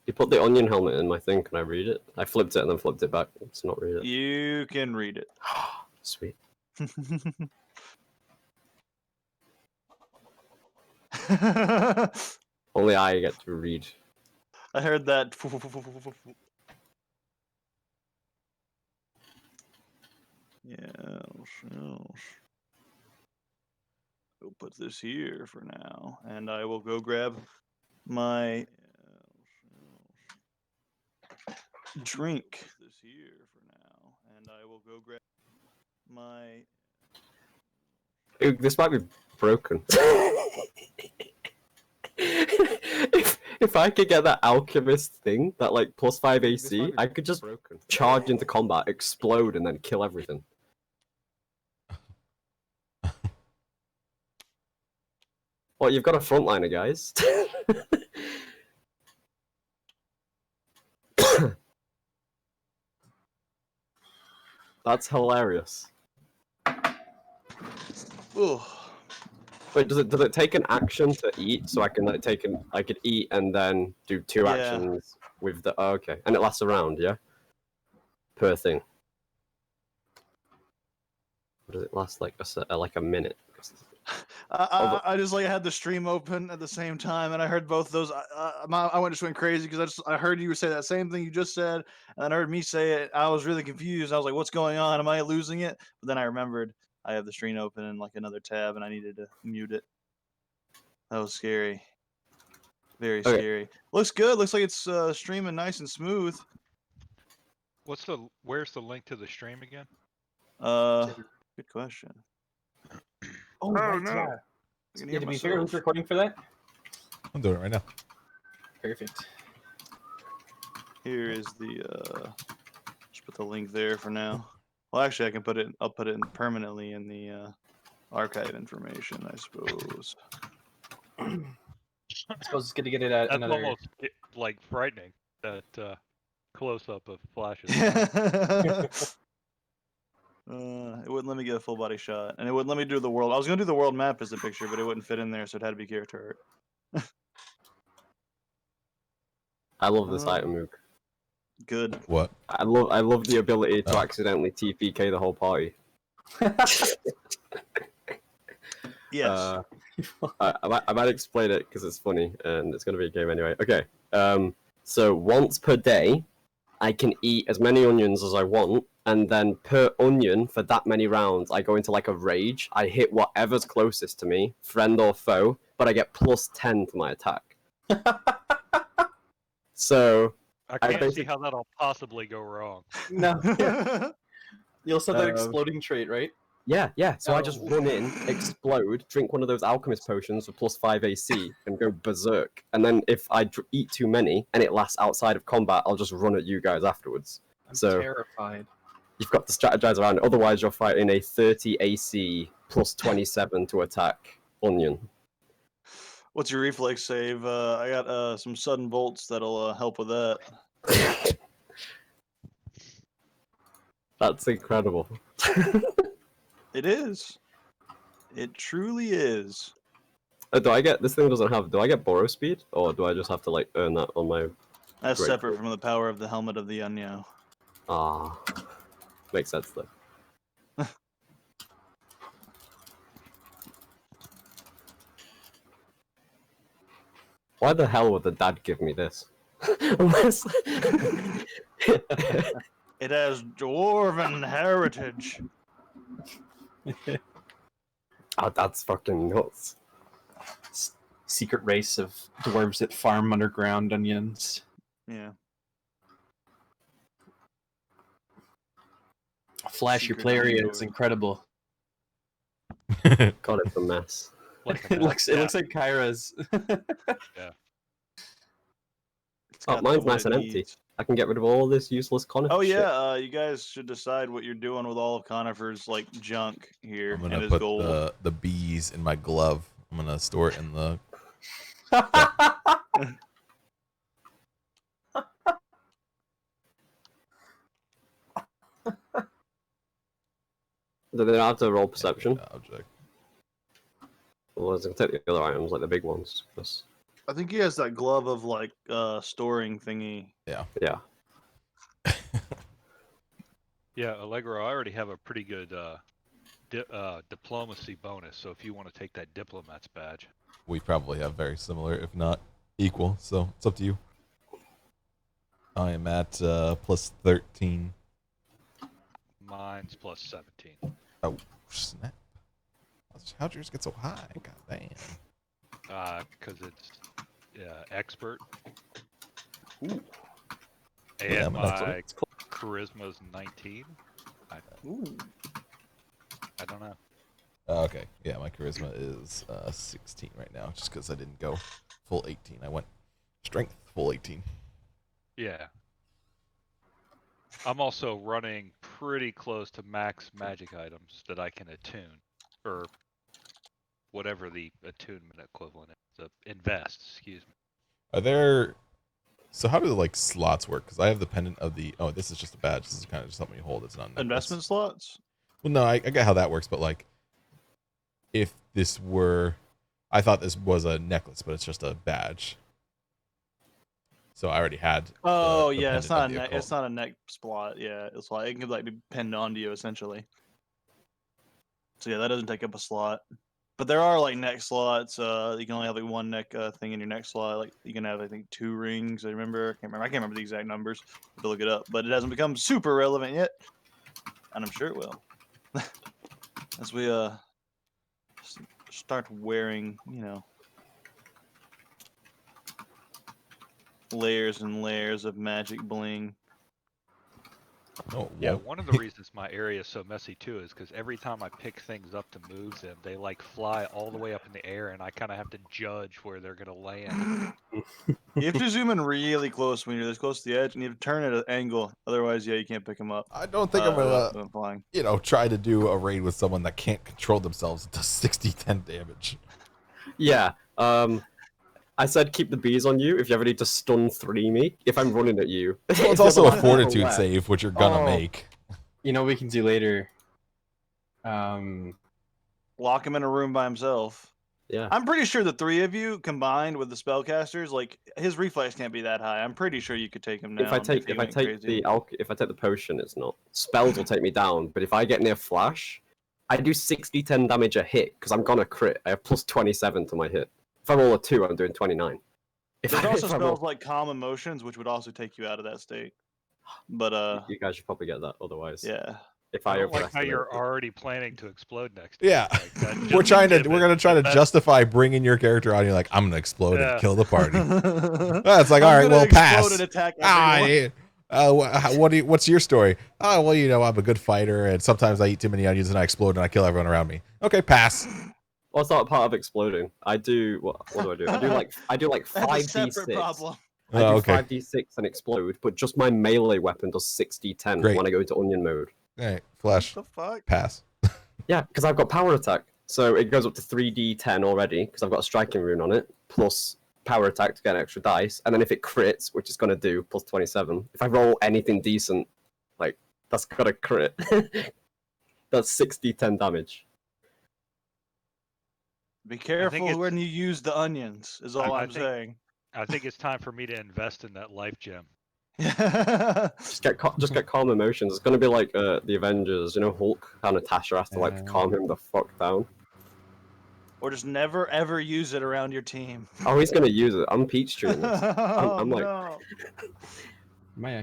You put the onion helmet in my thing. Can I read it? I flipped it and then flipped it back. Let's not read it. You can read it. Sweet. Only I get to read. I heard that. Yes. We'll put this here for now, and I will go grab my drink. This here for now, and I will go grab my. This might be broken. if I could get that alchemist thing, that like +5 AC, I could just charge into combat, explode, and then kill everything. Well, you've got a frontliner, guys. That's hilarious. Ugh. Wait, does it take an action to eat so I can like I could eat and then do 2 actions with the okay, and it lasts a round, yeah, per thing. Or does it last like a minute? I just like had the stream open at the same time, and I heard both those. I went just went crazy because I heard you say that same thing you just said, and I heard me say it. I was really confused. I was like, "What's going on? Am I losing it?" But then I remembered I have the stream open in like another tab, and I needed to mute it. That was scary. Very scary. Looks good. Looks like it's streaming nice and smooth. Where's the link to the stream again? Good question. Oh no! Yeah, to be fair, who's recording for that? I'm doing it right now. Perfect. Here is the just put the link there for now. Well, actually, I can put it. I'll put it in permanently in the archive information, I suppose. I suppose it's good to get it at That's another. almost like frightening. That close up of flashes. It wouldn't let me get a full body shot, and it wouldn't let me do the world. I was gonna do the world map as a picture, but it wouldn't fit in there, so it had to be character art. I love this item, Mook. Good. What? I love the ability to accidentally TPK the whole party. Yes. I might explain it because it's funny and it's going to be a game anyway. Okay. So once per day, I can eat as many onions as I want, and then per onion for that many rounds, I go into like a rage. I hit whatever's closest to me, friend or foe, but I get +10 to my attack. So I can't see how that'll possibly go wrong. No. Yeah. You also have that exploding trait, right? Yeah. So I just run in, explode, drink one of those alchemist potions with +5 AC, and go berserk. And then if I eat too many and it lasts outside of combat, I'll just run at you guys afterwards. I'm terrified. You've got to strategize around it. Otherwise, you're fighting a 30 AC +27 to attack onion. What's your reflex save? I got some sudden bolts that'll help with that. That's incredible. It is. It truly is. Do I get this thing? Doesn't have. Do I get borrow speed, or do I just have to like earn that on my? That's separate from the power of the helmet of the Unyo. Ah, makes sense though. Why the hell would the dad give me this? Unless it has dwarven heritage. Oh, that's fucking nuts. Secret race of dwarves that farm underground onions. Yeah. Flash, your play area is incredible. God, it's a mess. It looks like Kyra's. Yeah. Oh, mine's nice and empty. I can get rid of all this useless conifer. Oh yeah, shit. you guys should decide what you're doing with all of Conifer's like junk here. I'm gonna and his put gold. the bees in my glove. I'm gonna store it in the. Do they have to roll perception? Object. Well, I can take the other items, like the big ones. I think he has that glove of like storing thingy. Yeah. Yeah. Yeah, Allegro, I already have a pretty good diplomacy bonus, so if you want to take that diplomat's badge. We probably have very similar, if not equal. So it's up to you. I am at plus 13. Mine's plus 17. Oh, snap. How'd yours get so high? God damn. Because it's expert. Ooh. And Yeah, my charisma's 19. Ooh. I don't know. Okay. Yeah, my charisma is 16 right now, just because I didn't go full 18. I went strength full 18. Yeah. I'm also running pretty close to max magic items that I can attune, or whatever the attunement equivalent is. Invest, excuse me. Are there... So how do the, like, slots work? Because I have the pendant of the... Oh, this is just a badge. This is kind of just something you hold. It's not a necklace. Investment slots? Well, no, I get how that works, but, like, if this were... I thought this was a necklace, but it's just a badge. So I already had. Oh the yeah, it's pendant not of a the it's not a neck slot. Yeah, it's like it can like be pinned onto you essentially. So yeah, that doesn't take up a slot. But there are like neck slots. You can only have like one neck thing in your neck slot. Like you can have I think 2 rings. I can't remember the exact numbers. I have to look it up. But it hasn't become super relevant yet, and I'm sure it will. As we start wearing, layers and layers of magic bling. Oh, Yeah, whoa. one of the reasons my area is so messy too is because every time I pick things up to move them, they like fly all the way up in the air, and I kind of have to judge where they're gonna land. You have to zoom in really close when you're this close to the edge, and you have to turn at an angle. Otherwise, yeah, you can't pick them up. I don't think I'm gonna, without flying. try to do a raid with someone that can't control themselves. It does 60-10 damage. Yeah. I said keep the bees on you if you ever need to stun 3 me. If I'm running at you. Well, it's also a fortitude save, which you're gonna make. You know what we can do later? Lock him in a room by himself. Yeah. I'm pretty sure the 3 of you combined with the spellcasters, like his reflex can't be that high. I'm pretty sure you could take him down. If I take the potion, it's not. Spells will take me down, but if I get near flash, I do 60-10 damage a hit because I'm gonna crit. I have plus 27 to my hit. If I roll a 2, I'm doing 29. There's also spells like calm emotions, which would also take you out of that state. But you guys should probably get that otherwise. yeah. If I I don't like how overestimate you're it. already planning to explode next. Yeah. Like that We're just trying to. give We're it. gonna try to That's- justify bringing your character out. And you're like, I'm gonna explode Yeah. and kill the party. That's That's like, all right, well, pass. And attack Ah, everyone. yeah. What's your story? Oh, well, I'm a good fighter, and sometimes I eat too many onions and I explode and I kill everyone around me. Okay, pass. Well, it's not part of exploding. I do what do I do? I do like That's a separate 5d6. problem. I do Okay. 5d6 and explode, but just my melee weapon does 60-10 Great. when I go into onion mode. All right, flash. What the fuck? Pass. Yeah, because I've got power attack, so it goes up to 3d10 already because I've got a striking rune on it, plus power attack to get an extra dice, and then if it crits, which it's gonna do, plus 27. If I roll anything decent, like that's got a crit. That's 60-10 damage. Be careful it's- when you use the onions. Is all I'm saying. I think it's time for me to invest in that life gem. Just get calm emotions. It's gonna be like the Avengers, Hulk. How Natasha has to like calm him the fuck down. Or just never ever use it around your team. Oh, he's gonna use it. I'm peach treeing this. I'm like, no.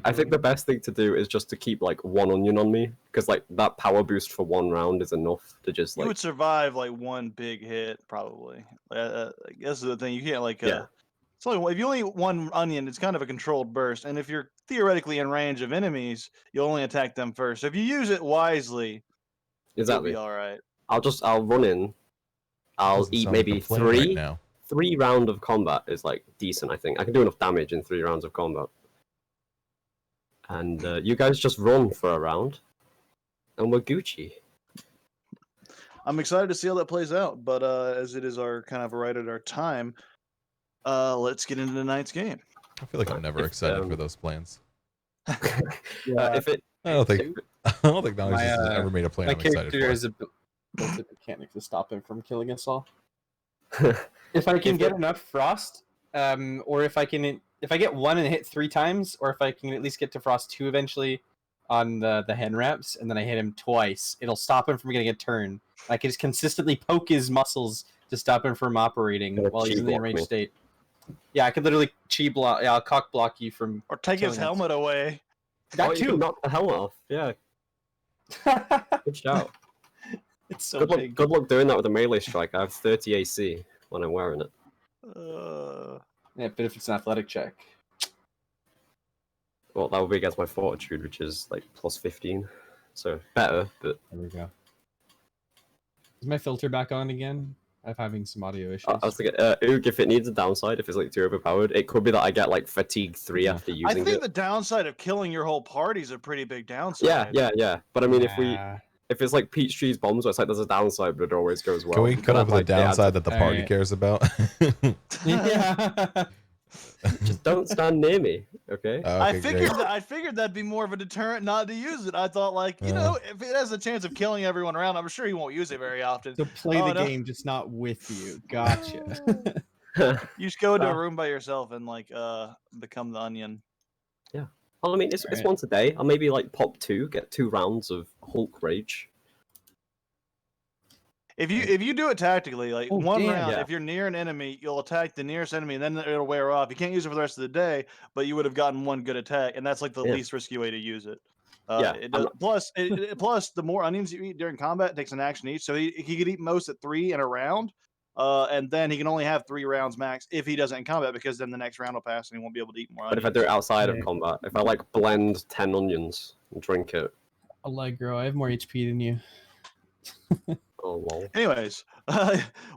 I think the best thing to do is just to keep like 1 onion on me, because like that power boost for 1 round is enough to just You like. would survive like 1 big hit probably. I guess the thing you can't like. Yeah. It's only if you only 1 onion, it's kind of a controlled burst, and if you're theoretically in range of enemies, you only attack them first. If you use it wisely, Exactly. you'll be all right. I'll run in. I'll Doesn't eat sound like a maybe plan 3. right now. 3 round of combat is like decent. I think I can do enough damage in 3 rounds of combat. And you guys just run for a round, and we're Gucci. I'm excited to see how that plays out, but as it is our kind of right at our time, let's get into tonight's game. I feel like I'm never excited for um, those plans. If it, I don't think Knowledge has ever made a plan My I'm excited character for. has a built-in mechanic to stop him from killing us all. If I can get enough frost or if I get one and hit 3 times, or if I can at least get to Frost 2 eventually on the hand wraps, and then I hit him twice, it'll stop him from getting a turn. I can just consistently poke his muscles to stop him from operating while he's in the enraged state. Yeah, I could literally chi block. Yeah, I'll cock block you from. Or take his helmet away. That you too. can knock the helmet off. Yeah, good shout. It's so big. Good luck doing that with a melee strike. I have 30 AC when I'm wearing it. Yeah, but if it's an athletic check. Well, that would be against my fortitude, which is like plus 15. So better, but... There we go. Is my filter back on again? I'm having some audio issues. I was thinking, Oog, if it needs a downside, if it's like too overpowered, it could be that I get like fatigue 3 after using it. I think the downside of killing your whole party is a pretty big downside. Yeah. But I mean, if it's like Peachtree's bombs, where it's like there's a downside, but it always goes well. Can we come up with a downside that the party cares about? Yeah. Just don't stand near me, okay? I figured that'd be more of a deterrent not to use it. I thought, like, you know, if it has a chance of killing everyone around, I'm sure he won't use it very often. So play the game, just not with you. Gotcha. You just go into a room by yourself and like become the onion. Yeah. Well, I mean, it's once a day. I'll maybe like pop 2, get 2 rounds of Hulk Rage. If you do it tactically, like round, yeah. if you're near an enemy, you'll attack the nearest enemy, and then it'll wear off. You can't use it for the rest of the day, but you would have gotten 1 good attack, and that's like the least risky way to use it. It does, plus, the more onions you eat during combat, it takes an action each. So he could eat most at 3 in a round, and then he can only have 3 rounds max if he doesn't in combat, because then the next round will pass and he won't be able to eat more onions. But if I do it outside of combat, if I like blend 10 onions and drink it. Allegro, I have more HP than you. Oh, lol. Anyways,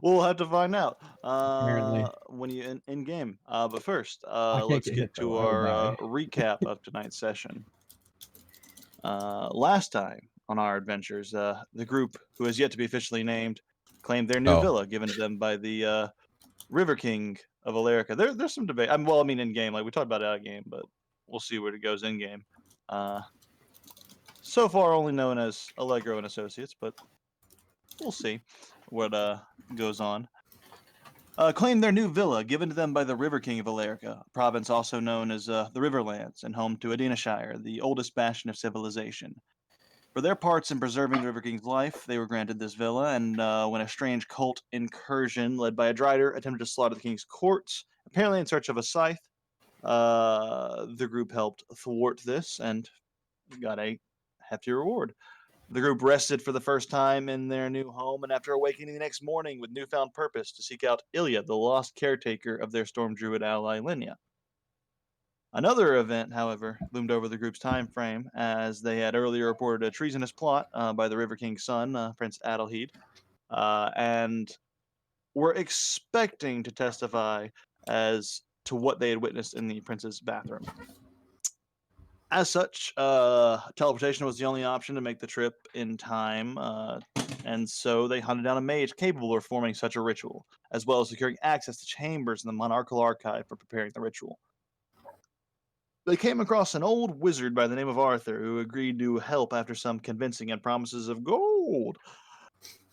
we'll have to find out Apparently. when you in game. But first, let's get to our recap of tonight's session. Last time on our adventures, the group, who has yet to be officially named, claimed their new villa given to them by the River King of Alerica. There's some debate. I mean, in game, like we talked about it out of game, but we'll see where it goes in game. So far, only known as Allegro and Associates, but we'll see what goes on. Claimed their new villa given to them by the River King of Alerica, a province also known as the Riverlands, and home to Adena Shire, the oldest bastion of civilization. For their parts in preserving the River King's life, they were granted this villa, and when a strange cult incursion led by a Drider attempted to slaughter the king's courts, apparently in search of a scythe, the group helped thwart this and got a hefty reward. The group rested for the first time in their new home, and after awakening the next morning with newfound purpose to seek out Ilya, the lost caretaker of their storm druid ally Linya. Another event, however, loomed over the group's time frame, as they had earlier reported a treasonous plot by the River King's son, Prince Adelheid, and were expecting to testify as to what they had witnessed in the prince's bathroom. As such, teleportation was the only option to make the trip in time, and so they hunted down a mage capable of performing such a ritual, as well as securing access to chambers in the monarchical archive for preparing the ritual. They came across an old wizard by the name of Arthur, who agreed to help after some convincing and promises of gold.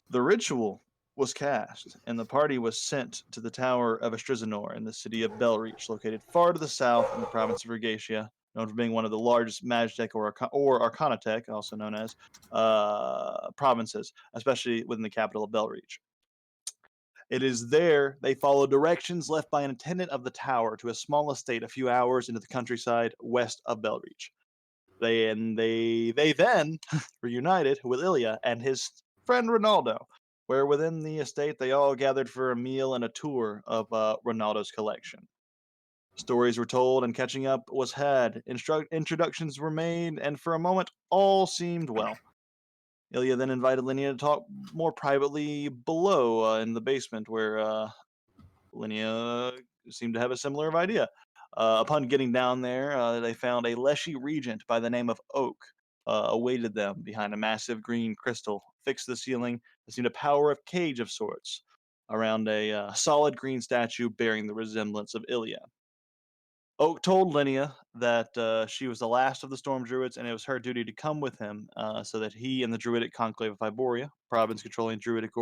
The ritual was cast, and the party was sent to the Tower of Astrizanor in the city of Belreach, located far to the south in the province of Regatia, known for being one of the largest Magitech or Arcanatech, also known as, provinces, especially within the capital of Belreach. It is there they follow directions left by an attendant of the tower to a small estate a few hours into the countryside west of Belreach. They then reunited with Ilya and his friend Ronaldo, where within the estate they all gathered for a meal and a tour of Ronaldo's collection. Stories were told and catching up was had. Introductions were made, and for a moment, all seemed well. Ilya then invited Linya to talk more privately below in the basement, where Linya seemed to have a similar idea. Upon getting down there, they found a Leshy regent by the name of Oak awaited them behind a massive green crystal fixed to the ceiling that seemed a power cage of sorts around a solid green statue bearing the resemblance of Ilya. Oak told Linya that she was the last of the Storm Druids, and it was her duty to come with him so that he and the Druidic Conclave of Hyboria, province controlling Druidic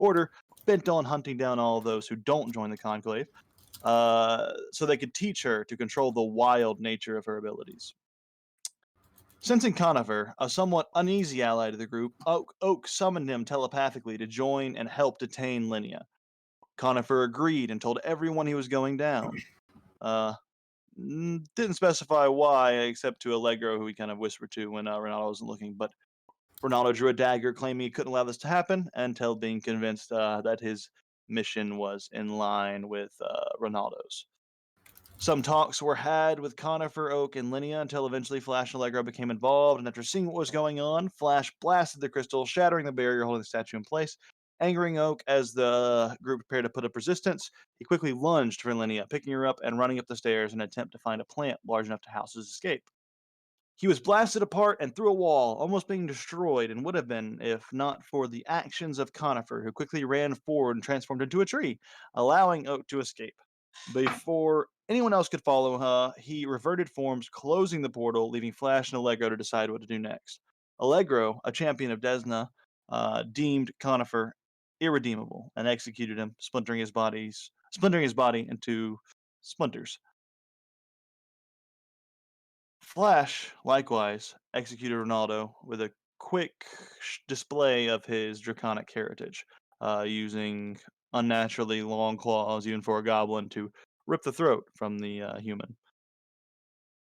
order, bent on hunting down all those who don't join the Conclave, so they could teach her to control the wild nature of her abilities. Sensing Conifer, a somewhat uneasy ally to the group, Oak summoned him telepathically to join and help detain Linnea. Conifer agreed and told everyone he was going down. Didn't specify why, except to Allegro, who he kind of whispered to when Ronaldo wasn't looking. But Ronaldo drew a dagger, claiming he couldn't allow this to happen, until being convinced that his mission was in line with Ronaldo's. Some talks were had with Conifer, Oak, and Linnea until eventually Flash and Allegro became involved, and after seeing what was going on, Flash blasted the crystal, shattering the barrier holding the statue in place. Angering Oak as the group prepared to put up resistance, he quickly lunged for Linnea, picking her up and running up the stairs in an attempt to find a plant large enough to house his escape. He was blasted apart and through a wall, almost being destroyed, and would have been if not for the actions of Conifer, who quickly ran forward and transformed into a tree, allowing Oak to escape. Before anyone else could follow her, he reverted forms, closing the portal, leaving Flash and Allegro to decide what to do next. Allegro, a champion of Desna, deemed Conifer irredeemable and executed him, splintering his body into splinters. Flash, likewise, executed Ronaldo with a quick display of his draconic heritage, using unnaturally long claws, even for a goblin, to rip the throat from the human.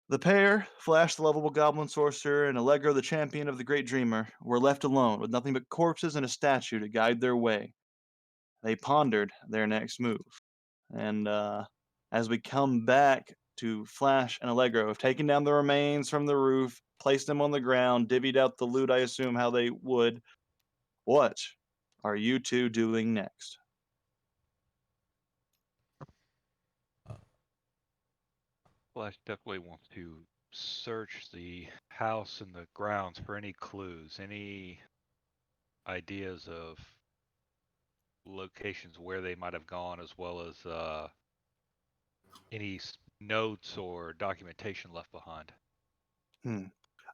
The pair, Flash the lovable goblin sorcerer and Allegro the champion of the great dreamer, were left alone with nothing but corpses and a statue to guide their way. They pondered their next move. And as we come back to Flash and Allegro, have taken down the remains from the roof, placed them on the ground, divvied out the loot, I assume, how they would. What are you two doing next? Flash definitely wants to search the house and the grounds for any clues, any ideas of locations where they might have gone, as well as any notes or documentation left behind.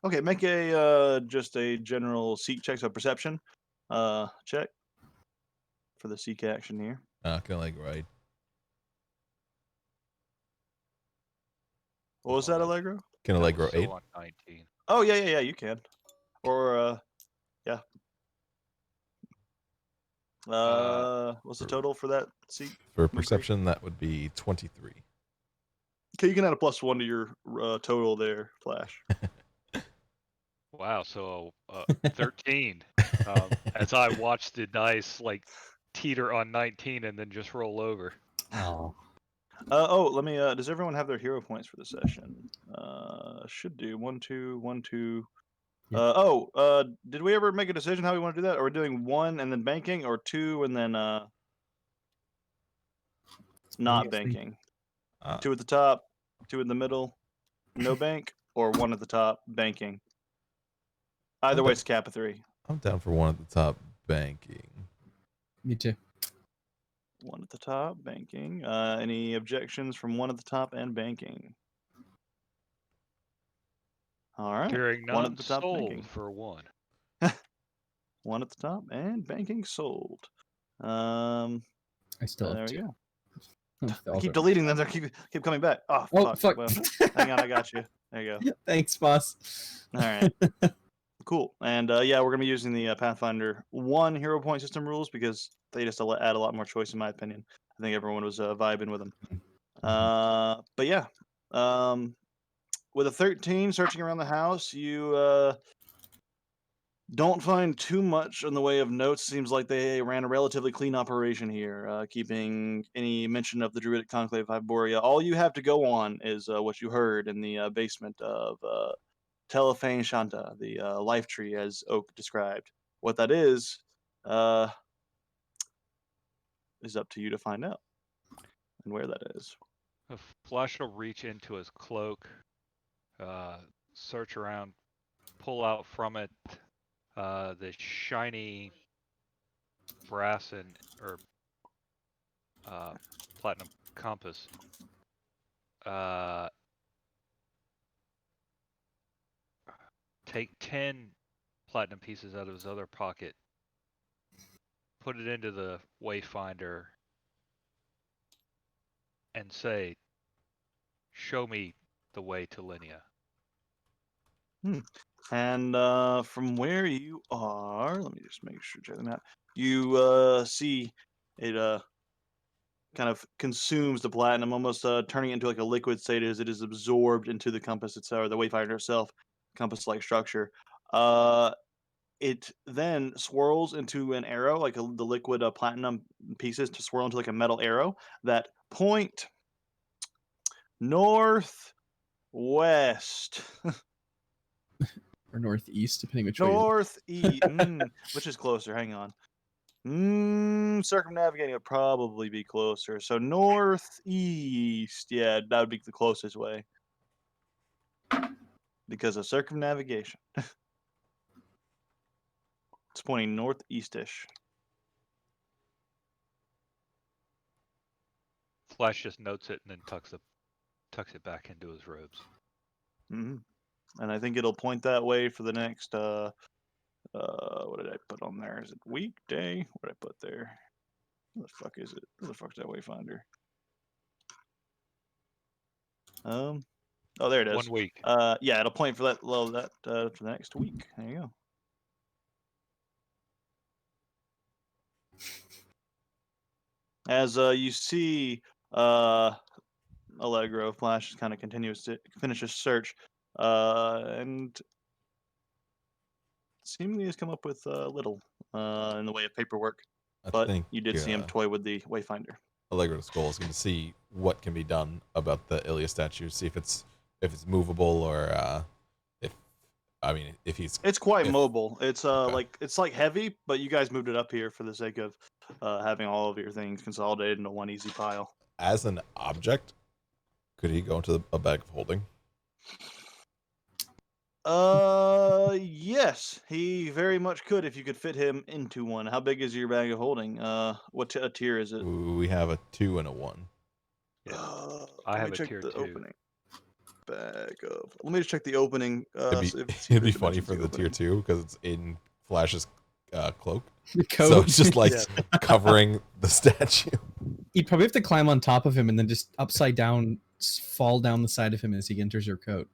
Okay, make a just a general seek check, so perception check for the seek action here. Kind of like right. What was that, Allegro? Can That Allegro was 8? still on 19. Oh yeah, you can. Or yeah. What's the total for that seek? For perception, that would be 23. Okay, you can add a +1 to your total there, Flash. Wow, so 13. As I watched the dice like teeter on 19 and then just roll over. Oh. Let me. Does everyone have their hero points for the session? Should do 1, 2, 1, 2. Yeah. Did we ever make a decision how we want to do that? Are we doing 1 and then banking, or 2 and then not banking? 2 at the top, 2 in the middle, no bank, or 1 at the top, banking. Either way, it's a cap of 3. I'm down for 1 at the top, banking. Me too. 1 at the top, banking. Any objections from 1 at the top and banking? All right. Hearing 1 none, at the top, sold banking. for 1. 1 at the top and banking sold. I still have There we 2. go. I Also- keep deleting them. They keep coming back. Oh, fuck. Well, hang on, I got you. There you go. Thanks, boss. All right. Cool. And yeah, we're gonna be using the Pathfinder 1 hero point system rules because they just add a lot more choice, in my opinion. I think everyone was vibing with them. But yeah, with a 13 searching around the house, you don't find too much in the way of notes. Seems like they ran a relatively clean operation here, keeping any mention of the Druidic Conclave of Hyboria. All you have to go on is what you heard in the basement of Telephane Shanta, the life tree, as Oak described. What that is up to you to find out, and where that is. Flash will reach into his cloak, search around, pull out from it the shiny brass or platinum compass. Take 10 platinum pieces out of his other pocket, put it into the Wayfinder, and say, "Show me the way to Linnea." And from where you are, let me just make sure check the map. You see it kind of consumes the platinum, almost turning it into like a liquid state as it is absorbed into the compass itself, or the Wayfinder itself, compass-like structure. It then swirls into an arrow, like the liquid platinum pieces to swirl into like a metal arrow that point northwest. Or northeast, depending which way. Northeast. Which is closer? Hang on. Circumnavigating would probably be closer. So northeast. Yeah, that would be the closest way. Because of circumnavigation. It's pointing northeastish. Flash just notes it and then tucks it back into his robes. And I think it'll point that way for the next what did I put on there? Is it weekday? What did I put there? What the fuck is it? Where the fuck's that Wayfinder? Oh, there it is. 1 week. Yeah, it'll point for that for the next week. There you go. As you see, Allegro Flash kind of continues to finish his search, and seemingly has come up with little in the way of paperwork. But you did see him toy with the Wayfinder. Allegro's goal is going to see what can be done about the Ilya statue, see if it's movable or if he's. It's quite mobile. It's it's like heavy, but you guys moved it up here for the sake of having all of your things consolidated into one easy pile. As an object, could he go into a bag of holding? Yes, he very much could if you could fit him into one. How big is your bag of holding? What tier is it? We have a 2 and a 1. Yeah. I have a tier 2. Opening. Bag of. Let me just check the opening. It'd be funny for the tier 2 because it's in Flash's cloak. The coat. So it's just like covering the statue. You'd probably have to climb on top of him and then just upside down fall down the side of him as he enters your coat.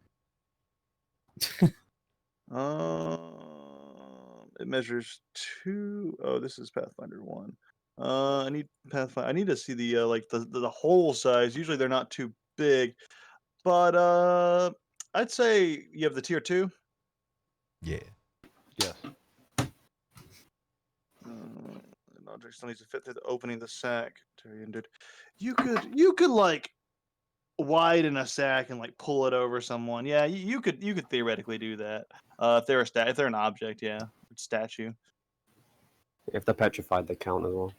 It measures 2. Oh, this is Pathfinder 1. I need Pathfinder. I need to see the the whole size. Usually they're not too big, but I'd say you have the tier 2. Yeah. Yes. An object still needs to fit through the opening of the sack. Dude, you could like widen a sack and like pull it over someone. Yeah, you could theoretically do that. If they're an object, yeah, statue. If they're petrified, they count as well.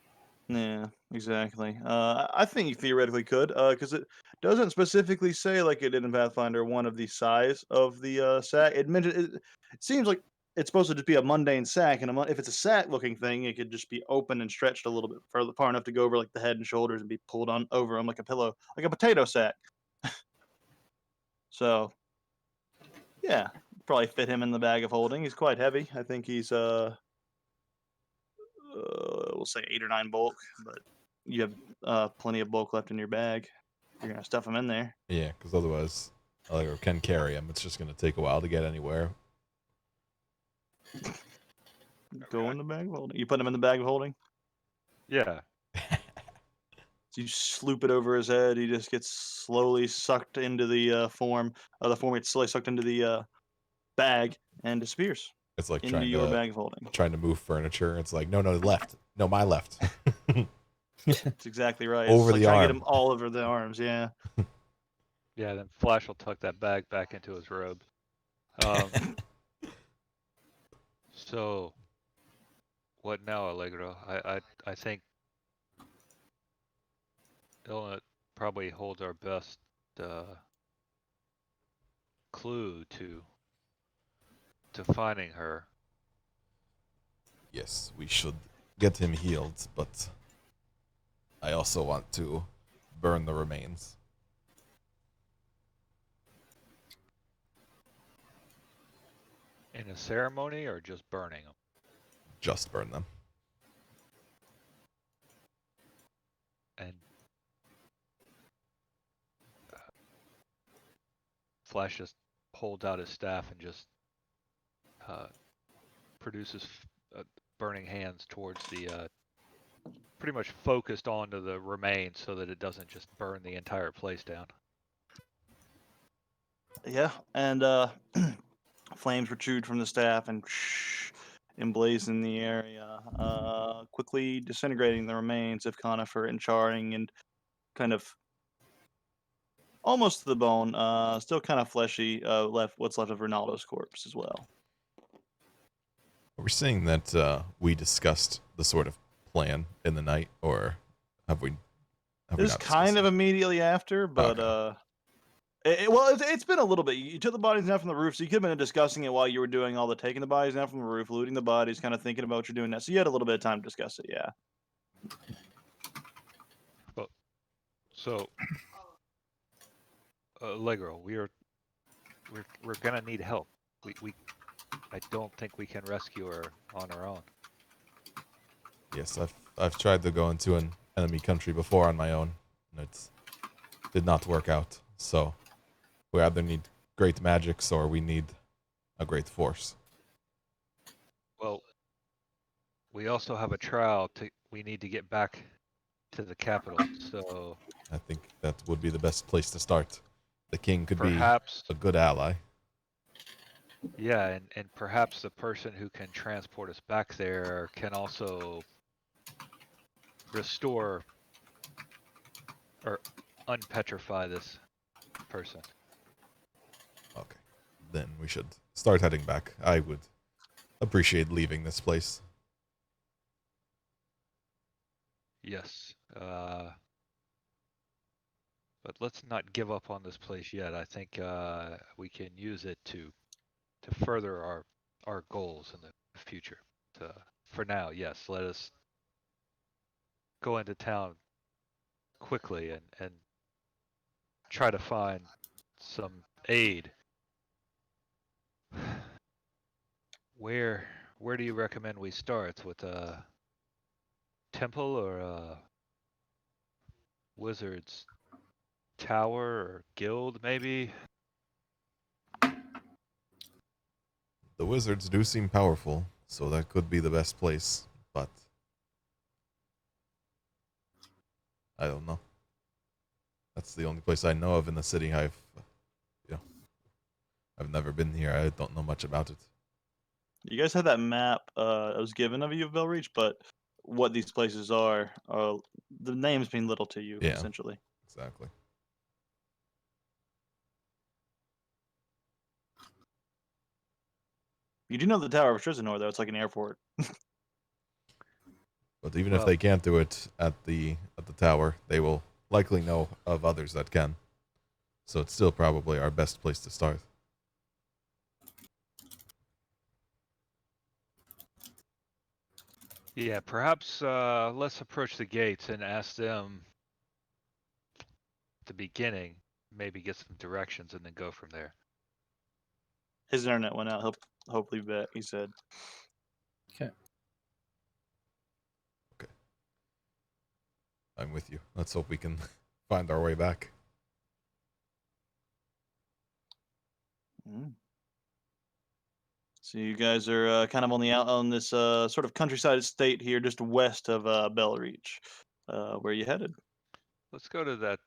Yeah, exactly. I think you theoretically could, because it doesn't specifically say like it did in Pathfinder 1 of the size of the sack. It mentioned it seems like it's supposed to just be a mundane sack, and if it's a sack-looking thing, it could just be open and stretched a little bit far enough to go over like the head and shoulders and be pulled on over them like a pillow, like a potato sack. So, yeah, probably fit him in the bag of holding. He's quite heavy. I think he's we'll say 8 or 9 bulk, but you have plenty of bulk left in your bag. You're gonna stuff him in there. Yeah, because otherwise, Allegro can carry him. It's just going to take a while to get anywhere. Go in the bag of holding. You put him in the bag of holding. Yeah. So you sloop it over his head. He just gets slowly sucked into the form. The form gets slowly sucked into the bag and disappears. It's like into your bag of holding. Trying to move furniture. It's like, no, left. No, my left. That's exactly right. Over it's the like arm. Get him all over the arms, yeah. Yeah, then Flash will tuck that bag back into his robes. So, what now, Allegro? I think Ilna probably holds our best clue to finding her. Yes, we should get him healed, but I also want to burn the remains. In a ceremony or just burning them? Just burn them. And Flash just holds out his staff and just produces burning hands towards the pretty much focused onto the remains so that it doesn't just burn the entire place down. Yeah, and flames protrude from the staff and emblazon the area, quickly disintegrating the remains of Conifer and charring and kind of almost to the bone, still kind of fleshy, what's left of Ronaldo's corpse as well. We're saying that we discussed the sort of plan in the night, or have we? Have we This not kind discussed of it? immediately after, but Okay. it's been a little bit. You took the bodies down from the roof, so you could have been discussing it while you were doing all the taking the bodies down from the roof, looting the bodies, kind of thinking about what you're doing now. So you had a little bit of time to discuss it, yeah. So, Allegro, we're gonna need help. I don't think we can rescue her on our own. Yes, I've tried to go into an enemy country before on my own, and it did not work out. So we either need great magics or we need a great force. Well, we also have a trial we need to get back to the capital. So I think that would be the best place to start. The king could perhaps, be a good ally. yeah, and perhaps the person who can transport us back there can also restore or unpetrify this person. Okay, then we should start heading back. I would appreciate leaving this place. Yes. But let's not give up on this place yet. I think we can use it to further our goals in the future. For now, yes, let us go into town quickly and try to find some aid. Where do you recommend we start? With a temple or a wizard's tower or guild, maybe? The wizards do seem powerful, so that could be the best place, but I don't know. That's the only place I know of in the city. I've never been here. I don't know much about it. You guys had that map that was given of you of Belreach, but what these places are, the names mean little to you, Yeah. essentially. Exactly. You do know the Tower of Trisanor, though. It's like an airport. But even if they can't do it at the tower, they will likely know of others that can. So it's still probably our best place to start. Yeah, perhaps let's approach the gates and ask them at the beginning, maybe get some directions and then go from there. His internet went out. He'll hopefully be back, he said. Okay. I'm with you. Let's hope we can find our way back. So you guys are kind of on this sort of countryside estate here, just west of Belreach. Where are you headed? Let's go to that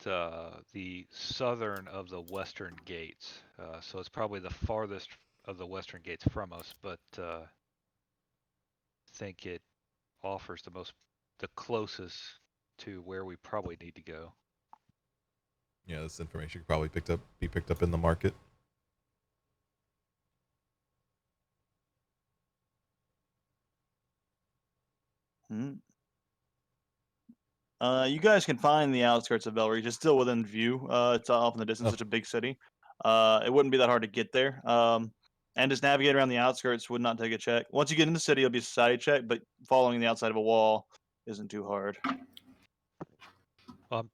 the southern of the western gates. So it's probably the farthest of the western gates from us, but I think it offers the closest to where we probably need to go. Yeah, this information could probably be picked up in the market. You guys can find the outskirts of Belreach. It's still within view. It's off in the distance. Oh. Such a big city. It wouldn't be that hard to get there. And just navigate around the outskirts would not take a check. Once you get in the city, it'll be a society check, but following the outside of a wall isn't too hard. I'm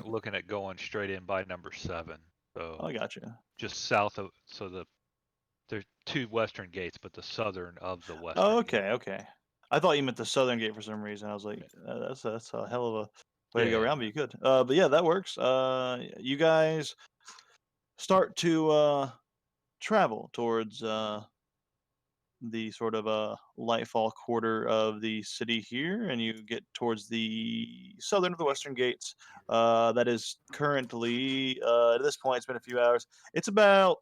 looking at going straight in by number 7. So I gotcha. just south of there's 2 western gates, but the southern of the western. Oh, gate. okay. I thought you meant the southern gate for some reason. I was like, that's a hell of a way to go around, but you could. But yeah, that works. You guys start to travel towards the sort of lightfall quarter of the city here, and you get towards the southern of the western gates. That is currently at this point, it's been a few hours. It's about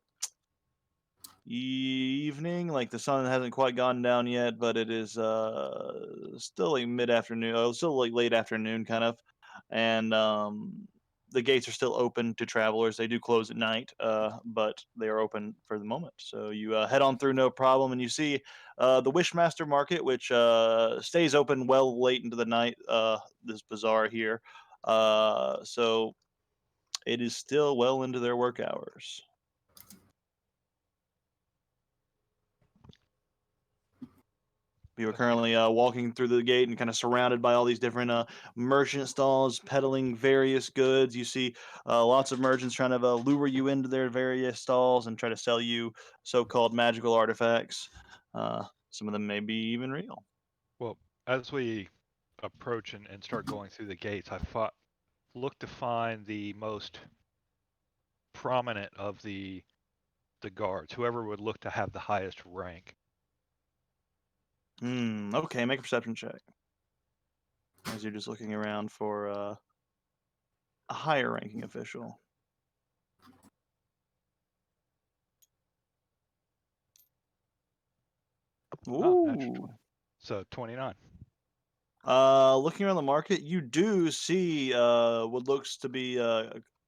evening, like the sun hasn't quite gone down yet, but it is still like mid-afternoon, still like late afternoon kind of. And the gates are still open to travelers. They do close at night, but they are open for the moment. So you head on through no problem, and you see the Wishmaster Market, which stays open well late into the night. This bazaar here, so it is still well into their work hours. We were currently walking through the gate and kind of surrounded by all these different merchant stalls peddling various goods. You see lots of merchants trying to lure you into their various stalls and try to sell you so-called magical artifacts. Some of them may be even real. Well, as we approach and start going through the gates, look to find the most prominent of the guards, whoever would look to have the highest rank. Okay, make a perception check. As you're just looking around for a higher ranking official. Natural Ooh. 20. So 29. Looking around the market, you do see what looks to be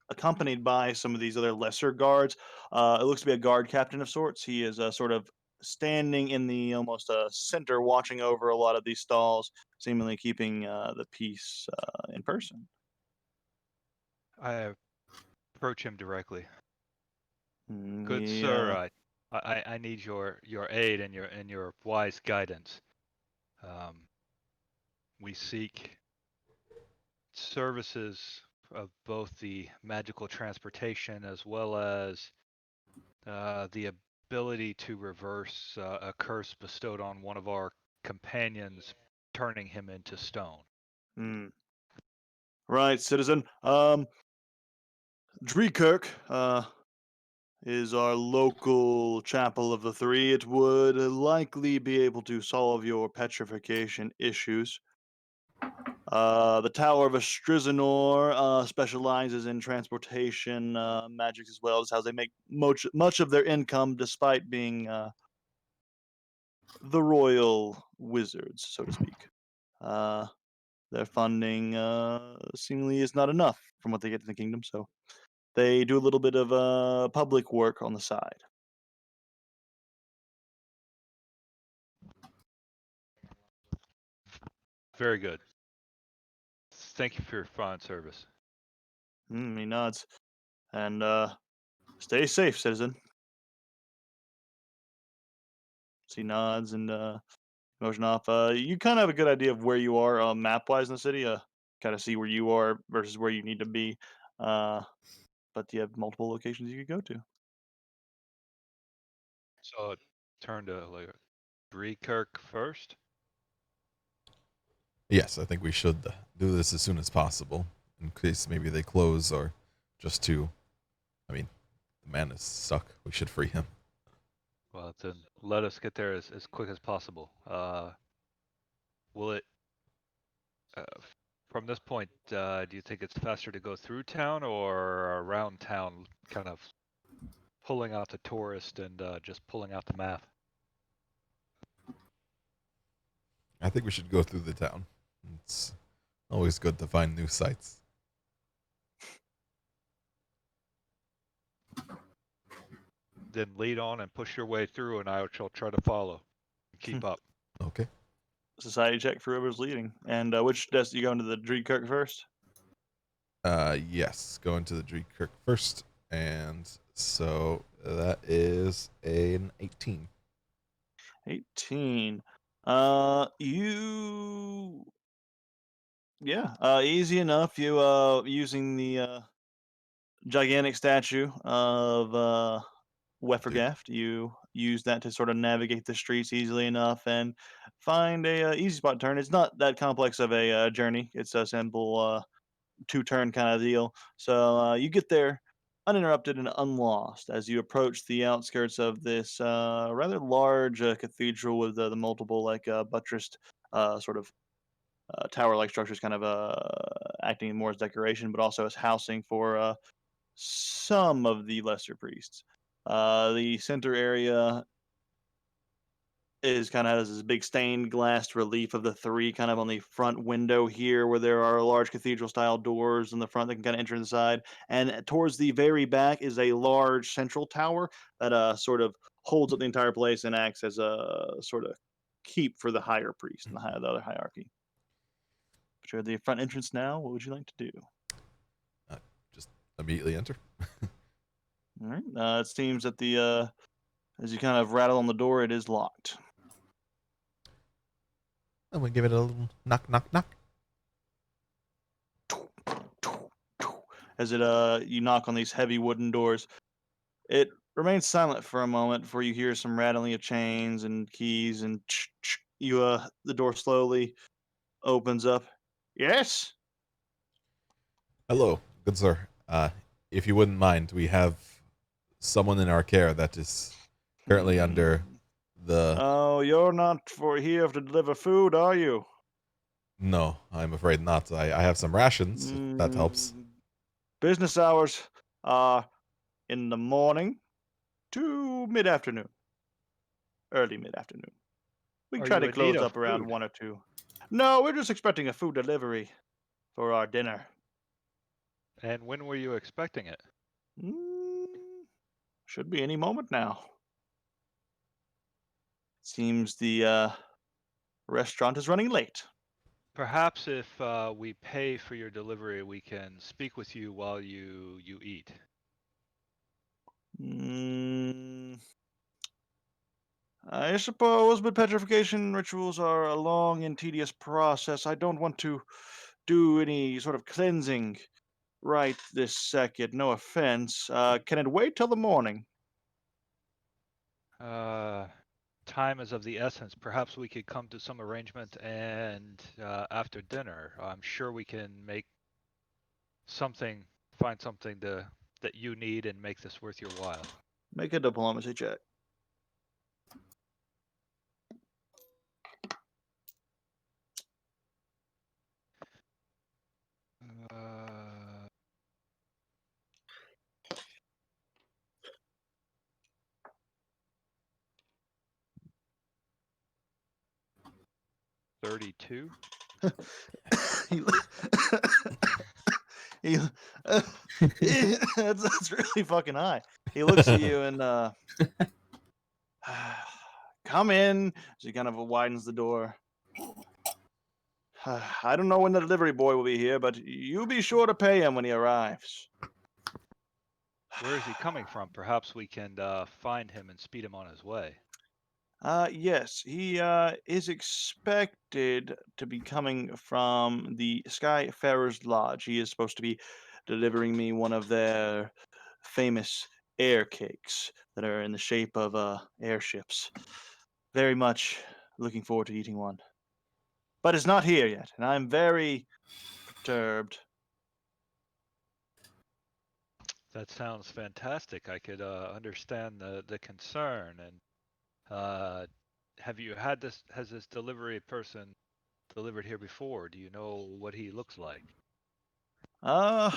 accompanied by some of these other lesser guards. It looks to be a guard captain of sorts. He is sort of standing in the almost center, watching over a lot of these stalls, seemingly keeping the peace in person. I approach him directly. Good He, sir, I need your aid and your wise guidance. We seek services of both the magical transportation as well as the ability to reverse a curse bestowed on one of our companions, turning him into stone. Right, citizen. Dreekirk is our local chapel of the three. It would likely be able to solve your petrification issues. The Tower of Astrizanor specializes in transportation magics as well. It's how they make much of their income, despite being the royal wizards, so to speak. Their funding seemingly is not enough from what they get in the kingdom, so they do a little bit of public work on the side. Very good. Thank you for your fine service. He nods. And stay safe, citizen. He nods and motion off. You kind of have a good idea of where you are map-wise in the city. Kind of see where you are versus where you need to be. But you have multiple locations you could go to. So turn to like Dreekirk first. Yes, I think we should do this as soon as possible, in case maybe they close or just to. I mean, the man is stuck. We should free him. Well, then let us get there as quick as possible. Will it, from this point, do you think it's faster to go through town or around town, kind of pulling out the tourist and just pulling out the map? I think we should go through the town. It's always good to find new sights. Then lead on and push your way through, and I shall try to follow. Keep up. Okay. Society check for whoever's leading. And which desk you go into the Dreekirk first? Yes, going to the Dreekirk first, and so that is an 18. 18. Easy enough. You using the gigantic statue of Wefergaft. You use that to sort of navigate the streets easily enough and find a easy spot turn. It's not that complex of a journey. It's a simple two-turn kind of deal. So you get there. uninterrupted and unlost as you approach the outskirts of this rather large cathedral with the multiple buttressed sort of tower-like structures, kind of acting more as decoration, but also as housing for some of the lesser priests. The center area is kind of has this big stained glass relief of the three kind of on the front window here, where there are large cathedral style doors in the front that can kind of enter inside. And towards the very back is a large central tower that sort of holds up the entire place and acts as a sort of keep for the higher priest and the other hierarchy. But you're at the front entrance now. What would you like to do? Just immediately enter. All right. It seems that the as you kind of rattle on the door, it is locked. And we give it a little knock, knock, knock. As it you knock on these heavy wooden doors, it remains silent for a moment before you hear some rattling of chains and keys, and you the door slowly opens up. Yes. Hello, good sir. If you wouldn't mind, we have someone in our care that is currently under the... Oh, you're not here to deliver food, are you? No, I'm afraid not. I have some rations, if that helps. Business hours are in the morning to mid-afternoon. Early mid-afternoon. We Are try you to in need close of up around food? 1 or 2. No, we're just expecting a food delivery for our dinner. And when were you expecting it? Should be any moment now. Seems the restaurant is running late. Perhaps if we pay for your delivery, we can speak with you while you eat. I suppose, but petrification rituals are a long and tedious process. I don't want to do any sort of cleansing right this second. No offense. Can it wait till the morning? Time is of the essence. Perhaps we could come to some arrangement, and after dinner, I'm sure we can find something that you need and make this worth your while. Make a diplomacy check. Uh, 32. he, he, that's really fucking high. He looks at you and come in. So he kind of widens the door. I don't know when the delivery boy will be here, but you be sure to pay him when he arrives. Where is he coming from? Perhaps we can find him and speed him on his way. Yes, he is expected to be coming from the Skyfarer's Lodge. He is supposed to be delivering me one of their famous air cakes that are in the shape of airships. Very much looking forward to eating one. But it's not here yet, and I'm very perturbed. That sounds fantastic. I could understand the concern. And has this delivery person delivered here before? Do you know what he looks like? I'm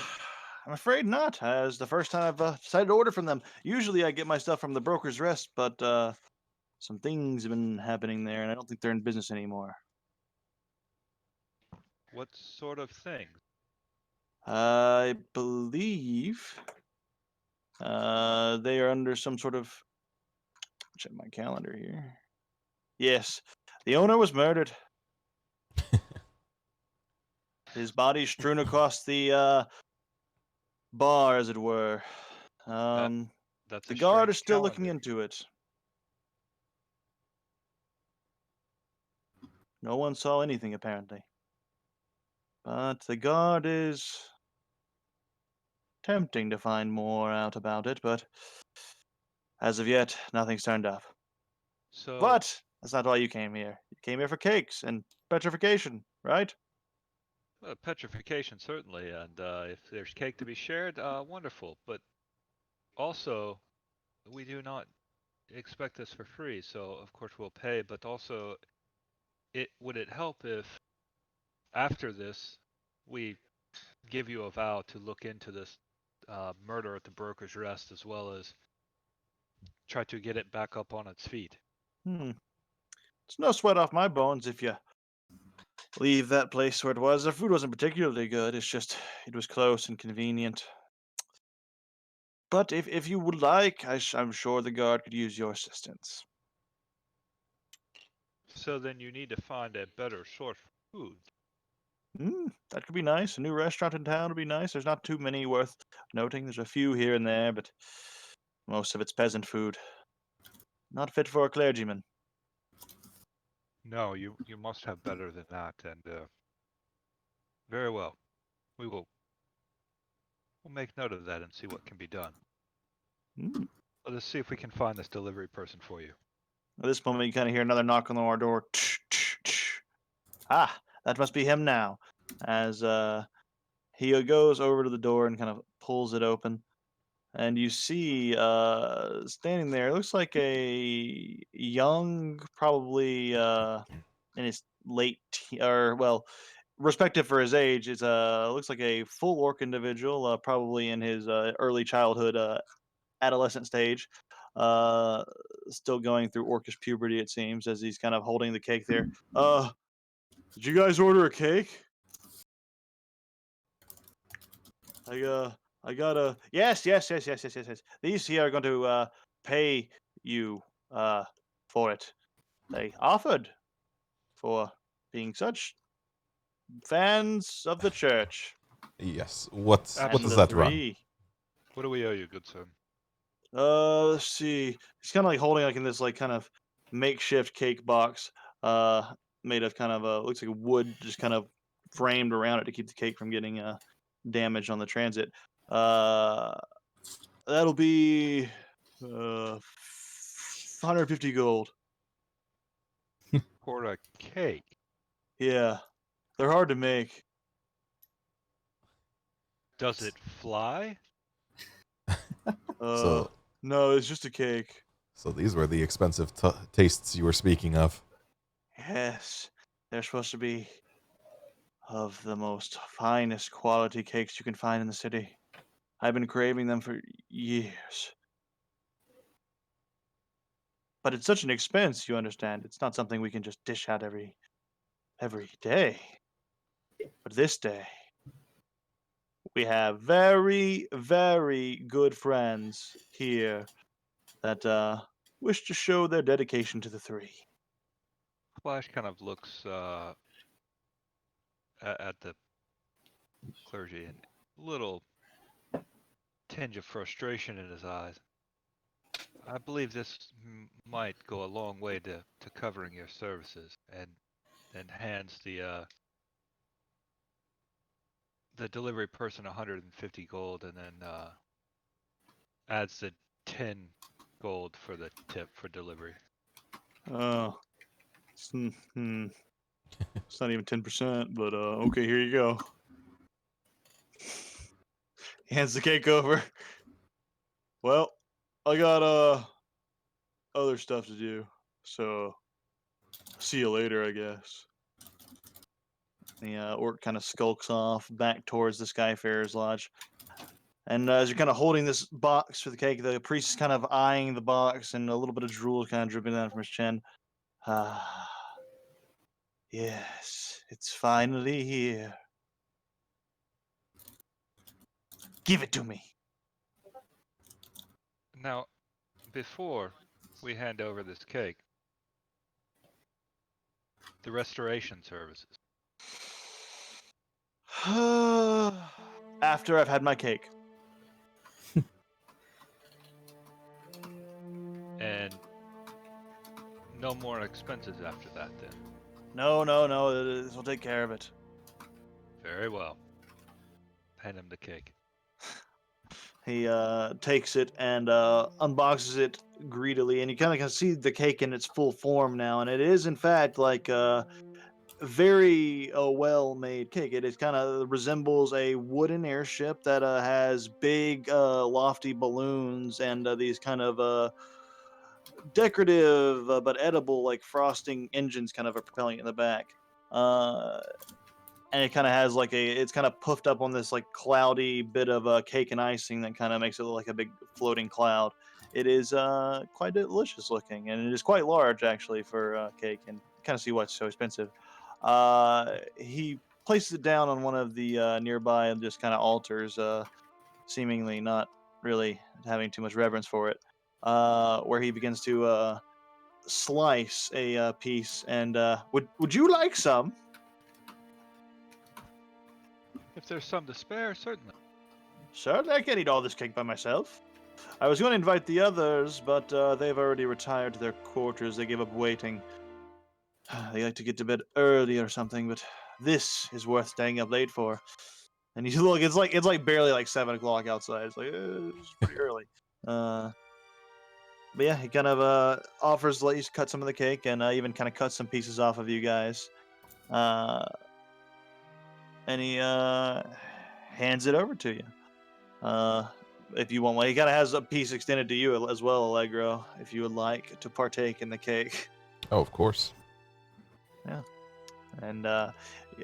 afraid not. As the first time I've decided to order from them. Usually I get my stuff from the Broker's Rest, but some things have been happening there, and I don't think they're in business anymore. What sort of thing? I believe they are under some sort of... Check my calendar here. Yes, the owner was murdered. His body strewn across the bar, as it were. That's The a guard strange is still looking calendar. into it. No one saw anything, apparently. But the guard is tempting to find more out about it, but as of yet, nothing's turned up. So But that's not why you came here. You came here for cakes and petrification, right? petrification certainly, and if there's cake to be shared, wonderful. But Also, we do not expect this for free, so of course we'll pay. But also, would it help if after this we give you a vow to look into this murder at the Broker's Rest, as well as try to get it back up on its feet? It's no sweat off my bones if you leave that place where it was. The food wasn't particularly good. It's just it was close and convenient. But if you would like, I'm sure the guard could use your assistance. So then you need to find a better source for food. That could be nice. A new restaurant in town would be nice. There's not too many worth noting. There's a few here and there, but most of it's peasant food. Not fit for a clergyman. No, you must have better than that, and very well. We'll make note of that and see what can be done. Let us see if we can find this delivery person for you. At this moment, you kind of hear another knock on our door. Ah, that must be him now. As he goes over to the door and kind of pulls it open. And you see standing there, looks like a young, probably in his respective for his age, is looks like a full orc individual, probably in his early childhood, adolescent stage. Still going through orcish puberty, it seems, as he's kind of holding the cake there. Did you guys order a cake? I got a yes. These here are going to pay you for it. They offered for being such fans of the church. Yes. What And does the that run? three. What do we owe you, good son? Let's see. He's kind of like holding like in this like kind of makeshift cake box, made of kind of looks like wood, just kind of framed around it to keep the cake from getting damaged on the transit. That'll be 150 gold. For a cake. Yeah, they're hard to make. Does it fly? So- No, it's just a cake. So these were the expensive tastes you were speaking of. Yes, they're supposed to be of the most finest quality cakes you can find in the city. I've been craving them for years. But it's such an expense, you understand. It's not something we can just dish out every day. But this day, we have very, very good friends here that wish to show their dedication to the three. Flash kind of looks at the clergy and a little tinge of frustration in his eyes. I believe this might go a long way to covering your services, and then hands the delivery person 150 gold, and then adds the 10 gold for the tip for delivery. Oh, it's not even 10%, but okay, here you go. He hands the cake over. Well, I got other stuff to do, so see you later, I guess. The orc kind of skulks off back towards the Skyfarer's lodge. And as you're kind of holding this box for the cake, the priest is kind of eyeing the box, and a little bit of drool kind of dripping down from his chin. Ah, yes, it's finally here. Give it to me. Now, before we hand over this cake, the restoration services. After I've had my cake. And no more expenses after that, then. No, this will take care of it. Very well. Hand him the cake. He takes it and unboxes it greedily, and you kind of can see the cake in its full form now, and it is in fact like very well-made cake. It is kind of resembles a wooden airship that has big, lofty balloons and these kind of decorative but edible like frosting engines kind of are propelling it in the back. Uh, and it kind of has like it's kind of puffed up on this like cloudy bit of cake and icing that kind of makes it look like a big floating cloud. It is quite delicious looking, and it is quite large actually for cake, and kind of see why it's so expensive. He places it down on one of the nearby and just kind of altars, seemingly not really having too much reverence for it, where he begins to slice a piece. And would you like some? If there's some to spare, certainly. Certainly, I can't eat all this cake by myself. I was going to invite the others, but they've already retired to their quarters. They gave up waiting. They like to get to bed early or something, but this is worth staying up late for. And you look, it's like barely like 7 o'clock outside. It's like it's pretty early. But yeah, he kind of offers to let you cut some of the cake, and even kind of cut some pieces off of you guys. And he hands it over to you. If you want one, he kind of has a piece extended to you as well, Allegro, if you would like to partake in the cake. Oh, of course. And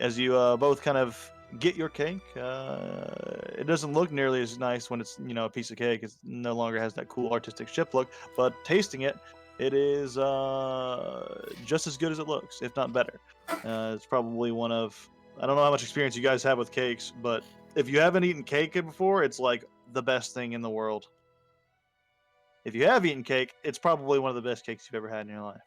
as you both kind of get your cake, it doesn't look nearly as nice when it's a piece of cake. It no longer has that cool artistic ship look. But tasting it, it is just as good as it looks, if not better. It's probably one of, I don't know how much experience you guys have with cakes, but if you haven't eaten cake before, it's like the best thing in the world. If you have eaten cake, it's probably one of the best cakes you've ever had in your life.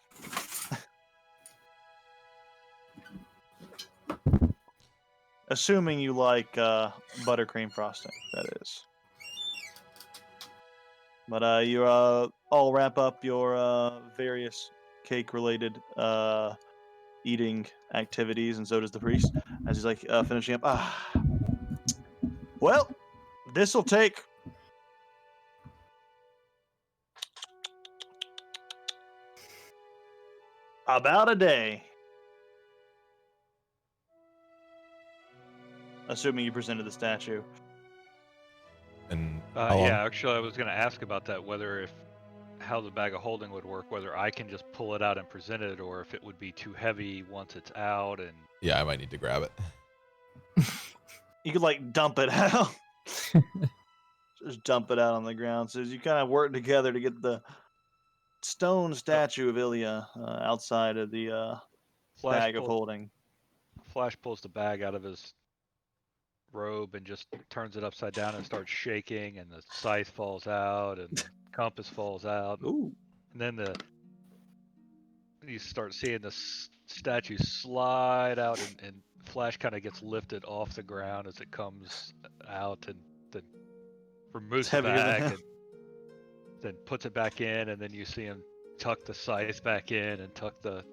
Assuming you like buttercream frosting, that is. But you all wrap up your various cake-related eating activities, and so does the priest, as he's like finishing up. Well, this'll take about a day. Assuming you presented the statue. And how long? Yeah, actually, I was going to ask about that, how the bag of holding would work, whether I can just pull it out and present it, or if it would be too heavy once it's out. And Yeah, I might need to grab it. You could like dump it out. Just dump it out on the ground. So as you kind of work together to get the stone statue of Ilya outside of the bag of holding. Flash pulls the bag out of his robe and just turns it upside down and starts shaking, and the scythe falls out and the compass falls out. Ooh. And then you start seeing the statue slide out, and Flash kind of gets lifted off the ground as it comes out, and then removes the bag and then puts it back in, and then you see him tuck the scythe back in and tuck the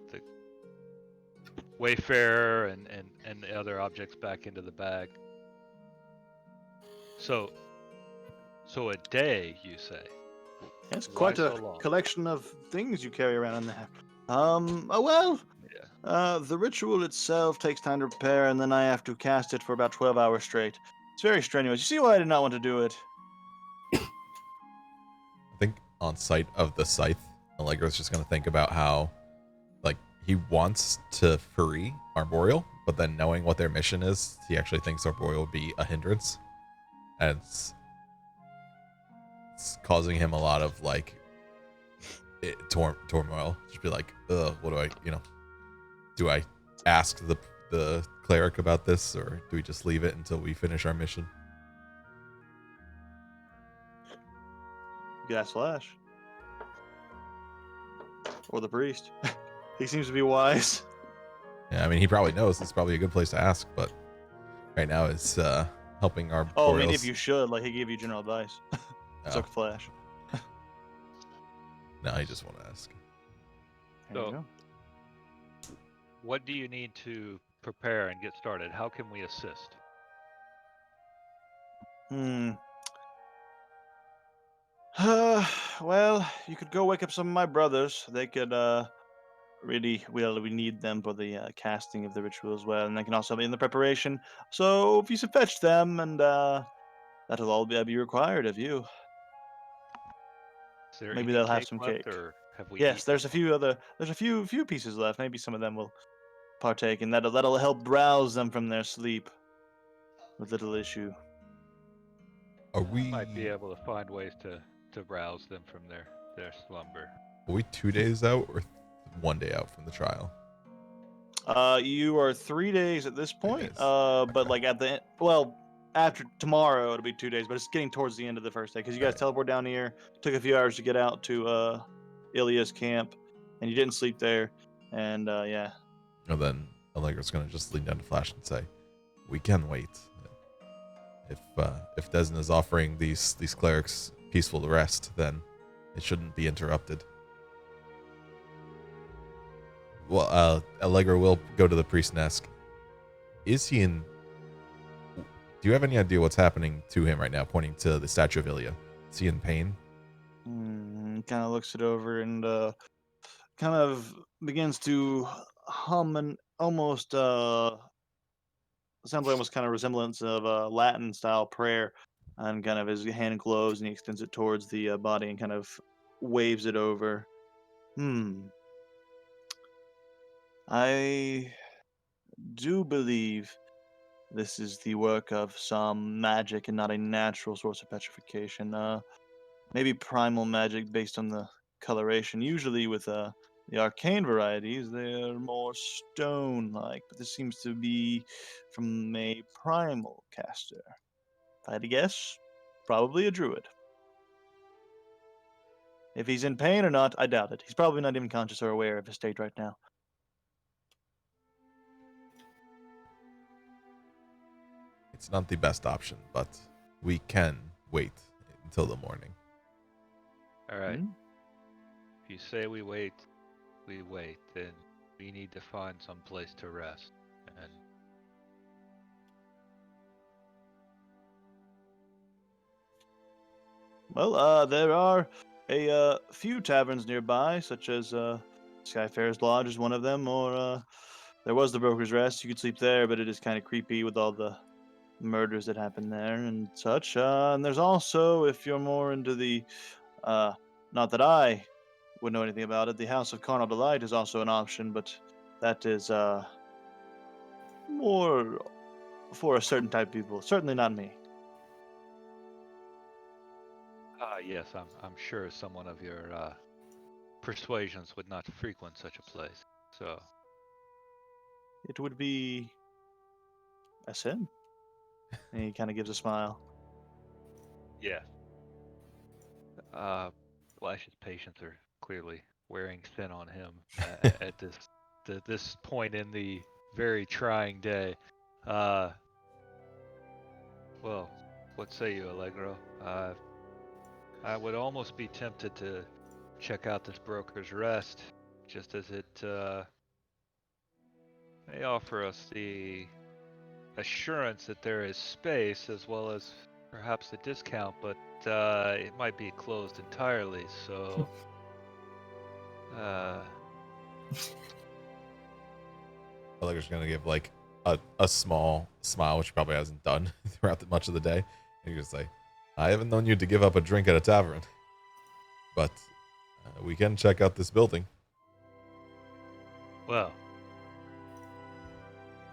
Wayfarer and the other objects back into the bag. So a day, you say? It's quite a collection of things you carry around in there. The ritual itself takes time to prepare, and then I have to cast it for about 12 hours straight. It's very strenuous. You see why I did not want to do it? I think on sight of the scythe, Allegro's just going to think about how, like, he wants to free Arboreal, but then knowing what their mission is, he actually thinks Arboreal will be a hindrance. And it's causing him a lot of, like, turmoil. Just be like, what do I, do I ask the cleric about this, or do we just leave it until we finish our mission? You could ask Flash. Or the priest. He seems to be wise. Yeah, I mean, he probably knows. It's probably a good place to ask, but right now it's helping our. Oh, I mean, if you should, like, he gave you general advice. So Flash. No, I just want to ask. So, what do you need to prepare and get started? How can we assist? Well, you could go wake up some of my brothers. They could really we need them for the casting of the ritual as well, and they can also be in the preparation. So if you should fetch them, and that'll all be required of you. Is there Maybe any they'll have cake some left, cake. or have we Yes, eaten there's them all? there's a few pieces left. Maybe some of them will partake, and that'll help rouse them from their sleep with little issue. Are we Might be able to find ways to rouse them from their slumber. 2 days out or 1 day out from the trial? You are 3 days at this point. days. But Okay. like after tomorrow it'll be 2 days, but it's getting towards the end of the first day because you guys Right. teleport down here. Took a few hours to get out to Ilya's camp, and you didn't sleep there. And yeah, And then Allegra's gonna just lean down to Flash and say, "We can wait. If Desna is offering these clerics peaceful rest, then it shouldn't be interrupted." Well, Allegra will go to the priest and ask, "Is he in? Do you have any idea what's happening to him right now?" Pointing to the statue of Ilya. Is he in pain? kind of looks it over and kind of begins to hum and almost sounds like almost kind of resemblance of a Latin style prayer, and kind of his hand glows and he extends it towards the body and kind of waves it over. I do believe this is the work of some magic and not a natural source of petrification. Maybe primal magic based on the coloration. Usually with the arcane varieties, they're more stone-like, but this seems to be from a primal caster. If I had to guess, probably a druid. If he's in pain or not, I doubt it. He's probably not even conscious or aware of his state right now. It's not the best option, but we can wait until the morning. All right. Hmm? If you say we wait, then we need to find some place to rest. And Well, there are a few taverns nearby, such as Skyfarer's Lodge is one of them, or there was the Broker's Rest. You could sleep there, but it is kind of creepy with all the murders that happen there and such. And there's also, if you're more into the, not that I would know anything about it, the House of Carnal Delight is also an option, but that is more for a certain type of people. Certainly not me. yes, I'm sure someone of your persuasions would not frequent such a place. So It would be a sin. And he kind of gives a smile. yeah. Flash's patients are clearly wearing thin on him at this point in the very trying day. Well, what say you, Allegro? I would almost be tempted to check out this Broker's Rest, just as it may offer us the assurance that there is space as well as perhaps a discount, but it might be closed entirely, so Allegra's gonna give like a small smile, which she probably hasn't done throughout much of the day. And you're gonna say, "I haven't known you to give up a drink at a tavern, but we can check out this building." well,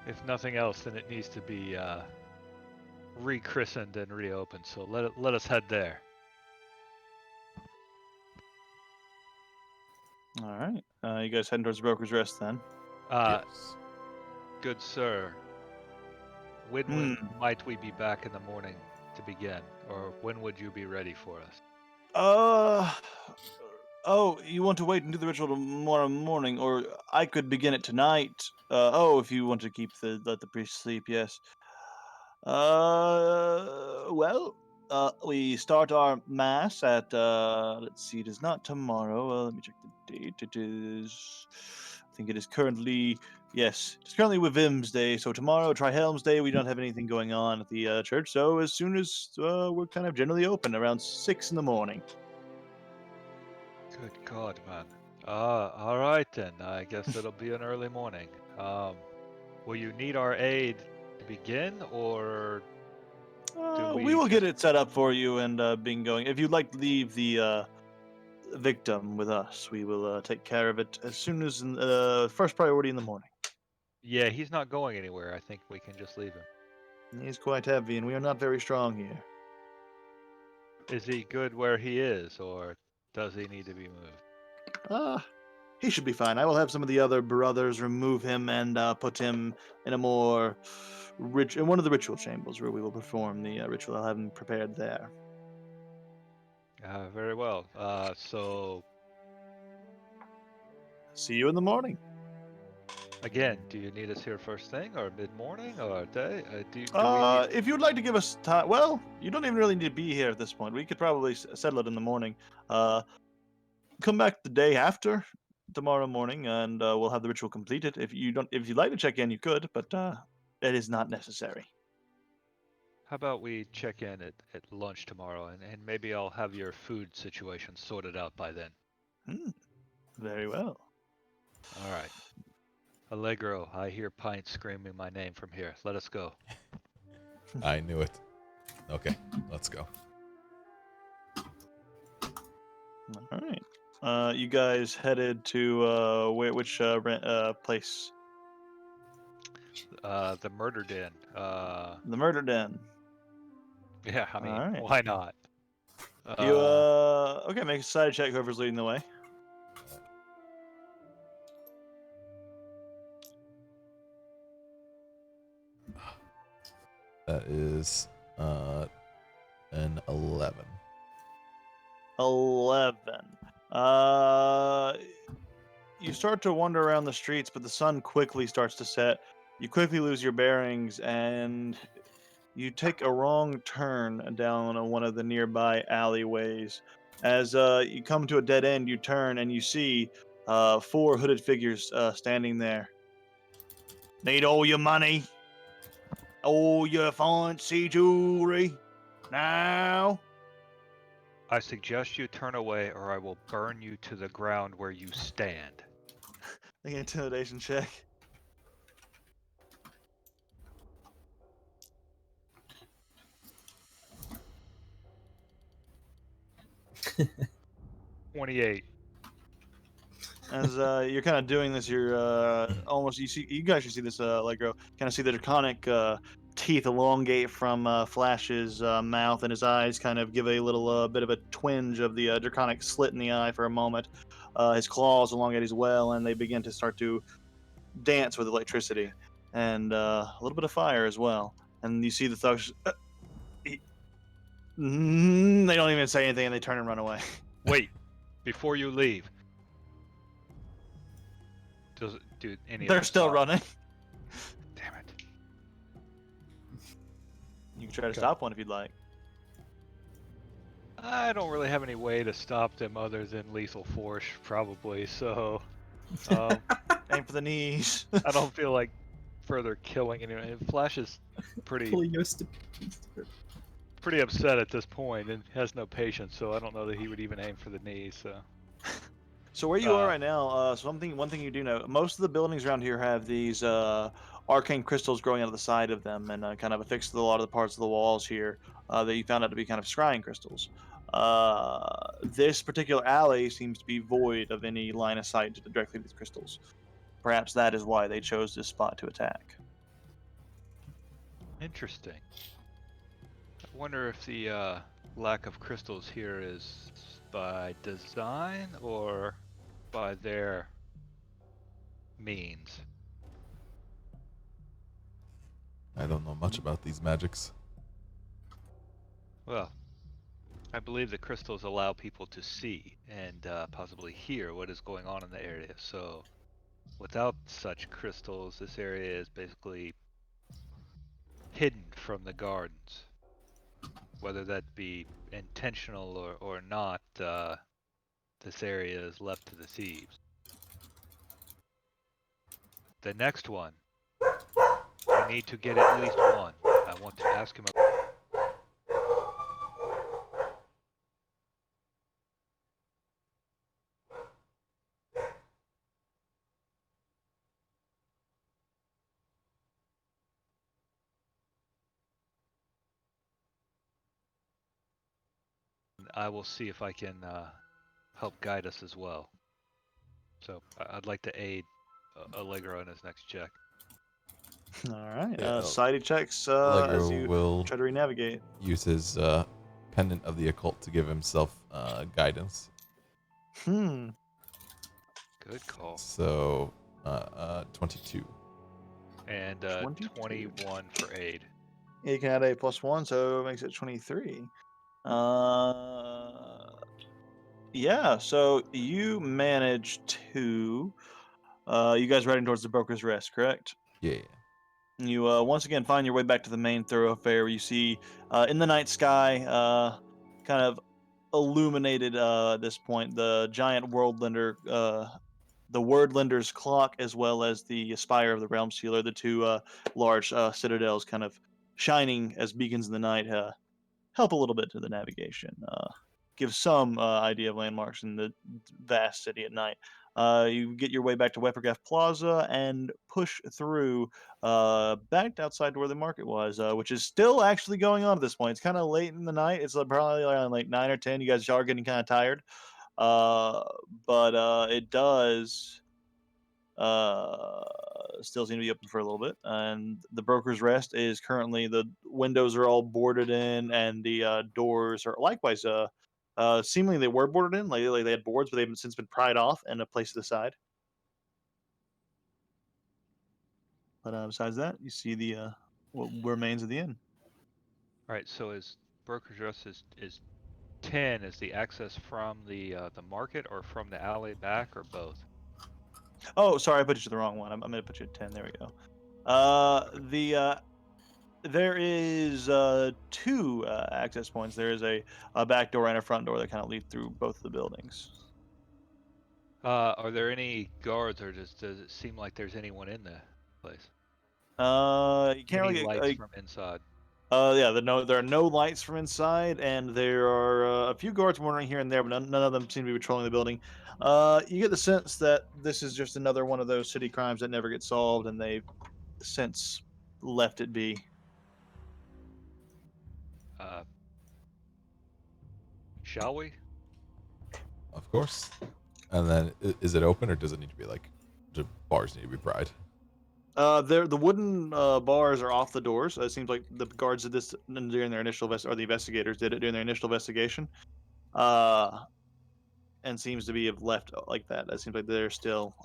if nothing else, then it needs to be rechristened and reopened. So let us head there. All right. You guys heading towards the Broker's Rest then? Yes. Good sir, when might we be back in the morning to begin, or when would you be ready for us? Oh, you want to wait and do the ritual tomorrow morning, or I could begin it tonight. If you want to let the priest sleep, yes. Well, we start our mass at let's see, it is not tomorrow. Let me check the date. It is, I think it is currently, yes, it's currently with Vim's Day. So tomorrow, Trihelm's Day, we don't have anything going on at the church. So as soon as we're kind of generally open around 6 in the morning. Good God, man. All right then. I guess it'll be an early morning. Will you need our aid to begin, or do We we will get just- it set up for you and being going. If you'd like to leave the victim with us, we will take care of it as soon as first priority in the morning. Yeah, he's not going anywhere. I think we can just leave him. He's quite heavy, and we are not very strong here. Is he good where he is, or does he need to be moved? He should be fine. I will have some of the other brothers remove him and put him in a more in one of the ritual chambers where we will perform the ritual. I'll have him prepared there. Very well. So See you in the morning. again, do you need us here first thing, or mid-morning, or day? Do we need... If you'd like to give us time, well, you don't even really need to be here at this point. We could probably settle it in the morning. Come back the day after tomorrow morning, and we'll have the ritual completed. If you'd like to check in, you could, but it is not necessary. How about we check in at lunch tomorrow, and maybe I'll have your food situation sorted out by then. Very well. All right. Allegro, I hear Pint screaming my name from here. Let us go. I knew it. Okay, let's go. All right. You guys headed to which place? The murder den. The murder den. Yeah, I mean, All right. why not? You okay? Make a side check. Whoever's leading the way. That is an 11. 11. You start to wander around the streets, but the sun quickly starts to set. You quickly lose your bearings, and you take a wrong turn down one of the nearby alleyways. As you come to a dead end, you turn and you see 4 hooded figures standing there. Need all your money, all your fancy jewelry, now. I suggest you turn away, or I will burn you to the ground where you stand. Make an intimidation check. $28. As you're kind of doing this, you're almost you guys should see this Allegro kind of see the draconic teeth elongate from Flash's mouth, and his eyes kind of give a little bit of a twinge of the draconic slit in the eye for a moment. His claws elongate as well, and they begin to start to dance with electricity and a little bit of fire as well. And you see the thugs. They don't even say anything, and they turn and run away. Wait, before you leave. Do any of They're them still stop? running. Damn it. You can try to stop one if you'd like. I don't really have any way to stop them other than lethal force, probably, so Aim for the knees. I don't feel like further killing anyone. Flash is pretty upset at this point and has no patience, so I don't know that he would even aim for the knees, so... So where you are right now, one thing you do know, most of the buildings around here have these arcane crystals growing out of the side of them, and kind of affixed to a lot of the parts of the walls here that you found out to be kind of scrying crystals. This particular alley seems to be void of any line of sight directly to these crystals. Perhaps that is why they chose this spot to attack. Interesting. I wonder if the lack of crystals here is by design or by their means. I don't know much about these magics. Well, I believe the crystals allow people to see and possibly hear what is going on in the area. So without such crystals, this area is basically hidden from the gardens. Whether that be intentional or not, this area is left to the thieves. The next one, I need to get at least one. I want to ask him about... I will see if I can help guide us as well. So I'd like to aid Allegro in his next check. All right. Yeah, Society checks Allegro as you will try to renavigate. use his pendant of the occult to give himself guidance. Hmm. Good call. So 22. And 22. 21 for aid. You can add a +1, so it makes it 23. Yeah. So you manage to. You guys riding towards the Broker's Rest, correct? Yeah. You once again find your way back to the main thoroughfare. Where you see in the night sky, kind of illuminated at this point, the giant Worldlander, the Wordlender's clock, as well as the spire of the Realm Sealer, the two large citadels, kind of shining as beacons in the night, help a little bit to the navigation. Give some idea of landmarks in the vast city at night. You get your way back to Wepergraph Plaza and push through back outside to where the market was, which is still actually going on at this point. It's kind of late in the night. It's probably around like 9 or 10. You guys are getting kind of tired. Uh, but it does still seem to be open for a little bit. And the Broker's Rest is currently, the windows are all boarded in, and the doors are likewise seemingly they were boarded in, like they had boards, but they've since been pried off and placed to the side. But besides that, you see the what remains of the inn. All right. So is Broker's Rest is 10 is the access from the market or from the alley back or both? Oh, sorry, I put you to the wrong one. I'm going to put you at 10. There we go. There is two access points. There is a back door and a front door that kind of lead through both of the buildings. Are there any guards, or does it seem like there's anyone in the place? You can't Any really get. lights from inside? Yeah, there are no lights from inside, and there are a few guards wandering here and there, but none of them seem to be patrolling the building. You get the sense that this is just another one of those city crimes that never get solved, and they've since left it be. Shall we? Of course. And then is it open or does it need to be like, do bars need to be pried? The wooden bars are off the doors. It seems like the guards did this during their initial or the investigators did it during their initial investigation. And seems to be left like that. It seems like they're still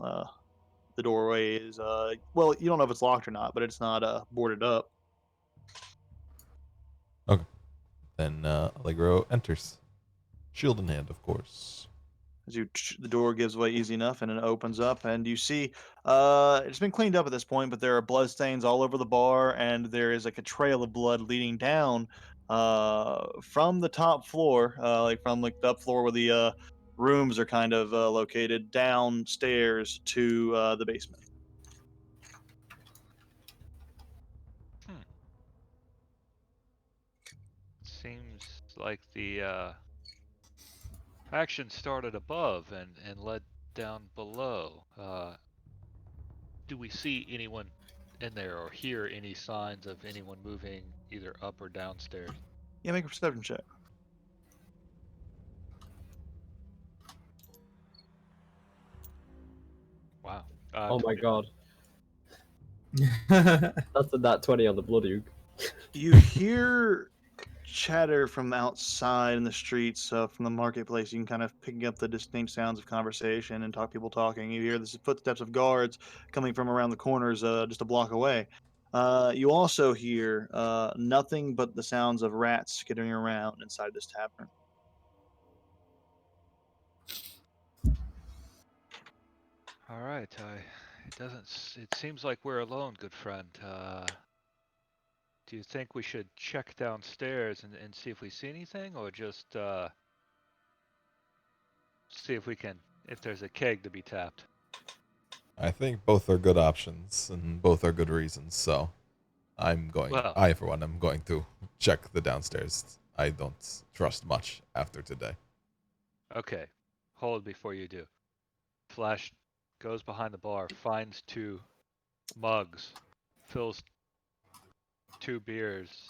the doorway is well, you don't know if it's locked or not, but it's not boarded up. Okay. Then Allegro enters. Shield in hand, of course. As the door gives way easy enough, and it opens up, and you see it's been cleaned up at this point, but there are blood stains all over the bar, and there is like a trail of blood leading down from the top floor, like from like the up floor where the rooms are kind of located, downstairs to the basement. Seems like the action started above and led down below. Do we see anyone in there or hear any signs of anyone moving either up or downstairs? Yeah, make a perception check. Wow. Oh my 29. god. That's a nat 20 on the Blood Oog. You hear chatter from outside in the streets, from the marketplace. You can kind of picking up the distinct sounds of conversation and people talking. You hear the footsteps of guards coming from around the corners, just a block away. You also hear nothing but the sounds of rats skittering around inside this tavern. All right. It seems like we're alone, good friend. Do you think we should check downstairs and see if we see anything, or just see if there's a keg to be tapped? I think both are good options and both are good reasons. So Well, I for one, am going to check the downstairs. I don't trust much after today. okay. Hold before you do. Flash goes behind the bar, finds two mugs, fills two beers,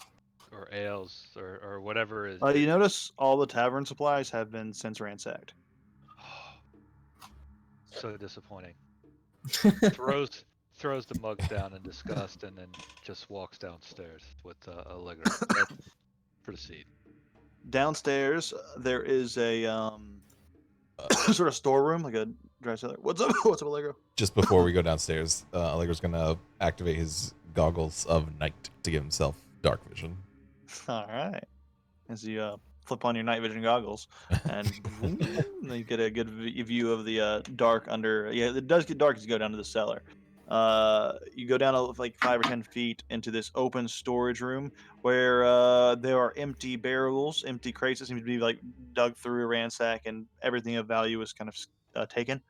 or ales or whatever is. You notice all the tavern supplies have been since ransacked. So disappointing. Throws the mugs down in disgust and then just walks downstairs with Allegra. Let's proceed. Downstairs, there is a sort of storeroom, like a dry cellar. What's up? What's up, Allegro? Just before we go downstairs, Allegra's gonna activate his goggles of night to give himself dark vision. All right. As you flip on your night vision goggles, and you get a good view of the dark under. Yeah, it does get dark as you go down to the cellar. You go down like 5 or 10 feet into this open storage room where there are empty barrels, empty crates that seem to be like dug through, ransacked, and everything of value is kind of taken.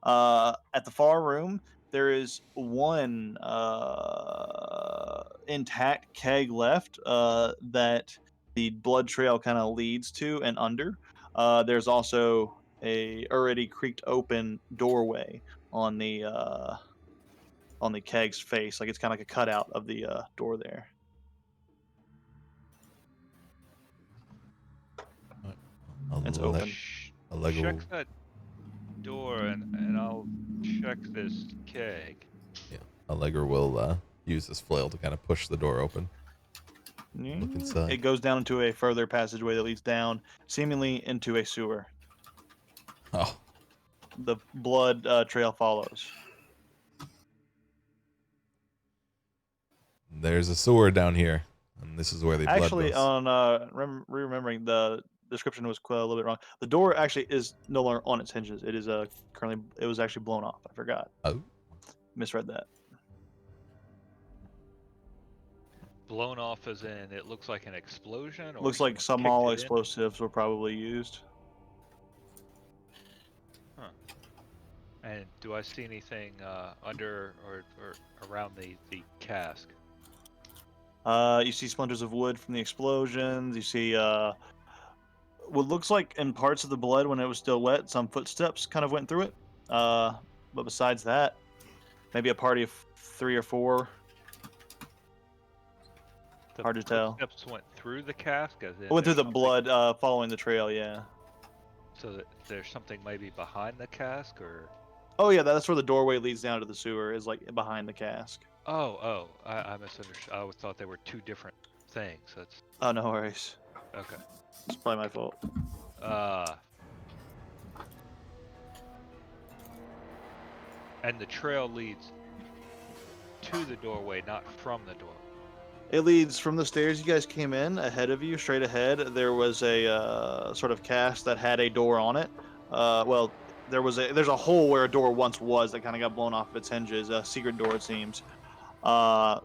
At the far room, there is one intact keg left that the blood trail kind of leads to and under. There's also a already creaked open doorway on the keg's face, like it's kind of like a cutout of the door there. It's open. Allegra, Check that door and I'll check this keg. Allegra will use his flail to kind of push the door open. Look inside. It goes down into a further passageway that leads down, seemingly into a sewer. Oh, The blood trail follows. there's a sewer down here, and this is where the blood Actually, goes. on remembering the description was a little bit wrong. The door actually is no longer on its hinges. It is currently. It was actually blown off. I forgot. Oh, Misread that. Blown off as in it looks like an explosion? Or Looks like someone small kicked it in? explosives were probably used. Huh. And do I see anything under or around the cask? You see splinters of wood from the explosions. You see what looks like in parts of the blood when it was still wet. Some footsteps kind of went through it. But besides that, maybe a party of 3 or 4. The Hard to tell. footsteps went through the cask as in It went through there's the something- blood, following the trail. Yeah. So that there's something maybe behind the cask or. Oh yeah, that's where the doorway leads down to the sewer. Is like behind the cask. Oh, I misunderstood. I always thought they were two different things. That's Oh, no worries. okay. It's probably my fault. And the trail leads to the doorway, not from the door. It leads from the stairs you guys came in. Ahead of you, straight ahead, there was a sort of cask that had a door on it. Well, there's a hole where a door once was that kind of got blown off of its hinges. A secret door, it seems. Behind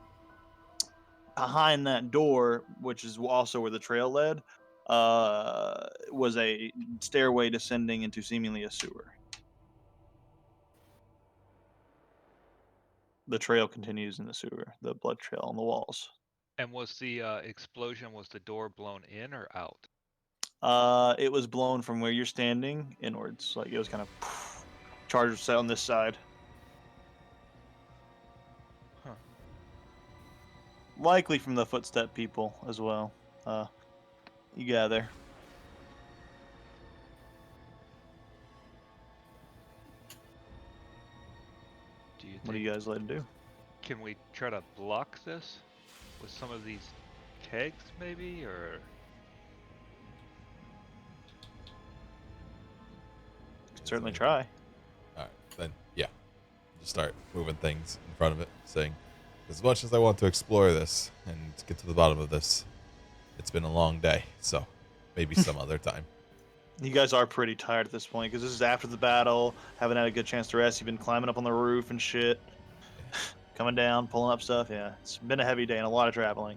that door, which is also where the trail led, was a stairway descending into seemingly a sewer. The trail continues in the sewer, the blood trail on the walls. And was the explosion, was the door blown in or out? It was blown from where you're standing inwards. Like it was kind of charged set on this side. Huh. Likely from the footstep people as well. You gather. Do you What do think, you guys like to do? can we try to block this with some of these kegs maybe, or? Certainly try. all right, then yeah, just start moving things in front of it, saying, as much as I want to explore this and get to the bottom of this, it's been a long day, so maybe some other time. You guys are pretty tired at this point because this is after the battle. Haven't had a good chance to rest. You've been climbing up on the roof and shit. Coming down, pulling up stuff. Yeah, it's been a heavy day and a lot of traveling.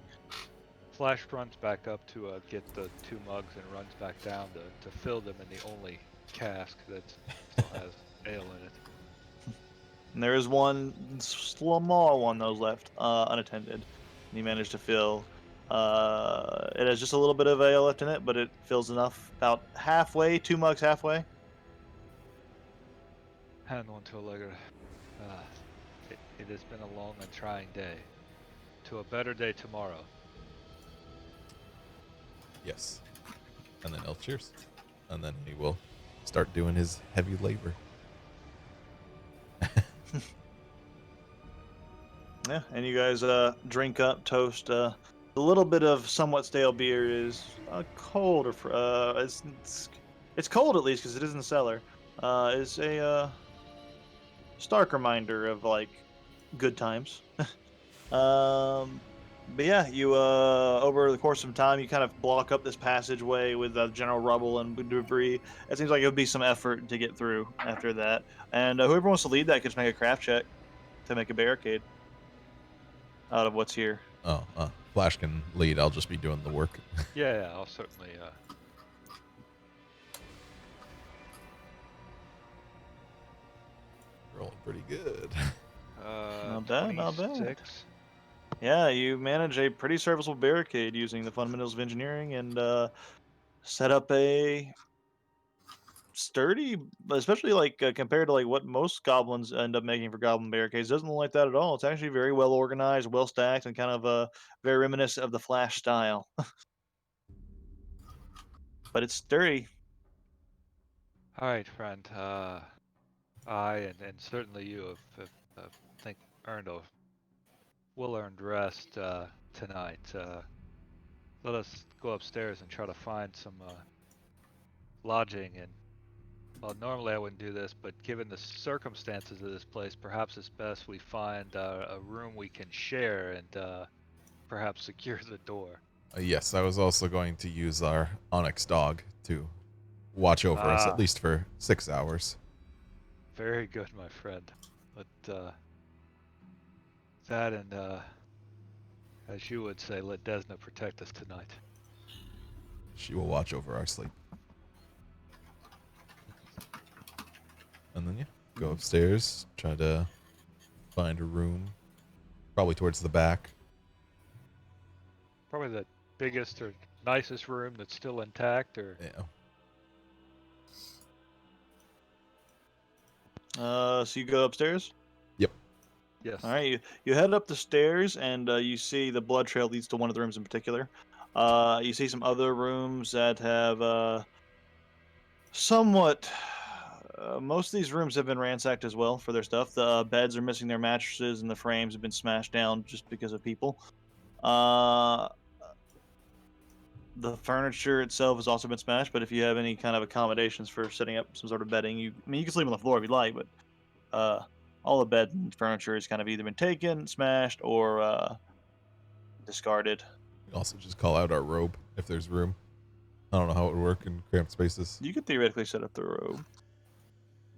Flash runs back up to get the 2 mugs and runs back down to fill them in the only cask that still has ale in it. And there is one small one that was left unattended. And you managed to fill. It has just a little bit of ale left in it, but it fills enough, about halfway, 2 mugs halfway. Hand one to Allegra. It has been a long and trying day. To a better day tomorrow. Yes. And then he'll cheers. And then he will start doing his heavy labor. Yeah, and you guys drink up, toast. A little bit of somewhat stale beer is cold, or it's cold at least because it is in the cellar. Is a stark reminder of like good times. But yeah, you over the course of time, you kind of block up this passageway with general rubble and debris. It seems like it would be some effort to get through after that. And whoever wants to lead that can just make a craft check to make a barricade out of what's here. Oh, Flash can lead. I'll just be doing the work. Yeah, I'll certainly. Rolling pretty good. Not bad, not bad. 26. Yeah, you manage a pretty serviceable barricade using the fundamentals of engineering and set up a sturdy, especially like compared to like what most goblins end up making for goblin barricades. Doesn't look like that at all. It's actually very well organized, well stacked, and kind of very reminiscent of the Flash style. But it's sturdy. All right, friend. I and certainly you have think earned a well-earned rest tonight. Let us go upstairs and try to find some lodging. And well, normally I wouldn't do this, but given the circumstances of this place, perhaps it's best we find a room we can share and perhaps secure the door. Yes, I was also going to use our Onyx dog to watch over us at least for 6 hours. Very good, my friend. But that and as you would say, let Desna protect us tonight. She will watch over our sleep. And then, yeah, go upstairs, try to find a room, probably towards the back. Probably the biggest or nicest room that's still intact, or Yeah. So you go upstairs. Yep. yes. All right, you head up the stairs and you see the blood trail leads to one of the rooms in particular. You see some other rooms that have somewhat. Most of these rooms have been ransacked as well for their stuff. The beds are missing their mattresses, and the frames have been smashed down just because of people. The furniture itself has also been smashed, but if you have any kind of accommodations for setting up some sort of bedding, you can sleep on the floor if you like, but all the bed and furniture has kind of either been taken, smashed, or discarded. We also just call out our robe if there's room. I don't know how it would work in cramped spaces. You could theoretically set up the robe.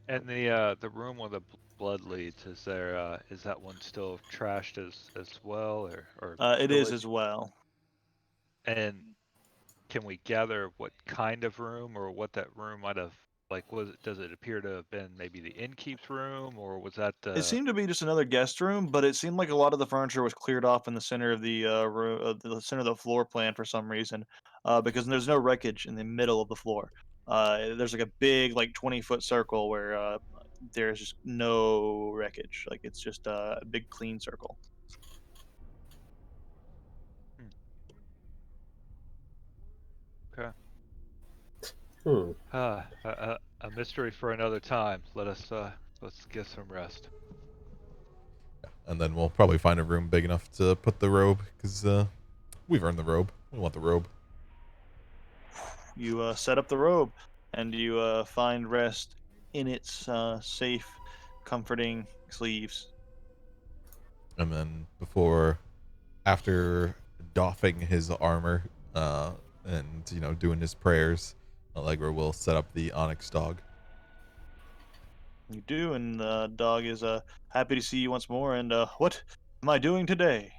And the room where the blood leads, is there is that one still trashed as well, or It is pillaged? as well. And can we gather what kind of room or what that room might have like? Does it appear to have been maybe the innkeep's room, or was that It seemed to be just another guest room, but it seemed like a lot of the furniture was cleared off in the center of the the center of the floor plan for some reason, because there's no wreckage in the middle of the floor. There's like a big, like 20-foot circle where there's just no wreckage. Like it's just a big clean circle. okay? Hmm. A mystery for another time. Let's get some rest. And then we'll probably find a room big enough to put the robe, because we've earned the robe. We want the robe. You set up the robe, and you find rest in its safe, comforting sleeves. And then after doffing his armor, and, doing his prayers, Allegra will set up the Onyx dog. You do, and the dog is happy to see you once more. And what am I doing today,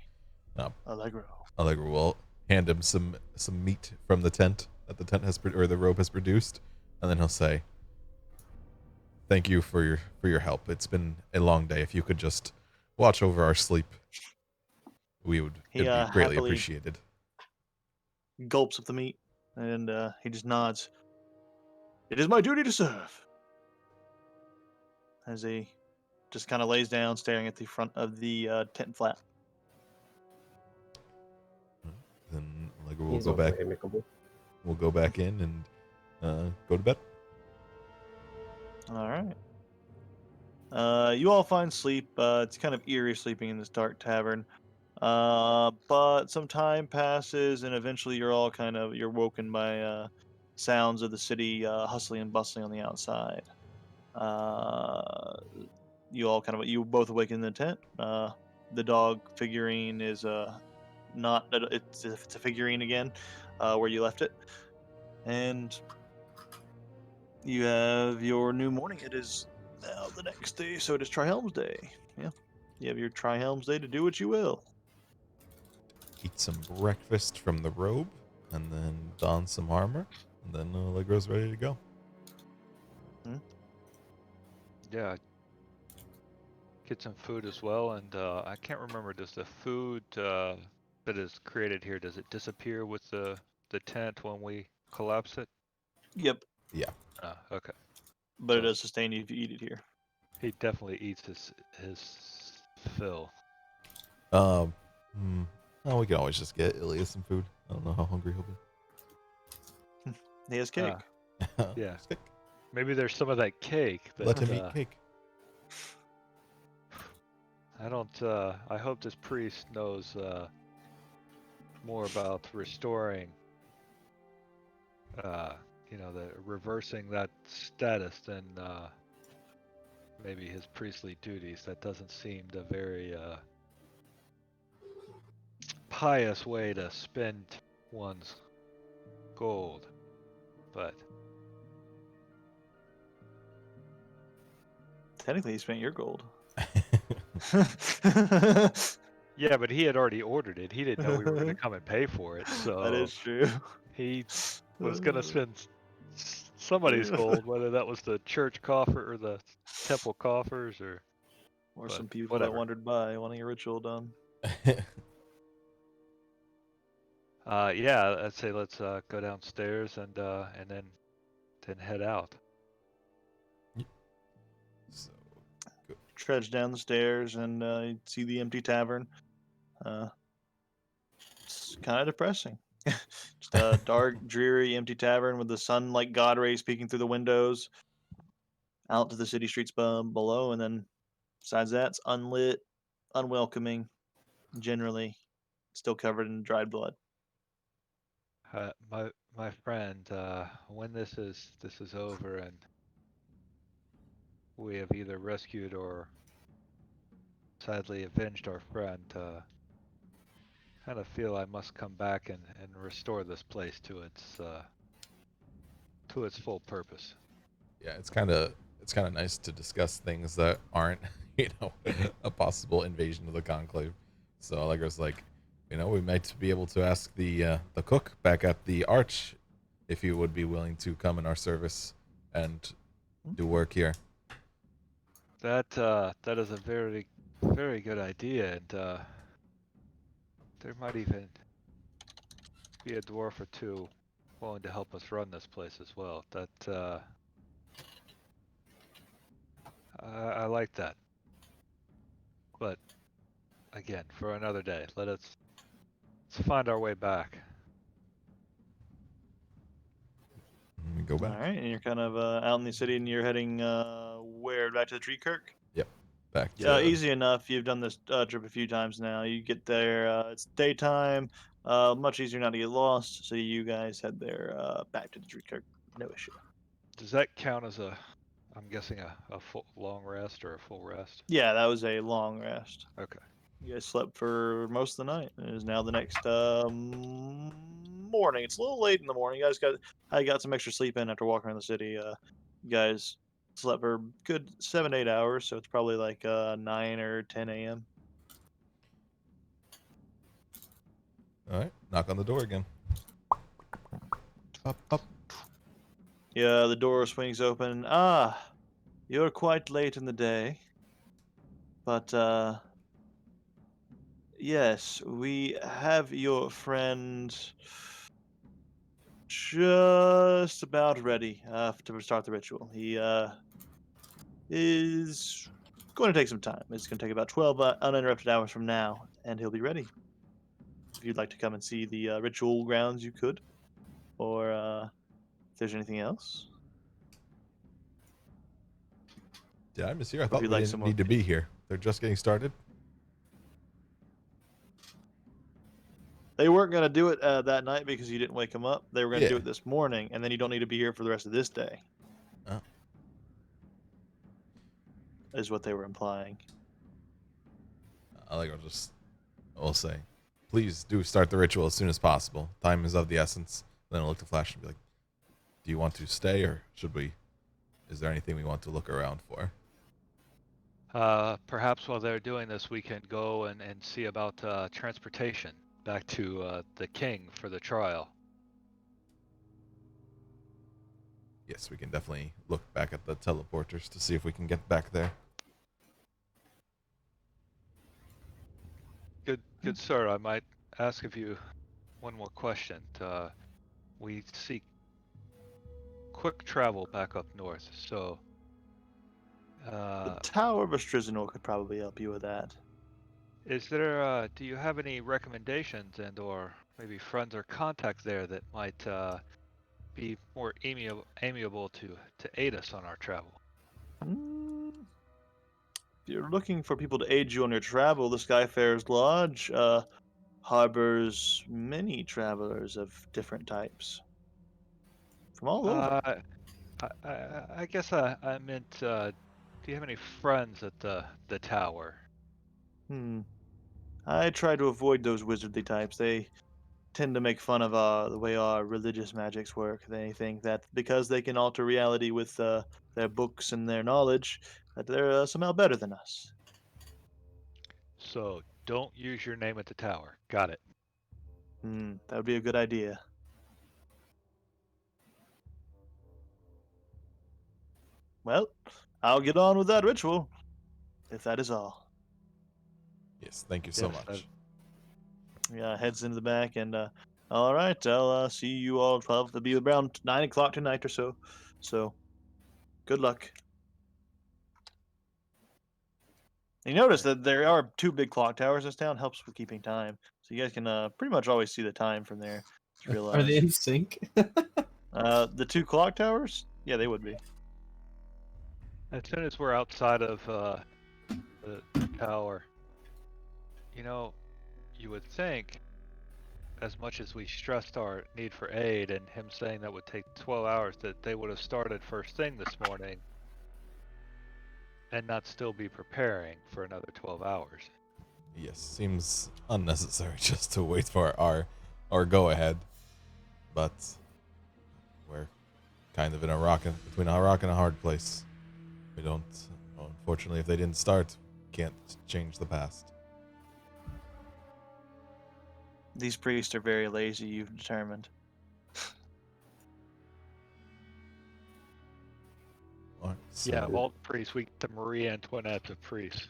Allegro? Allegra will hand him some meat from the tent that the tent has or the robe has produced, and then he'll say, "Thank you for your help. It's been a long day. If you could just watch over our sleep, it would be greatly happily appreciated." Gulps up the meat, and he just nods. It is my duty to serve. As he just kind of lays down, staring at the front of the tent flap. Then Allegra will He's go back. awfully amicable. we'll go back in and go to bed. All right. You all find sleep. It's kind of eerie sleeping in this dark tavern. But some time passes, and eventually you're woken by sounds of the city hustling and bustling on the outside. Uh, you both awaken in the tent. The dog figurine is not it's a figurine again, where you left it, and you have your new morning. It is now the next day, so it is Trihelm's Day. Yeah, you have your Trihelm's Day to do what you will. Eat some breakfast from the robe, and then don some armor, and then Allegro's ready to go. Yeah. Get some food as well, and I can't remember. Does the food that is created here, does it disappear with the tent when we collapse it? Yep, Yeah. Okay. but it So- does sustain you if you eat it here. He definitely eats his fill. Oh, we can always just get Ilias some food. I don't know how hungry he'll be. He has cake. Yeah. Stick. Maybe there's some of that cake. That, Let him eat cake. I don't. I hope this priest knows more about restoring. The reversing that status than maybe his priestly duties. That doesn't seem the very pious way to spend one's gold, but Technically, he spent your gold. yeah, but he had already ordered it. He didn't know we were going to come and pay for it, so That is true. he was going to spend somebody's gold, whether that was the church coffer or the temple coffers, or Or but some people whatever. that wandered by wanting a ritual done. Yeah, I'd say let's go downstairs and then head out. So, Trudge down the stairs and you see the empty tavern. It's kind of depressing. Just a dark, dreary, empty tavern with the sun like God rays peeking through the windows out to the city streets below. And then besides that, it's unlit, unwelcoming, generally still covered in dried blood. My friend, when this is over and we have either rescued or sadly avenged our friend, kind of feel I must come back and restore this place to its full purpose. yeah, it's kind of nice to discuss things that aren't, a possible invasion of the conclave. So Allegra's like, we might be able to ask the cook back at the Arch if he would be willing to come in our service and do work here. That is a very, very good idea, and there might even be a dwarf or two willing to help us run this place as well. That I like that. But again, for another day, let's find our way back. We go All back. right, and you're kind of out in the city, and you're heading where? Back to the Tree Kirk? Back to Yeah, easy enough. You've done this trip a few times now. You get there, it's daytime, much easier not to get lost. So you guys head there, back to the Tree Kirk. No issue. Does that count as I'm guessing a full long rest or a full rest? Yeah, that was a long rest. Okay. You guys slept for most of the night. It is now the next morning. It's a little late in the morning. You guys got some extra sleep in after walking around the city. You guys slept for a good 7-8 hours, so it's probably like 9 or 10 a.m. all right. Knock on the door again. Up. Yeah, the door swings open. You're quite late in the day. But yes, we have your friend just about ready to start the ritual. He is going to take some time. It's going to take about 12 uninterrupted hours from now, and he'll be ready. If you'd like to come and see the ritual grounds, you could. or if there's anything else. Did I miss you? I If thought we you'd like didn't some more need to be here. They're just getting started. They weren't going to do it that night because you didn't wake them up. They were going to do Yeah. it this morning, and then you don't need to be here for the rest of this day. Oh. Is what they were implying. I'll say, please do start the ritual as soon as possible. Time is of the essence. Then I'll look to Flash and be like, do you want to stay or should we? Is there anything we want to look around for? Perhaps while they're doing this, we can go and see about transportation back to the king for the trial. Yes, we can definitely look back at the teleporters to see if we can get back there. Good sir, I might ask of you one more question. We seek quick travel back up north, so The Tower of Astrizinor could probably help you with that. is there do you have any recommendations and or maybe friends or contacts there that might be more amiable to aid us on our travel? If you're looking for people to aid you on your travel, the Skyfarers Lodge harbors many travelers of different types from all over. I guess I meant, do you have any friends at the tower? I try to avoid those wizardly types. They tend to make fun of the way our religious magics work. They think that because they can alter reality with their books and their knowledge, that they're somehow better than us. So don't use your name at the tower. Got it. That would be a good idea. Well, I'll get on with that ritual, if that is all. Yes, thank you so Yes, much. Yeah, heads into the back, and all right, I'll see you all at 12. It'll be around 9 o'clock tonight or so. So, good luck. You notice that there are 2 big clock towers in this town. Helps with keeping time. So you guys can pretty much always see the time from there. Just realize. Are they in sync? The 2 clock towers? Yeah, they would be. as soon as we're outside of the tower, you know, you would think, as much as we stressed our need for aid and him saying that would take 12 hours, that they would have started first thing this morning and not still be preparing for another 12 hours. Yes, seems unnecessary just to wait for our go ahead, but we're kind of in between a rock and a hard place. We don't. Unfortunately, if they didn't start, can't change the past. These priests are very lazy, you've determined. Alright, so Yeah, of all the priests, we get the Marie Antoinette of priests.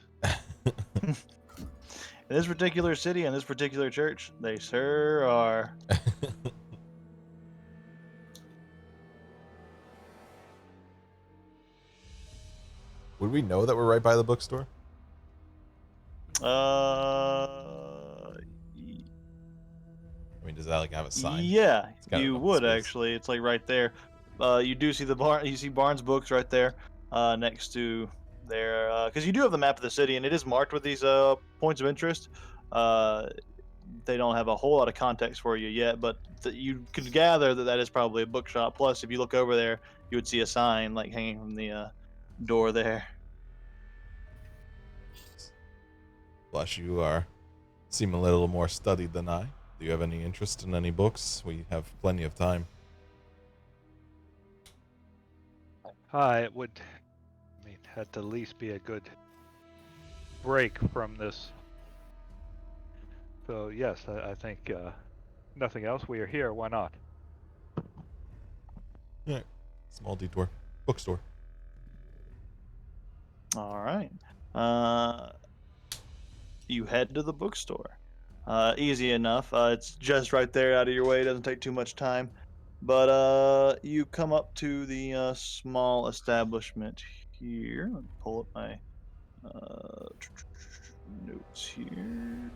In this particular city and this particular church, they sure are. Would we know that we're right by the bookstore? I mean, does that have a sign? Yeah, kind of you open would space. actually. It's like right there. You do see the barn. You see Barnes Books right there, next to there, because you do have the map of the city, and it is marked with these points of interest. They don't have a whole lot of context for you yet, but you could gather that that is probably a bookshop. Plus, if you look over there, you would see a sign like hanging from the door there. Flash, you seem a little more studied than I. Do you have any interest in any books? We have plenty of time. It would, at the least be a good break from this. So yes, I think nothing else. We are here. Why not? Yeah, small detour. Bookstore. All right. You head to the bookstore. Easy enough. It's just right there out of your way. It doesn't take too much time. But you come up to the small establishment here. Let me pull up my notes here.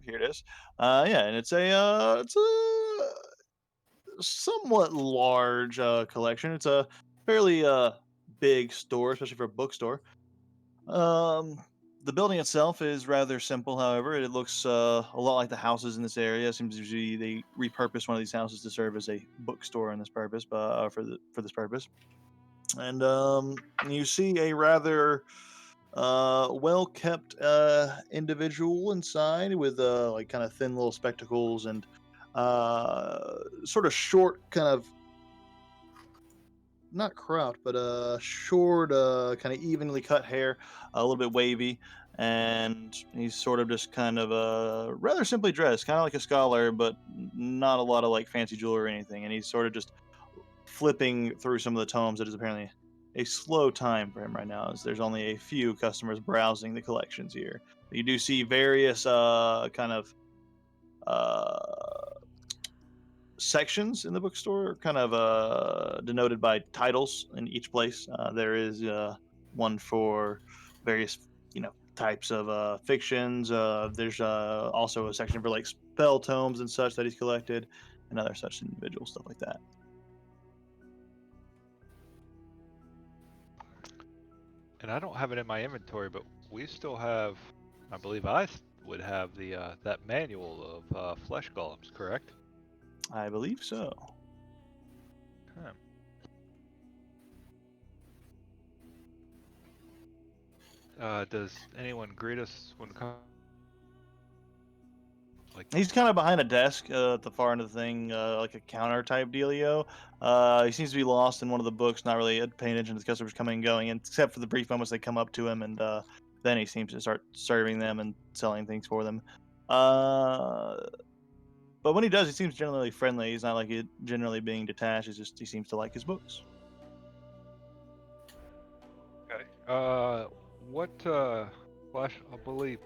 Here it is. Yeah, and it's a somewhat large collection. It's a fairly big store, especially for a bookstore. The building itself is rather simple, however. It looks a lot like the houses in this area. It seems to be they repurposed one of these houses to serve as a bookstore in this purpose, for this purpose. And you see a rather well kept individual inside with like kind of thin little spectacles and sort of short, kind of not cropped, but short, kind of evenly cut hair, a little bit wavy, and he's sort of just kind of rather simply dressed, kind of like a scholar, but not a lot of like fancy jewelry or anything. And he's sort of just flipping through some of the tomes. It is apparently a slow time for him right now, as there's only a few customers browsing the collections here. You do see various kind of sections in the bookstore, kind of denoted by titles in each place. There is one for various, types of fictions. There's also a section for like spell tomes and such that he's collected, and other such individual stuff like that. And I don't have it in my inventory, but we still have, I believe would have the that manual of flesh golems, correct? I believe so. Huh. Does anyone greet us when come? Like, He's kind of behind a desk at the far end of the thing, like a counter type dealio. He seems to be lost in one of the books, not really paying attention to the customers coming and going, except for the brief moments they come up to him, and then he seems to start serving them and selling things for them. But when he does, he seems generally friendly. He's not like generally being detached. It's just he seems to like his books. okay. What Flash? I believe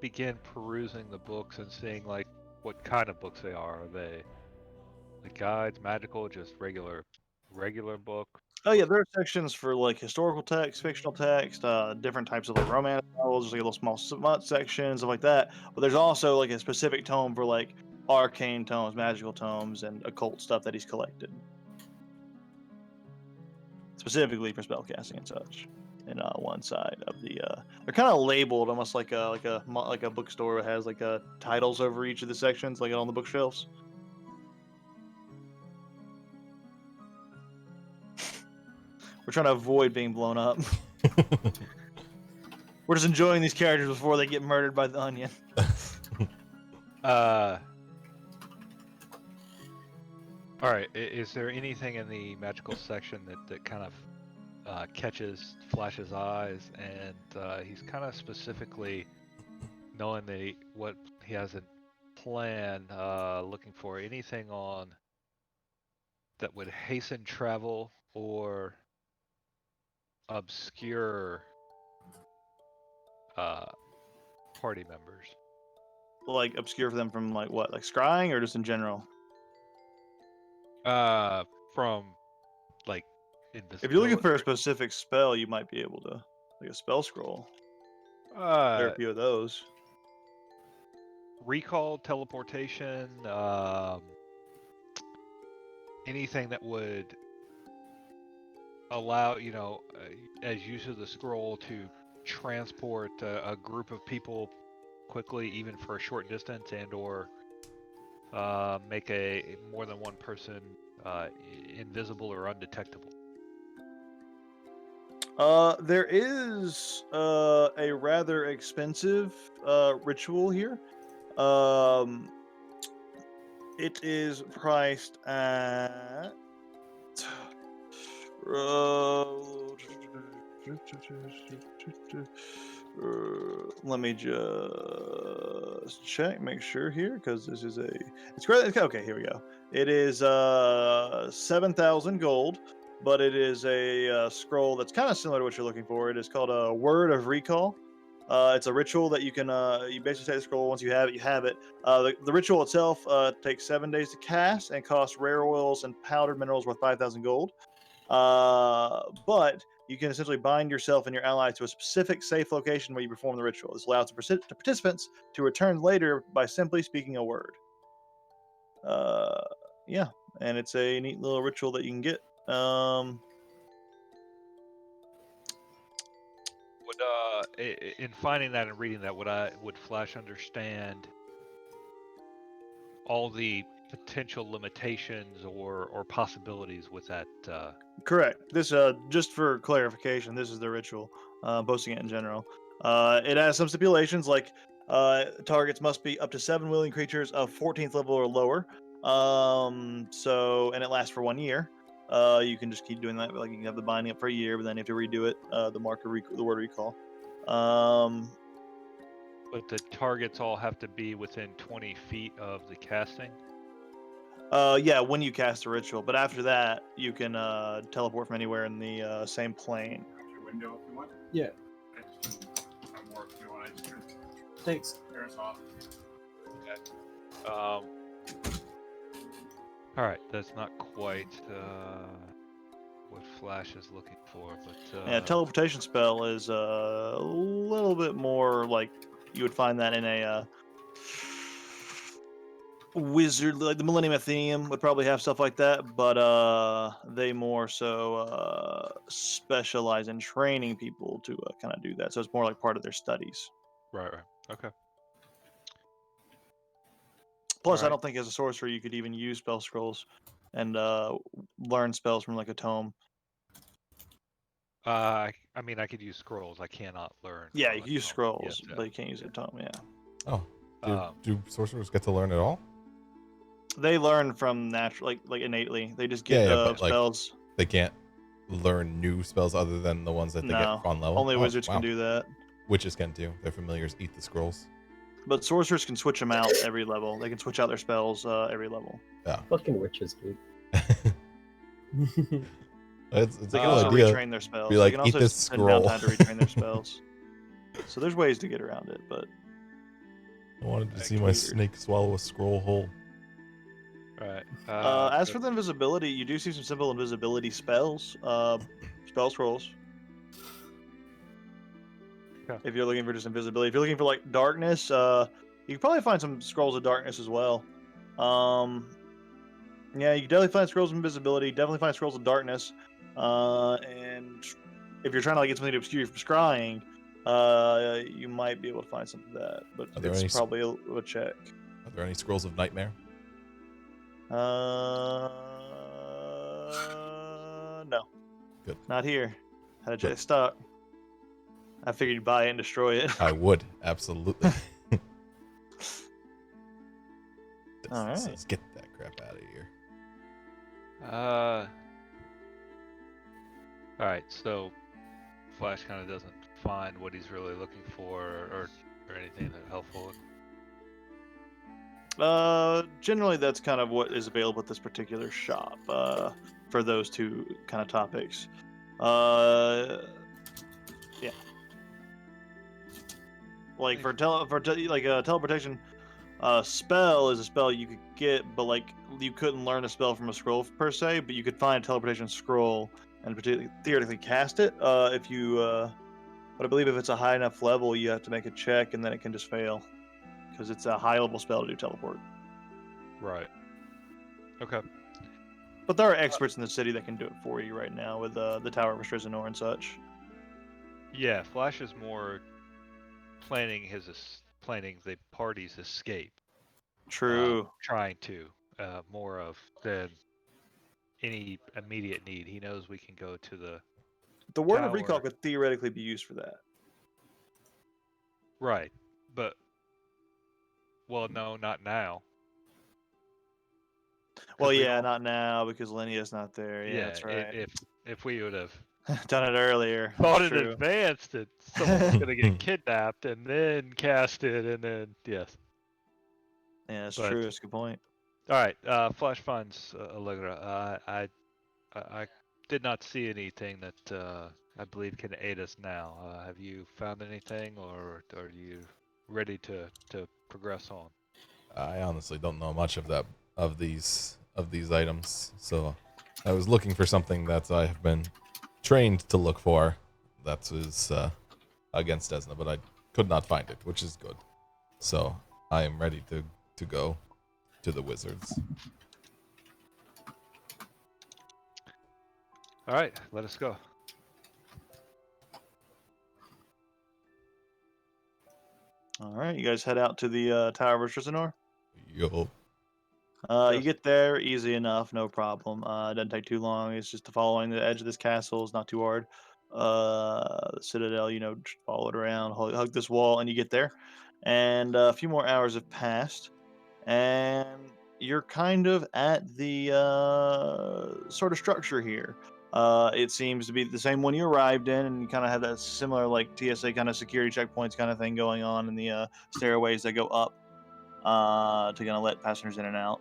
begin perusing the books and seeing like what kind of books they are. Are they like guides, magical, just regular book? Oh yeah, there are sections for like historical text, fictional text, different types of like romance novels, just like little small smut sections, stuff like that. But there's also like a specific tome for like arcane tomes, magical tomes, and occult stuff that he's collected, specifically for spellcasting and such. In one side of the, they're kind of labeled almost like a bookstore has like titles over each of the sections, like on the bookshelves. We're trying to avoid being blown up. We're just enjoying these characters before they get murdered by the onion. All right. Is there anything in the magical section that kind of catches Flash's eyes, and he's kind of specifically knowing that what he has in plan, looking for anything on that would hasten travel or obscure party members. Like obscure for them from like what, like scrying, or just in general? From like invisibility. If you're looking for a specific spell, you might be able to, like a spell scroll. There are a few of those. Recall, teleportation, anything that would allow, as use of the scroll to transport a group of people quickly, even for a short distance, and or make a more than one person invisible or undetectable. There is a rather expensive ritual here. It is priced at let me just check, make sure here, because this is it's great. Okay, here we go. It is 7,000 gold, but it is a scroll that's kind of similar to what you're looking for. It is called a Word of Recall. It's a ritual that you can you basically take the scroll. Once you have it, you have it. The ritual itself takes 7 days to cast and costs rare oils and powdered minerals worth 5,000 gold. But you can essentially bind yourself and your allies to a specific safe location where you perform the ritual. This allows the participants to return later by simply speaking a word. Yeah, and it's a neat little ritual that you can get. Would in finding that and reading that, would Flash understand all the potential limitations or possibilities with that? Correct. This just for clarification, this is the ritual. Posting it in general. It has some stipulations like targets must be up to 7 willing creatures of 14th level or lower. And it lasts for 1 year. You can just keep doing that. Like you can have the binding up for a year, but then you have to redo it. The word recall. But the targets all have to be within 20 feet of the casting. Yeah, when you cast a ritual, but after that, you can teleport from anywhere in the same plane. Your window if you want. Yeah. I'm more if you want. I just turned Thanks. Paris off. All right, that's not quite what Flash is looking for, but Yeah, teleportation spell is a little bit more like you would find that in a wizard, like the Millennium Athenaeum would probably have stuff like that, but they more so specialize in training people to kind of do that. So it's more like part of their studies. right, okay. Plus, I Alright. don't think as a sorcerer you could even use spell scrolls and learn spells from like a tome. I mean, I could use scrolls. I cannot learn. Yeah, from you a can use tome. scrolls, Yes, but you can't use a tome. Yeah, Oh, Um, do sorcerers get to learn at all? they learn from natural, like innately. They just Yeah, get but, like, spells. They can't learn new spells other than the ones that they No, get on level. only Oh, wizards wow. can do that. Witches can too. Their familiars eat the scrolls. But sorcerers can switch them out every level. They can switch out their spells every level. Fucking witches, dude. It's They a can cool also idea. retrain their spells. Be like, they can eat also this spend scroll. downtime to retrain their spells. So there's ways to get around it, but I wanted to Heck, see my weird. snake swallow a scroll whole. Right. as for the invisibility, you do see some simple invisibility spells, spell scrolls. Yeah. If you're looking for just invisibility, if you're looking for like darkness, you can probably find some scrolls of darkness as well. Yeah, you can definitely find scrolls of invisibility. Definitely find scrolls of darkness. And if you're trying to like get something to obscure you from scrying, you might be able to find something of that. But Are there it's any probably a check. Are there any scrolls of nightmare? No. Good. Not here. Had a check Good. stock. I figured you'd buy it and destroy it. I would absolutely. All right. Says, get that crap out of here. All right. So Flash kind of doesn't find what he's really looking for, or anything that helpful. Generally, that's kind of what is available at this particular shop. For those two kind of topics. Yeah. Like teleportation. Spell is a spell you could get, but like you couldn't learn a spell from a scroll per se, but you could find a teleportation scroll and theoretically cast it. If you, but I believe if it's a high enough level, you have to make a check, and then it can just fail because it's a high level spell to do teleport. Right. Okay. But there are experts in the city that can do it for you right now with the Tower of Strizanor and such. Yeah, Flash is more planning the party's escape. True. Trying to more of than any immediate need. He knows we can go to the Word of Recall tower. could theoretically be used for that. Right, but well, no, not now. Well, we yeah, don't- not now because Linea's not there. Yeah, that's right. If we would have Done it earlier. thought That's in true. advance that someone was going to get kidnapped and then cast it, and then yes. Yeah, that's But- true. That's a good point. All right, Flash finds Allegra. I did not see anything that I believe can aid us now. Have you found anything, or are you ready to progress on? I honestly don't know much of these items, so I was looking for something that I have been trained to look for. That is against Desna, but I could not find it, which is good. So I am ready to go to the wizards. All right, let us go. All right, you guys head out to the Tower of Tristanor. Yo. You Yes. get there easy enough, no problem. It doesn't take too long. It's just following the edge of this castle. It's not too hard. The citadel, just follow it around, hug this wall, and you get there. And a few more hours have passed, and you're kind of at the sort of structure here. It seems to be the same one you arrived in, and you kind of have that similar like TSA kind of security checkpoints kind of thing going on in the stairways that go up to kind of let passengers in and out.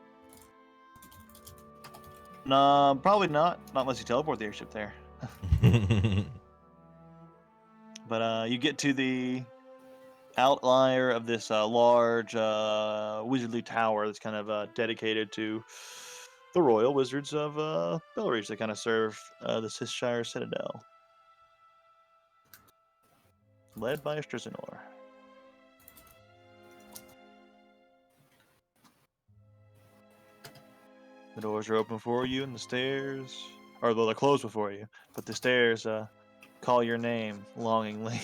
No, probably not. Not unless you teleport the airship there. But you get to the outlier of this large wizardly tower that's kind of dedicated to the royal wizards of Belridge that kind of serve the Sithshire Citadel, led by Strisanor. The doors are open for you, and the stairs, or they're closed before you, but the stairs call your name longingly.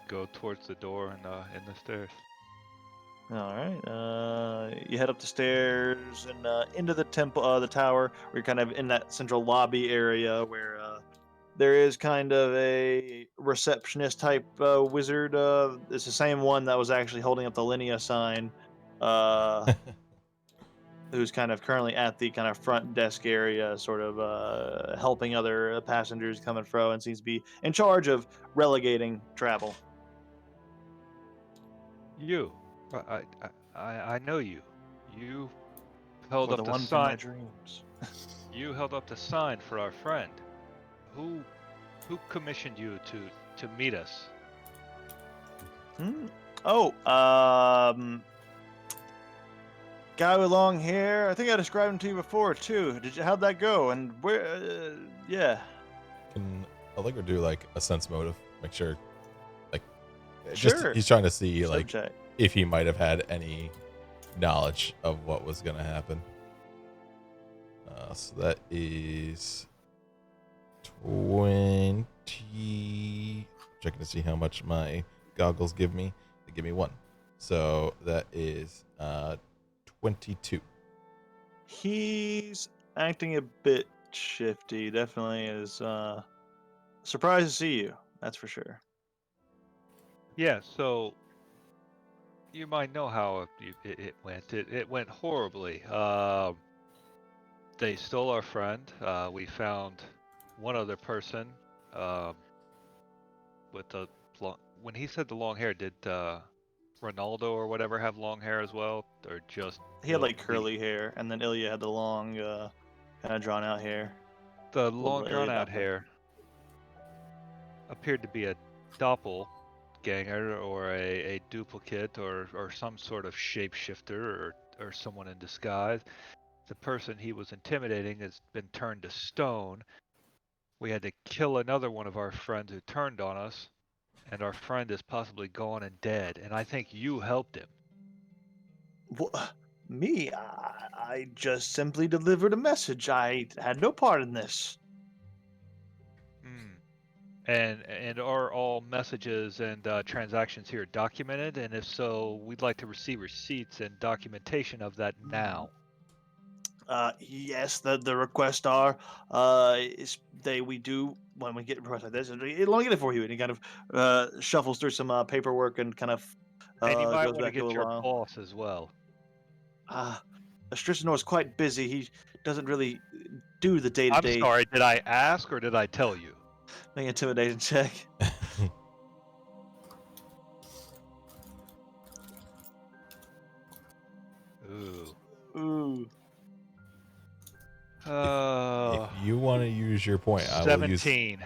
Go towards the door and in the stairs. All right. You head up the stairs and into the temple, the tower. Where you're kind of in that central lobby area where there is kind of a receptionist type wizard. It's the same one that was actually holding up the Linnea sign. Who's kind of currently at the kind of front desk area, sort of helping other passengers come and fro, and seems to be in charge of relegating travel. You, I know you. You held Or up the the one from my sign. dreams. You held up the sign for our friend. Who commissioned you to meet us? Oh, guy with long hair. I think I described him to you before too. How'd that go? And where? Yeah. Can Allegra do like a sense motive? Make sure, like, Sure. he's trying to see like Subject. if he might have had any knowledge of what was gonna happen. So that is 20. Checking to see how much my goggles give me. They give me 1. So that is 22. He's acting a bit shifty. Definitely is surprised to see you. That's for sure. Yeah. So you might know how it went. It went horribly. They stole our friend. We found one other person with the long. When he said the long hair, did Ronaldo or whatever have long hair as well, or just He had like curly hair, and then Ilya had the long, kind of drawn out hair. the Well, long drawn out Ilya hair appeared to be a doppelganger or a duplicate or some sort of shapeshifter or someone in disguise. The person he was intimidating has been turned to stone. We had to kill another one of our friends who turned on us, and our friend is possibly gone and dead, and I think you helped him. What? Me? I just simply delivered a message. I had no part in this. And are all messages and transactions here documented? And if so, we'd like to receive receipts and documentation of that now. Yes, the requests are. We do when we get requests like this. Let me get it for you. And he kind of shuffles through some paperwork and kind of And you might goes want to back to get a your while. boss as well. Strisanor is quite busy. He doesn't really do the day to I'm day. sorry, did I ask or did I tell you? Make an intimidation check. Ooh. Ooh. If you want to use your point, I will use. 17.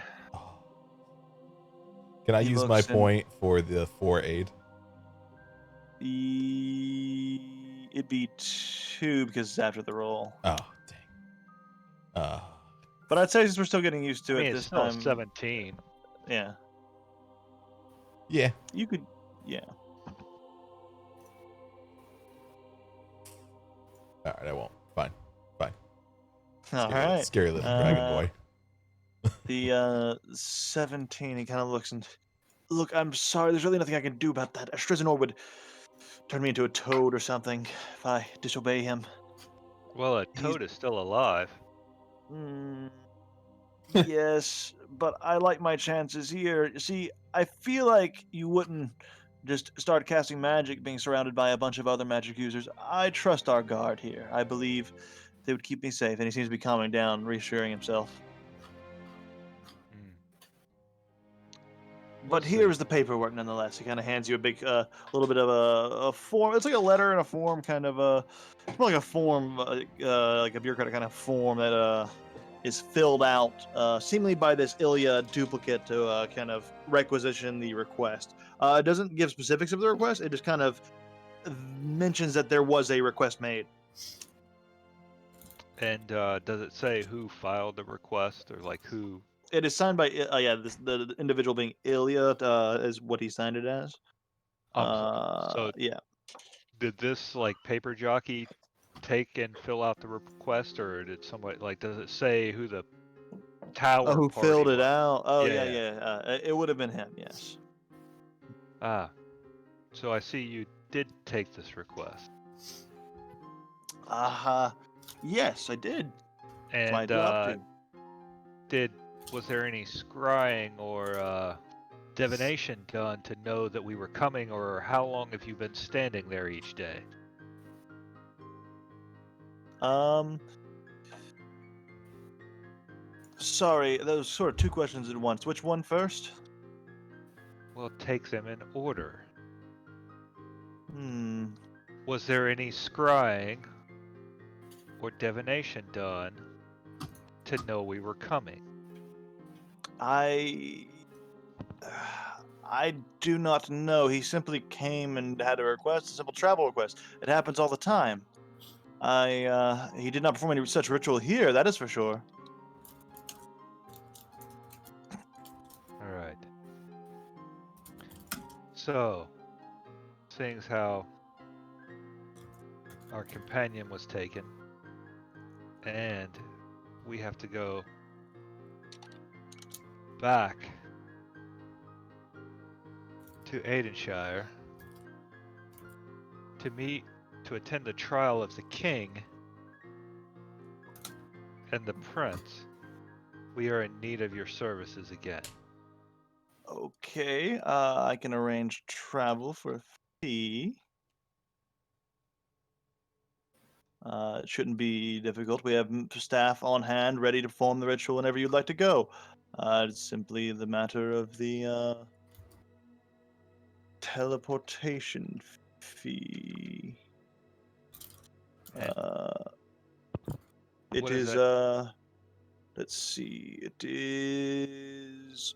Can I He use my looks in- point for the 4 aid? It'd be 2 because it's after the roll. Oh, dang. But I'd say since we're still getting used to I mean, it it's this still a time. 17. Yeah. Yeah. You could. Yeah. All right, I won't. Fine. All right. Scary little dragon boy. The 17. He kind of looks and look. I'm sorry. There's really nothing I can do about that. A Strizenor would turn me into a toad or something if I disobey him. Well, a toad is still alive. Mm, yes, but I like my chances here. You see, I feel like you wouldn't just start casting magic being surrounded by a bunch of other magic users. I trust our guard here. I believe they would keep me safe, and he seems to be calming down, reassuring himself. Hmm. But We'll here see. is the paperwork, nonetheless. He kind of hands you a big, little bit of a form. It's like a letter and a form, kind of it's more like a form, like a bureaucratic kind of form that is filled out, seemingly by this Ilya duplicate to kind of requisition the request. It doesn't give specifics of the request. It just kind of mentions that there was a request made. And does it say who filed the request or like who? It is signed by, the individual being Ilya is what he signed it as. So Yeah. did this like paper jockey take and fill out the request, or did somebody like? Does it say who the tower Who party filled it was? out? Oh, Yeah, yeah. It would have been him, yes. Ah, so I see you did take this request. Yes, I did. It's my And job to. was there any scrying or divination done to know that we were coming, or how long have you been standing there each day? Sorry, those sort of two questions at once. Which one first? Well, take them in order. Hmm. Was there any scrying or divination done to know we were coming? I do not know. He simply came and had a request, a simple travel request. It happens all the time. He did not perform any such ritual here, that is for sure. Alright. So, seeing as how our companion was taken, and we have to go back to Aidenshire to attend the trial of the king and the prince, we are in need of your services again. Okay, I can arrange travel for a fee. It shouldn't be difficult. We have staff on hand ready to perform the ritual whenever you'd like to go. It's simply the matter of the teleportation fee. And It what is is that? let's see. It is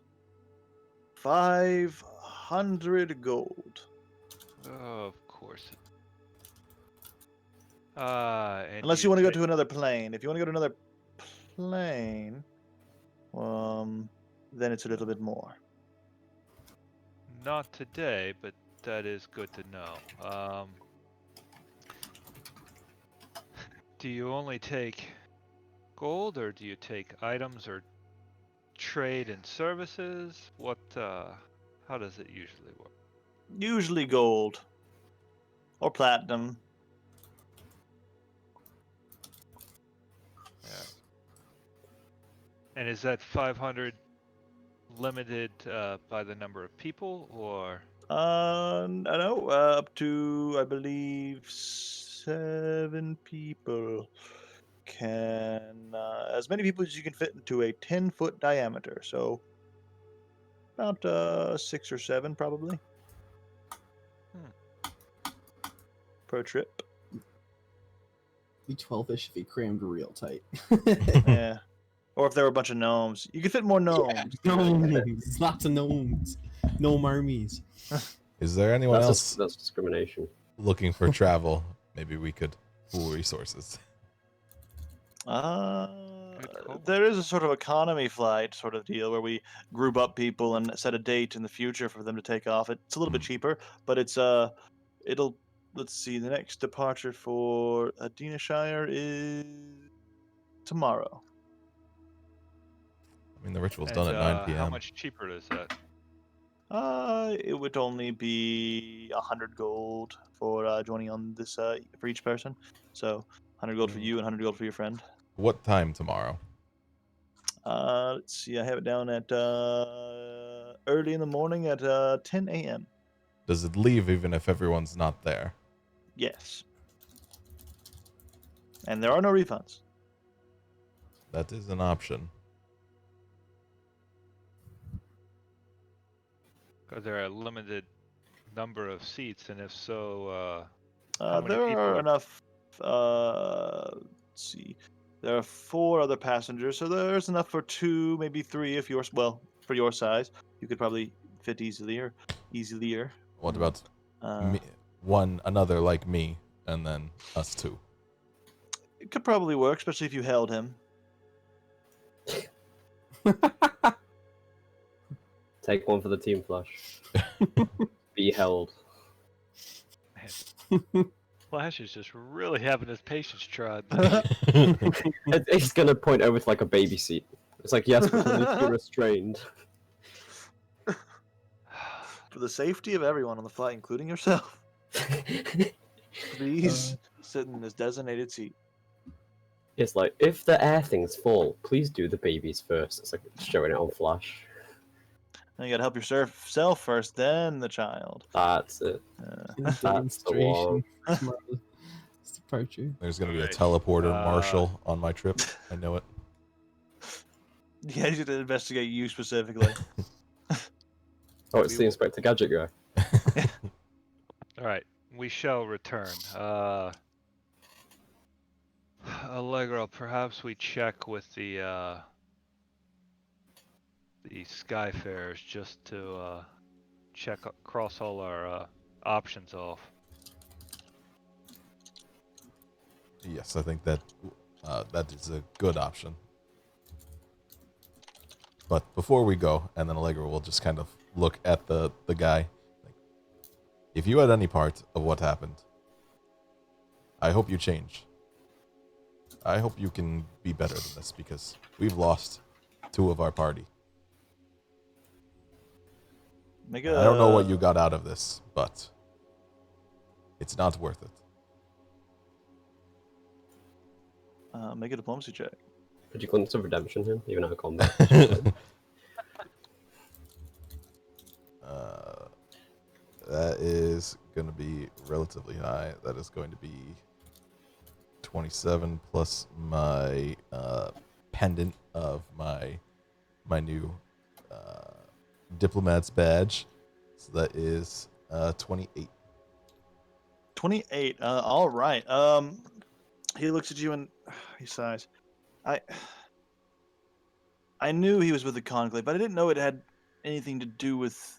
500 gold. Of course. And Unless you want to go take to another plane. If you want to go to another plane, then it's a little bit more. not today, but that is good to know. Do you only take gold, or do you take items or trade and services? How does it usually work? Usually gold or platinum. Yeah. And is that 500 limited by the number of people, or? I know, up to, I believe, 7 people can, as many people as you can fit into a 10-foot diameter. So about 6 or 7 probably per trip. Be 12-ish if he crammed real tight. Yeah. Or if there were a bunch of gnomes. You could fit more gnomes. Gnomes. Lots of gnomes. Gnome armies. Is there anyone else That's discrimination. looking for travel? Maybe we could pool resources. There is a sort of economy flight sort of deal where we group up people and set a date in the future for them to take off. It's a little bit cheaper, but let's see, the next departure for Adina Shire is tomorrow. I mean, the ritual's And, done at 9 How p.m. much cheaper is that? It would only be 100 gold for joining on this for each person. So 100 gold for you and 100 gold for your friend. What time tomorrow? Let's see. I have it down at early in the morning at 10 a.m. Does it leave even if everyone's not there? Yes. And there are no refunds. That is an option. Are there a limited number of seats? And if so, how many There people are are- enough. Let's see. There are 4 other passengers, so there's enough for 2, maybe 3 if yours. Well, for your size, you could probably fit easier. What about Uh, me, another like me, and then us 2? It could probably work, especially if you held him. Take one for the team, Flash. Be held. Flash is just really having his patience tried. It's gonna point over to like a baby seat. It's like, yes, but you need to be restrained. For the safety of everyone on the flight, including yourself, please sit in this designated seat. It's like, if the air things fall, please do the babies first. It's like showing it on Flash. Now you gotta help yourself first, then the child. That's it. That's the Demonstration. one. Tomorrow's departure. There's going to be a Alright. teleporter marshal on my trip. I know it. Yeah, you should investigate you specifically. Oh, it's the Inspector Gadget guy. All right, we shall return. Allegro, perhaps we check with the Skyfarers just to cross all our options off. Yes, I think that that is a good option. But before we go, and then Allegra will just kind of look at the guy. Like, if you had any part of what happened, I hope you change. I hope you can be better than this, because we've lost 2 of our party. I don't know what you got out of this, but it's not worth it. Make a diplomacy check. Could you glimpse of redemption him, even out of combat? That is going to be relatively high. That is going to be 27 plus my pendant of my new diplomat's badge. So that is 28. 28. All right. He looks at you and he sighs. I knew he was with the Conclave, but I didn't know it had anything to do with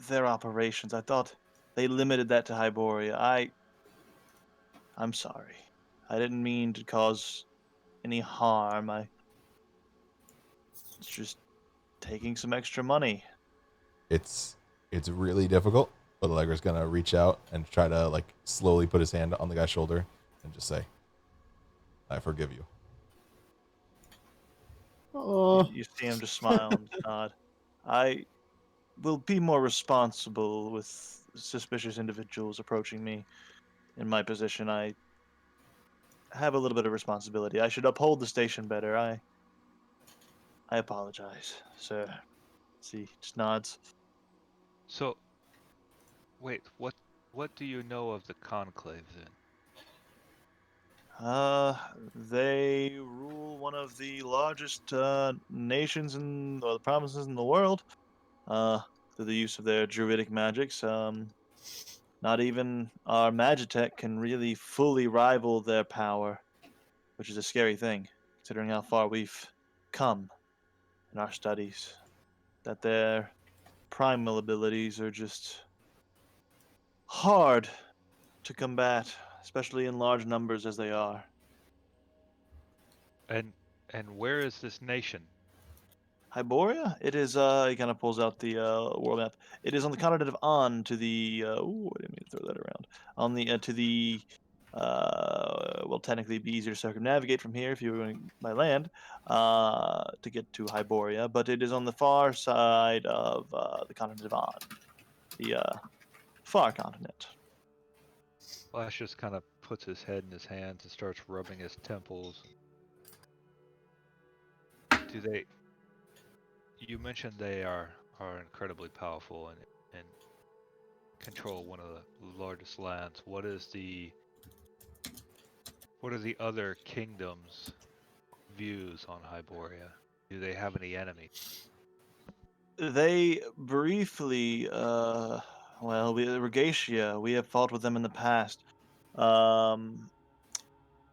their operations. I thought they limited that to Hyboria. I'm sorry. I didn't mean to cause any harm. It's just taking some extra money. It's really difficult, but Allegra's going to reach out and try to like slowly put his hand on the guy's shoulder and just say, I forgive you. Oh, You see him just smile and nod. I will be more responsible with suspicious individuals approaching me in my position. I have a little bit of responsibility. I should uphold the station better. I apologize, sir. See, just nods. So, wait, what do you know of the Conclave then? They rule one of the largest nations or the provinces in the world. Through the use of their druidic magics. Not even our Magitech can really fully rival their power, which is a scary thing, considering how far we've come in our studies. That their primal abilities are just hard to combat, especially in large numbers as they are. And where is this nation? Hyboria? It is, he kind of pulls out the world map. It is on the continent of On to the, I didn't mean to throw that around. On the, to the will technically be easier to circumnavigate from here if you were going by land to get to Hyboria, but it is on the far side of the continent of On, the far continent. Flash just kind of puts his head in his hands and starts rubbing his temples. Do they? You mentioned they are incredibly powerful and control one of the largest lands. What are the other kingdoms' views on Hyboria? Do they have any enemies? They briefly, Regatia, we have fought with them in the past. And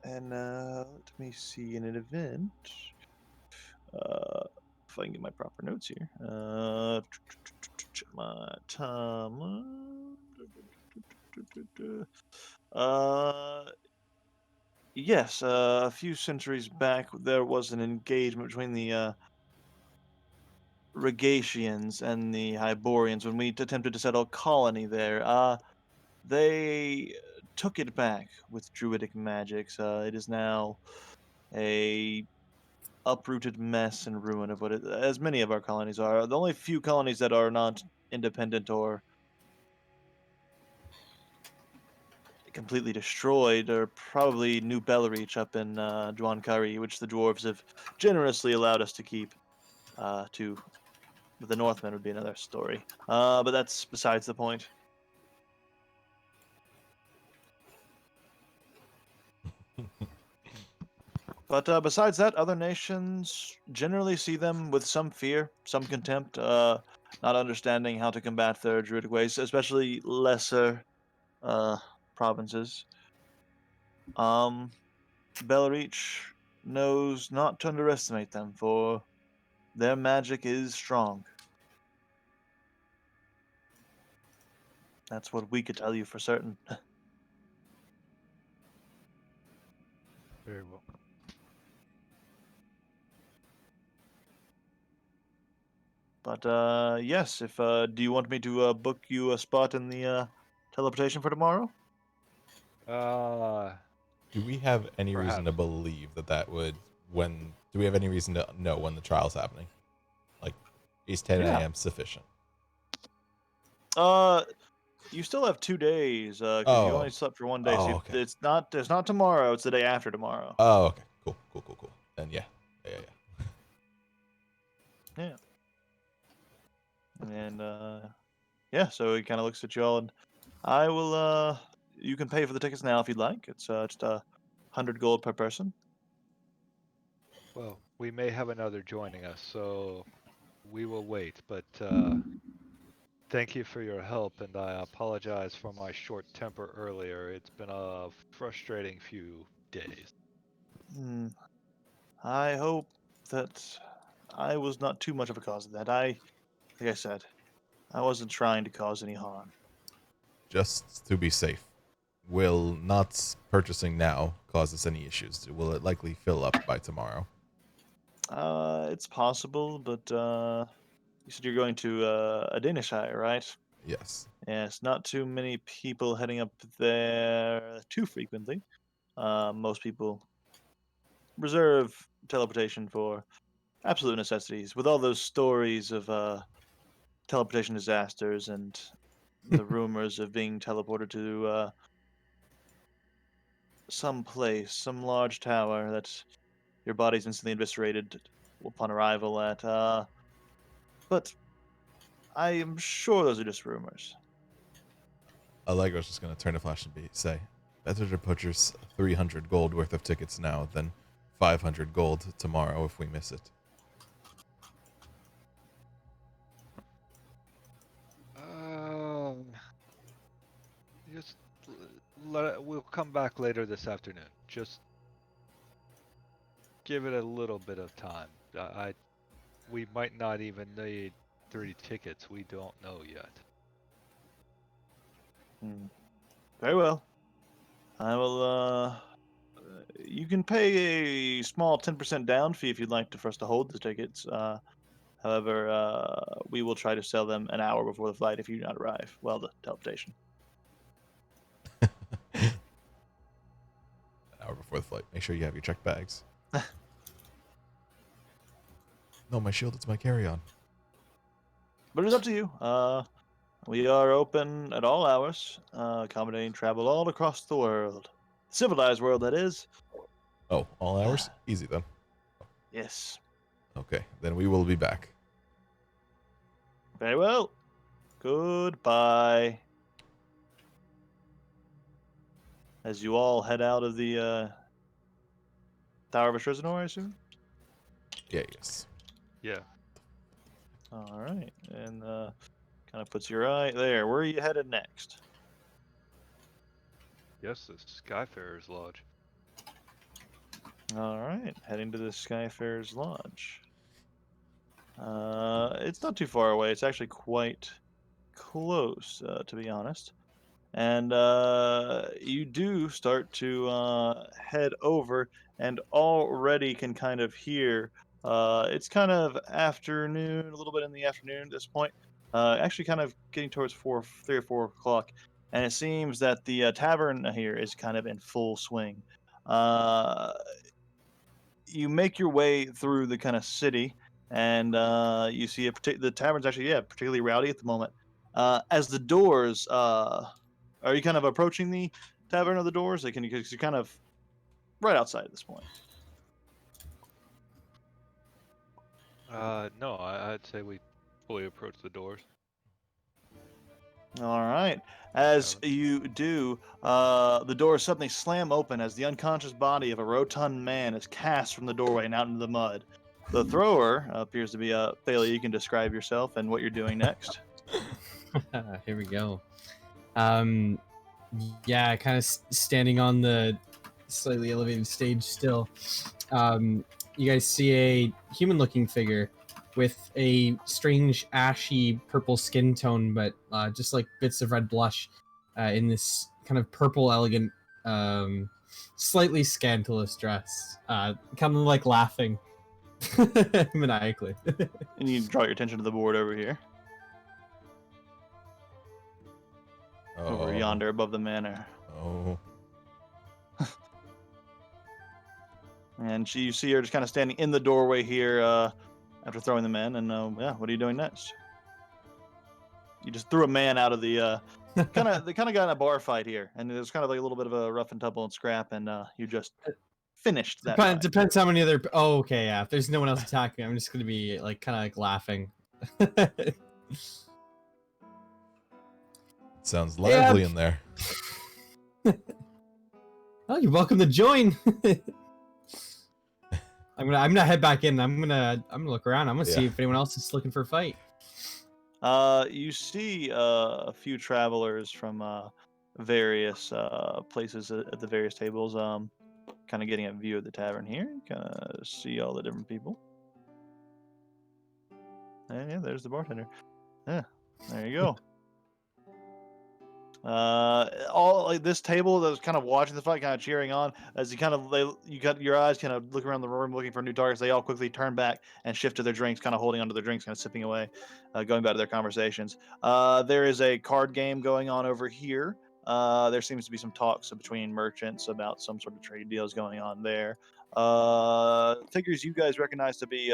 let me see, in an event, if I can get my proper notes here. My time. Yes, a few centuries back, there was an engagement between the Regatians and the Hyborians when we attempted to settle a colony there. They took it back with druidic magics. It is now a uprooted mess and ruin of as many of our colonies are. The only few colonies that are not independent or completely destroyed are probably New Bellereach up in Juankari, which the dwarves have generously allowed us to keep. To the Northmen would be another story. But that's besides the point. But besides that, other nations generally see them with some fear, some contempt, not understanding how to combat their druidic ways, especially lesser uh, provinces. Um, Belreach knows not to underestimate them, for their magic is strong. That's what we could tell you for certain. Very well. But yes, if do you want me to book you a spot in the teleportation for tomorrow? Do we have any reason to Perhaps. believe that would when? Do we have any reason to know when the trial's happening? Like, is 10 Yeah. a.m. sufficient? You still have 2 days because you Oh. only slept for one day. Oh, So okay. it's not tomorrow. It's the day after tomorrow. Oh, okay. Cool. Then yeah. Yeah. And yeah, so he kind of looks at you all, and I will. You can pay for the tickets now if you'd like. It's just 100 gold per person. Well, we may have another joining us, so we will wait. But thank you for your help, and I apologize for my short temper earlier. It's been a frustrating few days. Hmm. I hope that I was not too much of a cause of that. Like I said, I wasn't trying to cause any harm. Just to be safe, will not purchasing now cause us any issues? Will it likely fill up by tomorrow? It's possible, but you said you're going to a Danish Shire, right? Yes. Yes, not too many people heading up there too frequently. Most people reserve teleportation for absolute necessities. With all those stories of teleportation disasters and the rumors of being teleported to some place, some large tower that your body's instantly eviscerated upon arrival at. But I am sure those are just rumors. Allegro's just going to turn to Flash and say, better to purchase 300 gold worth of tickets now than 500 gold tomorrow if we miss it. Just we'll come back later this afternoon. Just give it a little bit of time. We might not even need 30 tickets. We don't know yet. Very well. I will. You can pay a small 10% down fee if you'd like for us to hold the tickets. However, we will try to sell them an hour before the flight if you do not arrive. Well, the teleportation. before the flight. Make sure you have your checked bags. No, my shield. It's my carry-on. But it's up to you. We are open at all hours, accommodating travel all across the world. Civilized world, that is. Oh, all hours? Easy then. Yes. Okay, then we will be back. Very well. Goodbye. As you all head out of the Tower of Ashrizanor, I assume? Yeah, yes. Yeah. All right. And kind of puts your eye there. Where are you headed next? Yes, the Skyfarer's Lodge. All right. Heading to the Skyfarer's Lodge. It's not too far away. It's actually quite close, to be honest. And you do start to head over, and already can kind of hear. It's kind of afternoon, a little bit in the afternoon at this point. Actually, kind of getting towards 3 or 4 o'clock, and it seems that the tavern here is kind of in full swing. Uh, you make your way through the kind of city, and you see the tavern's actually particularly rowdy at the moment. As the doors, are you kind of approaching the tavern of the doors? Like, because you're kind of right outside at this point. No, I'd say we fully approach the doors. All right. As Tavern. you do, the doors suddenly slam open as the unconscious body of a rotund man is cast from the doorway and out into the mud. The thrower appears to be Thalia. You can describe yourself and what you're doing next. Here we go. Yeah, kind of standing on the slightly elevated stage still. You guys see a human-looking figure with a strange ashy purple skin tone, but just like bits of red blush in this kind of purple, elegant, slightly scandalous dress. Kind of like laughing maniacally. And you draw your attention to the board over here, over yonder above the manor. Oh. And you see her just kind of standing in the doorway here after throwing the man. And what are you doing next? You just threw a man out of the they kind of got in a bar fight here, and it was kind of like a little bit of a rough and tumble and scrap, and you just finished that. fight. Depends how many other. Oh, okay, yeah. If there's no one else attacking, I'm just gonna be like kind of like laughing. Sounds lively in there. Oh, you're welcome to join. I'm gonna head back in. I'm gonna look around. I'm gonna see if anyone else is looking for a fight. You see a few travelers from various places at the various tables. Kind of getting a view of the tavern here. Kind of see all the different people. And yeah, there's the bartender. Yeah, there you go. All like this table that was kind of watching the fight, kind of cheering on as you got your eyes kind of look around the room looking for new targets. They all quickly turn back and shift to their drinks, kind of holding onto their drinks, kind of sipping away, going back to their conversations. There is a card game going on over here. There seems to be some talks between merchants about some sort of trade deals going on there. Figures you guys recognize to be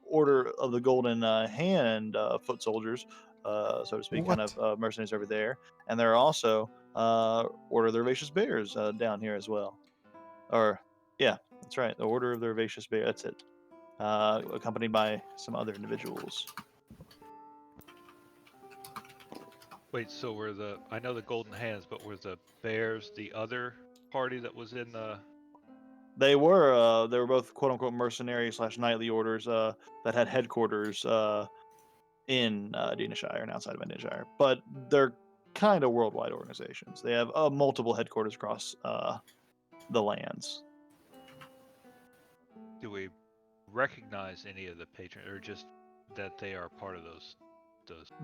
Order of the Golden Hand foot soldiers, so to speak, kind of mercenaries over there. And there are also Order of the Herbaceous Bears down here as well. Or, yeah, that's right, the Order of the Herbaceous Bear. That's it. Accompanied by some other individuals. Wait, so I know the Golden Hands, but were the Bears the other party that was in the... They were both quote unquote mercenary / knightly orders that had headquarters in Dinashire and outside of Dinashire, but they're kind of worldwide organizations. They have multiple headquarters across the lands. Do we recognize any of the patrons, or just that they are part of those?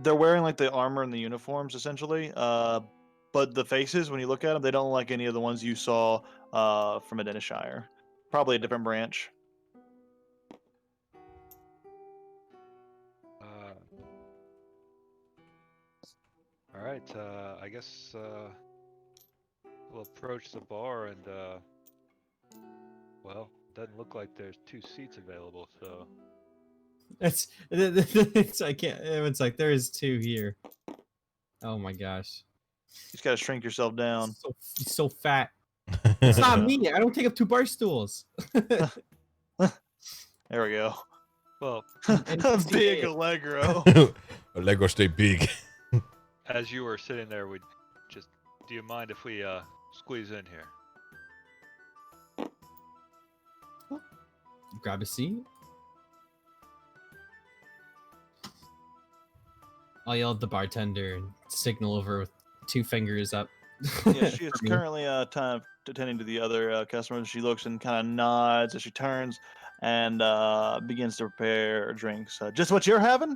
They're wearing like the armor and the uniforms essentially, but the faces, when you look at them, they don't look like any of the ones you saw from Dinashire. Probably a different branch. All right, I guess we'll approach the bar and Well, doesn't look like there's 2 seats available, so It's I can't. It's like there is 2 here. Oh my gosh, You just gotta shrink yourself down. he's so fat. It's not me. I don't take up 2 bar stools. There we go. well, Big Allegro. Lego stay big. as you were sitting there, do you mind if we squeeze in here? Grab a seat. I'll yell at the bartender and signal over with 2 fingers up. Yeah, she is for me. currently attending to the other customers. She looks and kind of nods as she turns and begins to prepare drinks. Just what you're having?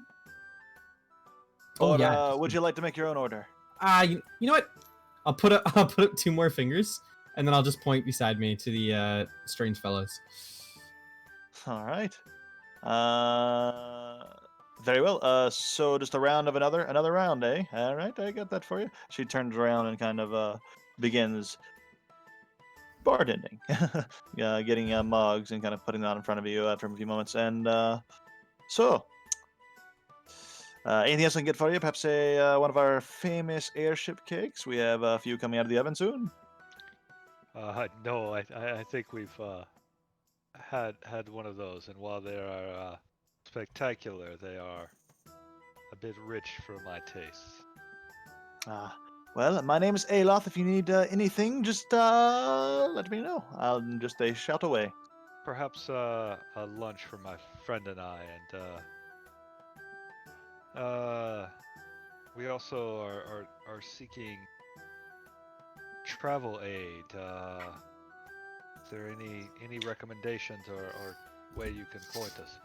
Oh, Or yeah. would you like to make your own order? You know what? I'll put up 2 more fingers, and then I'll just point beside me to the strange fellows. All right. Very well. So just a round of another round, eh? All right, I got that for you. She turns around and kind of begins bartending, getting mugs and kind of putting that in front of you after a few moments. And so, anything else I can get for you? Perhaps one of our famous airship cakes. We have a few coming out of the oven soon. No, I think we've had one of those, and while they are spectacular, they are a bit rich for my tastes. Well, my name is Aloth. If you need anything, just let me know. I'll just shout away. Perhaps a lunch for my friend and I, and we also are seeking travel aid. Is there any recommendations or way you can point us?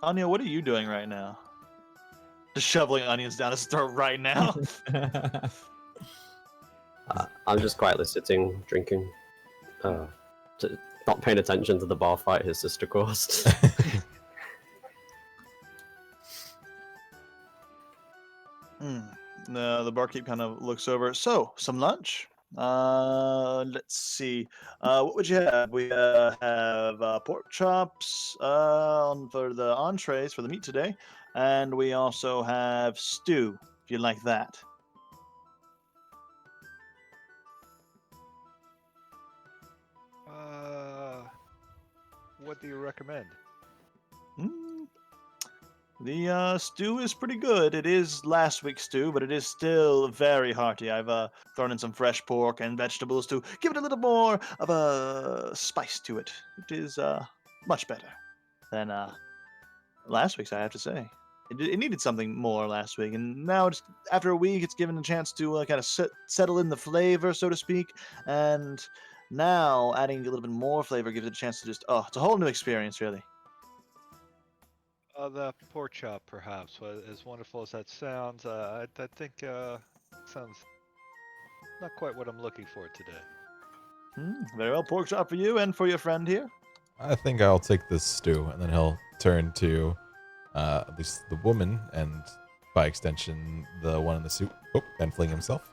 Anya, what are you doing right now? Just shoveling onions down his throat right now. I'm just quietly sitting, drinking, not paying attention to the bar fight his sister caused. No, the barkeep kind of looks over. So, some lunch? Let's see. What would you have? We have pork chops for the entrees for the meat today, and we also have stew. If you like that. What do you recommend? The stew is pretty good. It is last week's stew, but it is still very hearty. I've thrown in some fresh pork and vegetables to give it a little more of a spice to it. It is much better than last week's, I have to say. It needed something more last week, and now it's, after a week, it's given a chance to kind of settle in the flavor, so to speak. And now adding a little bit more flavor gives it a chance to just it's a whole new experience, really. The pork chop, perhaps. As wonderful as that sounds, I think sounds not quite what I'm looking for today. Very well, pork chop for you and for your friend here. I think I'll take this stew, and then he'll turn to at least the woman, and by extension, the one in the suit, and fling himself,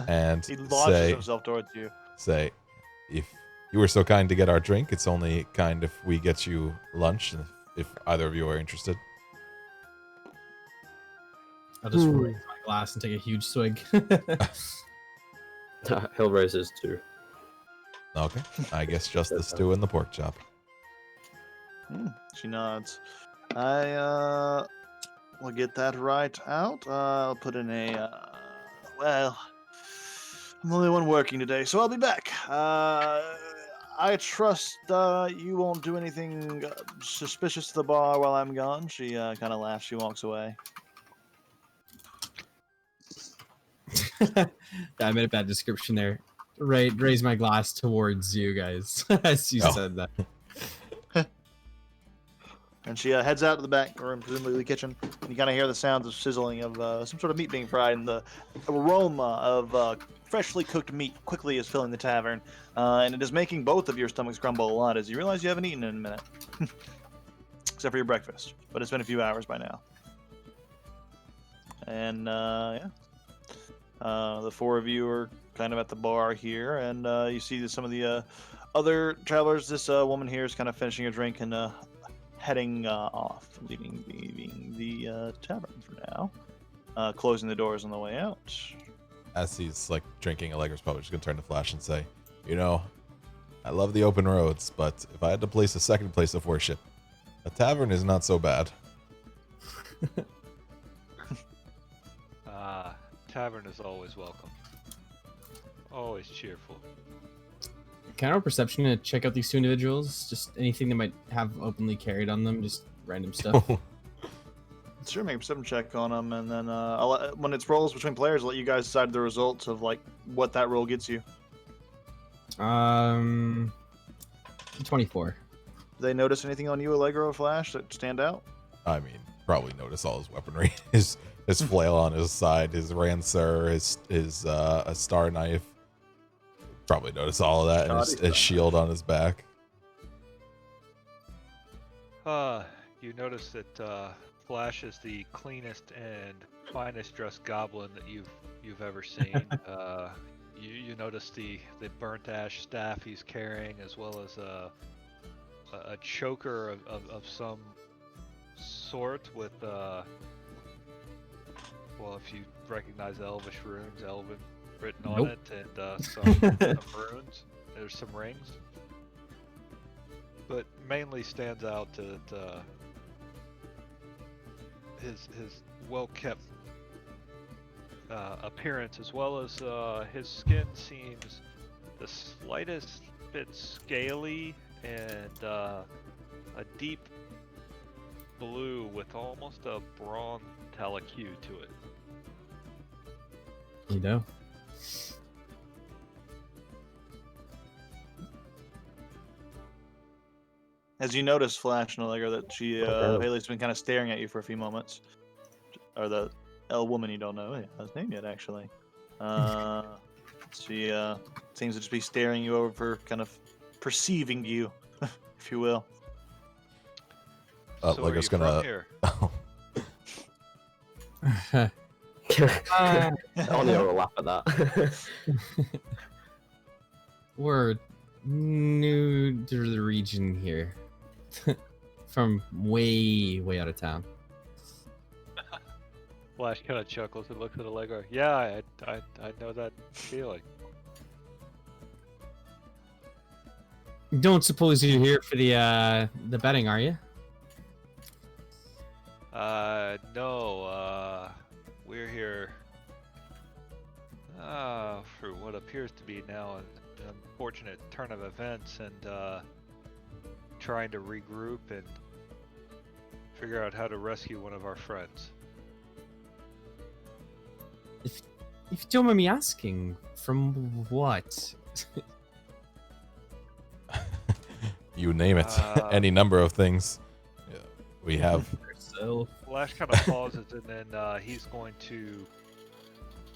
and He launches say, himself towards you. if you were so kind to get our drink, it's only kind if we get you lunch, and if either of you are interested. I'll just raise my glass and take a huge swig. He'll raise his too. Okay, I guess just the stew and the pork chop. She nods. I will get that right out. I'll put in a well, I'm the only one working today, so I'll be back. I trust you won't do anything suspicious to the bar while I'm gone. She kind of laughs. She walks away. I made a bad description there. Right, raise my glass towards you guys as you said that. And she heads out to the back room, presumably the kitchen. And you kind of hear the sounds of sizzling of some sort of meat being fried, and the aroma of freshly cooked meat quickly is filling the tavern. And it is making both of your stomachs grumble a lot as you realize you haven't eaten in a minute. Except for your breakfast. But it's been a few hours by now. And, yeah. The 4 of you are kind of at the bar here, and you see that some of the other travelers, this woman here is kind of finishing a drink and heading off, leaving the tavern for now, closing the doors on the way out. As he's like drinking, Allegra's probably just gonna turn to Flash and say, "You know, I love the open roads, but if I had to place a second place of worship, a tavern is not so bad." Tavern is always welcome. Always cheerful. Can I have a perception to check out these two individuals? Just anything they might have openly carried on them, just random stuff. Sure, make a perception check on them, and then when it's rolls between players, I'll let you guys decide the results of like what that roll gets you. 24. Do they notice anything on you, Allegro or Flash, that stand out? I mean, probably notice all his weaponry, his flail on his side, his rancer, his a star knife. Probably notice all of that, and his shield on his back. You notice that Flash is the cleanest and finest dressed goblin that you've ever seen. You notice the burnt ash staff he's carrying, as well as a choker of some sort with well, if you recognize Elvish runes, Elven written on it, and some runes. There's some rings, but mainly stands out that his well-kept appearance, as well as his skin seems the slightest bit scaly and a deep blue with almost a bronze metallic hue to it. You know. As you notice, Flash and Allegro, that Haley's been kind of staring at you for a few moments. Or the L woman you don't know his name yet, actually. She seems to just be staring you over, kind of perceiving you, if you will. So Allegra's from gonna. here? Anya will laugh at that. We're new to the region here. From way out of town. Flash kind of chuckles and looks at Allegro. Yeah, I know that feeling. Don't suppose you're here for the betting, are you? No, we're here for what appears to be now an unfortunate turn of events, and trying to regroup and figure out how to rescue one of our friends. If you don't mind me asking, from what? You name it. Any number of things. Yeah, we have. So Flash kind of pauses, and then he's going to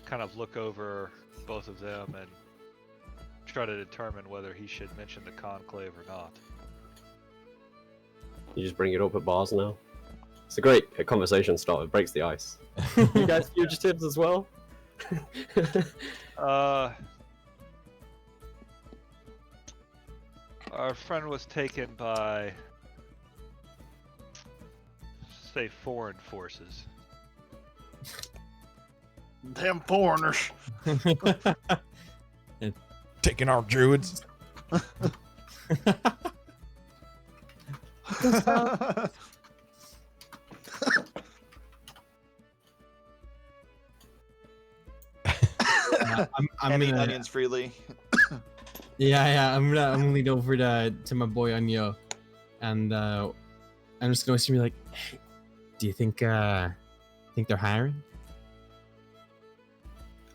kind of look over both of them and try to determine whether he should mention the conclave or not. You just bring it up at bars now. It's a great conversation starter. It breaks the ice. You guys fugitives as well? Our friend was taken by, say, foreign forces. Damn foreigners. Taking our druids. I'm Any gonna, onions freely. yeah. I'm gonna lead over to my boy Anyo, and I'm just gonna be like, hey, do you think they're hiring?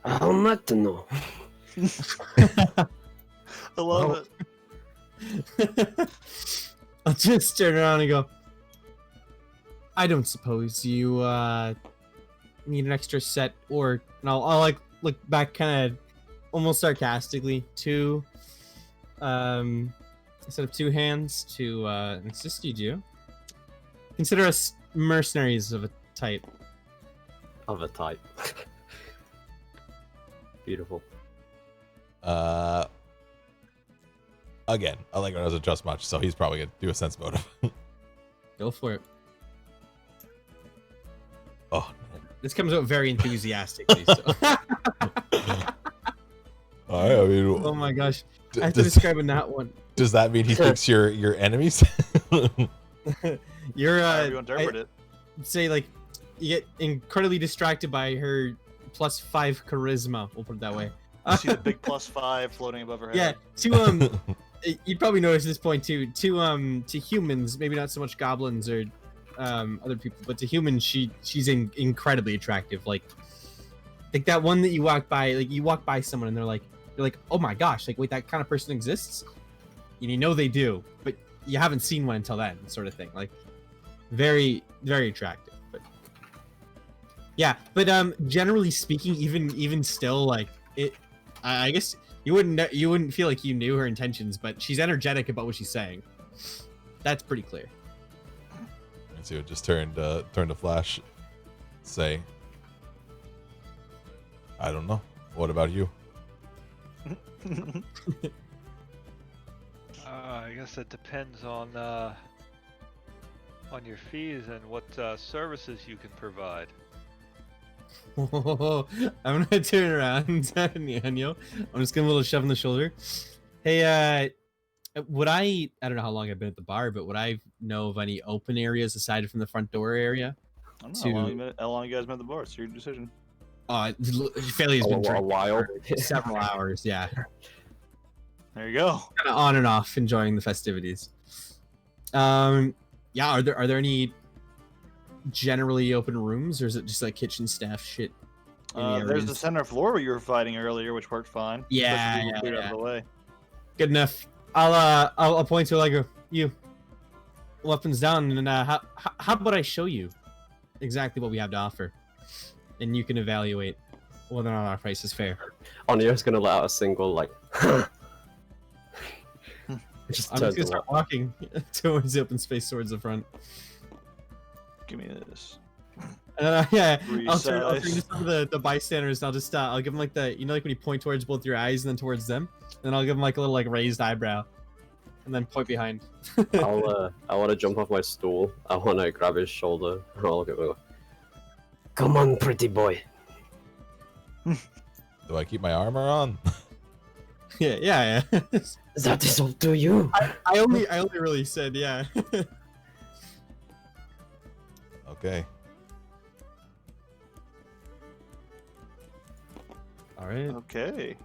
I'll not to know. I love it. I'll just turn around and go, I don't suppose you need an extra set, or and I'll like look back kind of almost sarcastically to instead of two hands to insist you do. Consider us mercenaries of a type. Of a type. Again, Allegro doesn't trust much, so he's probably gonna do a sense motive. Go for it. Oh, This comes out very enthusiastically. So. I mean, Oh my gosh. I have to does, describe in that one. does that mean he thinks you're enemies? You're However you interpret it. say like you get incredibly distracted by her +5 charisma. We'll put it that way. You see the big +5 floating above her Yeah. head. To you'd probably notice this point too. To humans, maybe not so much goblins or other people, but to humans, she's incredibly attractive. Like that one that you walk by, like you walk by someone and you're like, oh my gosh, like wait, that kind of person exists, and you know they do, but you haven't seen one until then, sort of thing. Like very, very attractive. But yeah, but generally speaking, even still, like it, I guess you wouldn't feel like you knew her intentions, but she's energetic about what she's saying. That's pretty clear. So it just turned to Flash. Say, I don't know. What about you? I guess it depends on your fees and what services you can provide. I'm gonna turn around, Daniel. I'm just gonna a little shove in the shoulder. Hey, would I don't know how long I've been at the bar, but would I know of any open areas aside from the front door area? I don't know how long you guys been at the bar. It's your decision. Fairly's been A drinking while. for several hours. Yeah, There you go. kind of on and off, enjoying the festivities. Yeah, are there any generally open rooms, or is it just like kitchen staff shit? in the There's areas? the center floor where you were fighting earlier, which worked fine. Yeah, Especially when we yeah, cleared out yeah. of the way. Good enough. I'll point to like you weapons down, and how about I show you exactly what we have to offer, and you can evaluate whether or not our price is fair. Onio's gonna let out a single like. Just I'm turns just gonna to start walking towards the open space towards the front. Give me this. Yeah, I'll turn Resize. just to the bystanders. And I'll just I'll give them like the like when you point towards both your eyes and then towards them. Then I'll give them like a little like raised eyebrow, and then point behind. I want to jump off my stool. I want to grab his shoulder. And I'll look at him and go, "Come on, pretty boy." Do I keep my armor on? yeah. That is all to you. I only really said yeah. Okay. All right. Okay.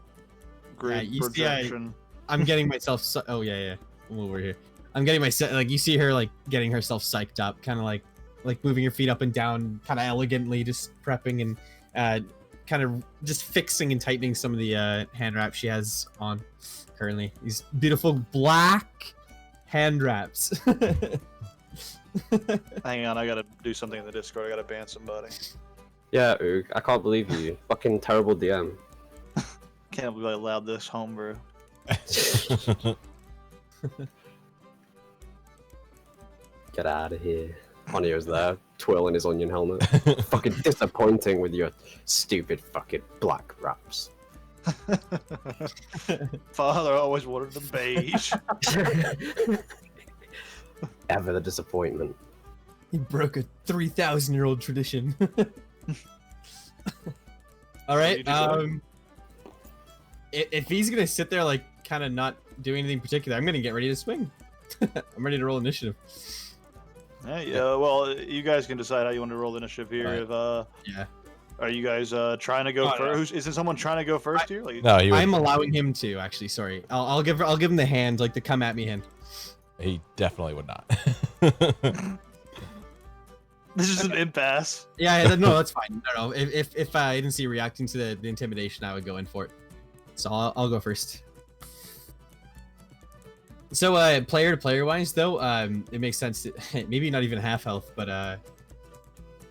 Great you see, projection. I'm getting myself. Oh yeah. I'm over here. I'm getting myself like you see her like getting herself psyched up, kind of like moving her feet up and down, kind of elegantly, just prepping and kind of just fixing and tightening some of the hand wraps she has on currently. These beautiful black hand wraps. Hang on, I gotta do something in the Discord. I gotta ban somebody. Yeah, Oog, I can't believe you. Fucking terrible DM. Can't believe I allowed this homebrew. Get out of here. Onio's there, twirling his onion helmet. Fucking disappointing with your stupid fucking black wraps. Father always wanted the beige. Ever the disappointment. He broke a 3,000-year-old tradition. All right. If he's gonna sit there like kind of not doing anything particular, I'm gonna get ready to swing. I'm ready to roll initiative. Hey, well, you guys can decide how you want to roll initiative here. Alright. If Yeah. are you guys trying to go Oh, no. first? Isn't someone trying to go first here? Like, No, he would, I'm allowing him to actually. Sorry, I'll give him the hand, like the come at me hand. he definitely would not. this is an impasse. Yeah, no, that's fine. No. If I didn't see you reacting to the intimidation, I would go in for it. So I'll go first. So player to player wise though, it makes sense to, maybe not even half health, but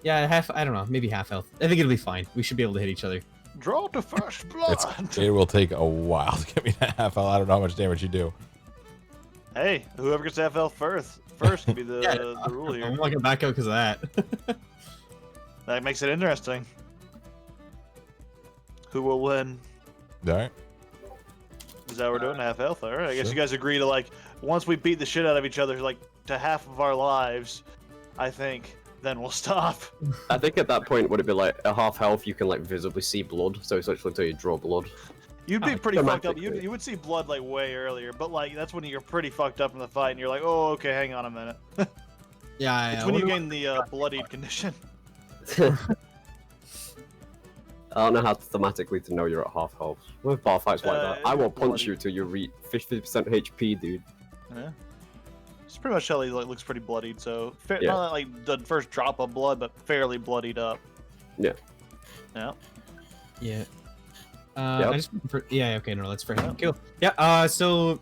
yeah, half, I don't know, maybe half health. I think it'll be fine. We should be able to hit each other. Draw to first blood. It will take a while to get me to half health. I don't know how much damage you do. Hey, whoever gets FL first can be the, the rule I'm here. not gonna back out because of that. That makes it interesting. Who will win? All right. Is that what we're doing? Half health. All right. I guess Sure. you guys agree to like once we beat the shit out of each other, like to half of our lives, I think. Then we'll stop. I think at that point, would it be like a half health? You can like visibly see blood, so it's actually until you draw blood. You'd be Oh, pretty fucked up. dramatically. You would see blood like way earlier, but like that's when you're pretty fucked up in the fight, and you're like, oh, okay, hang on a minute. Yeah, It's when you gain the bloodied condition. I don't know how thematically to know you're at half health. With bar fights like that, I will punch bloody. you till you reach 50% HP, dude. Yeah. It's pretty much how he like, looks pretty bloodied, so Yeah. not like the first drop of blood, but fairly bloodied up. Yeah. Yeah. Yeah. Yep. I just yeah. Okay, no, that's for him. Cool. Yeah. So,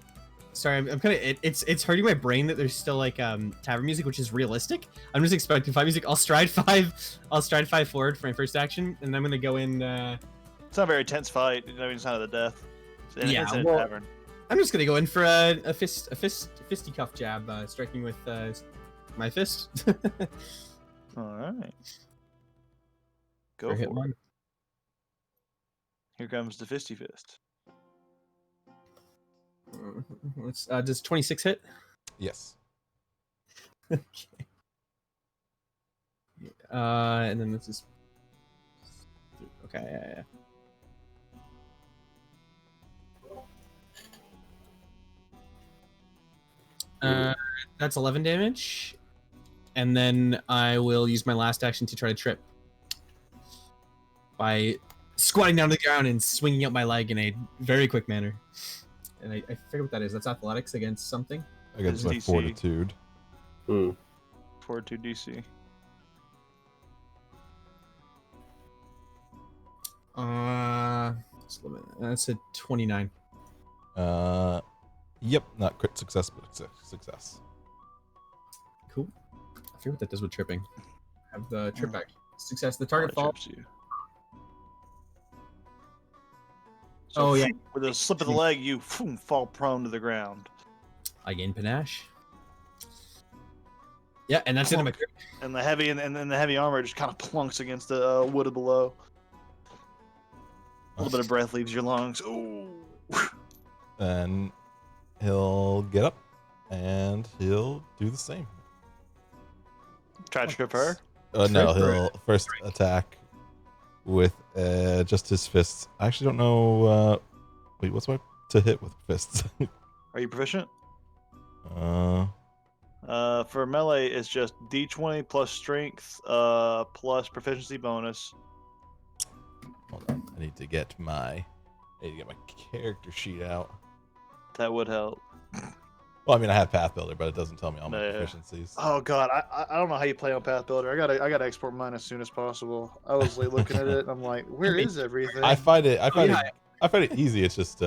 sorry, I'm kind of it's hurting my brain that there's still like tavern music, which is realistic. I'm just expecting fight music. I'll stride five forward for my first action, and I'm gonna go in. It's not a very tense fight. I mean, it's not a death. Yeah, It's in a well- tavern. I'm just gonna go in for a fisticuff jab, striking with my fist. All right. Go For for hit it. one. Here comes the fisty fist. Does 26 hit? Yes. Okay. And then this is okay. Yeah. That's 11 damage, and then I will use my last action to try to trip by squatting down to the ground and swinging out my leg in a very quick manner. And I forget what that is. That's athletics against something. Against my DC. fortitude. Hmm. Fortitude DC. That's a 29. Yep, not crit success, but success. Cool. I forget what that does with tripping. Have the trip back. Success. The target Probably falls. trips you. So Oh, yeah. With a slip of the leg, you fall prone to the ground. I gain panache. Yeah, and that's it. My trip. And the heavy and then the heavy armor just kind of plunks against the wood below. A little bit of breath leaves your lungs. Ooh. Then he'll get up and he'll do the same. Try to trip her. No, he'll first attack with just his fists. I actually don't know. Wait, what's my to hit with fists? Are you proficient? uh, For melee, it's just D20 plus strength plus proficiency bonus. hold on. I need to get my character sheet out. That would help. Well, I mean, I have Path Builder, but it doesn't tell me all my Yeah. proficiencies. Oh god, I don't know how you play on Path Builder. I gotta export mine as soon as possible. I was like looking at it, and I'm like, where is everything? I find it easy. It's just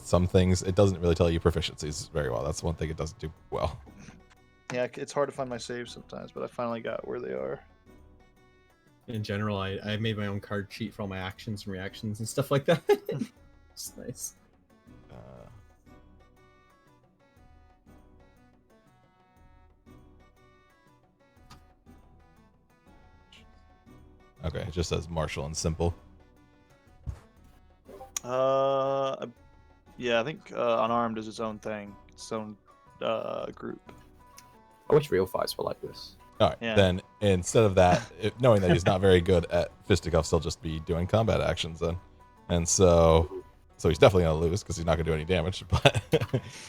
some things it doesn't really tell you proficiencies very well. That's one thing it doesn't do well. Yeah, it's hard to find my saves sometimes, but I finally got where they are. In general, I made my own card sheet for all my actions and reactions and stuff like that. It's nice. Okay, it just says martial and simple. Yeah, I think unarmed is its own thing, its own group. I wish real fights were like this. All right, Yeah. then instead of that, knowing that he's not very good at fisticuffs, he'll just be doing combat actions then. And so he's definitely going to lose because he's not going to do any damage, but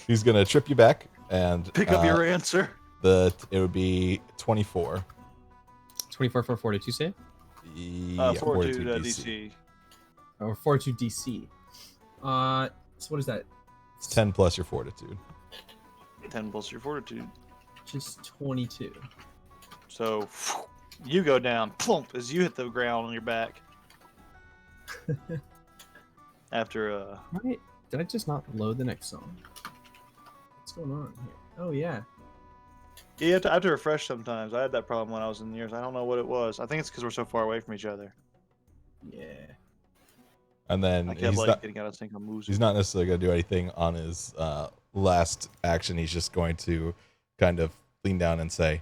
he's going to trip you back and Pick up your answer. it would be 24. 24 for fortitude save? Yeah, Fortitude DC. Or fortitude DC. So what is that? It's 10 plus your fortitude. 10 plus your fortitude. Just 22. So you go down, plump, as you hit the ground on your back. After Wait, did I just not load the next song? What's going on here? Oh yeah. you have to refresh sometimes. I had that problem when I was in years. I don't know what it was. I think it's because we're so far away from each other. Yeah. And then I kept he's like not, getting out of sync on moves. he's not necessarily going to do anything on his last action. He's just going to kind of lean down and say,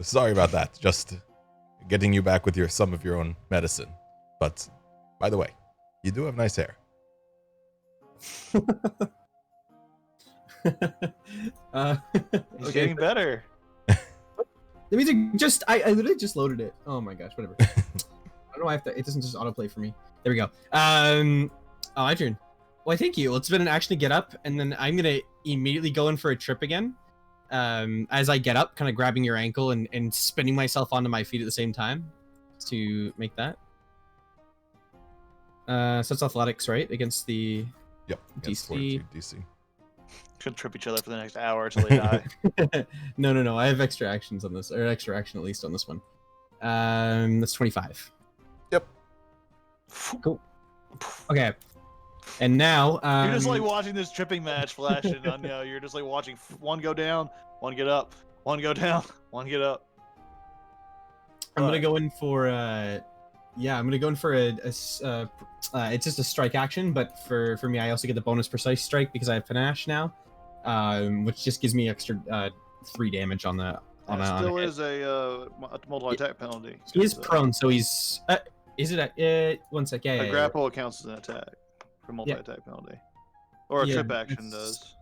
sorry about that. Just getting you back with some of your own medicine. But, by the way, you do have nice hair. It's getting better. The music just I literally just loaded it. Oh my gosh, whatever. I don't know why I have to, it doesn't just autoplay for me. There we go. Oh, my turn. Well, thank you. Let's actually get up, and then I'm gonna immediately go in for a trip again. As I get up, kind of grabbing your ankle and spinning myself onto my feet at the same time to make that. So it's athletics, right? Against the Yep. DC. Fortitude DC. Could trip each other for the next hour until they die. No. I have extra actions on this, or extra action at least on this one. That's 25. Yep. Cool. Okay. And now You're just like watching this tripping match flashing on you. You're just like watching one go down, one get up, one go down, one get up. I'm gonna go in for I'm gonna go in for it's just a strike action, but for me I also get the bonus precise strike because I have panache now, which just gives me extra 3 damage on the on That a still hit. is a multiple attack penalty. He is prone, so he's is it a 1 sec? Yeah, A grapple counts as an attack for multi-attack penalty, or a Yeah, trip action it's- does.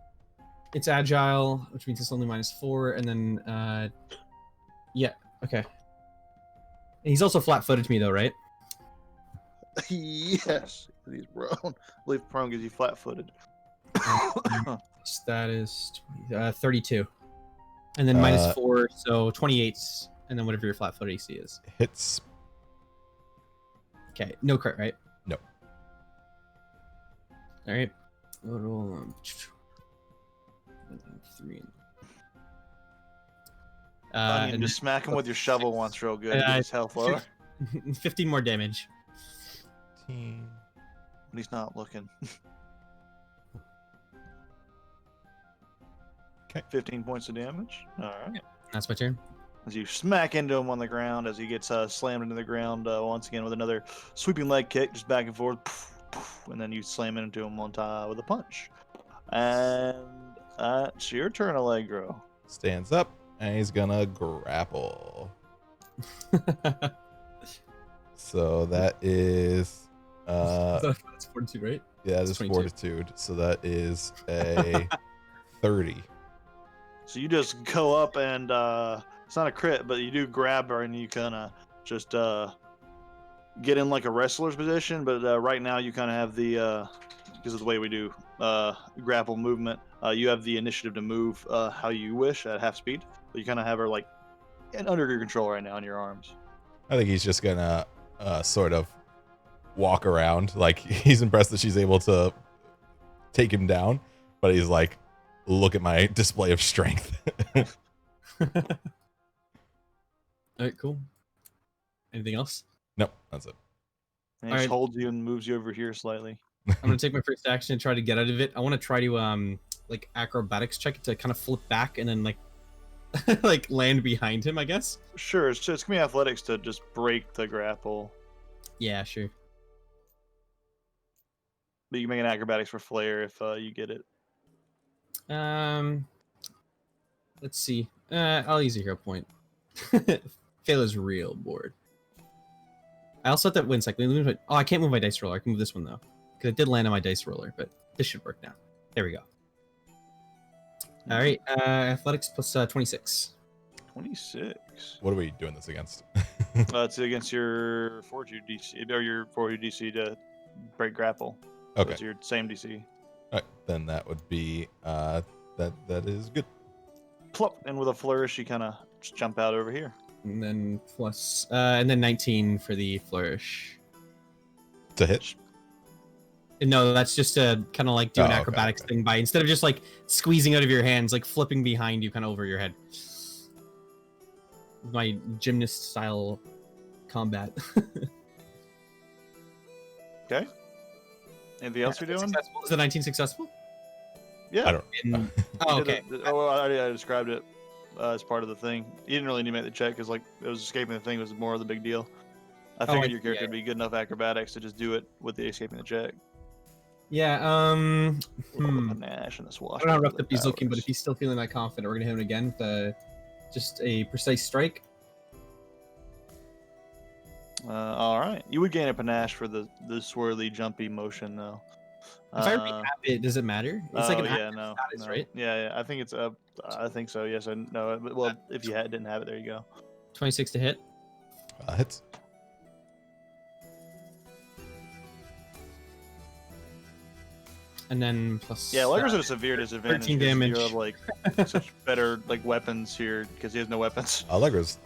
It's agile, which means it's only -4, and then yeah, okay. And he's also flat-footed to me though, right? Yes, he's prone. I believe prone gives you flat-footed. That is 32, and then Uh, -4, so 28, and then whatever your flat-footed AC is. Hits. Okay, no crit, right? No. All right. We'll roll 3. And just smack him with your shovel once real good to get his health lower. 15 more damage. Team. When he's not looking. 'Kay. 15 points of damage. All right. That's my turn. As you smack into him on the ground, as he gets slammed into the ground once again with another sweeping leg kick, just back and forth, and then you slam into him one time with a punch. And it's your turn, Allegro. Stands up, and he's gonna grapple. So that is That's 42, right? yeah, that It's is 22. fortitude. So that is a 30. So you just go up and it's not a crit, but you do grab her and you kind of just get in like a wrestler's position. But right now you kind of have the because of the way we do grapple movement, you have the initiative to move how you wish at half speed. But you kind of have her like under your control right now in your arms. I think he's just gonna sort of walk around. Like he's impressed that she's able to take him down, but he's like, look at my display of strength. All right, cool. Anything else? Nope, that's it. And he All just right. holds you and moves you over here slightly. I'm gonna take my first action and try to get out of it. I want to try to like acrobatics check it to kind of flip back and then like like land behind him, I guess. Sure, it's gonna be athletics to just break the grapple. Yeah, sure. But you can make an acrobatics for flair if you get it. Let's see. I'll use a hero point. Fail is real bored. I also have that win second. Oh, I can't move my dice roller. I can move this one though, because it did land on my dice roller. But this should work now. There we go. All right. Athletics plus 26. 26. What are we doing this against? It's against your fortitude DC or your fortitude DC to break grapple. So Okay. it's your same DC. All right, then that would be that is good. Plop, and with a flourish, you kind of just jump out over here. And then plus, and then 19 for the flourish. To hit. No, that's just to kind of like do an Oh, okay, acrobatics okay. thing by instead of just like squeezing out of your hands, like flipping behind you, kind of over your head. My gymnast style combat. Okay. Anything else you're doing? Successful? Is the 19 successful? Yeah. I don't. And- oh, You did okay. I described it as part of the thing. You didn't really need to make the check because like it was escaping the thing was more of the big deal. I Oh, figured your character yeah. would be good enough acrobatics to just do it with the escaping the check. Yeah. Panache and the I swash. don't know how roughed up he's looking, but if he's still feeling that confident, we're gonna hit him again with just a precise strike. All right. You would gain a panache for the swirly, jumpy motion, though. If I recap it, does it matter? It's like an yeah, active no, status, no. right? Yeah, I think it's I think so. Yes, I know. Well, if you didn't have it, there you go. 26 to hit. Hits. And then plus. Yeah, Allegra's at a severe disadvantage. 13 'cause damage. You have like such better like weapons here because he has no weapons. Allegra's,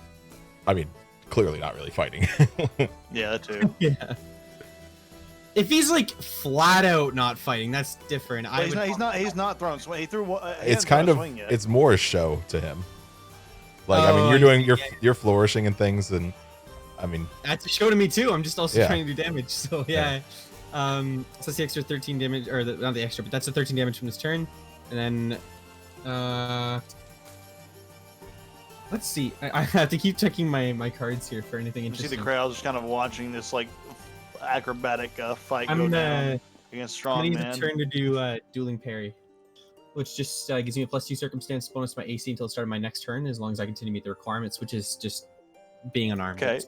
I mean, clearly not really fighting. Yeah, that too. Yeah. If he's like flat out not fighting, that's different. But he's not throwing swing. He threw. It's kind of, swing yet. it's more a show to him. Like, I mean, you're flourishing and things, and I mean, That's a show to me too. I'm just also Yeah. trying to do damage. So yeah. So that's the extra 13 damage, or not the extra, but that's the 13 damage from this turn. And then let's see. I have to keep checking my cards here for anything You see interesting. the crowd just kind of watching this like acrobatic fight go I'm down against strong gonna use man. a turn to do dueling parry, which just gives me a +2 circumstance bonus to my AC until the start of my next turn, as long as I continue to meet the requirements, which is just being unarmed. Okay.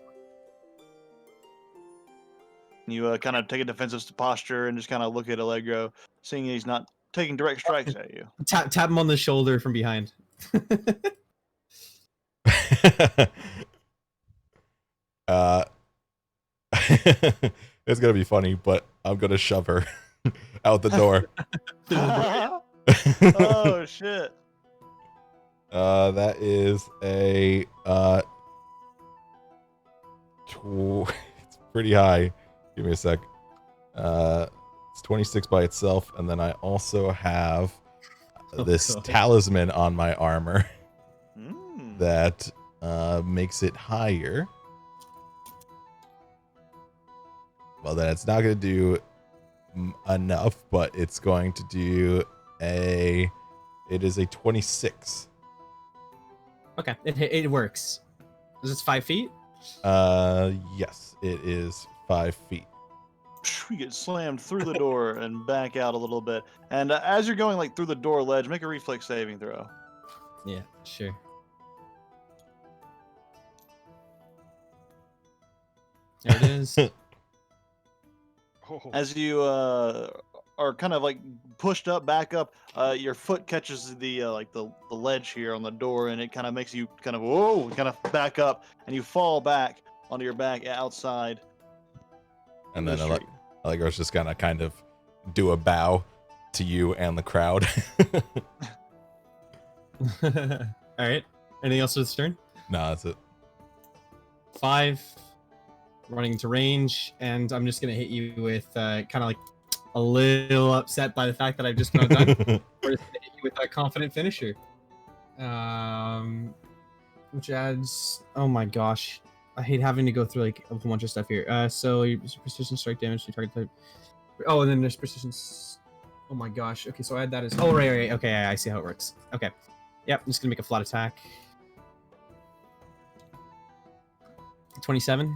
You kind of take a defensive posture and just kind of look at Allegro, seeing he's not taking direct strikes at you. Tap him on the shoulder from behind. it's gonna be funny, but I'm gonna shove her out the door. Oh shit! That is a it's pretty high. Give me a sec. It's 26 by itself, and then I also have this God. talisman on my armor Mm. that makes it higher. Well, then it's not going to do enough, but it's going to do it is a 26. Okay, it works. Is this 5 feet? Yes, it is 5 feet. You get slammed through the door and back out a little bit. And as you're going like through the door ledge, make a reflex saving throw. Yeah, sure. There it is. Oh, As you are kind of like pushed up, back up, your foot catches the like the ledge here on the door, and it kind of makes you kind of back up, and you fall back onto your back outside. And in then the street. Allegro's just gonna kind of do a bow to you and the crowd. All right. Anything else for this turn? No, that's it. 5, running into range, and I'm just gonna hit you with kind of like a little upset by the fact that I've just got done. We're just gonna hit you with a confident finisher, which adds. Oh my gosh, I hate having to go through like a whole bunch of stuff here. So your precision strike damage to target type. Oh, and then there's precision. Oh my gosh. Okay, so I add that as. Oh right. Okay, I see how it works. Okay. Yep, I'm just gonna make a flat attack. 27.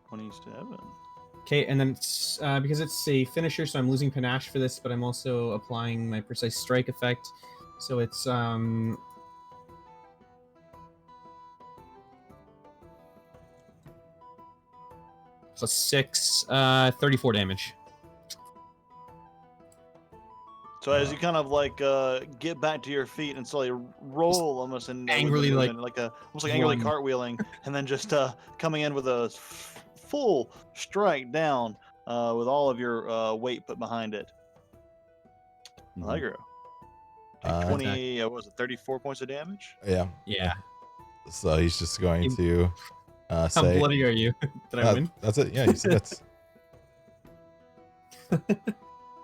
27. Okay, and then it's because it's a finisher, so I'm losing panache for this, but I'm also applying my precise strike effect. So it's +6, 34 damage. So as you kind of like get back to your feet and slowly roll almost in Angrily, with the like, movement, almost like angrily one. cartwheeling, and then just coming in with a full strike down with all of your weight put behind it. Allegro. Uh, 20, what was it, 34 points of damage? Yeah. Yeah. So he's just going to How say. bloody are you? Did I win? That's it. Yeah, you see that's.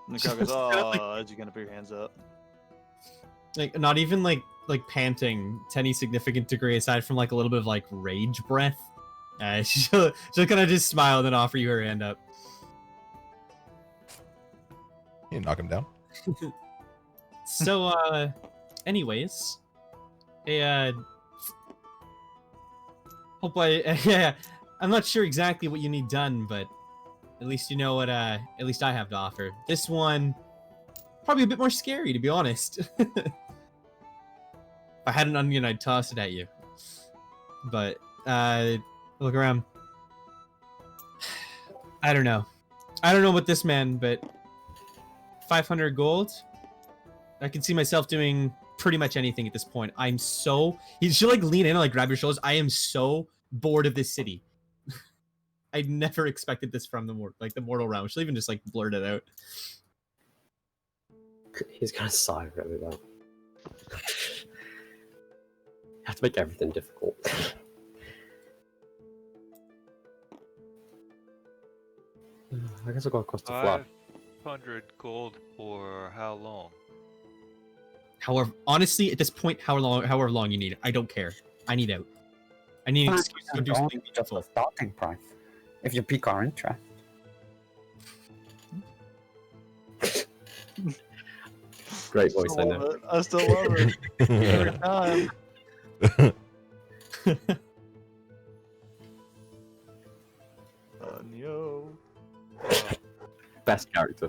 And the crowd goes, oh, as you kind of put your hands up. Like not even like panting to any significant degree aside from like a little bit of like rage breath. She'll kind of just smile and then offer you her hand up. You knock him down. So anyways, hope yeah, I'm not sure exactly what you need done, but at least you know what at least I have to offer. This one probably a bit more scary, to be honest. If I had an onion, I'd toss it at you. But look around. I don't know. I don't know about this man, but 500 gold. I can see myself doing pretty much anything at this point. I'm so. She'll like lean in and like grab your shoulders. I am so bored of this city. I never expected this from the mortal realm. She'll even just like blurt it out. He's gonna sigh really loud. You have to make everything difficult. I guess I'll go across the flat. 500 gold for how long? However, honestly, at this point, however long you need it, I don't care. I need out. I need an excuse to do something Just meaningful. a starting price. If you pique our interest. Great voice, I Love know. it. I still love it. Every time. Yo. Best character.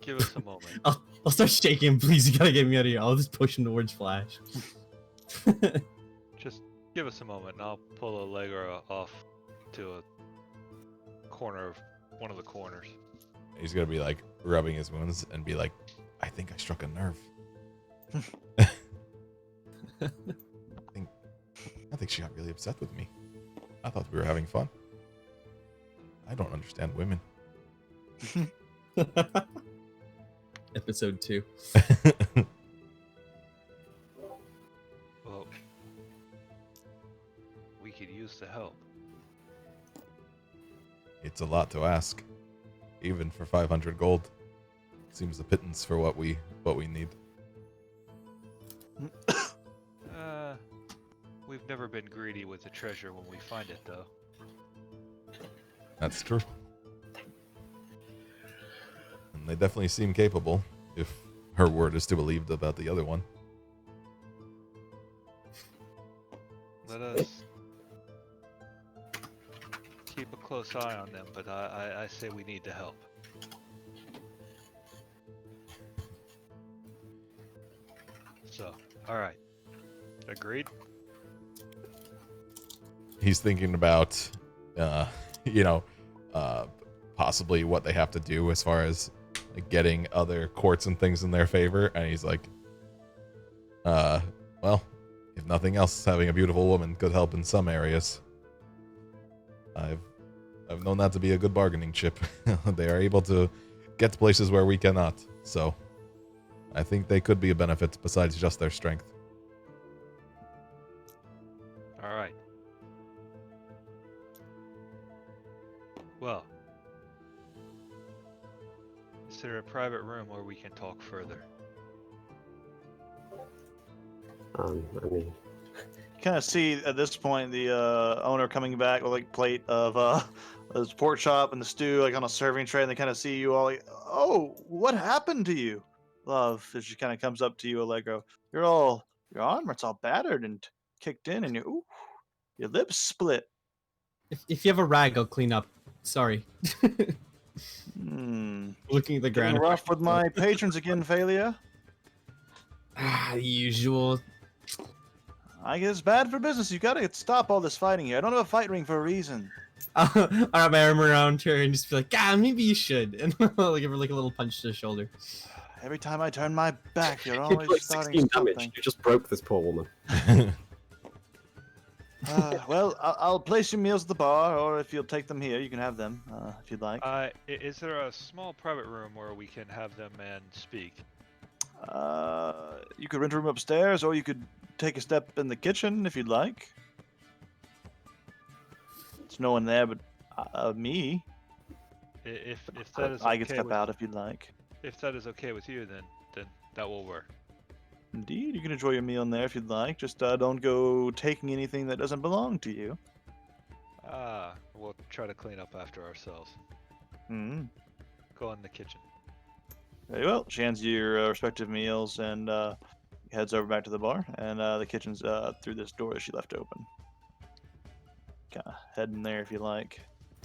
Give us a moment. I'll start shaking. Please, you gotta get me out of here. I'll just push him towards Flash. Just give us a moment, and I'll pull Allegra off to a corner of one of the corners. He's gonna be like rubbing his wounds and be like, I think I struck a nerve. I think she got really upset with me. I thought we were having fun. I don't understand women. Episode 2. Well, we could use the help. It's a lot to ask, even for 500 gold. Seems a pittance for what we need. We've never been greedy with the treasure when we find it, though. That's true. And they definitely seem capable, if her word is to be believed about the other one. Let us keep a close eye on them, but I say we need to help. So, alright. Agreed? He's thinking about, possibly what they have to do as far as getting other courts and things in their favor. And he's like, well, if nothing else, having a beautiful woman could help in some areas. I've known that to be a good bargaining chip. They are able to get to places where we cannot. So I think they could be a benefit besides just their strength. Alright. Well, is there a private room where we can talk further? I mean, You kind of see at this point the owner coming back with like plate of his pork chop and the stew like on a serving tray, and they kind of see you all like, "Oh, what happened to you, love?" As she kind of comes up to you, Allegro, your armor's all battered and kicked in, and your lips split. If you have a rag, I'll clean up. Sorry. Looking at the Getting ground. rough with my patrons again, Phalia. The usual. I guess it's bad for business. You gotta stop all this fighting here. I don't have a fight ring for a reason. I'll wrap my arm around her and just be like, maybe you should. And I'll give her like a little punch to the shoulder. Every time I turn my back, you're you always did like starting 16 damage. something. You just broke this poor woman. Well, I'll place your meals at the bar, or if you'll take them here, you can have them if you'd like. Is there a small private room where we can have them and speak? You could rent a room upstairs, or you could take a step in the kitchen if you'd like. There's no one there but me. If that is I can okay step with, out if you'd like. if that is okay with you, then that will work. Indeed, you can enjoy your meal in there if you'd like. Just don't go taking anything that doesn't belong to you. We'll try to clean up after ourselves. Hmm. Go in the kitchen. Very well. She hands you your respective meals and heads over back to the bar. And the kitchen's through this door that she left open. Kind of head in there if you like.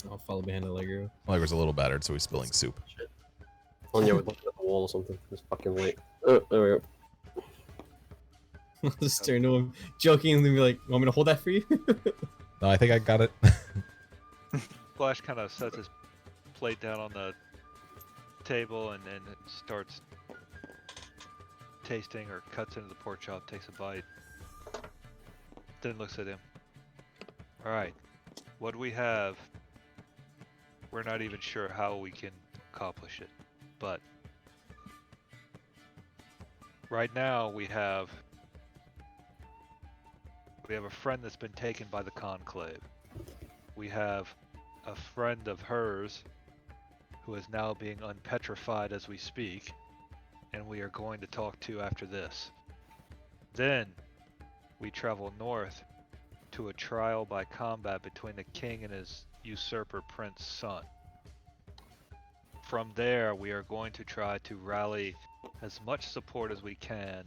I'll follow behind Allegro. Allegra's a little battered, so he's spilling soup. Anya would look at the wall or something. It's fucking late. Oh, there we go. I'll just turn to him, jokingly be like, "Want me to hold that for you?" No, I think I got it. Flash kind of sets his plate down on the table and then starts tasting or cuts into the pork chop, takes a bite, then looks at him. Alright, what we have, we're not even sure how we can accomplish it, but right now we have a friend that's been taken by the Conclave. We have a friend of hers who is now being unpetrified as we speak, and we are going to talk to after this. Then we travel north to a trial by combat between the king and his usurper prince son. From there, we are going to try to rally as much support as we can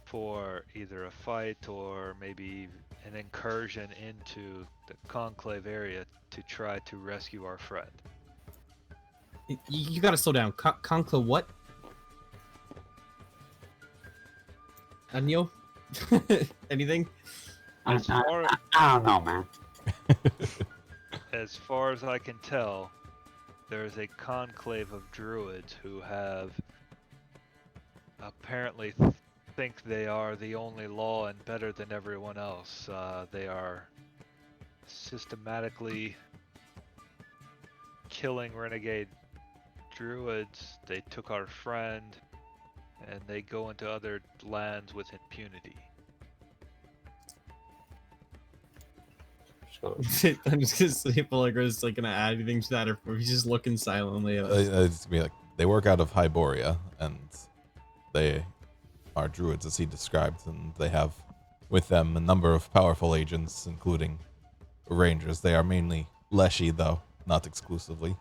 for either a fight or maybe an incursion into the Conclave area to try to rescue our friend. You gotta slow down. Conclave what? Anyo? Anything? I don't know, man. As far as I can tell, there's a conclave of druids who have apparently think they are the only law and better than everyone else. They are systematically killing renegade druids. They took our friend, and they go into other lands with impunity. I'm just gonna see if Allegra's like gonna add anything to that, or if he's just looking silently at us. It's gonna be like they work out of Hyboria, and they are druids as he described, and they have with them a number of powerful agents, including rangers. They are mainly Leshy, though, not exclusively.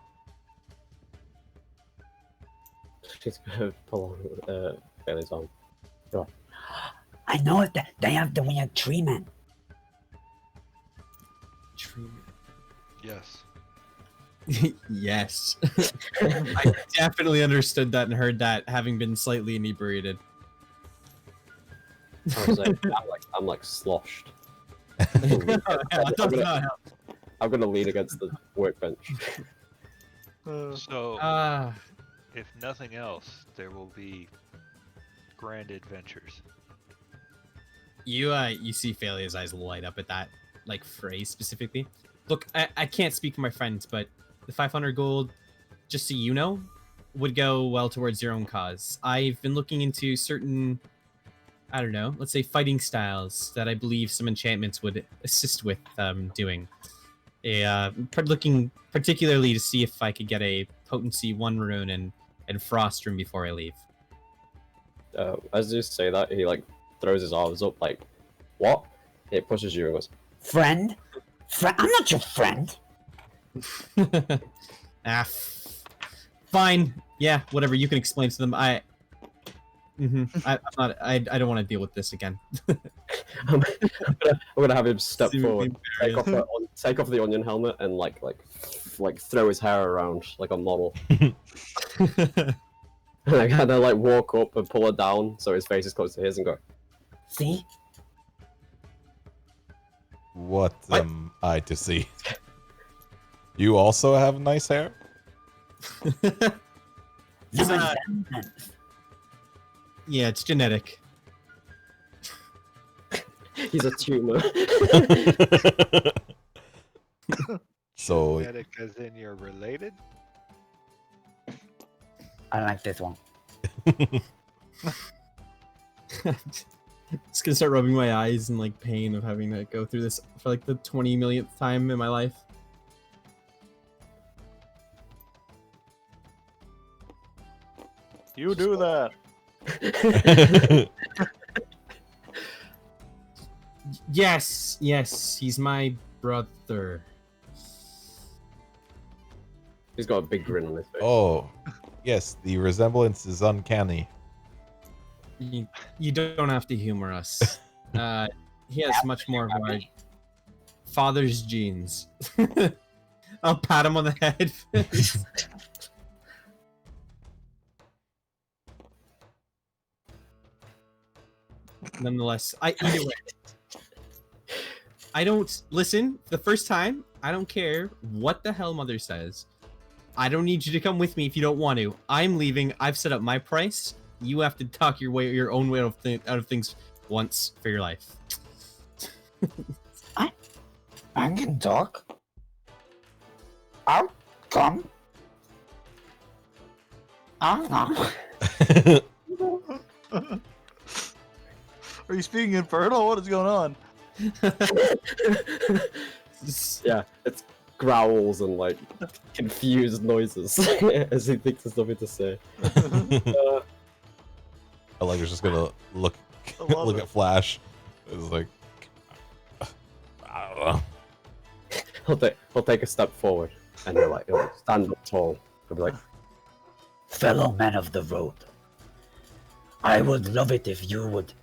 She's gonna pull on Bailey's arm. Go on. I know it. They have the weird tree man. Yes. Yes. I definitely understood that and heard that, having been slightly inebriated. I was like, I'm like sloshed. I'm gonna lean against the workbench. So, if nothing else, there will be grand adventures. You see Phalia's eyes light up at that like phrase specifically. Look, I can't speak for my friends, but the 500 gold, just so you know, would go well towards your own cause. I've been looking into certain, I don't know, let's say fighting styles that I believe some enchantments would assist with doing. Looking particularly to see if I could get a potency 1 rune and frost rune before I leave. As you say that, he like throws his arms up like, what? It pushes you and goes, Friend? I'm not your friend. Fine. Yeah, whatever. You can explain to them. I'm not. I don't want to deal with this again. I'm gonna have him step forward, take off the onion helmet, and like throw his hair around like a model. And I kind of like walk up and pull it down so his face is close to his and go, See? What am I to see? You also have nice hair? Yeah, it's genetic. he's a tumor. So Genetic as in you're related? I like this one. Just gonna start rubbing my eyes in like pain of having to go through this for like the 20 millionth time in my life. You do that. Yes, he's my brother. He's got a big grin on his face. Oh, yes, the resemblance is uncanny. You don't have to humor us. He has much more of our father's genes. I'll pat him on the head. Nonetheless, either way, I don't listen. The first time, I don't care what the hell Mother says. I don't need you to come with me if you don't want to. I'm leaving. I've set up my price. You have to talk your own way out of things once for your life. I can talk. I'll come. I Are you speaking infernal? What is going on? Yeah, it's growls and like confused noises as he thinks there's nothing to say. Allegra's just gonna look love it. at Flash. It's like, I don't know. He'll take a step forward and he'll stand up tall. He'll be like, Fellow man of the road, I would love it if you would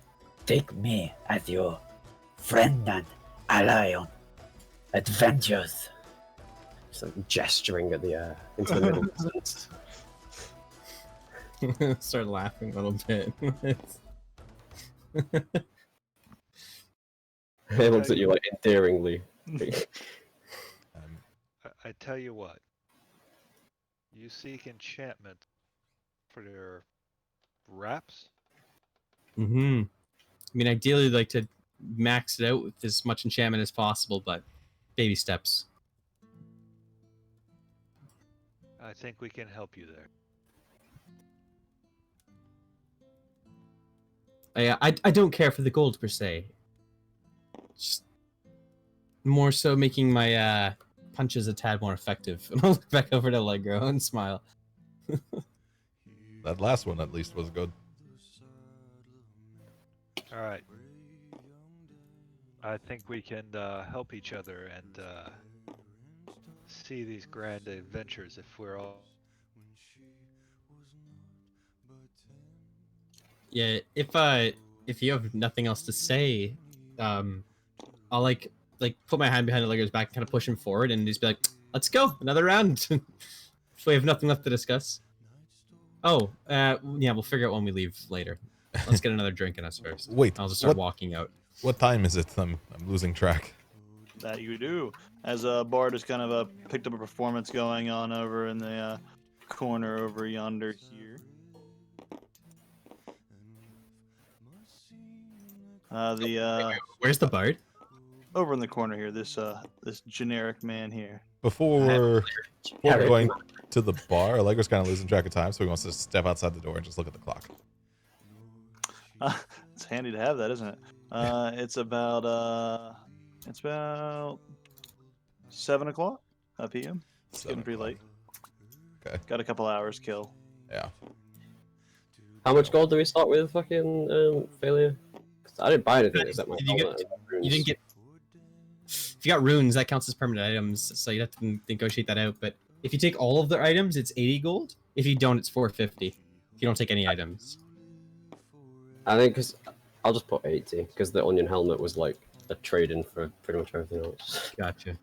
take me as your friend and ally on adventures. just like gesturing at the air into the middle distance. Start laughing a little bit. He looks at you like endearingly. I tell you what. You seek enchantment for your wraps? Mm-hmm. I mean, ideally, I'd like to max it out with as much enchantment as possible, but baby steps. I think we can help you there. I don't care for the gold per se. Just more so making my punches a tad more effective. And I'll look back over to Allegro and smile. That last one at least was good. All right. I think we can help each other and see these grand adventures if we're all. Yeah, if you have nothing else to say, I'll like put my hand behind Allegro's back and kind of push him forward and just be like, "Let's go, another round." If we have nothing left to discuss. Oh, yeah, we'll figure out when we leave later. Let's get another drink in us first. Wait, I'll just start what- walking out. What time is it? I'm losing track. That you do. As Bard has kind of picked up a performance going on over in the corner over yonder here. Where's the bard? Over in the corner here, this generic man here. Before we're going to the bar, Allegra's kind of losing track of time, so he wants to step outside the door and just look at the clock. It's handy to have that, isn't it? It's about 7 o'clock p.m. It's getting pretty late. Okay. Got a couple hours kill. Yeah. How much gold do we start with, fucking failure? 'Cause I didn't buy anything except my Did you helmet get- and runes. You didn't get. If you got runes, that counts as permanent items, so you'd have to negotiate that out. But if you take all of their items, it's 80 gold. If you don't, it's 450. If you don't take any items. I think because I'll just put 80 because the onion helmet was like a trade-in for pretty much everything else. Gotcha.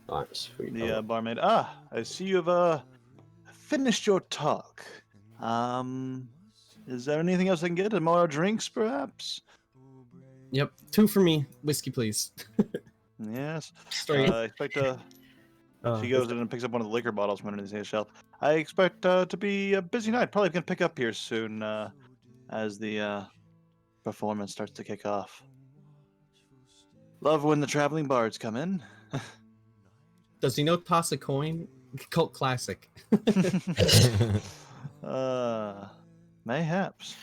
Alright, sweet. The barmaid. I see you've finished your talk. Is there anything else I can get? More drinks, perhaps? Yep, 2 for me. Whiskey, please. Yes. Straight. I expect she goes in and picks up one of the liquor bottles from underneath the shelf. I expect to be a busy night. Probably gonna pick up here soon as the performance starts to kick off. Love when the traveling bards come in. Does he know toss a coin? Cult classic. Mayhaps.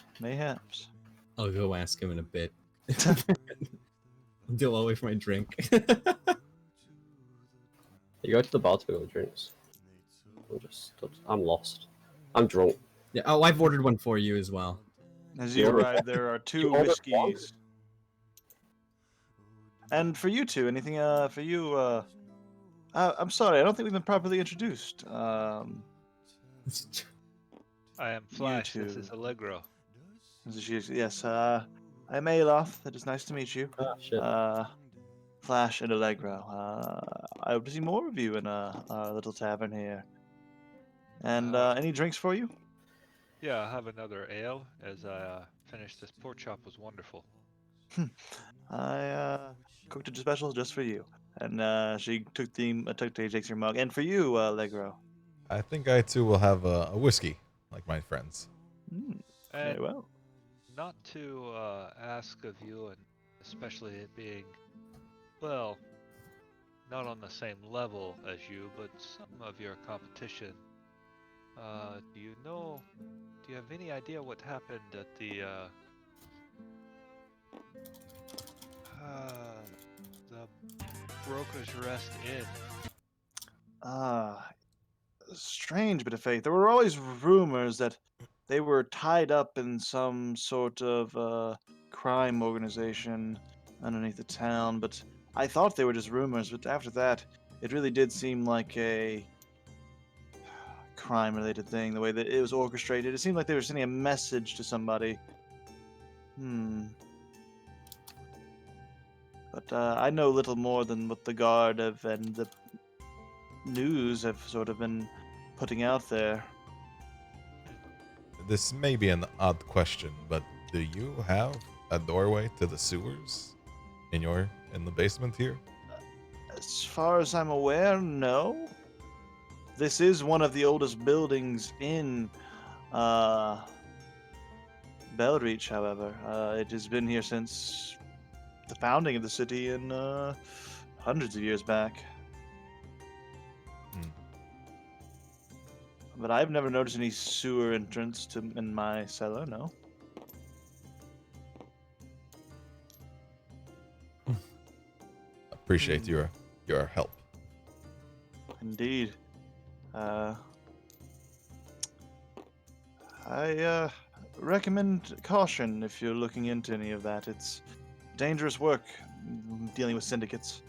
I'll go ask him in a bit. Deal away for my drink. You go to the bar to pick up the drinks. I'm lost. I'm drunk. Yeah. Oh, I've ordered one for you as well. As you arrive, there are 2 ordered whiskeys. And for you two, anything for you? I'm sorry, I don't think we've been properly introduced. I am Flash. This two. is Allegro. Yes, I'm Aloth. It is nice to meet you. Ah, shit. Flash and Allegro. I hope to see more of you in our little tavern here. And any drinks for you? Yeah, I'll have another ale as I finish this pork chop. Was wonderful. I cooked a special just for you. And she took takes your mug. And for you, Legro. I think I too will have a whiskey, like my friends. Very And well. not to ask of you, and especially it being, well, not on the same level as you, but some of your competition. Do you know? Do you have any idea what happened at the Broker's Rest Inn? Strange bit of fate. There were always rumors that they were tied up in some sort of crime organization underneath the town, but I thought they were just rumors, but after that, it really did seem like a crime-related thing, the way that it was orchestrated. It seemed like they were sending a message to somebody. But I know little more than what the guard have and the news have sort of been putting out there. This may be an odd question, but do you have a doorway to the sewers in the basement here? As far as I'm aware, no. This is one of the oldest buildings in Bellreach, however. It has been here since the founding of the city in hundreds of years back. But I've never noticed any sewer entrance in my cellar, no. Appreciate your help. Indeed. I recommend caution if you're looking into any of that. It's dangerous work dealing with syndicates.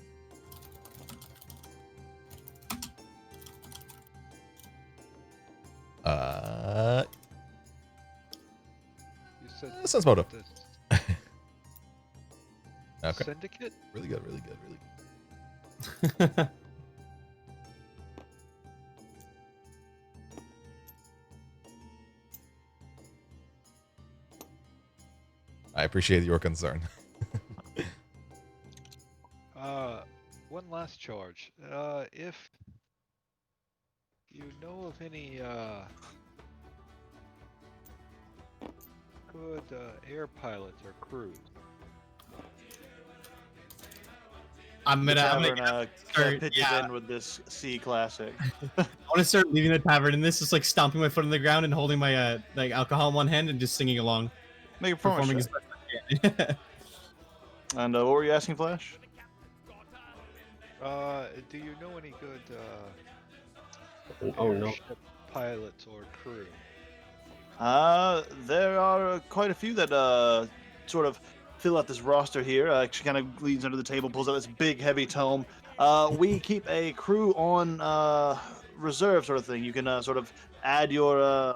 You said That sounds about up. the Okay. syndicate? Really good, really good, really good. I appreciate your concern. One last charge. If you know of any good air pilots or crews. I'm The gonna tavern start- pitches yeah. in with this sea classic. I want to start leaving the tavern, and this is like stomping my foot on the ground and holding my like alcohol in one hand and just singing along, Make a performing performance as check. best I can. And what were you asking, Flash? Do you know any good Oh no. airship pilots or crew? There are quite a few that sort of fill out this roster here. She kind of leans under the table, pulls out this big, heavy tome. We keep a crew on reserve, sort of thing. You can sort of add your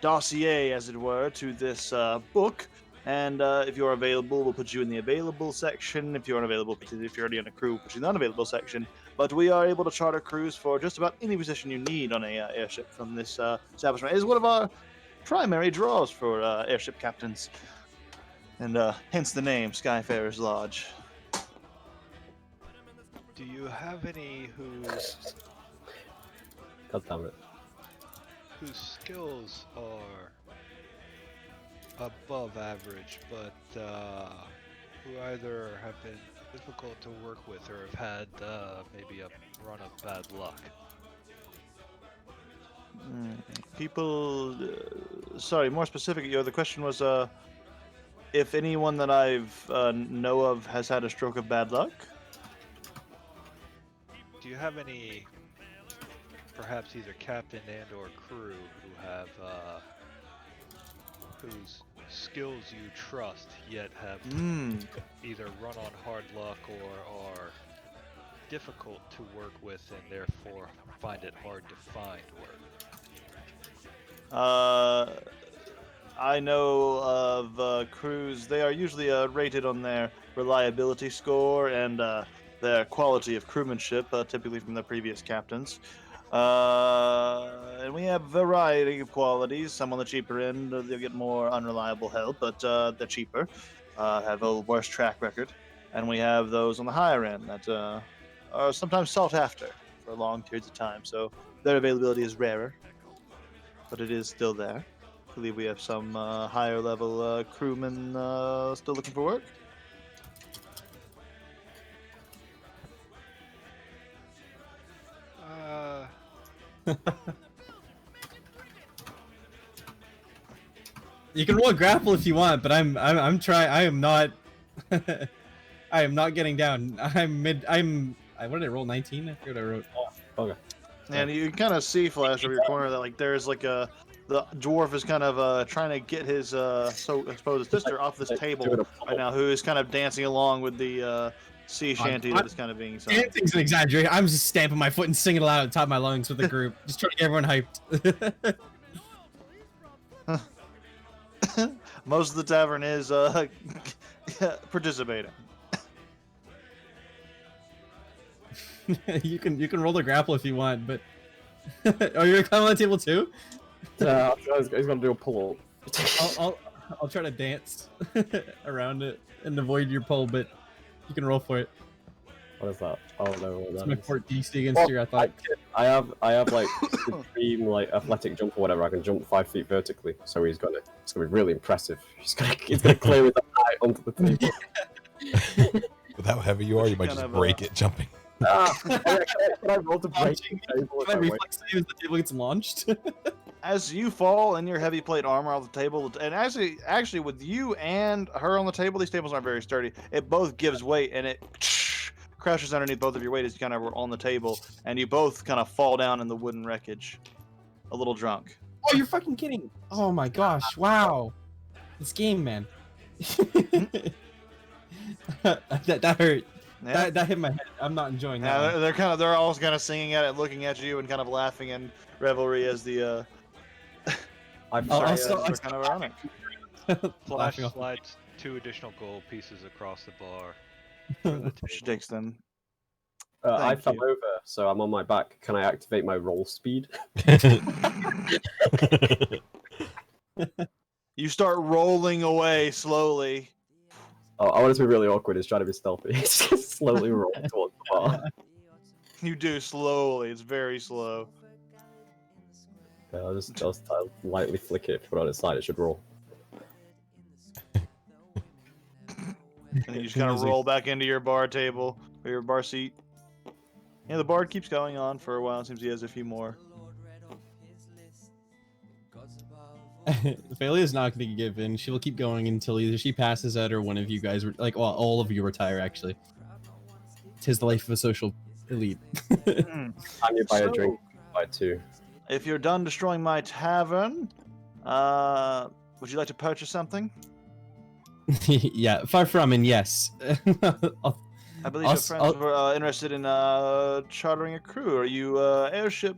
dossier, as it were, to this book. And if you're available, we'll put you in the available section. If you're unavailable, if you're already on a crew, we'll put you in the unavailable section. But we are able to charter crews for just about any position you need on a airship from this establishment. It is one of our primary draws for airship captains. And hence the name, Skyfarer's Lodge. Do you have any God damn it. whose skills are above average, but who either have been difficult to work with or have had maybe a run of bad luck? People, sorry, more specific. The question was, if anyone that I've know of has had a stroke of bad luck. Do you have any, perhaps either captain and or crew who have whose skills you trust yet have either run on hard luck or are difficult to work with and therefore find it hard to find work? I know of crews. They are usually rated on their reliability score and their quality of crewmanship, typically from their previous captains. And we have a variety of qualities. Some on the cheaper end, they'll get more unreliable help, but they're cheaper, have a worse track record. And we have those on the higher end that are sometimes sought after for long periods of time. So their availability is rarer, but it is still there. I believe we have some higher level crewmen still looking for work. You can roll a grapple if you want, but I'm trying. I am not. I am not getting down. What did I roll? 19? I forget what I wrote. Okay. And you can kind of see flash over your corner that like there's like the dwarf is kind of trying to get his so I suppose his sister off this table right now, who is kind of dancing along with the sea shanty that is kind of being sung. Dancing's an exaggeration. I'm just stamping my foot and singing it loud at the top of my lungs with the group, just trying to get everyone hyped. Most of the tavern is participating. you can roll the grapple if you want, but oh, you're gonna climb on the table too? He's gonna do a pull up. I'll try to dance around it and avoid your pull, but you can roll for it. What is that? Oh no, It's my fort DC against you. I thought I have like supreme like athletic jump or whatever. I can jump 5 feet vertically, so it's gonna be really impressive. He's gonna clear with that eye onto the table. With how heavy you are, you might just break it jumping. Can I roll to break the table? my reflex save as the table gets launched. As you fall in your heavy plate armor off the table, and actually with you and her on the table, these tables aren't very sturdy. It both gives weight, and it crashes underneath both of your weight as you kind of are on the table, and you both kind of fall down in the wooden wreckage, a little drunk. Oh, you're fucking kidding! Oh my gosh! Wow, this game, man. that hurt. Yeah. That hit my head. I'm not enjoying that. Yeah, they're all kind of singing at it, looking at you, and kind of laughing in revelry as the I'm sorry, sorry. they're kind of ironic. Flash Laughing off. slides 2 additional gold pieces across the bar. for the She table. takes them. I Thank fell you. over, so I'm on my back. Can I activate my roll speed? You start rolling away slowly. Oh, I want it to be really awkward. He's trying to be stealthy. He's just slowly rolling towards the bar. You do slowly. It's very slow. Yeah, I'll lightly flick it. Put it on its side. It should roll. And you just kind of roll back into your bar table or your bar seat. Yeah, the bard keeps going on for a while. It seems he has a few more. Phalia's not going to give in. She will keep going until either she passes out or one of you guys, all of you retire, actually. 'Tis the life of a social elite. Time you buy a drink, buy 2. If you're done destroying my tavern, would you like to purchase something? Yeah, far from, and yes. I believe your friends were interested in chartering a crew. Are you airship?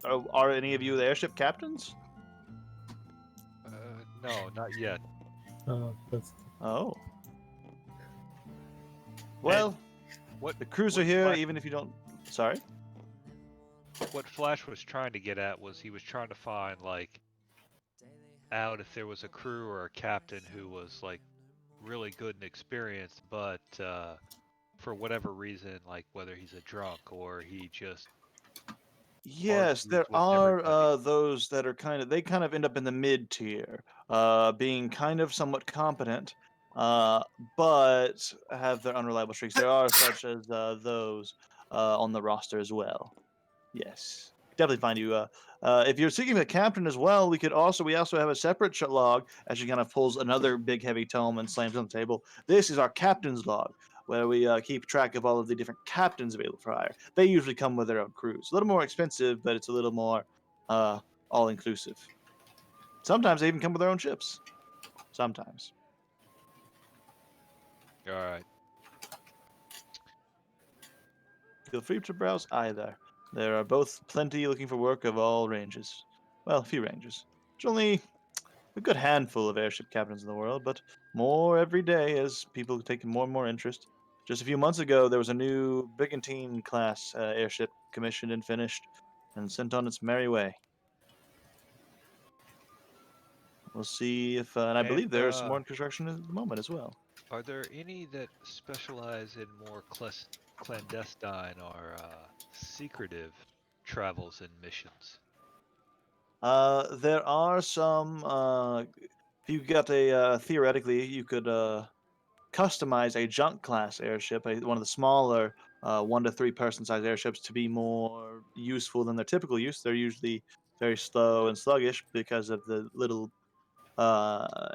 Are any of you the airship captains? No, not yet. Oh. Well, What the crews are here, even if you don't. Sorry. What Flash was trying to get at was he was trying to find out if there was a crew or a captain who was really good and experienced, but for whatever reason, whether he's a drunk or he just Yes, there with are everybody. those that are they kind of end up in the mid tier, being kind of somewhat competent, but have their unreliable streaks. There are such as those on the roster as well. Yes, definitely find you. If you're seeking a captain as well, we also have a separate log as she kind of pulls another big heavy tome and slams it on the table. This is our captain's log, where we keep track of all of the different captains available for hire. They usually come with their own crews. A little more expensive, but it's a little more all inclusive. Sometimes they even come with their own ships. Sometimes. All right. Feel free to browse either. There are both plenty looking for work of all ranges. Well, a few ranges. There's only a good handful of airship captains in the world, but more every day as people take more and more interest. Just a few months ago, there was a new brigantine class airship commissioned and finished. and sent on its merry way. We'll see if, and I believe there is some more in construction at the moment as well. Are there any that specialize in more clandestine or secretive travels and missions? There are some. If you got a theoretically, you could customize a junk class airship, one of the smaller 1 to 3 person size airships, to be more useful than their typical use. They're usually very slow and sluggish because of the little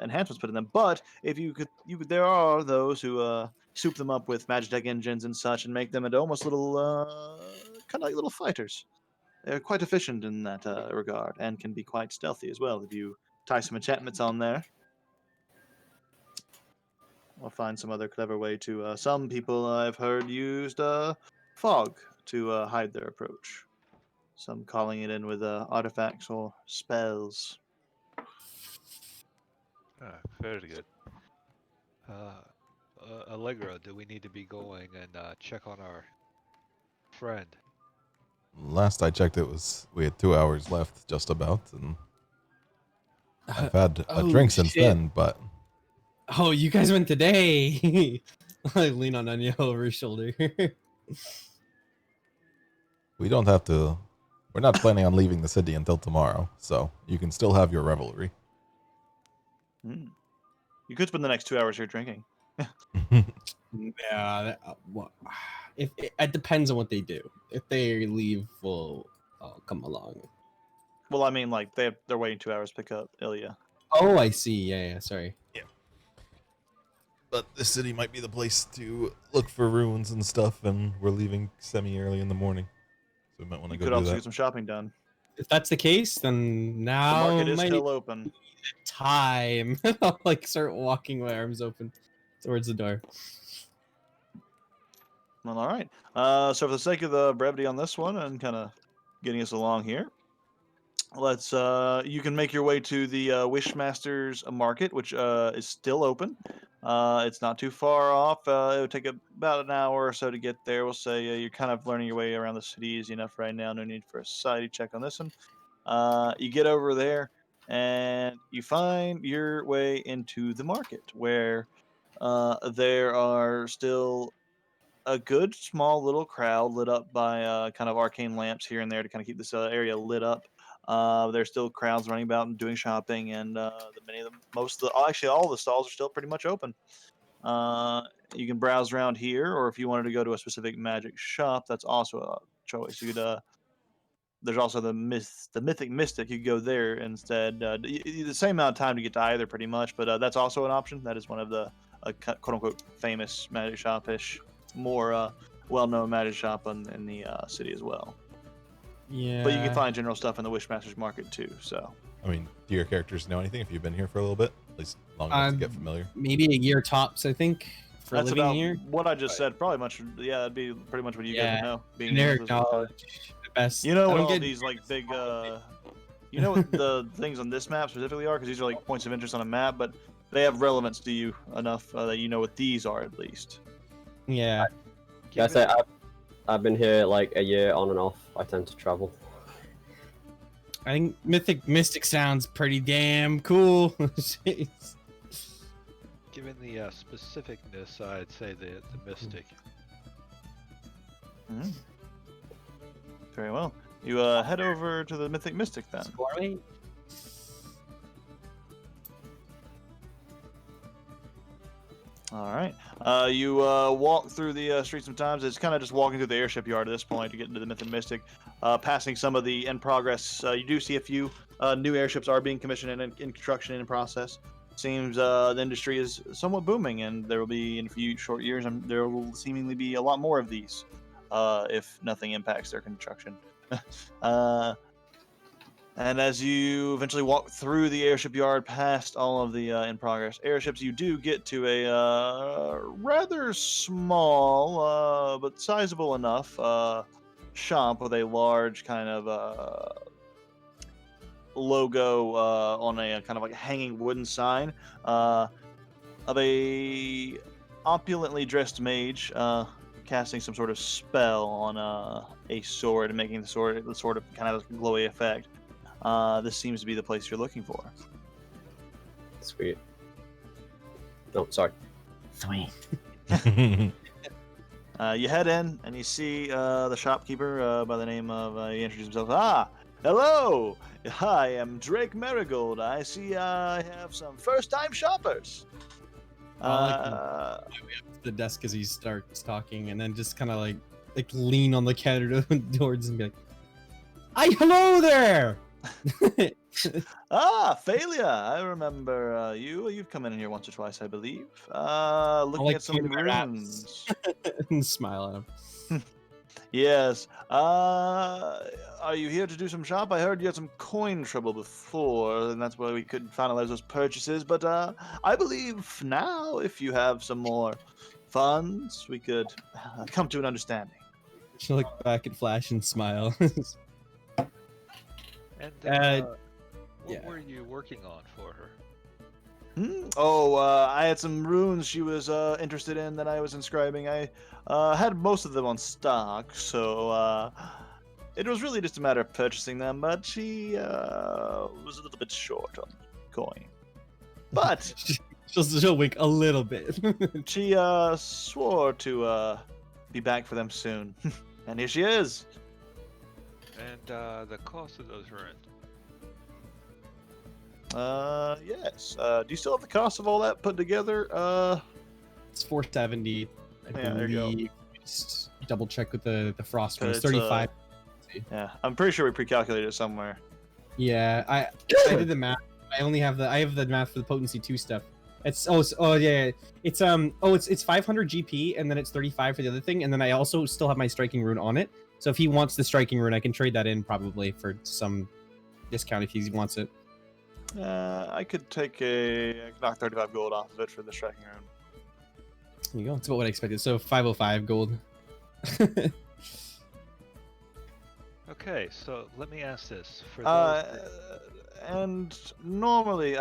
enhancements put in them. But if there are those who soup them up with Magitech engines and such and make them into almost little, kind of like little fighters. They're quite efficient in that regard and can be quite stealthy as well if you tie some enchantments on there. Or find some other clever way to. Some people I've heard used fog to hide their approach. Some calling it in with artifacts or spells. Very good. Allegra, do we need to be going and check on our friend? Last I checked, we had 2 hours left, just about, and I've had a drink since then. But Oh, you guys went today. I lean on Anya over his shoulder. we don't have to. We're not planning on leaving the city until tomorrow, so you can still have your revelry. You could spend the next 2 hours here drinking. Yeah, if it depends on what they do. If they leave, I'll come along. Well, I mean, like they're waiting 2 hours to pick up Ilya. Oh, I see. Yeah, sorry. But the city might be the place to look for ruins and stuff, and we're leaving semi-early in the morning, so we might want to You go could do also that. get some shopping done. If that's the case, then The now market is might still open. be time. I'll start walking with my arms open towards the door. Well, all right. So for the sake of the brevity on this one and kind of getting us along here, let's. You can make your way to the Wishmasters Market, which is still open. It's not too far off. It would take about an hour or so to get there. We'll say you're kind of learning your way around the city easy enough right now. No need for a society check on this one. You get over there and you find your way into the market where there are still a good small little crowd lit up by kind of arcane lamps here and there to kind of keep this area lit up. There's still crowds running about and doing shopping, and actually all the stalls are still pretty much open. You can browse around here, or if you wanted to go to a specific magic shop, that's also a choice. You could. There's also the Mythic Mystic. You could go there instead. The same amount of time to get to either, pretty much, but that's also an option. That is one of the quote unquote famous magic shop-ish, more well-known magic shop in the city as well. Yeah. But you can find general stuff in the Wishmasters Market too. So. I mean, do your characters know anything if you've been here for a little bit? At least long enough to get familiar? Maybe a year tops, I think, for That's living about here. what I just said. Probably much. Yeah, that'd be pretty much what you guys would know. Being Generic in this time. knowledge. The best. You know I what don't all get- these like big. You know what the things on this map specifically are, because these are like points of interest on a map, but they have relevance to you enough that you know what these are at least. Yeah. Yeah, I say I've been here like a year on and off. I tend to travel. I think Mythic Mystic sounds pretty damn cool. Jeez. Given the specificness, I'd say the Mystic. Very well. You head over to the Mythic Mystic then. Squirmy? All right. You walk through the streets sometimes. It's kind of just walking through the airship yard at this point to get into the Mythic Mystic. Passing some of the in progress. You do see a few new airships are being commissioned and in construction and in process. Seems the industry is somewhat booming, and there will be in a few short years, and there will seemingly be a lot more of these, if nothing impacts their construction. And as you eventually walk through the airship yard, past all of the in-progress airships, you do get to a rather small but sizable enough shop with a large kind of logo on a kind of like hanging wooden sign of a opulently dressed mage casting some sort of spell on a sword and making the sword of kind of glowy effect. This seems to be the place you're looking for. Sweet. No, sorry. Sweet. You head in and you see the shopkeeper by the name of, he introduced himself. Ah, hello! I am Drake Marigold. I see I have some first-time shoppers. The desk as he starts talking, and then just kind of like lean on the counter towards and be like, hello there! Failure. I remember you. You've come in here once or twice, I believe. Looking at some point at our runes. and smile at him. Yes. Are you here to do some shop? I heard you had some coin trouble before, and that's why we couldn't finalize those purchases. But I believe now, if you have some more funds, we could come to an understanding. She'll look back at Flash and smile. And what yeah. were you working on for her? I had some runes she was interested in that I was inscribing. I had most of them on stock, so it was really just a matter of purchasing them, but she was a little bit short on coin. But she'll wink a little bit. she swore to be back for them soon. And here she is. And the cost of those runes? Yes. Do you still have the cost of all that put together? It's 470. Yeah, there you go. Just double check with the frost one. It's It's, 35. Yeah, I'm pretty sure we pre-calculated it somewhere. Yeah, I did the math. I have the math for the potency 2 stuff. It's it's 500 GP and then it's 35 for the other thing, and then I also still have my striking rune on it. So if he wants the striking rune, I can trade that in probably for some discount if he wants it. I could knock 35 gold off of it for the striking rune. There you go. It's about what I expected. So 505 gold. Okay, so let me ask this. For those And normally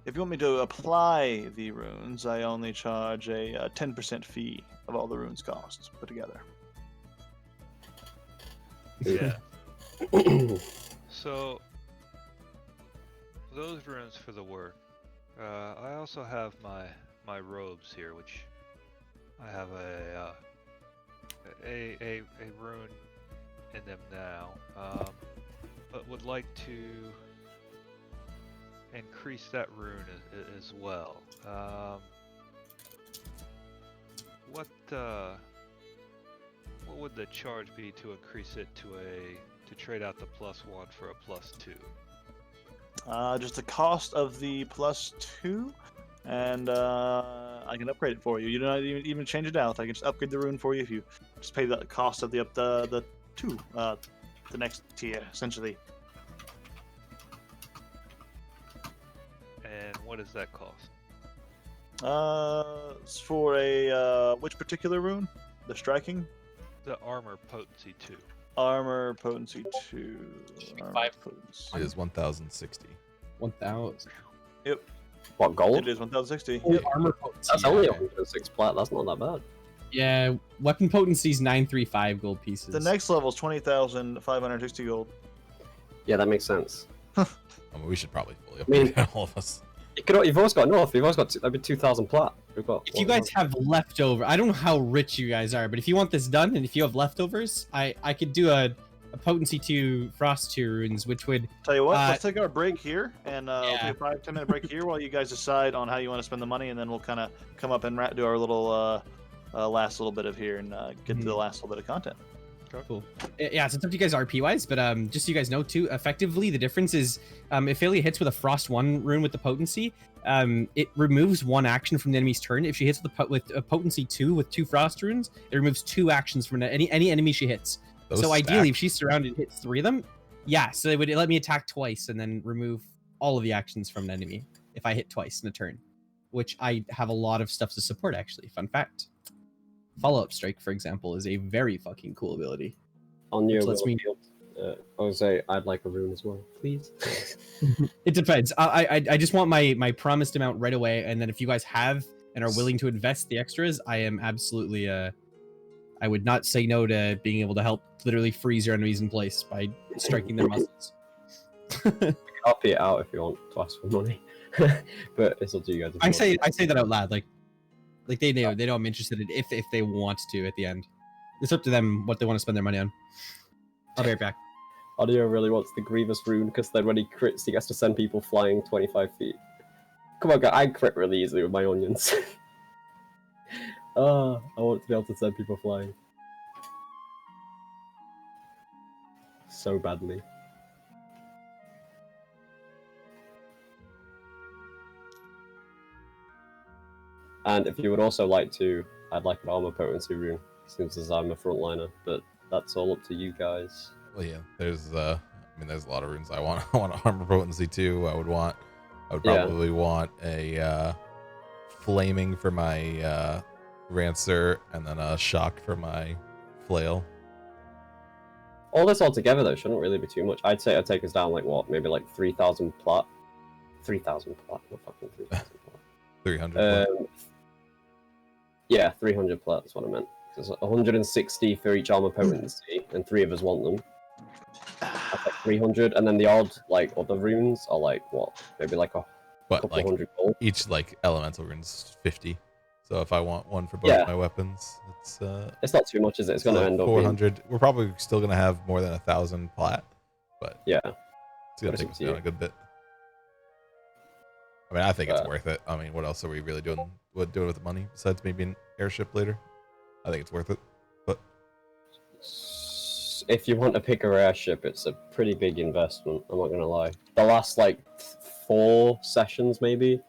if you want me to apply the runes, I only charge a 10% fee of all the runes costs put together. Yeah. So those runes for the work. I also have my robes here, which I have a rune in them now, but would like to increase that rune as well. What would the charge be to increase it to trade out the +1 for a +2? Just the cost of the +2, and I can upgrade it for you. You don't even change it out. I can just upgrade the rune for you if you just pay the cost of the 2, the next tier, essentially. And what does that cost? It's for a which particular rune? The striking? The armor potency 2. Armor potency 2. Armor 5. potency. It is 1,060. 1000. What, gold? It is 1060. Oh, armor potency. That's only 106 plat. That's not that bad. Yeah, weapon potency is 935 gold pieces. The next level is 20,560 gold. Yeah, that makes sense. I mean, we should probably fully mean- upgrade all of us. You've always got north. You've always got that'd be 2,000 plat. We've got. If you guys have leftover, I don't know how rich you guys are, but if you want this done and if you have leftovers, I could do a potency 2 frost 2 runes, which would Tell you what, let's take our break here, and we'll yeah. take a 5-10 minute break here while you guys decide on how you want to spend the money, and then we'll kind of come up and do our little last little bit of here and get to the last little bit of content. cool. Yeah, so it's up to you guys RP wise, but just so you guys know too, effectively the difference is if Aelia hits with a frost 1 rune with the potency, it removes 1 action from the enemy's turn. If she hits with a potency 2 with 2 frost runes, it removes 2 actions from any enemy she hits. Those so ideally, stack. if she's surrounded and hits 3 of them, yeah, so it would let me attack twice and then remove all of the actions from an enemy if I hit twice in a turn, which I have a lot of stuff to support actually. Fun fact. Follow-up strike, for example, is a very fucking cool ability. On your Which lets me- field. I would say I'd like a rune as well, please. It depends. I just want my promised amount right away, and then if you guys have and are willing to invest the extras, I am absolutely I would not say no to being able to help literally freeze your enemies in place by striking their muscles. I'll pay it out if you want to ask for money, but it's up to you guys. If I you want. say that out loud, like they know I'm interested in if they want to at the end. It's up to them what they want to spend their money on. I'll be right back. Audio really wants the Grievous rune because then when he crits, he gets to send people flying 25 feet. Come on, guys, I crit really easily with my onions. I want to be able to send people flying so badly. And if you would also like to, I'd like an armor potency rune, since as I'm a frontliner, but that's all up to you guys. Well, yeah, there's I mean, there's a lot of runes I want. I want armor potency too. I would probably want a flaming for my rancer, and then a shock for my flail. All this all together though shouldn't really be too much. I'd say it'd take us down like what, maybe like 3,000 plat. 3,000 plat, not fucking 3,000 plat. 300 plat. Yeah, 300 plat is what I meant. There's 160 for each armor potency, and 3 of us want them. That's like 300, and then the odd like other runes are like what? Maybe like a couple like hundred gold. each like elemental rune's 50. So if I want one for both my weapons, it's not too much, is it? It's gonna like end up 400. being... We're probably still gonna have more than 1,000 plat, but yeah, it's gonna take us down a good bit. I mean, I think it's worth it. I mean, what else are we really doing? What doing with the money besides maybe an airship later? I think it's worth it. But if you want to pick a airship, it's a pretty big investment. I'm not gonna lie. The last like 4 sessions, maybe,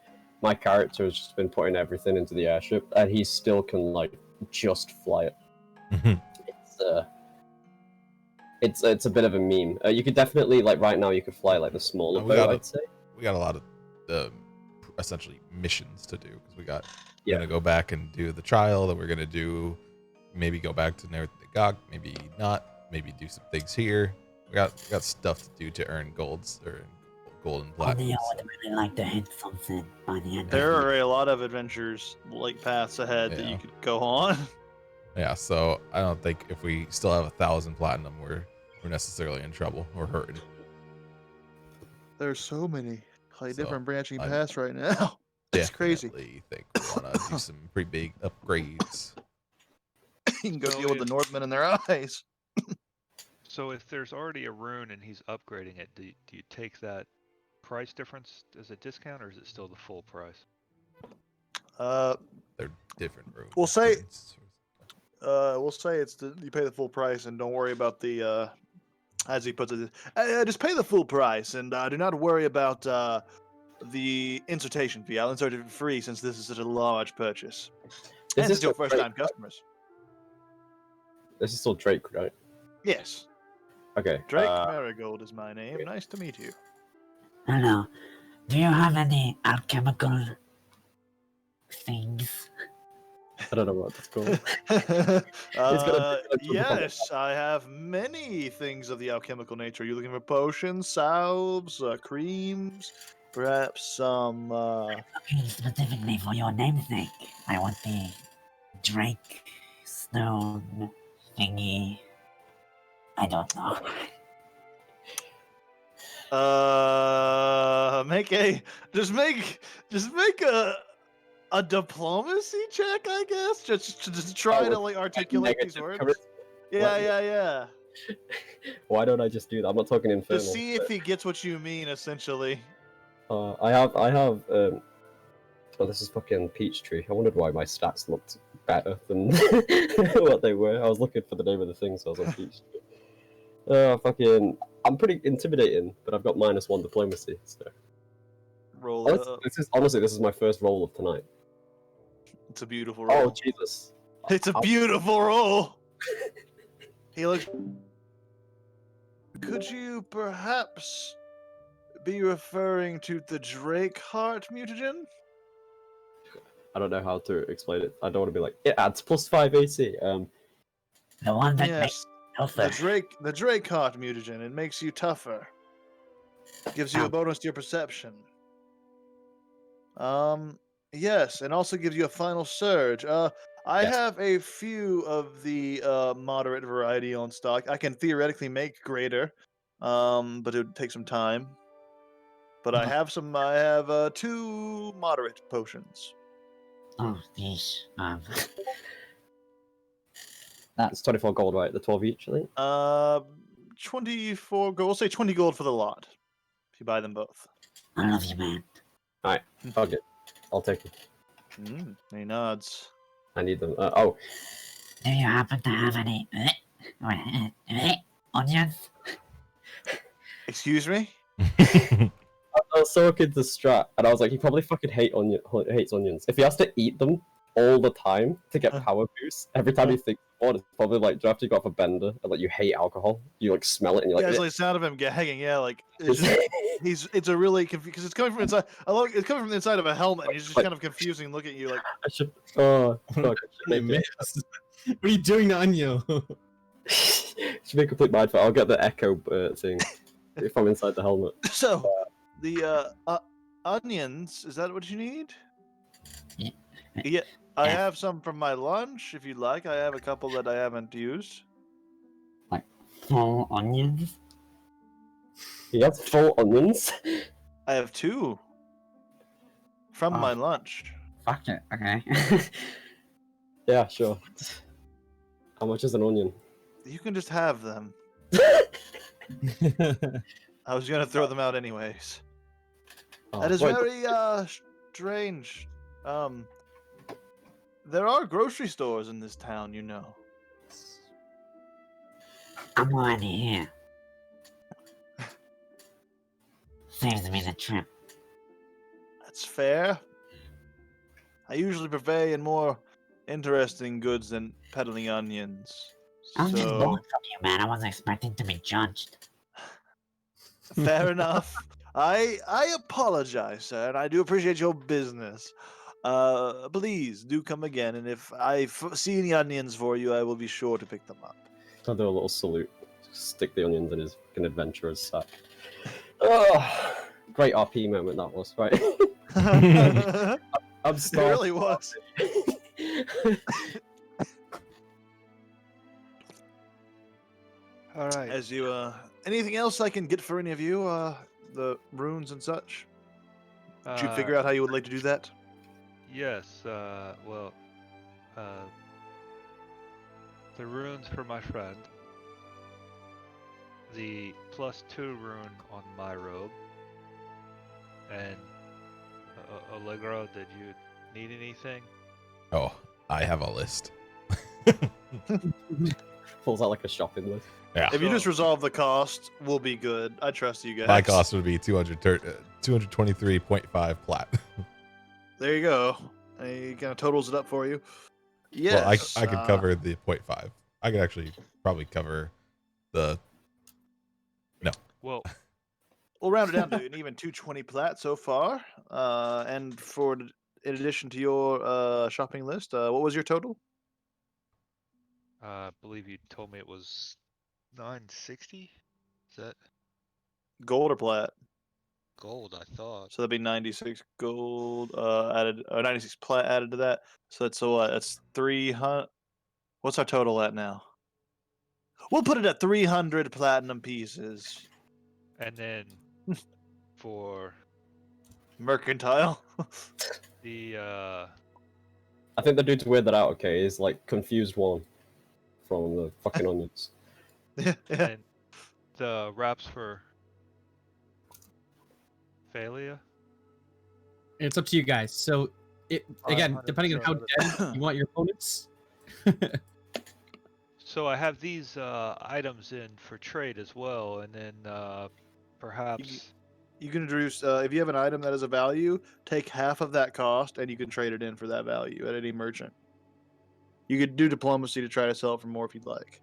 my character has just been putting everything into the airship, and he still can like just fly it. It's a bit of a meme. You could definitely like right now you could fly like the smaller boat. I'd say we got a lot of essentially missions to do because we're gonna go back and do the trial. That we're gonna do, maybe go back to Narragansett, maybe not, maybe do some things here. We got stuff to do to earn golds or gold and platinum. I would really like to hit something by the end. There are a lot of adventures, like paths ahead that you could go on. Yeah, so I don't think if we still have 1,000 platinum, we're necessarily in trouble or hurting. There's so many different branching paths right now. It's crazy. I think we want to do some pretty big upgrades. You can go deal with the Northmen in their eyes. So if there's already a rune and he's upgrading it, do you take that price difference as a discount, or is it still the full price? They're different runes. We'll say you pay the full price and don't worry about the as he puts it, just pay the full price and do not worry about the insertion fee. I'll insert it for free since this is such a large purchase. This is your first time customers. This is still Drake, right? Yes. Okay. Drake Marigold is my name. Nice to meet you. Hello. Do you have any alchemical things? I don't know what it's called. Yes, I have many things of the alchemical nature. Are you looking for potions, salves, creams, perhaps some... Looking specifically for your namesake. I want the Drake stone thingy. I don't know. Just make a diplomacy check, I guess, just to try to like articulate these words. Yeah. Why don't I just do that? I'm not talking infernal. To see if he gets what you mean, essentially. I have. Oh, this is fucking Peachtree. I wondered why my stats looked better than what they were. I was looking for the name of the thing, so I was on Peachtree. I'm pretty intimidating, but I've got -1 diplomacy. So. Roll up. This is my first roll of tonight. It's a beautiful roll. Oh Jesus! It's a beautiful roll. He looks. Could you perhaps be referring to the Drake Heart mutagen? I don't know how to explain it. I don't want to be like, it adds +5 AC. The one that Yes, makes tougher. the Drake Heart mutagen. It makes you tougher. Gives you a bonus to your perception. Yes, and also gives you a final surge. I Yes. have a few of the moderate variety on stock. I can theoretically make greater, but it would take some time. But I have some. I have 2 moderate potions. Oh, these. It's 24 gold, right? The 12 each, I think. 24 gold. We'll say 20 gold for the lot if you buy them both. I love you, man. Alright, fuck it. I'll take them. He nods. I need them. Oh, Do you happen to have any onions? Excuse me. I was so kid to Strat, and I was like, he probably fucking hates onions. If he has to eat them all the time to get power boosts, every time he thinks about it, it's probably like, do you have to go off a bender and like you hate alcohol? You like smell it and you're Yeah, like, it's like the sound of him gagging. Yeah, like it's just, it's a really because it's coming from inside. It's coming from the inside of a helmet. And he's just kind of confusing, looking at you like. I should. Oh, fuck. I should make What are you doing to Anyo? should be a complete mind fight. I'll get the echo thing if I'm inside the helmet. So, the onions. Is that what you need? Yeah, I have some from my lunch. If you'd like, I have a couple that I haven't used. Full onions? He has full onions. I have 2 from my lunch. Fuck it. Okay. Yeah, sure. How much is an onion? You can just have them. I was gonna throw them out anyways. Oh, That is wait, very strange. There are grocery stores in this town, you know. I'm already here. Saves me the trip. That's fair. I usually prefer in more interesting goods than peddling onions. I'm just So, born from you, man. I wasn't expecting to be judged. fair enough. I apologize, sir, and I do appreciate your business. Please do come again, and if I see any onions for you, I will be sure to pick them up. I'll do a little salute. Stick the onions in his fucking adventurer's sack. Oh, great RP moment that was, right? I'm It starving. really was. All right. As you, anything else I can get for any of you? The runes and such. Did you figure out how you would like to do that? Yes. Well, the runes for my friend. The +2 rune on my robe. And Allegro, did you need anything? Oh, I have a list. Pulls out like a shopping list. Yeah. If you just resolve the cost, we'll be good. I trust you guys. My cost would be 223.5 plat. There you go. He kind of totals it up for you. Yes. Well, I could cover the 0.5. I could actually probably cover the. No. Well, We'll round it down to an even 220 plat so far. And in addition to your shopping list, what was your total? I believe you told me it was 960. Is that Gold or plat? gold? I thought. So that'd be 96 gold added, or 96 plat added to that. So that's what? That's 300. What's our total at now? We'll put it at 300 platinum pieces. And then for Mercantile. the I think the dude to weird that out, okay, is like confused one from the fucking onions. Yeah. and the wraps for Phalia. It's up to you guys. So, again, 500 depending on how silver. dead you want your opponents. So I have these items in for trade as well, and then perhaps You can introduce, if you have an item that has a value, take half of that cost and you can trade it in for that value at any merchant. You could do diplomacy to try to sell it for more if you'd like.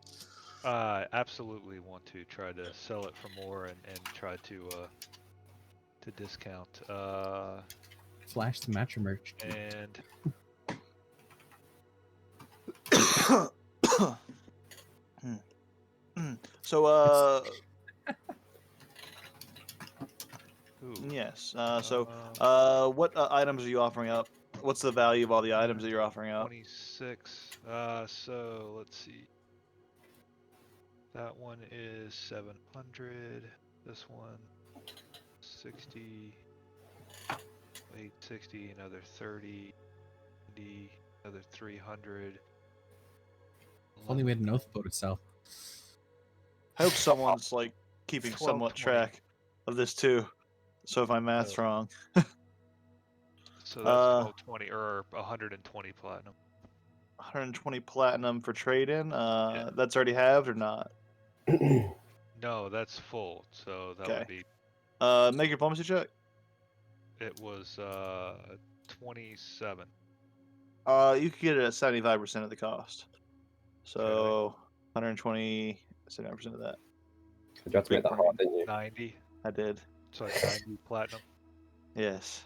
I absolutely want to try to sell it for more and try to discount. Flash the match merch. And So, ooh, yes. What items are you offering up? What's the value of all the items that you're offering out? 26. So let's see. That one is 700. This one 60. 860. Another 30. Another 300. If only we had an oath boat itself. I hope someone's like keeping 12, somewhat 20. track of this too. So if my math's Oh. wrong. So that's 1220 or 120 platinum. 120 platinum for trade-in. That's already halved or not? No, that's full. So that Okay. would be. Make your diplomacy check. It was 27. You could get it at 75% of the cost. So 120, 75% of that. You have to make that hard, didn't you? 90. I did. So 90 platinum. Yes.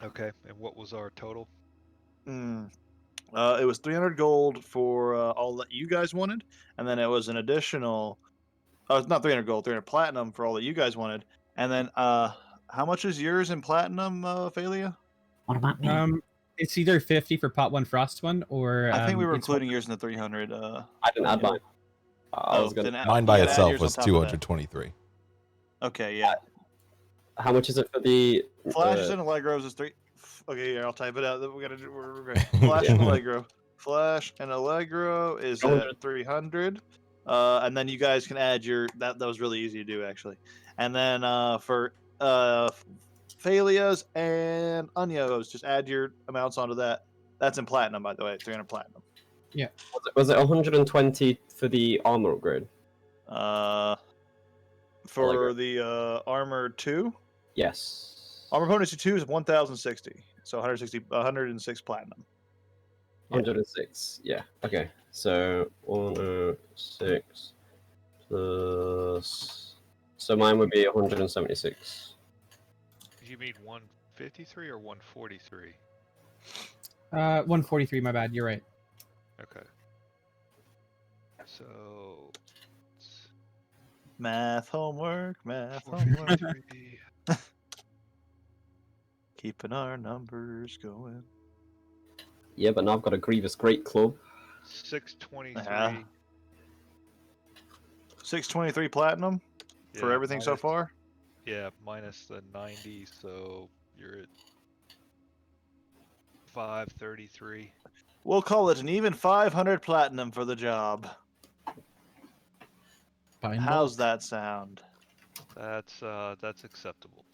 Okay. And what was our total? It was 300 gold for all that you guys wanted, and then it was an additional. It's not 300 gold, 300 platinum for all that you guys wanted, and then how much is yours in platinum, Phalia? What about me? It's either 50 for pot 1 frost 1 or I think we were it's including yours in the 300. I didn't add mine. I was gonna. then Mine you by gotta add itself yours on was top of that. 223. Okay, yeah. How much is it for the? Flashes and Allegros is 3. Okay, yeah, I'll type it out. We gotta do. We're great. Flash and Allegro. Flash and Allegro is 100. at 300. And then you guys can add your. That was really easy to do actually. And then for Phalias and Onios, just add your amounts onto that. That's in platinum, by the way. 300 platinum. Was it 120 for the armor upgrade? For Allegro. the armor 2. Yes. Armor potency 2 is 1060. So 106 platinum. 106. Yeah. Okay. So 106 plus. So mine would be 176. You mean 153 or 143? 143, my bad, you're right. Okay. So. Math homework. 453. Keeping our numbers going. Yeah, but now I've got a Grievous Great Club. 623. Yeah. 623 platinum for Yeah, everything so minus- far. Yeah, minus the 90, so you're at 533. We'll call it an even 500 platinum for the job. Fine How's bulk. that sound? That's acceptable.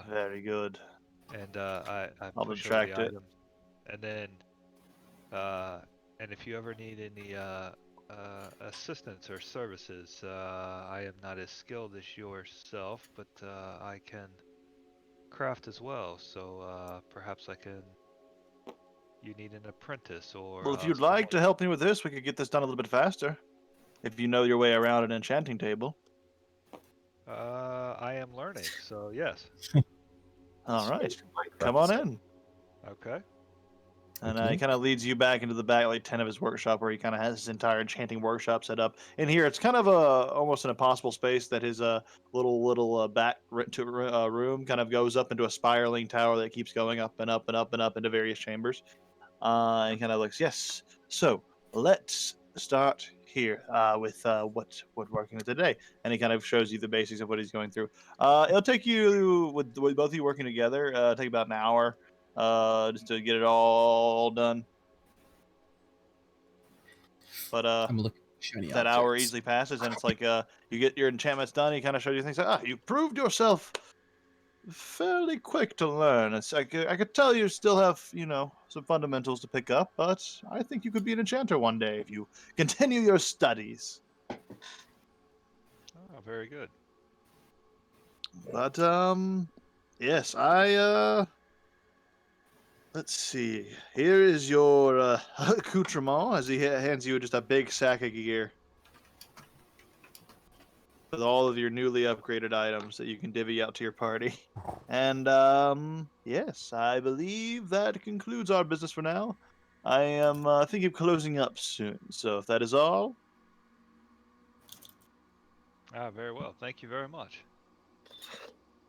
Very good. And I I'll push subtract over the it. items, and then and if you ever need any assistance or services, I am not as skilled as yourself, but I can craft as well. So perhaps I can. You need an apprentice or. Well, if you'd like to help me with this, we could get this done a little bit faster. If you know your way around an enchanting table. I am learning, so yes. All right. Minecraft Come on stuff. in. Okay. And Okay. he kind of leads you back into the back, like 10 of his workshop, where he kind of has his entire enchanting workshop set up. In here, it's kind of almost an impossible space that his little back room kind of goes up into a spiraling tower that keeps going up and up and up and up into various chambers. And kind of looks, yes. So let's start here with what we're working with today. And he kind of shows you the basics of what he's going through. It'll take you, with both of you working together, take about an hour. Just to get it all done. But I'm looking for shiny that hour objects. easily passes, and it's like you get your enchantments done. He kind of shows you things like, you proved yourself fairly quick to learn. It's I could tell you still have some fundamentals to pick up, but I think you could be an enchanter one day if you continue your studies. Oh, very good. But yes, let's see. Here is your accoutrement as he hands you just a big sack of gear with all of your newly upgraded items that you can divvy out to your party. And yes, I believe that concludes our business for now. I am thinking of closing up soon. So if that is all, Very well. Thank you very much.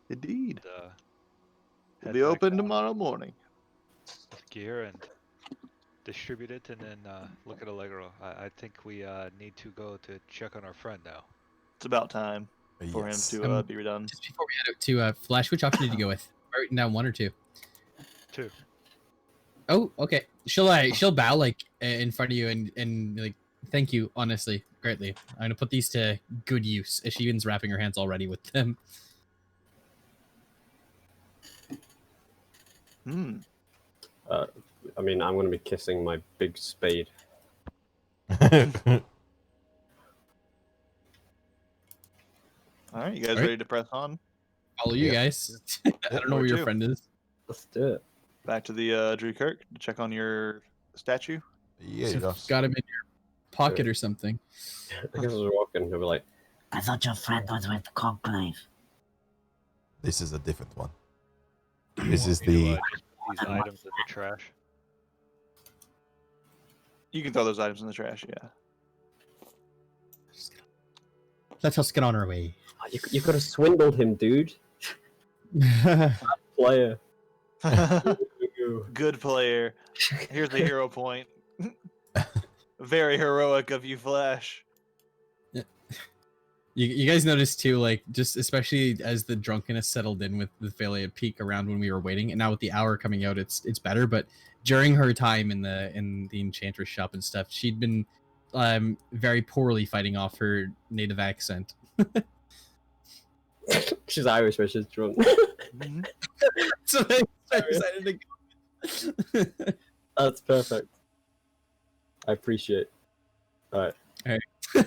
indeed. It'll be open tomorrow morning. with gear and distribute it, and then look at Allegro. I think we need to go to check on our friend now. It's about time for Yes. him to be redone. Just before we head out to Flash, which option did you go with? Writing down 1 or 2? 2. Oh, okay. She'll bow like in front of you and like thank you, honestly, greatly. I'm gonna put these to good use. As she begins wrapping her hands already with them. Hmm. I mean, I'm going to be kissing my big spade. All right, you guys All right. ready to press on? Follow you Yeah. guys. I don't know where your 2. friend is. Let's do it. Back to the Drew Kirk to check on your statue. Yeah, So you know. you've got him in your pocket or something. I guess as we're walking, he'll be like, I thought your friend was with Conclave. This is a different one. This is Me to, the. just put these items in the trash. You can throw those items in the trash, yeah. Let us get on our way. "Oh, you could have swindled him, dude. Player. Good player. Here's the hero point. Very heroic of you, Flash. You guys noticed too, like just especially as the drunkenness settled in with Phelia at peak around when we were waiting, and now with the hour coming out, it's better. But during her time in the enchantress shop and stuff, she'd been very poorly fighting off her native accent. She's Irish, but she's drunk. Mhm. So I decided to go. That's perfect. I appreciate. All right. You're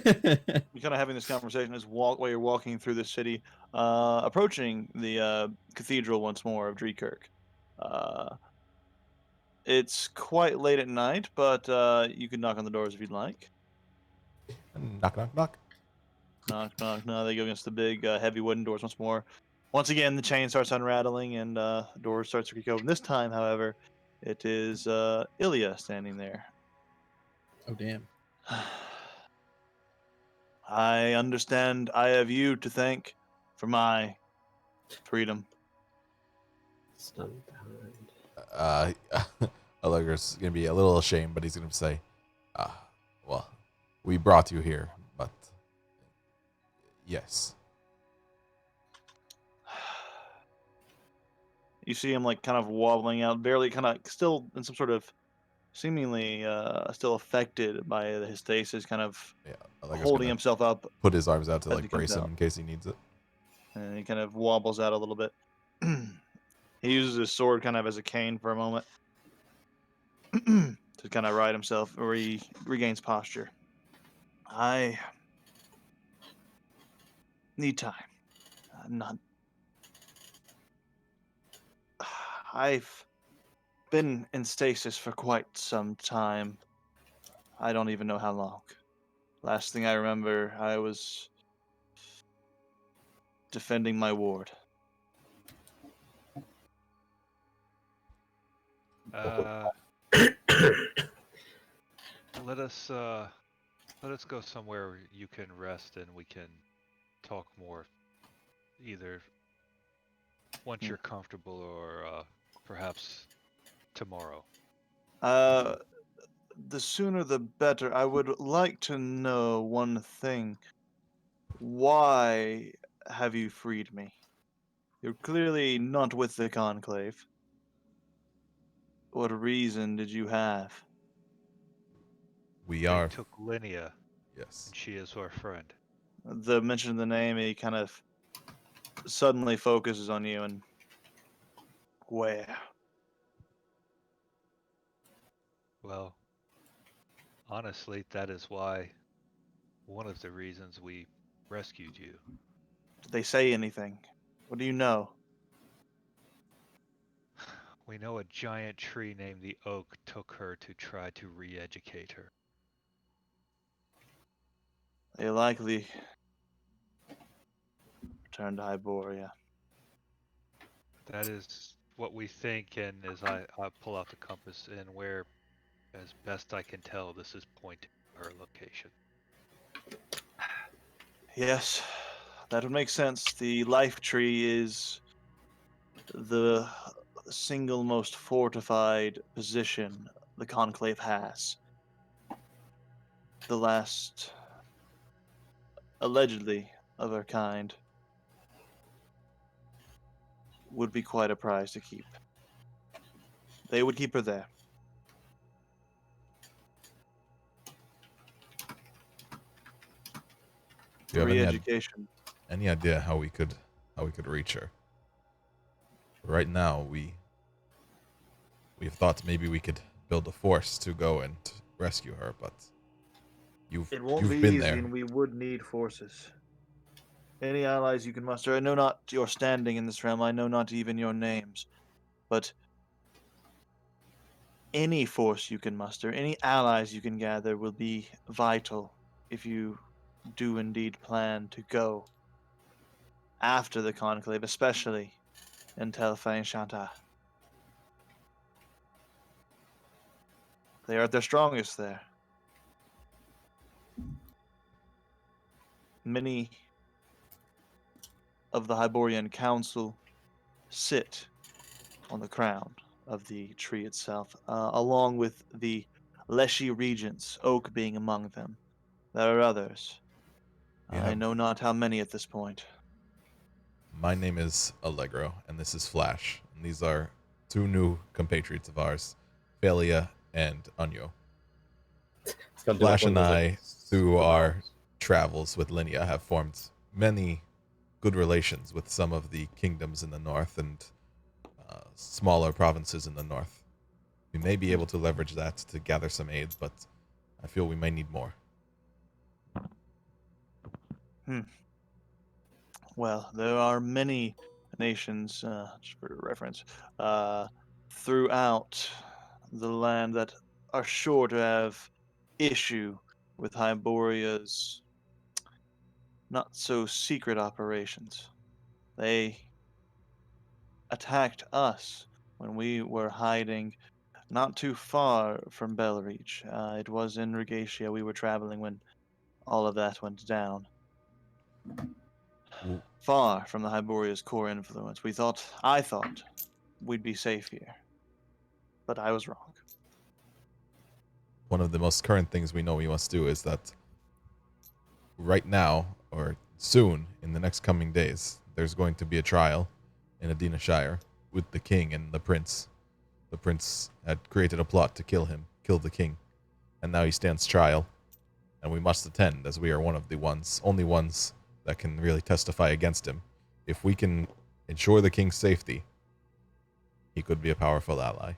kind of having this conversation while you're walking through the city, approaching the cathedral once more of Dreekirk. It's quite late at night, but you can knock on the doors if you'd like. Knock, knock, knock. Knock, knock, knock. They go against the big, heavy wooden doors once more. Once again, the chain starts unrattling and the door starts to creak open. This time, however, it is Ilya standing there. Oh damn. I understand I have you to thank for my freedom. Stand behind. Allegra's gonna be a little ashamed, but he's gonna say, well, we brought you here, but yes. You see him like kind of wobbling out, barely kind of still in some sort of seemingly still affected by his stasis, kind of Yeah, Allegra's holding gonna himself up, put his arms out to as like he comes brace him out. in case he needs it. And he kind of wobbles out a little bit. He uses his sword kind of as a cane for a moment to kind of right himself, or he regains posture. I need time. Not. I've been in stasis for quite some time. I don't even know how long. Last thing I remember, I was defending my ward. Let us go somewhere where you can rest and we can talk more. Either once you're comfortable or perhaps tomorrow. The sooner the better. I would like to know one thing. Why have you freed me? You're clearly not with the Conclave. What reason did you have? We They are. took Linnea, Yes. and she is our friend. The mention of the name, he kind of suddenly focuses on you and where? Well, honestly, that is why one of the reasons we rescued you. Did they say anything? What do you know? We know a giant tree named the Oak took her to try to re-educate her. They likely returned to Hyboria. That is what we think, and as I pull out the compass and where, as best I can tell, this is pointing to her location. Yes, that would make sense. The life tree is the single most fortified position the Conclave has. The last, allegedly, of her kind would be quite a prize to keep. They would keep her there. Do you have Re-education. any idea how we could reach her? Right now, we've thought maybe we could build a force to go and rescue her, but you've be been easy, there. and we would need forces. Any allies you can muster. I know not your standing in this realm. I know not even your names, but any force you can muster, any allies you can gather, will be vital if you do indeed plan to go after the Conclave, especially in Telfa and Shanta. They are at their strongest there. Many of the Hyborian Council sit on the crown of the tree itself, along with the Leshy regents, Oak being among them. There are others. I know not how many at this point. My name is Allegro, and this is Flash. And these are two new compatriots of ours, Phalia and Unyo. Flash and I, through our travels with Linnea, have formed many good relations with some of the kingdoms in the north and smaller provinces in the north. We may be able to leverage that to gather some aid, but I feel we may need more. Well, there are many nations, just for reference, throughout the land that are sure to have issue with Hyboria's not so secret operations. They attacked us when we were hiding not too far from Bellreach. It was in Regatia we were traveling when all of that went down. Far from the Hyboria's core influence. I thought, we'd be safe here. But I was wrong. One of the most current things we know we must do is that right now, or soon, in the next coming days, there's going to be a trial in Adina Shire with the king and the prince. The prince had created a plot to kill the king, and now he stands trial, and we must attend, as we are one of the only ones that can really testify against him. If we can ensure the king's safety, he could be a powerful ally.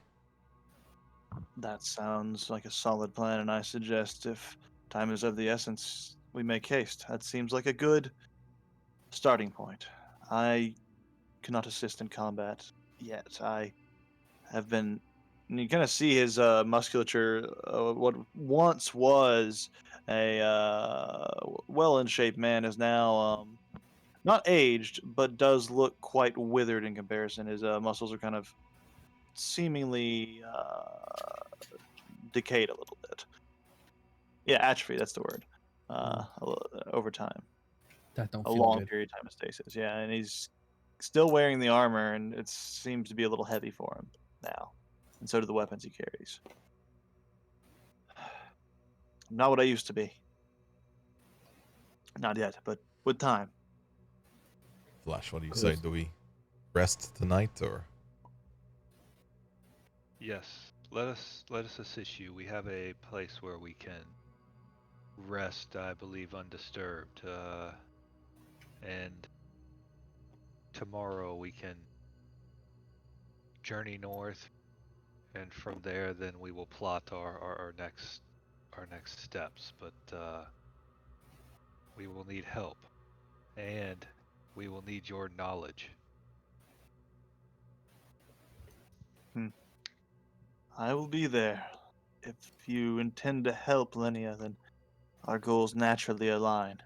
That sounds like a solid plan, and I suggest if time is of the essence, we make haste. That seems like a good starting point. I cannot assist in combat yet. I have been. You kind of see his musculature. What once was a well-in-shape man is now not aged, but does look quite withered in comparison. His muscles are kind of seemingly decayed a little bit. Yeah, atrophy, that's the word. Over time. That don't A feel long good. period of time of stasis. Yeah, and he's still wearing the armor, and it seems to be a little heavy for him now. And so do the weapons he carries. Not what I used to be. Not yet, but with time. Flash, what do you say? Do we rest tonight, or? Yes, let us assist you. We have a place where we can rest, I believe, undisturbed. And tomorrow we can journey north, and from there, then we will plot our next steps. But we will need help, and we will need your knowledge. I will be there. If you intend to help Linnea, then our goals naturally align.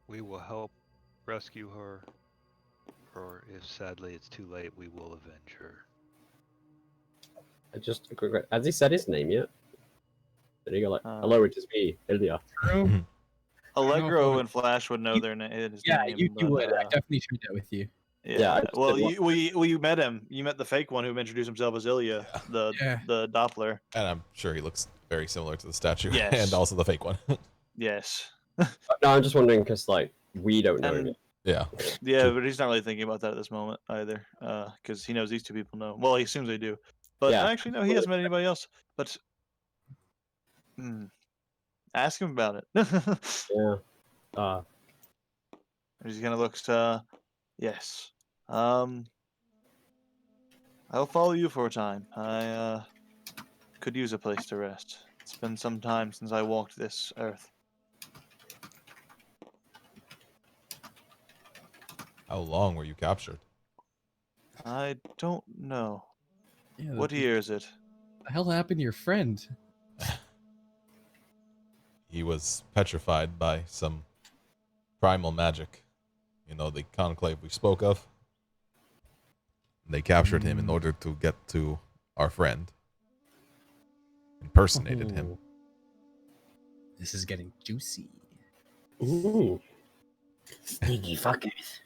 We will help rescue her, or if sadly it's too late, we will avenge her. Just a quick. Has he said his name yet? Did he go like, "Hello, it is me, Ilya"? Allegro and Flash would know their name. Yeah, you would. I definitely shared that with you. Yeah, I just Well, didn't you met him. You met the fake one who introduced himself as Ilya, Yeah. Yeah. the Doppler. And I'm sure he looks very similar to the statue Yes. and also the fake one. Yes. No, I'm just wondering because like we don't know him And yet. Yeah. yeah, True. but he's not really thinking about that at this moment either, because he knows these two people know. Well, he assumes they do, but Yeah. actually, no, he hasn't met anybody else. But ask him about it. Yeah. He kind of looks. Yes. I'll follow you for a time. I could use a place to rest. It's been some time since I walked this earth. How long were you captured? I don't know. Yeah, What year is it? the hell happened to your friend? He was petrified by some primal magic. You know, the conclave we spoke of. They captured him in order to get to our friend. Impersonated him. Ooh. This is getting juicy. Ooh. Sneaky fuckers.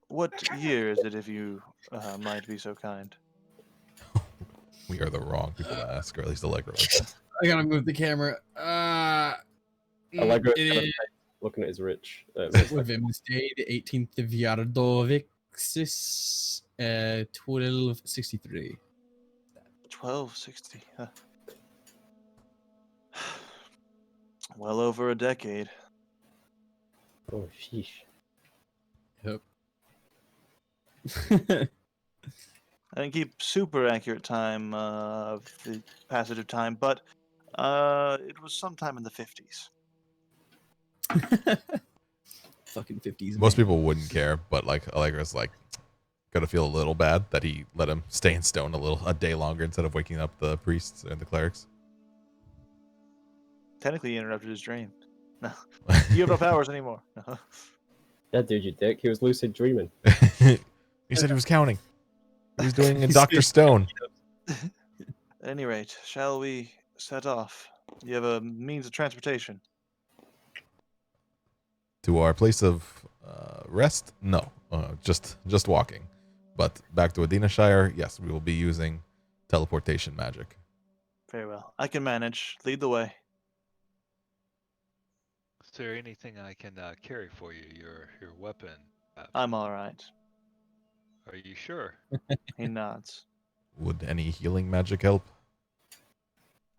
What year is it, if you might be so kind? We are the wrong people to ask, or at least Allegra was. I gotta move the camera. Allegra It is looking at his rich. Wednesday, the 18th of Yardovixis, 1263. 1260. Well over a decade. Oh, sheesh. Yep. I didn't keep super accurate time of the passage of time, but it was sometime in the 50s. Fucking 50s. Most man. people wouldn't care, but like Allegra's like, gotta feel a little bad that he let him stay in stone a day longer instead of waking up the priests and the clerics. Technically, he interrupted his dream. No, you have no powers anymore. No. Yeah, dude, you dick. He was lucid dreaming. He said he was counting. He was doing a Dr. Stone. At any rate, shall we set off? You have a means of transportation. To our place of rest? No, just walking. But back to Adinashire, yes, we will be using teleportation magic. Very well. I can manage. Lead the way. Is there anything I can carry for you? Your weapon? I'm all right. Are you sure? He nods. Would any healing magic help?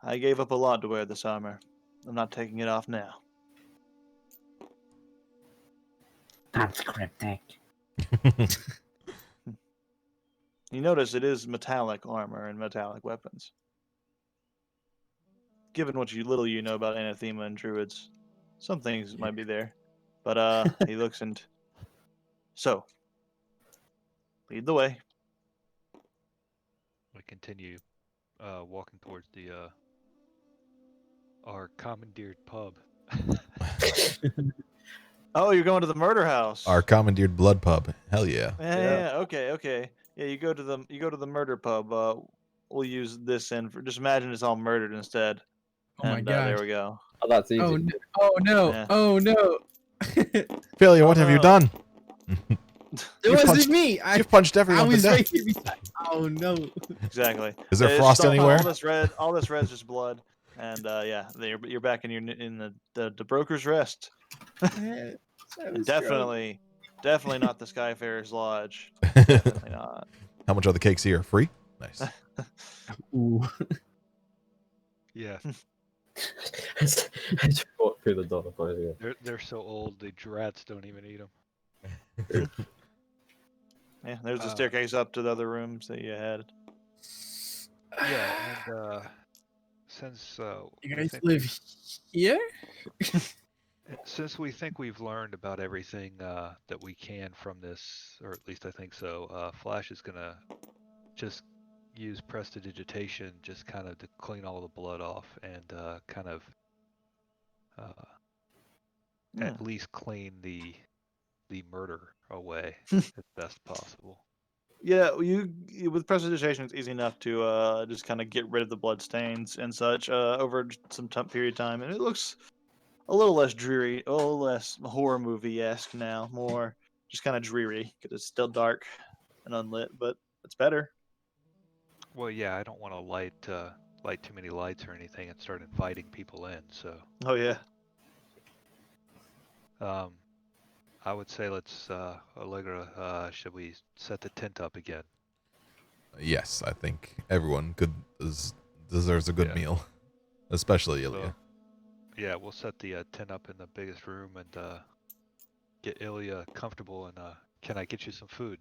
I gave up a lot to wear this armor. I'm not taking it off now. That's cryptic. You notice it is metallic armor and metallic weapons. Given what little you know about anathema and druids, some things might be there. But he looks and so lead the way. We continue walking towards the our commandeered pub. Oh, you're going to the murder house. Our commandeered blood pub. Hell yeah. Yeah. Okay. Yeah, you go to the murder pub. We'll use this in for. Just imagine it's all murdered instead. Oh my god. There we go. Oh, that's easy. Oh no. Oh no. Yeah. Oh no. Philia, what have you no. done? It You wasn't punched- me. You've punched I everyone to was death. right here beside. Oh no. Exactly. Is there It's frost all- anywhere? All this red's just blood. And yeah, you're back in the broker's rest. That was Definitely not the Skyfarer's Lodge. Definitely not. How much are the cakes here? Free? Nice. drunk. Ooh. Yeah, I just walked through the door. they're so old the rats don't even eat them. Yeah, there's the Uh, staircase up to the other rooms that you had. Yeah, and since You we guys think live here? since we think we've learned about everything that we can from this, or at least I think so, Flash is gonna just use prestidigitation, just kind of to clean all the blood off and kind of at least clean the murder away as best possible. Yeah, with prestidigitation, it's easy enough to just kind of get rid of the blood stains and such over some period of time, and it looks a little less dreary, a little less horror movie-esque now, more just kind of dreary because it's still dark and unlit, but it's better. Well, yeah, I don't want to light too many lights or anything and start inviting people in. So, Oh yeah. I would say let's, Allegra, should we set the tent up again? Yes, I think everyone deserves a good Yeah. meal, especially Ilya. Yeah, we'll set the tent up in the biggest room and get Ilya comfortable. And can I get you some food?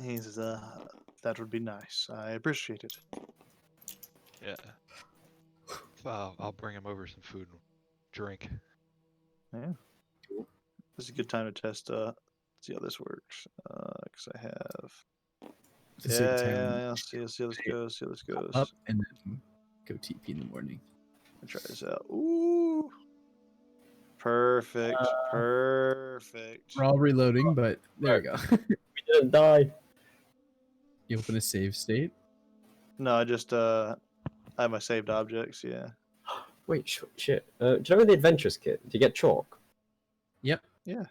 He's that would be nice. I appreciate it. Yeah. I'll bring him over some food and drink. Yeah. This is a good time to test. See how this works. Because I have. Just take Yeah, 10 yeah. See how this goes. See how this goes. up and then go TP in the morning. Let me try this out. Ooh. Perfect. Perfect. We're all reloading, but there we go. We didn't die. You open a save state. No, I just I have my saved objects. Yeah. Wait, shit. Do you know in the Adventurers kit, do you get chalk? Yep. Yeah.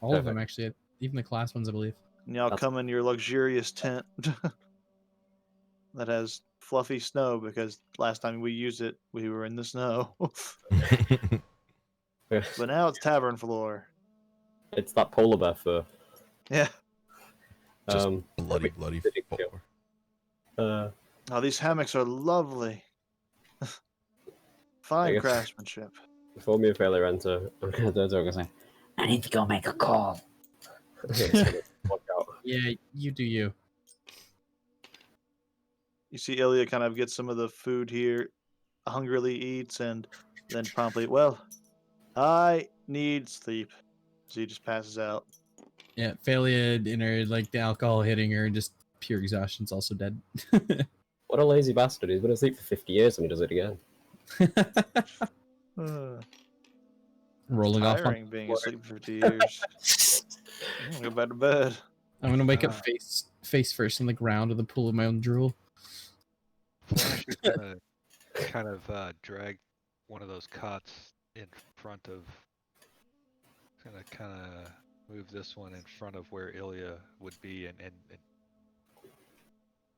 All of them actually, even the class ones, I believe. And y'all come in your luxurious tent that has fluffy snow because last time we used it, we were in the snow. But now it's tavern floor. It's that polar bear fur. Yeah. Just Um, bloody did it kill? floor. Oh, these hammocks are lovely. Fine guess- craftsmanship. Before me and Failure enter, I'm gonna say, I need to go make a call. okay, so let's walk out. Yeah, you do you. You see Ilya kind of gets some of the food here, hungrily eats, and then promptly, well, I need sleep. So he just passes out. Yeah, failure in her, like the alcohol hitting her, and just pure exhaustion's also dead. What a lazy bastard. He's been asleep for 50 years and he does it again. Rolling off. Tiring being asleep for 2 years. I'm gonna go back to bed. I'm gonna wake up face first on the ground with a pool of my own drool. Flash is gonna kind of drag one of those cots in front of. Gonna kind of move this one in front of where Ilya would be, and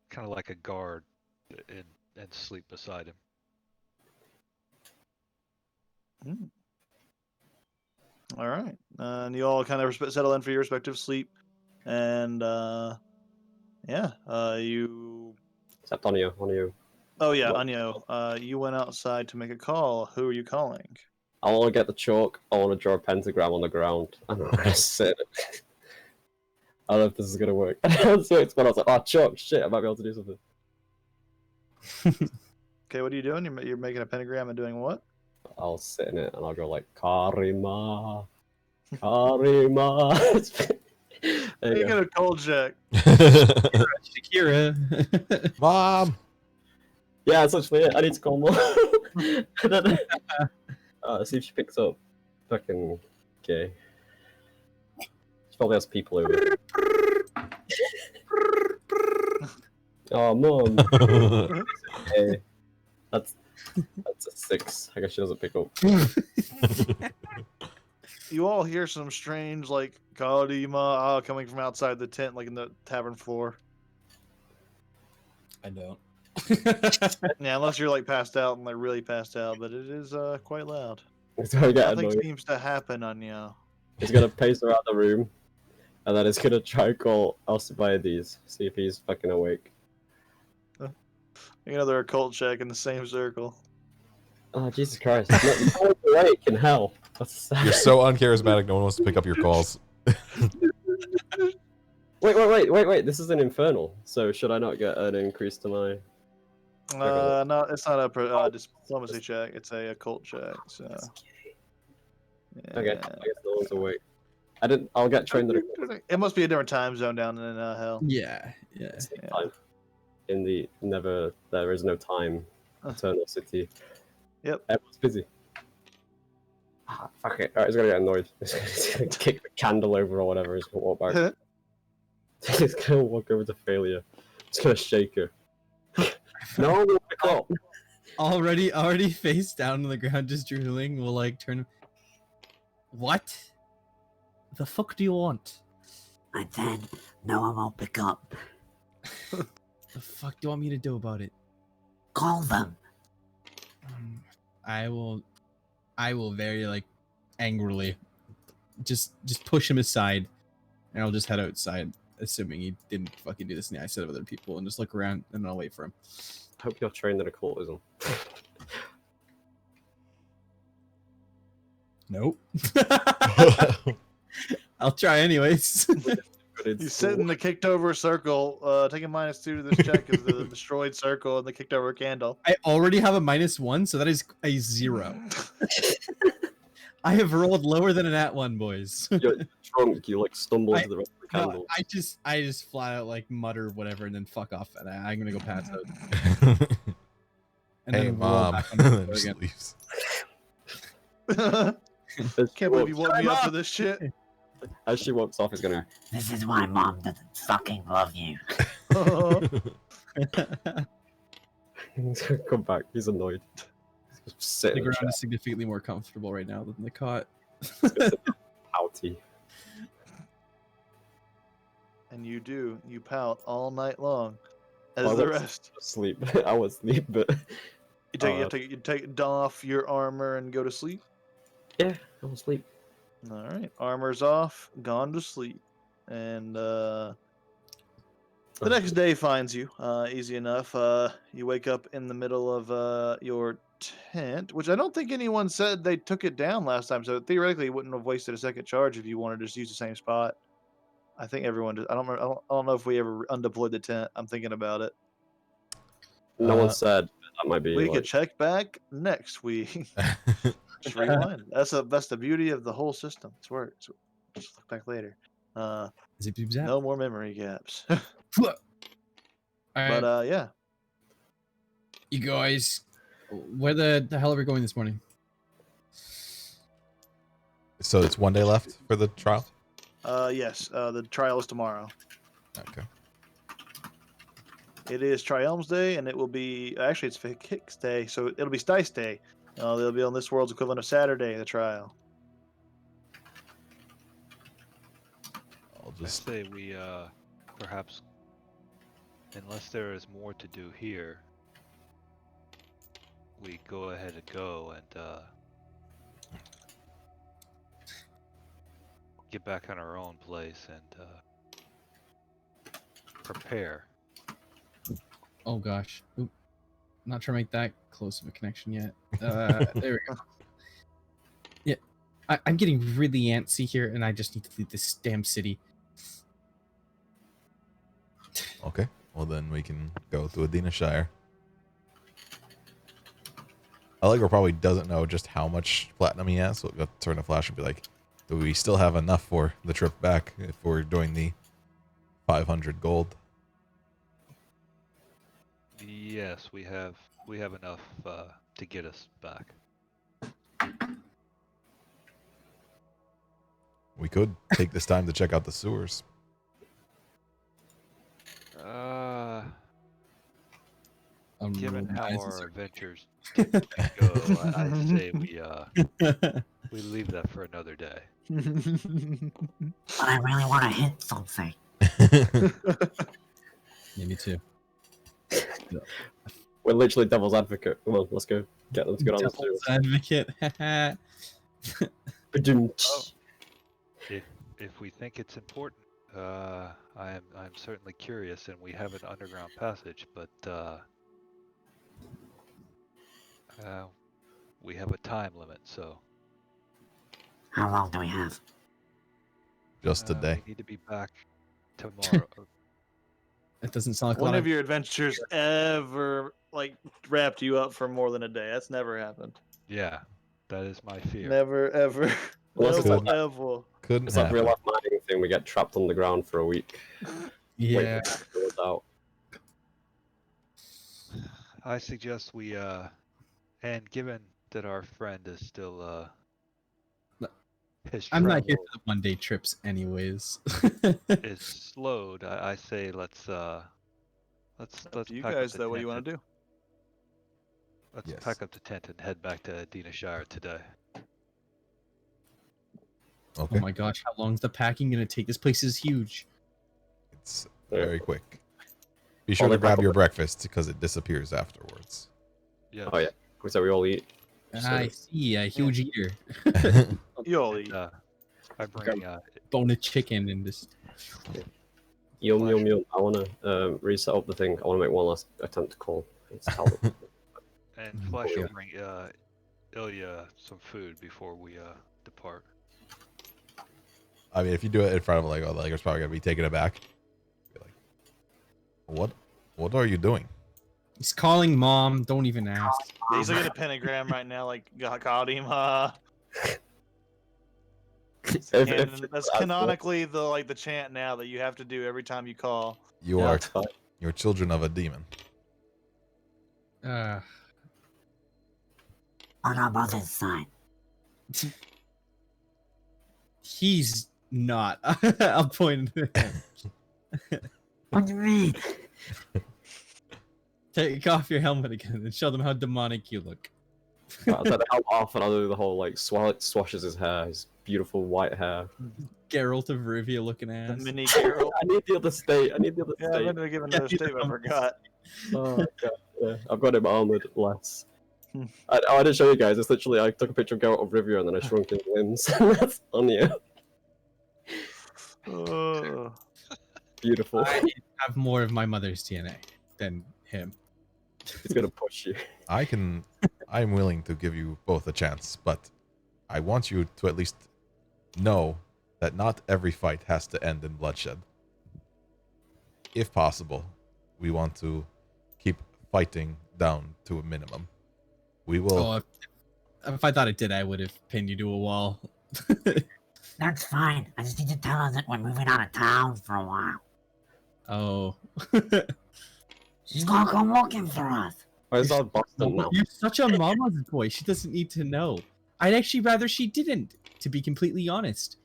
kind of like a guard, and sleep beside him. All right, and you all kind of settle in for your respective sleep, and yeah, you. Except on you. Oh yeah, What? Anyo, you went outside to make a call. Who are you calling? I want to get the chalk. I want to draw a pentagram on the ground. I'm gonna sit. I don't know if this is gonna work. So it's when I was like, oh, chalk, shit, I might be able to do something. Okay, what are you doing? You're making a pentagram and doing what? I'll sit in it and I'll go like, Karima. Karima. There you You go. get a cold check. Shakira. Mom! Yeah, that's actually it. I need to call more. And then, see if she picks up. Fucking okay. She probably has people over. Oh, mom. Okay. That's a 6. I guess she doesn't pick up. You all hear some strange, like, Kadima coming from outside the tent, like in the tavern floor. I don't. Yeah, unless you're, like, passed out and, like, really passed out, but it is quite loud. It's gonna get Nothing annoying. seems to happen, Anya. He's gonna pace around the room, and then he's gonna try and call Alcibiades, see if he's fucking awake. Make another occult check in the same circle. Oh, Jesus Christ. No, you're awake in hell. That's sad. You're so uncharismatic, no one wants to pick up your calls. Wait. This is an infernal, so should I not get an increase to my... No, it's not a diplomacy check. It's a occult check. So. Okay, I Yeah. guess no one's awake. I'll get trained at a It must be a different time zone down in hell. Yeah. time. In the never, there is no time. Eternal city. Yep. Everyone's busy. Ah, fuck it. Alright, he's gonna get annoyed. He's gonna kick the candle over or whatever. He's gonna walk back. He's gonna walk over to Failure. He's gonna shake her. No, pick up. already face down on the ground, just drooling, will like turn. What? The fuck do you want? And then no one will pick up. The fuck do you want me to do about it? Call them. I will very like angrily just push him aside, and I'll just head outside, assuming he didn't fucking do this in the eyesight of other people, and just look around, and I'll wait for him. I hope you're trained in occultism. Nope. I'll try anyways. You sit in the kicked over circle. Take a -2 to this check is the destroyed circle and the kicked over candle. I already have a -1, so that is a 0. I have rolled lower than an @1, boys. You're drunk. You like stumble into the rest of the No, candle. I just flat out like mutter whatever and then fuck off, and I'm gonna go pass out. And Hey, then roll mom. back on the floor Just again. leaves. Can't believe you woke me up for this shit. As she walks off, he's gonna. This is why mom doesn't fucking love you. He's gonna come back. He's annoyed. He's just The sitting ground is significantly more comfortable right now than the cot. pouty. And you do. You pout all night long, as Well, I the was rest. Sleep. I was asleep, but You take off your armor and go to sleep. yeah, I was asleep. All right, armor's off, gone to sleep, and the next day finds you easy enough. You wake up in the middle of your tent, which I don't think anyone said they took it down last time. So theoretically, you wouldn't have wasted a second charge if you wanted to just use the same spot. I think everyone did. I don't know if we ever undeployed the tent. I'm thinking about it. No one said that might be. We like, could check back next week. Just rewind. That's the beauty of the whole system. It's where just look back later. Zip zip zap. No more memory gaps. Alright, But yeah. you guys, where the hell are we going this morning? So it's 1 day left for the trial? Yes. The trial is tomorrow. Okay. It is Tri-Elms Day, and it will be actually it's Kicks Day, so it'll be Stice Day. They'll be on this world's equivalent of Saturday. The trial. I'll I just say we perhaps, unless there is more to do here, we go ahead and go and get back on our own place and prepare. Oh gosh, oop. Not trying to make that close of a connection yet. There we go. Yeah, I'm getting really antsy here, and I just need to leave this damn city. Okay. Well, then we can go to Adina Shire. Allegra probably doesn't know just how much platinum he has, so we'll turn a flash and be like, do we still have enough for the trip back if we're doing the 500 gold? Yes, we have enough to get us back. We could take this time to check out the sewers. Given how guys, our it's- adventures go, I say we leave that for another day. But I really want to hit something. Yeah, me too. We're literally devil's advocate. Come on, let's go. Get them to go down the Devil's stairs. advocate. Ba-doom-tsh. If we think it's important, I'm certainly curious, and we have an underground passage, but we have a time limit, so How long do we have? Just today. we need to be back tomorrow. That doesn't sound like a One lot of your adventures ever wrapped you up for more than a day? That's never happened. Yeah, that is my fear. Never ever. Unless it's Never, like ever. Couldn't It's like real happen. life mining thing. We get trapped underground for a week. Yeah. Wait for it to go out. I suggest we and given that our friend is still his I'm not here travel for the 1 day trips anyways. is slowed, I say let's Up to you pack up guys the though. What do you tent want to do? Let's Yes. pack up the tent and head back to Dina Shire today. Okay. Oh my gosh, how long is the packing gonna take? This place is huge. It's very quick. Be sure All to the back grab your up- breakfast because it disappears afterwards. Yes. Oh yeah. So we all eat. I see, a huge eater. You all eat. I bring Bone of chicken and just. Yum yum yum. I wanna reset up the thing. I wanna make one last attempt to call. It's Talbot. and Flesh yeah. will bring Ilya some food before we depart. I mean, if you do it in front of him, like, oh, the Laker's probably gonna be taken aback. Be like, what are you doing? He's calling mom. Don't even ask. He's looking at a pentagram right now, like got him. That's canonically the chant now that you have to do every time you call. You Yeah, are it's fine. you're children of a demon. Uh, On our mother's side. he's not. I'll point at him. What do you mean? Take off your helmet again and show them how demonic you look. I'll take the helmet off and I'll do the whole like swashes his hair, his beautiful white hair. Geralt of Rivia looking The ass. mini girl. I need the other state. I need the other Yeah, I state. meant to give another statement. I forgot. Oh, God. Yeah, I've got him armored less. I didn't show you guys. It's literally I took a picture of Geralt of Rivia and then I shrunk his limbs. That's on you. Oh. Beautiful. I have more of my mother's DNA than him. He's gonna push you. I'm willing to give you both a chance, but I want you to at least know that not every fight has to end in bloodshed. If possible, we want to keep fighting down to a minimum. We will. Oh, if I thought it did, I would have pinned you to a wall. That's fine. I just need to tell her that we're moving out of town for a while. Oh. She's gonna come looking for us. Where's our Boston now? You're such a mama's boy. She doesn't need to know. I'd actually rather she didn't, to be completely honest.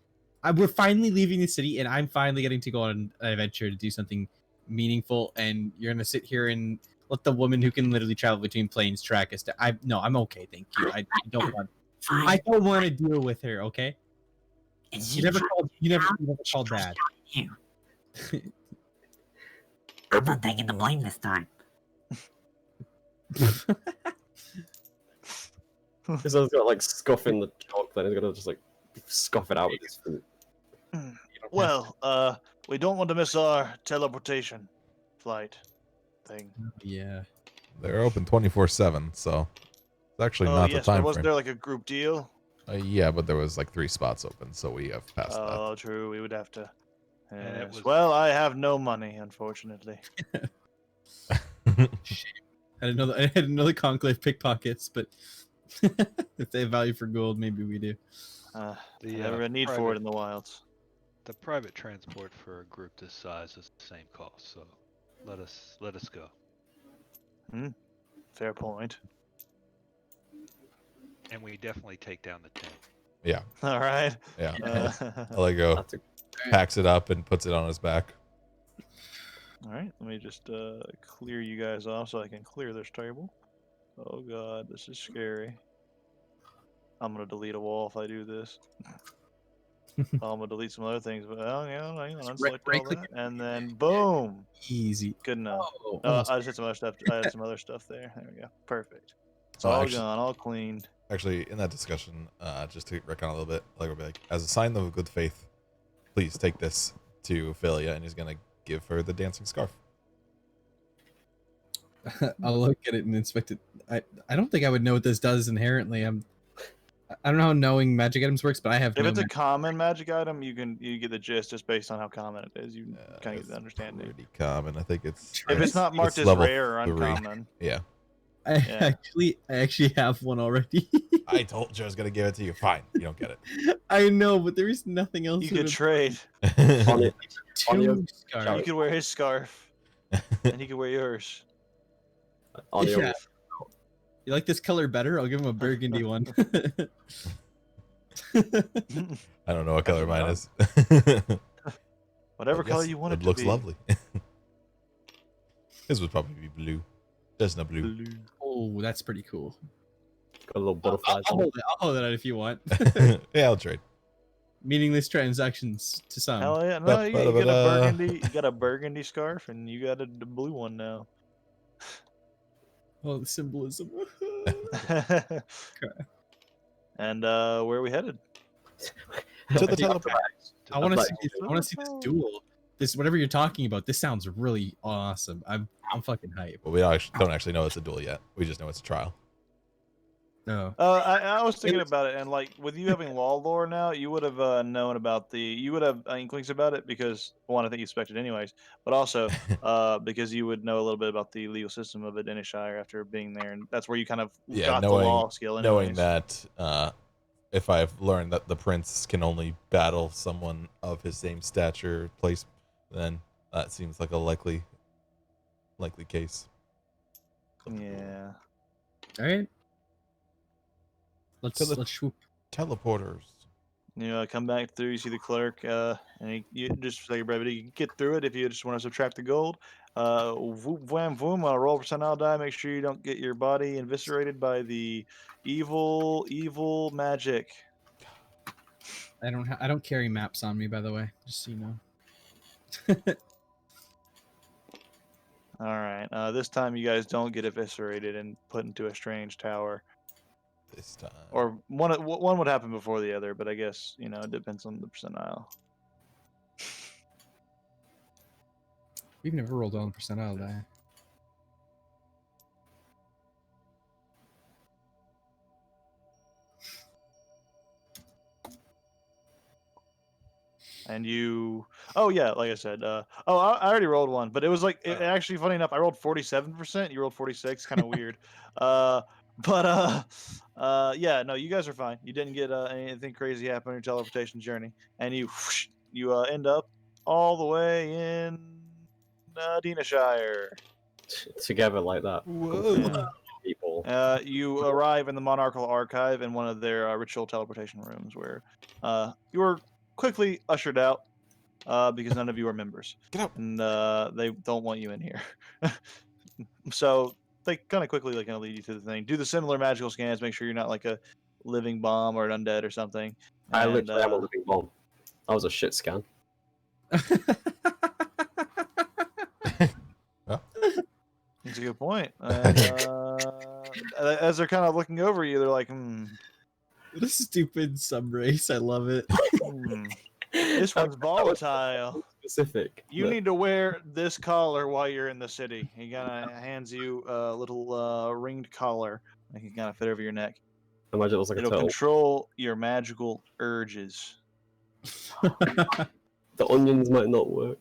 We're finally leaving the city, and I'm finally getting to go on an adventure to do something meaningful, and you're gonna sit here and let the woman who can literally travel between planes track us. No, I'm okay, thank you. I don't want. Fine. I don't want to deal with her. Okay. Is You she never trying called. You never called to dad. you? I'm not taking the blame this time. He's gonna like scoff in the chalk, then he's gonna just like scoff it out with his foot. Well, we don't want to miss our teleportation flight thing. Yeah. They're open 24/7, so it's actually Oh not yes, the time wasn't frame. there like a group deal? Yeah, but there was like 3 spots open, so we have passed Oh, true. We would have to. And it Yes. was- Well, I have no money, unfortunately. that. I had another conclave pickpockets, but if they have value for gold, maybe we do. The, Never a need for it private- in the wilds. The private transport for a group this size is the same cost, so let us go. Fair point. And we definitely take down the tent. Yeah, All right. yeah. Uh, Lego That's a- packs it up and puts it on his back. all right. Let me just clear you guys off so I can clear this table. Oh god, this is scary. I'm gonna delete a wall if I do this. I'm gonna delete some other things, but yeah, hang on, unselect all right-click that, and then boom, Easy. good enough. Oh, I just had some other stuff. I had some other stuff there. There we go. Perfect. It's Oh, all actually- gone, all cleaned. Actually, in that discussion, just to recount a little bit, Lego will be like, as a sign of good faith, please take this to Ophelia, and he's gonna give her the dancing scarf. I'll look at it and inspect it. I don't think I would know what this does inherently. I don't know how knowing magic items works, but I have If no it's a ma- common magic item, you get the gist just based on how common it is. You kind of get It's the understanding. Pretty common. I think it's. If it's not marked as level rare or 3. uncommon, Yeah. I actually have one already. I told you I was gonna give it to you. Fine, you don't get it. I know, but there is nothing else. you in could it. trade. On it. Two You scarves. could wear his scarf, and he could wear yours. On your Yeah. You like this color better? I'll give him a burgundy one. I don't know what color mine is. Whatever But color yes, you want it to looks be. lovely. His would probably be blue. There's no blue. Blue. Oh, that's pretty cool. Got a little butterflies. I'll on it. hold it. I'll hold it out if you want. Yeah, I'll trade. Meaningless transactions to some. Hell yeah! No, you got a Ba-ba-da-ba-da. burgundy. You got a burgundy scarf, and you got a blue one now. Oh, the symbolism. And where are we headed? To the Okay. teleport. I want to Like- see. I want to see this duel. This whatever you're talking about. This sounds really awesome. I'm fucking hyped. Well, we don't actually know it's a duel yet. We just know it's a trial. No. I was thinking about it, and like with you having law lore now, you would have known about you would have inklings about it because one, I think you expected anyways, but also because you would know a little bit about the legal system of Denishire after being there, and that's where you kind of Yeah, got the law skill. knowing Anyways. that if I've learned that the prince can only battle someone of his same stature, place, then that seems like a likely case. Yeah. All right. To the- Let's swoop. Teleporters. You come back through, you see the clerk, and you just for your brevity, you can get through it if you just want to subtract the gold. Voom, wham, voom, on a roll percentile die, make sure you don't get your body eviscerated by the evil magic. I don't carry maps on me, by the way. Just so you know. All right. This time you guys don't get eviscerated and put into a strange tower. This time. Or one would happen before the other, but I guess, it depends on the percentile. We've never rolled on percentile die. And oh yeah, like I said, I already rolled one, but it was like, actually funny enough, I rolled 47%, you rolled 46, kind of weird. Yeah, no, you guys are fine. You didn't get anything crazy happen on your teleportation journey, and you end up all the way in Denishire. Together like that. Whoa. Yeah. People. You arrive in the Monarchical Archive in one of their ritual teleportation rooms, where you were quickly ushered out because none of you are members, Get out. and they don't want you in here. So they kind of quickly kind of lead you to the thing. Do the similar magical scans. Make sure you're not like a living bomb or an undead or something. I And, literally am a living bomb. That was a shit scan. That's a good point. And, as they're kind of looking over you, they're like, What a stupid sub race. I love it. This one's That was volatile. specific. You need to wear this collar while you're in the city. He kind of hands you a little ringed collar. That can kind of fit over your neck. Imagine it was like a It'll turtle. control your magical urges. The onions might not work.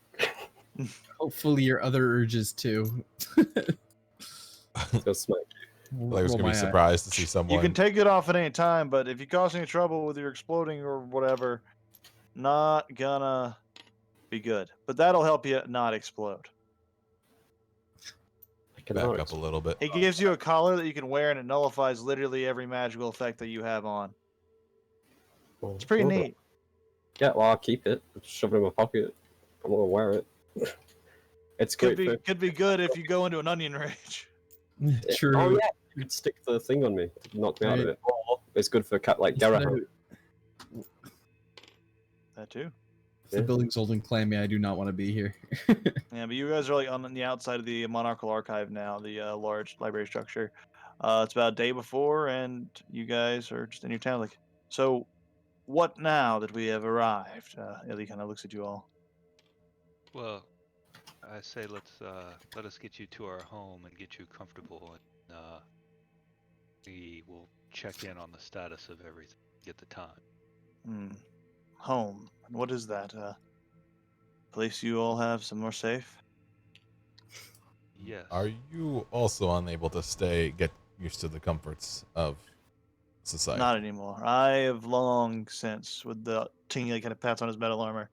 Hopefully your other urges too. It's gonna smack. I was Roll gonna be my eye. surprised to see someone. You can take it off at any time, but if you cause any trouble with your exploding or whatever, not gonna be good. But that'll help you not explode. I can back not up a little bit. He gives you a collar that you can wear, and it nullifies literally every magical effect that you have on. explode. It's pretty Hold on. neat. Yeah, well, I'll keep it. Shove it in my pocket. I'm gonna wear it. It's Could great be for. could be good if you go into an onion rage. True. Oh yeah, you could stick the thing on me to knock me out of it. Or it's good for cat like Just Garrett. know, That too. if the building's old and clammy, I do not want to be here. Yeah, but you guys are like on the outside of the Monarchical Archive now, the large library structure. It's about a day before, and you guys are just in your town. Like, so what now that we have arrived? Ellie kind of looks at you all. Well, I say let us get you to our home and get you comfortable, and we will check in on the status of everything. Get the time. Home. And what is that? Place you all have somewhere safe? Yes. Are you also unable to get used to the comforts of society? Not anymore. I have long since, with the tingly kind of pats on his metal armor,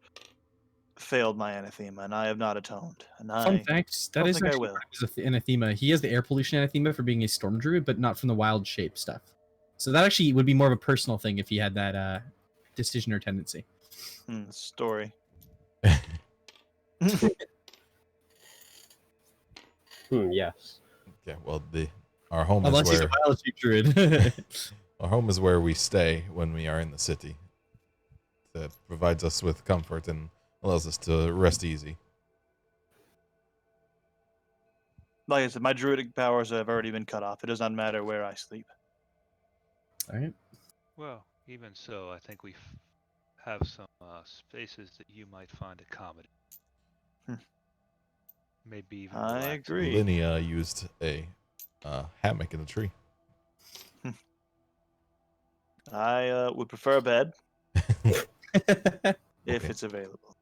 failed my anathema, and I have not atoned. And Fun fact, that don't is think I actually will. what it was an anathema. He has the air pollution anathema for being a storm druid, but not from the wild shape stuff. So that actually would be more of a personal thing if he had that decision or tendency. Story. Yes. Okay, well Our home is Unless he's a where biology druid. our home is where we stay when we are in the city. That provides us with comfort and allows us to rest easy. Like I said, my druidic powers have already been cut off. It does not matter where I sleep. All right. Well, even so, I think we have some spaces that you might find accommodating. Hmm. Maybe even I relaxing. agree. Linnea used a hammock in a tree. I would prefer a bed if Okay. it's available.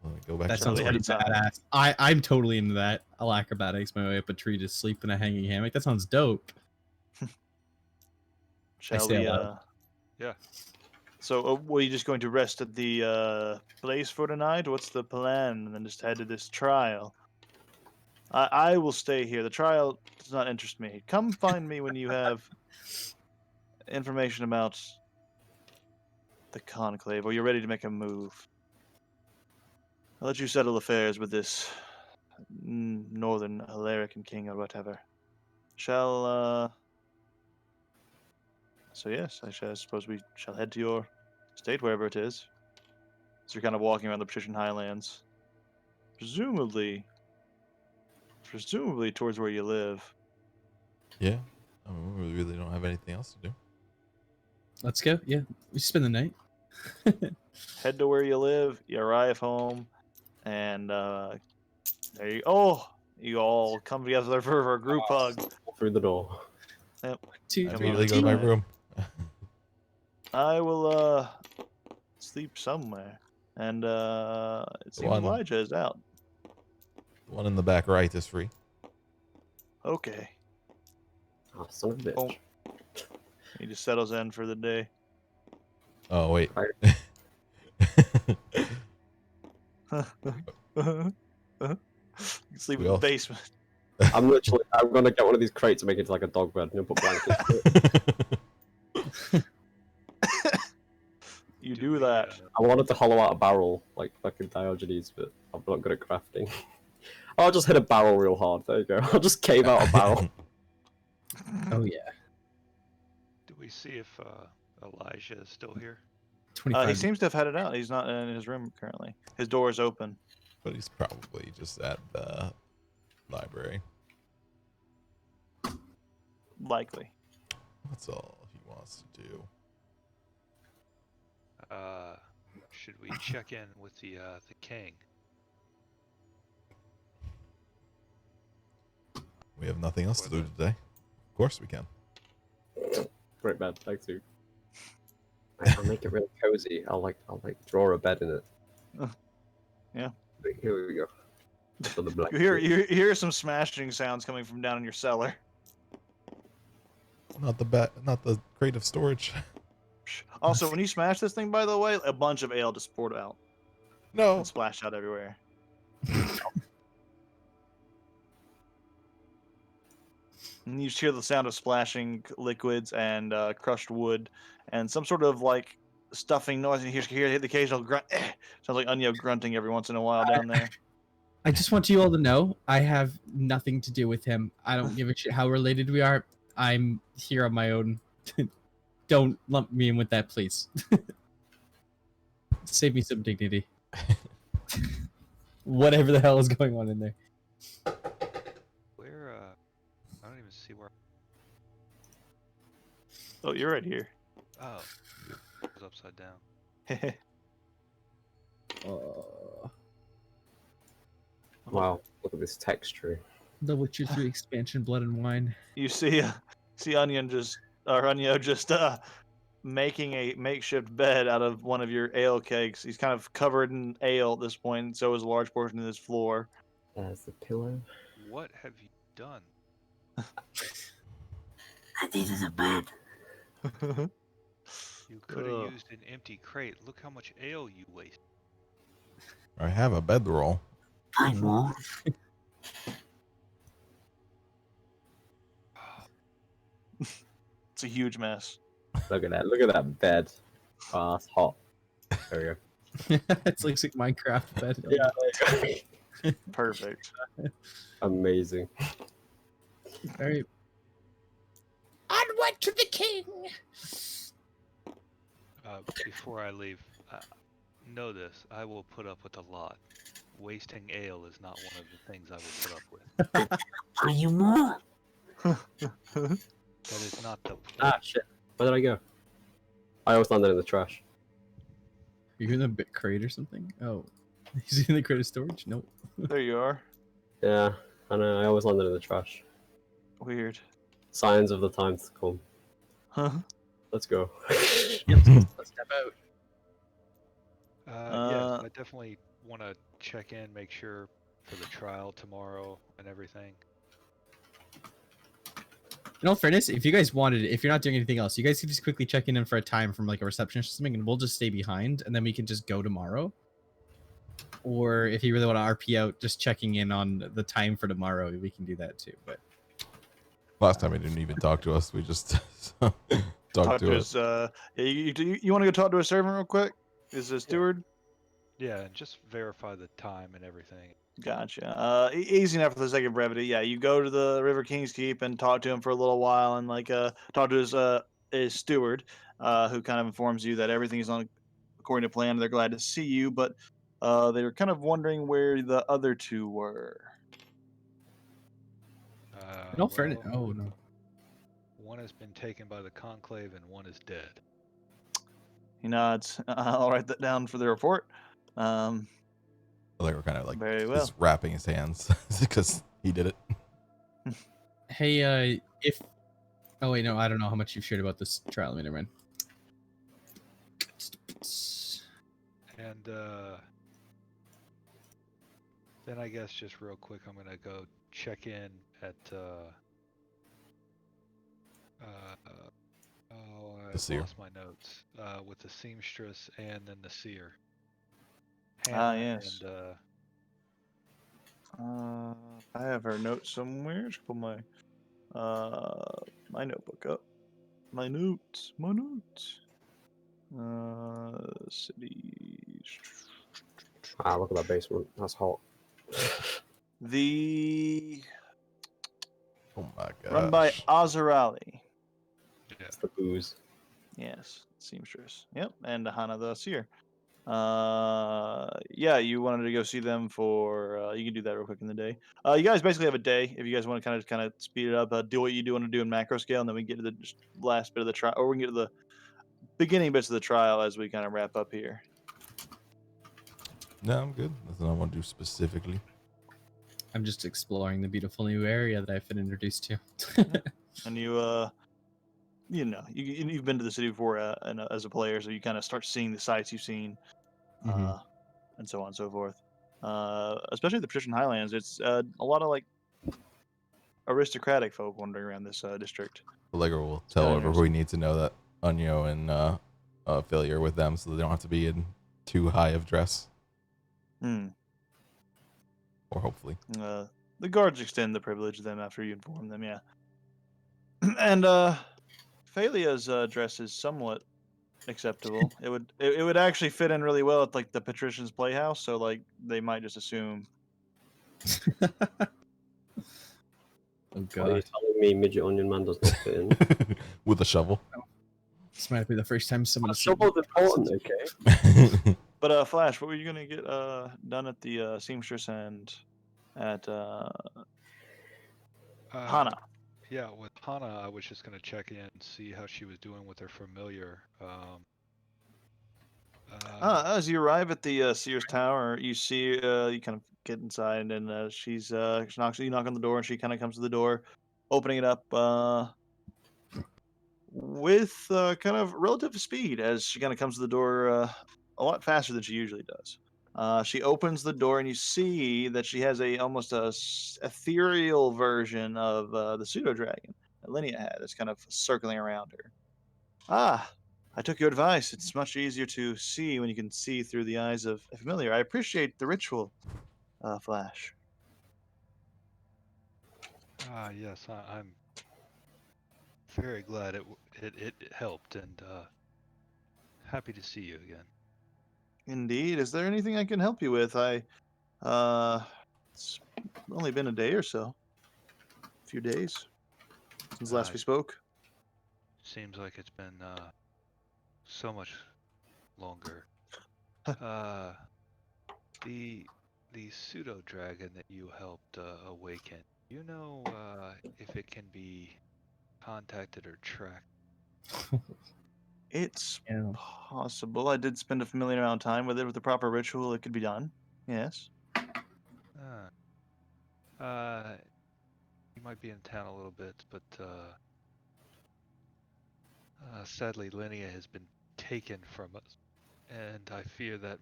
Let me go back That to sounds ahead pretty of time. badass. I'm totally into that. I'll acrobatics my way up a tree to sleep in a hanging hammock. That sounds dope. Shall say we? aloud. Yeah. So, were you just going to rest at the place for tonight? What's the plan? And then just head to this trial. I will stay here. The trial does not interest me. Come find me when you have information about the conclave, or you're ready to make a move. I'll let you settle affairs with this northern Alarican king or whatever. So yes, I suppose we shall head to your state, wherever it is. So you're kind of walking around the Patrician Highlands. Presumably towards where you live. Yeah. I mean, we really don't have anything else to do. Let's go. Yeah, we spend the night. Head to where you live, you arrive home, and there you you all come together for a group hug. Through the door. Yep. I Two, Come immediately on go to my inside. room. I will sleep somewhere. And it seems One. Elijah is out. The one in the back right is free. Okay. Oh, son of a bitch. Oh. He just settles in for the day. Oh wait. You can sleep We in the all- basement. I'm gonna get one of these crates and make it into like a dog bed and put blankets. in it. You Do do we, that. I wanted to hollow out a barrel like fucking Diogenes, but I'm not good at crafting. I'll just hit a barrel real hard. There you go. I'll just cave out a barrel. Oh yeah, Do we see if Elijah is still here? 25. He seems to have headed out. He's not in his room currently. His door is open. But he's probably just at the library. Likely. That's all he wants to do. Should we check in with the king? We have nothing else to do today. Of course we can. Great bed. Thanks, you. I'll make it really cozy. I'll draw a bed in it. Yeah. Here we go. For the black. You hear some smashing sounds coming from down in your cellar. Not the crate of storage. Also, when you smash this thing, by the way, a bunch of ale just poured out No. and splashed out everywhere. And you just hear the sound of splashing liquids and crushed wood and some sort of like stuffing noise. And you hear the occasional grunt. Sounds like Anya grunting every once in a while down there. I just want you all to know I have nothing to do with him. I don't give a shit how related we are. I'm here on my own. Don't lump me in with that, please. Save me some dignity. Whatever the hell is going on in there. Where? I don't even see where. Oh, you're right here. Oh, it was upside down. Wow, look at this texture. The Witcher 3 expansion, Blood and Wine. You see Anya just making a makeshift bed out of one of your ale kegs. He's kind of covered in ale at this point, and so is a large portion of his floor. There's the pillow. What have you done? I needed a bed. You could have Ugh. used an empty crate. Look how much ale you wasted. I have a bedroll. Find more. It's a huge mess. Look at that. Look at that bed. Oh, that's hot. There we go. It's like Minecraft bed. Yeah, there you go. Perfect. Amazing. All right. Onward to the king! Before I leave, know this: I will put up with a lot. Wasting ale is not one of the things I will put up with. Are you more? That is not the point. Ah, shit. Where did I go? I always landed in the trash. Are you in the bit crate or something? Oh, he's in the crate of storage. Nope. There you are. Yeah, I know. I always landed in the trash. Weird. Signs of the time to come. Huh? Let's go. Let's step out. Yes, I definitely want to check in, make sure for the trial tomorrow and everything. In all fairness, if you guys wanted, if you're not doing anything else, you guys can just quickly check in for a time from like a receptionist or something, and we'll just stay behind, and then we can just go tomorrow. Or if you really want to RP out, just checking in on the time for tomorrow, we can do that too. But Last time he didn't even talk to us. We just talked to us. his, you want to go talk to a servant real quick? Is a steward? Yeah, and just verify the time and everything. Gotcha. Easy enough for the sake of brevity. Yeah, you go to the River King's Keep and talk to him for a little while, and like talk to his steward, who kind of informs you that everything is on according to plan. They're glad to see you, but they were kind of wondering where the other two were. in all fairness, Well, oh no, one has been taken by the conclave and one is dead. He nods. I'll write that down for the report. Like we're kind of like Very well. just wrapping his hands because he did it. hey, if oh wait, no, I don't know how much you've shared about this trial. Never mind. And then I guess just real quick, I'm gonna go check in at I seer. lost my notes. With the seamstress and then the seer. Ah, Hannah yes. And I have her note somewhere. Just pull my notebook up. My notes. Cities. Ah, look at that basement. That's hot. The Oh my god. run by Azarali. It's the booze. Yes, seamstress. Yep, and Hannah the seer. Yeah, you wanted to go see them for. You can do that real quick in the day. You guys basically have a day if you guys want to kind of speed it up. Do what you do want to do in macro scale, and then we get to the just last bit of the trial, or we can get to the beginning bits of the trial as we kind of wrap up here. No, I'm good. Nothing I want to do specifically. I'm just exploring the beautiful new area that I've been introduced to. And you've been to the city before as a player, so you kind of start seeing the sights you've seen, Mhm. and so on and so forth. Especially the Patrician Highlands, it's a lot of like aristocratic folk wandering around this district. Allegra will tell kinda whoever we need to know that Onyo and Philly are with them, so they don't have to be in too high of dress. Or hopefully. The guards extend the privilege to them after you inform them, yeah. And Phalia's dress is somewhat acceptable. It would actually fit in really well at like the Patrician's Playhouse, so like they might just assume. Oh Are you god, telling me Midget Onion Man does not fit in? With a shovel. this might be the first time someone has seen Shovel's important, okay? But Flash, what were you gonna get done at the seamstress and at Hana? Yeah, with Hana, I was just gonna check in and see how she was doing with her familiar. As you arrive at the Sears Tower, you see you kind of get inside, and she knocks. You knock on the door, and she kind of comes to the door, opening it up with kind of relative speed as she kind of comes to the door a lot faster than she usually does. She opens the door, and you see that she has almost ethereal version of the pseudo dragon that Linnea had. That's kind of circling around her. I took your advice. It's much easier to see when you can see through the eyes of a familiar. I appreciate the ritual, Flash. Yes, I'm very glad it helped, and happy to see you again. Indeed. Is there anything I can help you with? I It's only been a day or so. A few days since last we spoke. Seems like it's been so much longer. The pseudo dragon that you helped awaken. You know if it can be contacted or tracked? It's Yeah. possible. I did spend a familiar amount of time with it. With the proper ritual, it could be done. Yes. Uh, you might be in town a little bit, but sadly, Linnea has been taken from us, and I fear that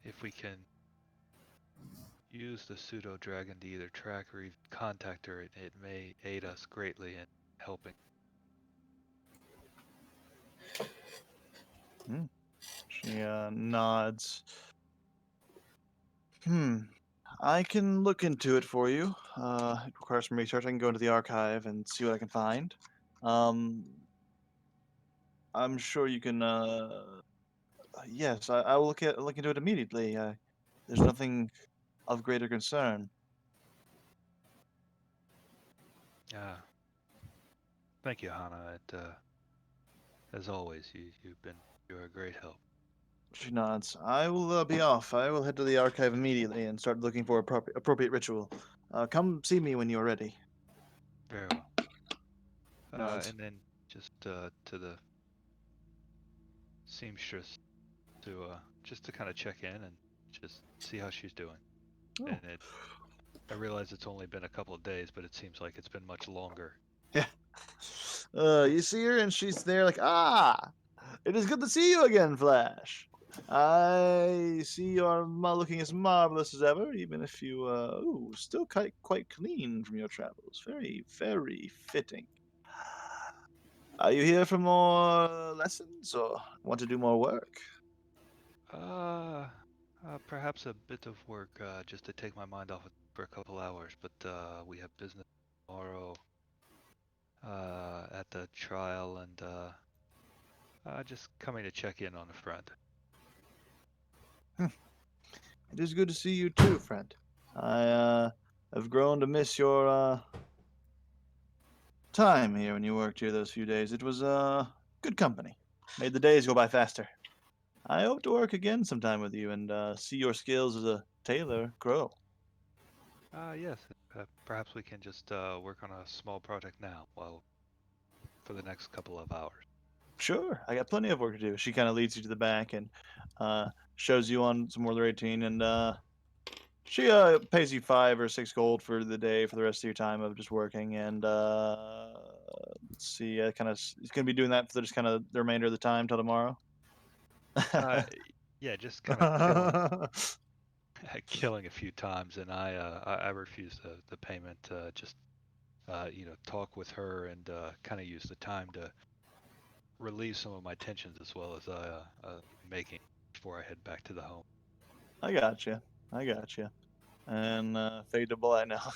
if we can use the pseudo dragon to either track or even contact her, it may aid us greatly in helping. She nods. I can look into it for you. It requires some research. I can go into the archive and see what I can find. I'm sure you can. Yes, I will look into it immediately. There's nothing of greater concern. Thank you, Hana. As always, you're a great help. She nods. I will be off. I will head to the archive immediately and start looking for appropriate ritual. Come see me when you're ready. Very well. Nods. And then just to the seamstress just to kind of check in and just see how she's doing. Oh. And I realize it's only been a couple of days, but it seems like it's been much longer. Yeah. You see her and she's there like, it is good to see you again, Flash. I see you're looking as marvelous as ever, even if you, still quite clean from your travels. Very, very fitting. Are you here for more lessons or want to do more work? Perhaps a bit of work, just to take my mind off it for a couple hours, but we have business tomorrow at the trial, and just coming to check in on a friend. It is good to see you too, friend. I have grown to miss your time here when you worked here those few days. It was good company. Made the days go by faster. I hope to work again sometime with you and see your skills as a tailor grow. Yes, perhaps we can just work on a small project now, for the next couple of hours. Sure, I got plenty of work to do. She kind of leads you to the back and shows you on some more of the 18, and she pays you 5 or 6 gold for the day for the rest of your time of just working. And let's see, kind of, he's gonna be doing that for just kind of the remainder of the time till tomorrow. Yeah, just kind of killing a few times, and I refuse the payment. Just talk with her and kind of use the time to relieve some of my tensions as well as making before I head back to the home. I gotcha. And fade to black now.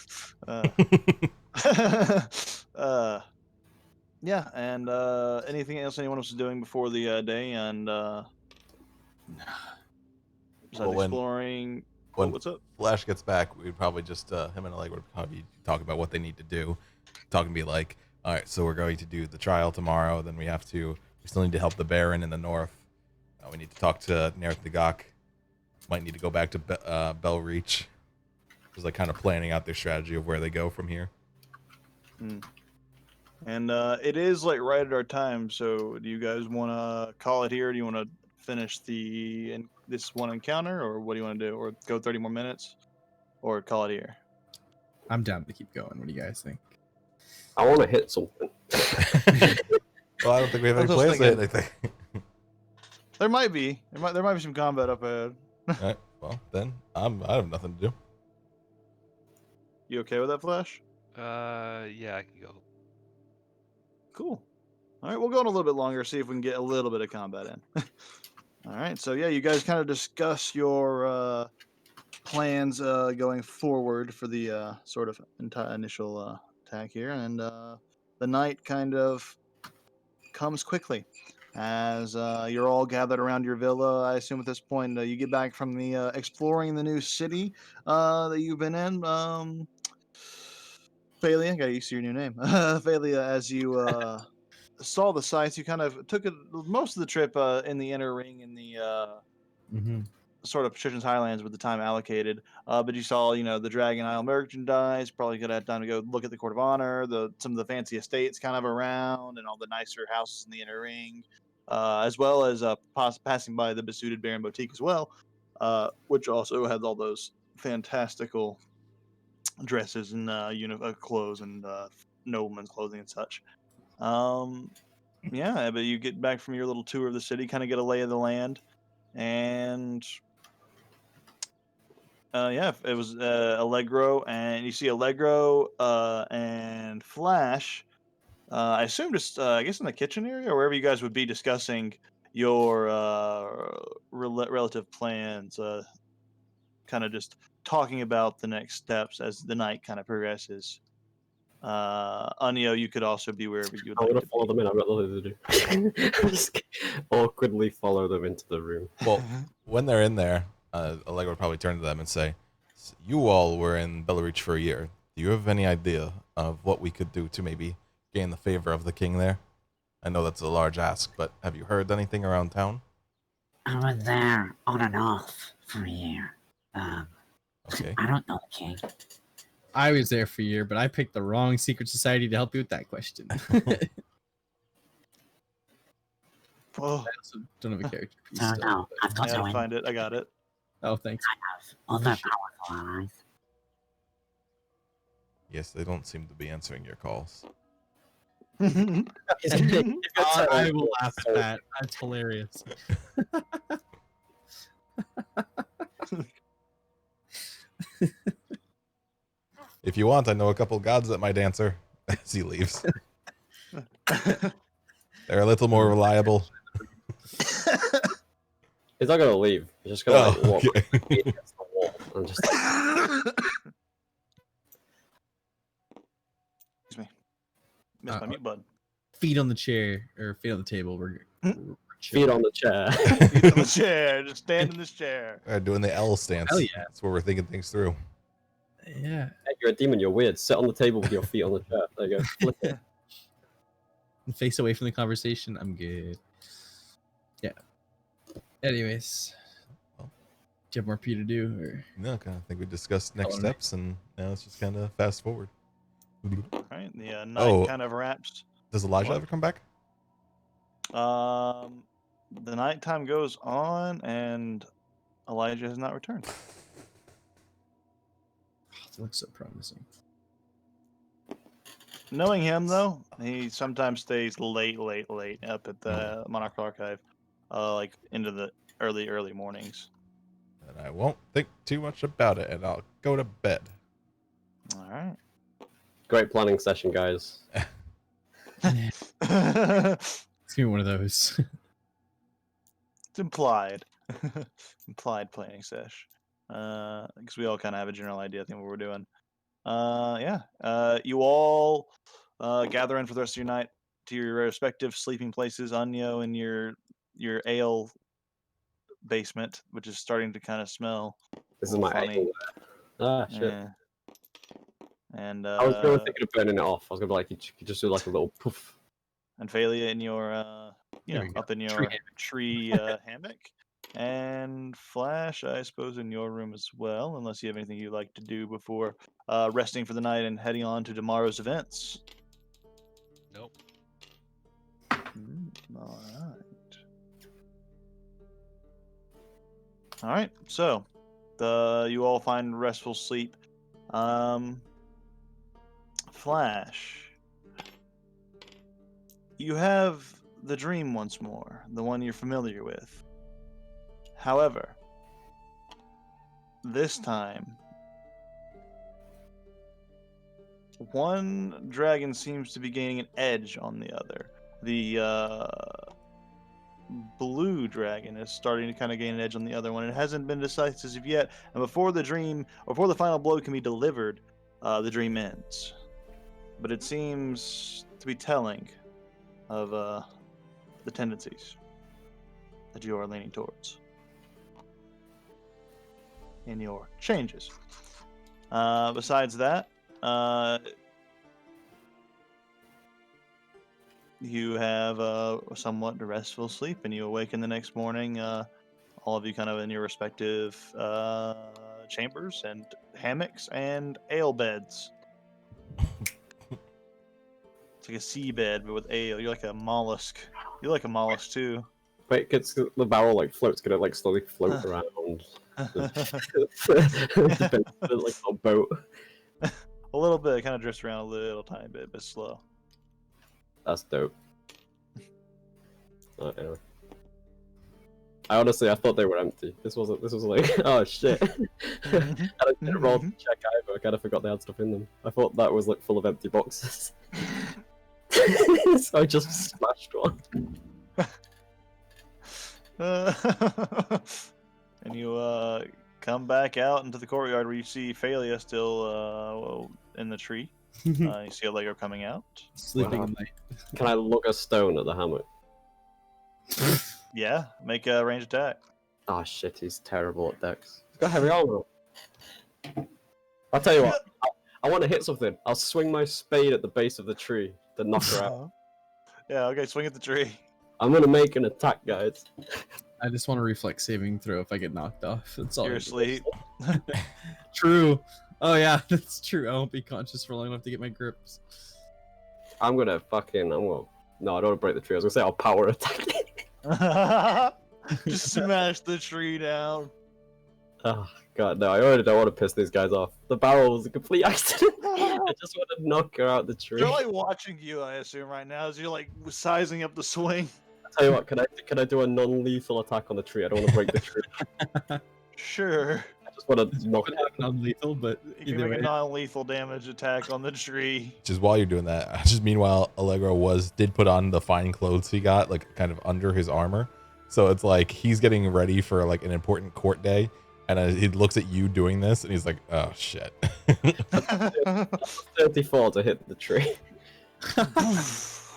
Yeah, and anything else anyone else is doing before the day? And besides Well, exploring, when what's up? Flash gets back, we'd probably just him and Alec would probably talk about what they need to do. Talking to be like, all right, so we're going to do the trial tomorrow. Then we still need to help the Baron in the north. We need to talk to Nerth the Gok. Might need to go back to Bellreach. Just like kind of planning out their strategy of where they go from here. And it is like right at our time. So do you guys want to call it here? Do you want to finish this one encounter, or what do you want to do? Or go 30 more minutes, or call it here? I'm down to keep going. What do you guys think? I want to hit something. Well, I don't think we have any I was plans to hit anything. There might be. There might be some combat up ahead. All right. Well, then I have nothing to do. You okay with that, Flash? Yeah, I can go. Cool. All right, we'll go on a little bit longer, see if we can get a little bit of combat in. All right, so yeah, you guys kind of discuss your plans going forward for the sort of initial attack here, and the night kind of comes quickly. as you're all gathered around your villa. I assume at this point you get back from the exploring the new city that you've been in. Phalia, got used to your new name. Phalia, as you saw the sights, you kind of took most of the trip in the inner ring in the sort of Patrician's Highlands with the time allocated. But you saw, the Dragon Isle merchandise. Probably could have time to go look at the Court of Honor, some of the fancy estates kind of around, and all the nicer houses in the inner ring, as well as passing by the Besuited Baron Boutique as well, which also has all those fantastical dresses and clothes and noblemen's clothing and such. Yeah, but you get back from your little tour of the city, kind of get a lay of the land, and yeah, it was Allegro, and you see Allegro and Flash. I assume just I guess in the kitchen area or wherever you guys would be discussing your relative plans, kind of just talking about the next steps as the night kind of progresses. Anio, you could also be wherever you would I like want to to follow be. them in. I've got nothing to do. Just awkwardly follow them into the room. Well, when they're in there, Allegro would probably turn to them and say, "You all were in Bellareach for a year. Do you have any idea of what we could do to maybe gain the favor of the king there? I know that's a large ask, but have you heard anything around town?" I was there on and off for a year. Okay. I don't know the king. I was there for a year, but I picked the wrong secret society to help you with that question. Oh, I also don't have a character piece. So still, no, but- I've got I gotta no find it. I got it. Oh, thanks. other powerful allies. Yes, they don't seem to be answering your calls. I will laugh at that. That's hilarious. If you want, I know a couple gods that might answer as he leaves. They're a little more reliable. He's not gonna leave. He's just gonna like, walk okay. against the wall and just like, Excuse me. Missed my mute button. Feet on the chair or feet on the table. We're feet on the chair. Feet on the chair. Just stand in this chair. Doing the L stance. Hell yeah. That's where we're thinking things through. Yeah. Hey, you're a demon. You're weird. Sit on the table with your feet on the chair. There you go. Flip it. Face away from the conversation. I'm good. Yeah. Anyways, do you have more P to do? Or No, I think we discussed next steps, and now let's just kind of fast forward. All right. The night kind of wraps. Does Elijah What? ever come back? The nighttime goes on, and Elijah has not returned. it looks so promising. Knowing him, though, he sometimes stays late up at the Monarch Archive, like into the early mornings. And I won't think too much about it, and I'll go to bed. All right. Great planning session, guys. It's gonna be one of those. It's implied. Implied planning sesh. Because we all kind of have a general idea, I think, what we're doing. Yeah. You all gather in for the rest of your night to your respective sleeping places. Anyo in your ale basement, which is starting to kind of smell. This is my funny. angle. Ah, shit. Yeah. And I was really thinking of burning it off. I was gonna be like, you could just do like a little poof. and Phalia in your There we go. up in your Tree tree hammock. And Flash, I suppose, in your room as well, unless you have anything you'd like to do before resting for the night and heading on to tomorrow's events. Nope. All right. So, you all find restful sleep. Flash, you have the dream once more, the one you're familiar with. However, this time, one dragon seems to be gaining an edge on the other. The blue dragon is starting to kind of gain an edge on the other one. It hasn't been decisive yet, and before the final blow can be delivered, the dream ends. But it seems to be telling of the tendencies that you are leaning towards in your changes. Besides that, you have a somewhat restful sleep, and you awaken the next morning, all of you kind of in your respective chambers and hammocks and ale beds. It's like a sea bed, but with ale. You're like a mollusk. You're like a mollusk, too. Wait, gets the barrel like floats? Could it like slowly float around? Like a boat. A little bit. It kind of drifts around a little tiny bit, but slow. That's dope. Anyway. I thought they were empty. This was like, oh shit. I didn't roll to check either. I kind of forgot they had stuff in them. I thought that was like full of empty boxes. So I just smashed one. And you come back out into the courtyard where you see Phalia still in the tree. You see Allegro coming out. Sleeping in my. Can I look a stone at the hammock? Yeah, make a range attack. Oh shit, he's terrible at dex. He's got heavy armor. I'll tell you what, I want to hit something. I'll swing my spade at the base of the tree to knock her out. Yeah, okay, swing at the tree. I'm gonna make an attack, guys. I just want a reflex saving throw if I get knocked off. That's all. You're asleep. True. Oh yeah, that's true. I won't be conscious for long enough to get my grips. I'm gonna. No, I don't want to break the tree. I was gonna say I'll power attack it. Just smash the tree down. Oh god, no! I already don't want to piss these guys off. The barrel was a complete accident. I just want to knock her out the tree. They're like watching you, I assume, right now, as you're like sizing up the swing. I'll tell you what, can I do a non-lethal attack on the tree? I don't want to break the tree. Sure. I just want to knock it. Non-lethal, but You can either make way. a non-lethal damage attack on the tree. Just while you're doing that, just meanwhile, Allegro did put on the fine clothes he got, like kind of under his armor. So it's like he's getting ready for like an important court day, and he looks at you doing this, and he's like, "Oh shit." 34 to hit the tree.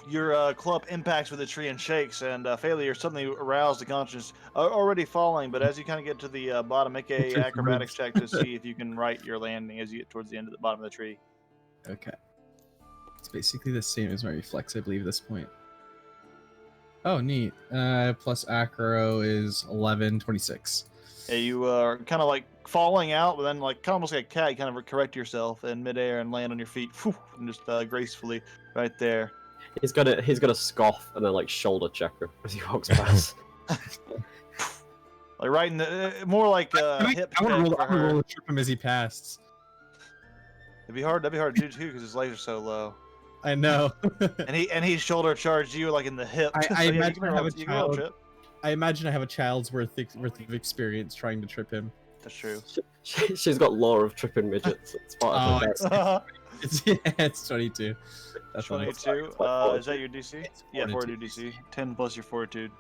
Your club impacts with the tree and shakes, and Failure suddenly aroused the conscience, already falling. But as you kind of get to the bottom, make a acrobatics check to see if you can right your landing as you get towards the end of the bottom of the tree. Okay. It's basically the same as my reflex, I believe, at this point. Oh, neat. Plus acro is 11, 26. Yeah, you are kind of like falling out, but then like almost like a cat, you kind of correct yourself in midair and land on your feet, and just gracefully right there. He's gonna scoff and then like shoulder check her as he walks past. Like right in the more like hip. I want check to for her. roll a trip him as he passed. That'd be hard to do too because his legs are so low. I know. And he shoulder charged you like in the hip. I So, yeah, you imagine can I have roll- a you can roll child. trip. I imagine I have a child's worth of experience trying to trip him. That's true. She's got lore of tripping midgets. It's part of her dex. It's 22. That's funny. 22. Is that your DC? It's Yeah, fortitude. fortitude DC. 10 plus your fortitude.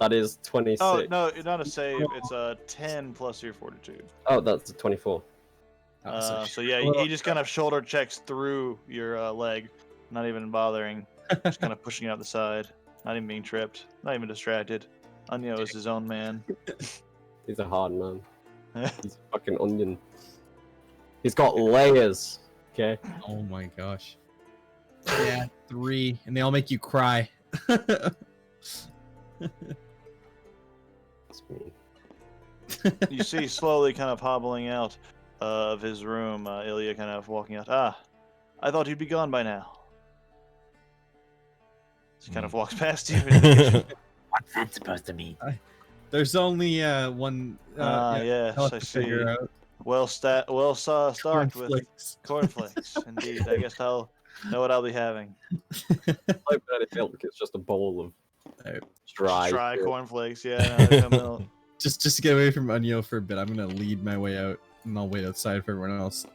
That is 26. Oh no, it's not a save. It's a 10 plus your fortitude. Oh, that's a 24. So yeah, he just kind of shoulder checks through your leg, not even bothering, just kind of pushing you out the side, not even being tripped, not even distracted. Anya is his own man. He's a hard man. He's a fucking onion. He's got layers. Okay. Oh my gosh. Yeah, 3, and they all make you cry. That's mean. You see slowly kind of hobbling out of his room, Ilya kind of walking out. Ah, I thought you'd be gone by now. He kind of walks past you. What's that supposed to mean? There's only one. Yes, I'll have I to see. figure out. Well stocked with Cornflakes. cornflakes. Indeed, I guess I'll know what I'll be having. Like that milk, it's just a bowl of dry Cornflakes. Yeah, no, there's no milk. Just to get away from Unyo for a bit, I'm gonna lead my way out, and I'll wait outside for everyone else.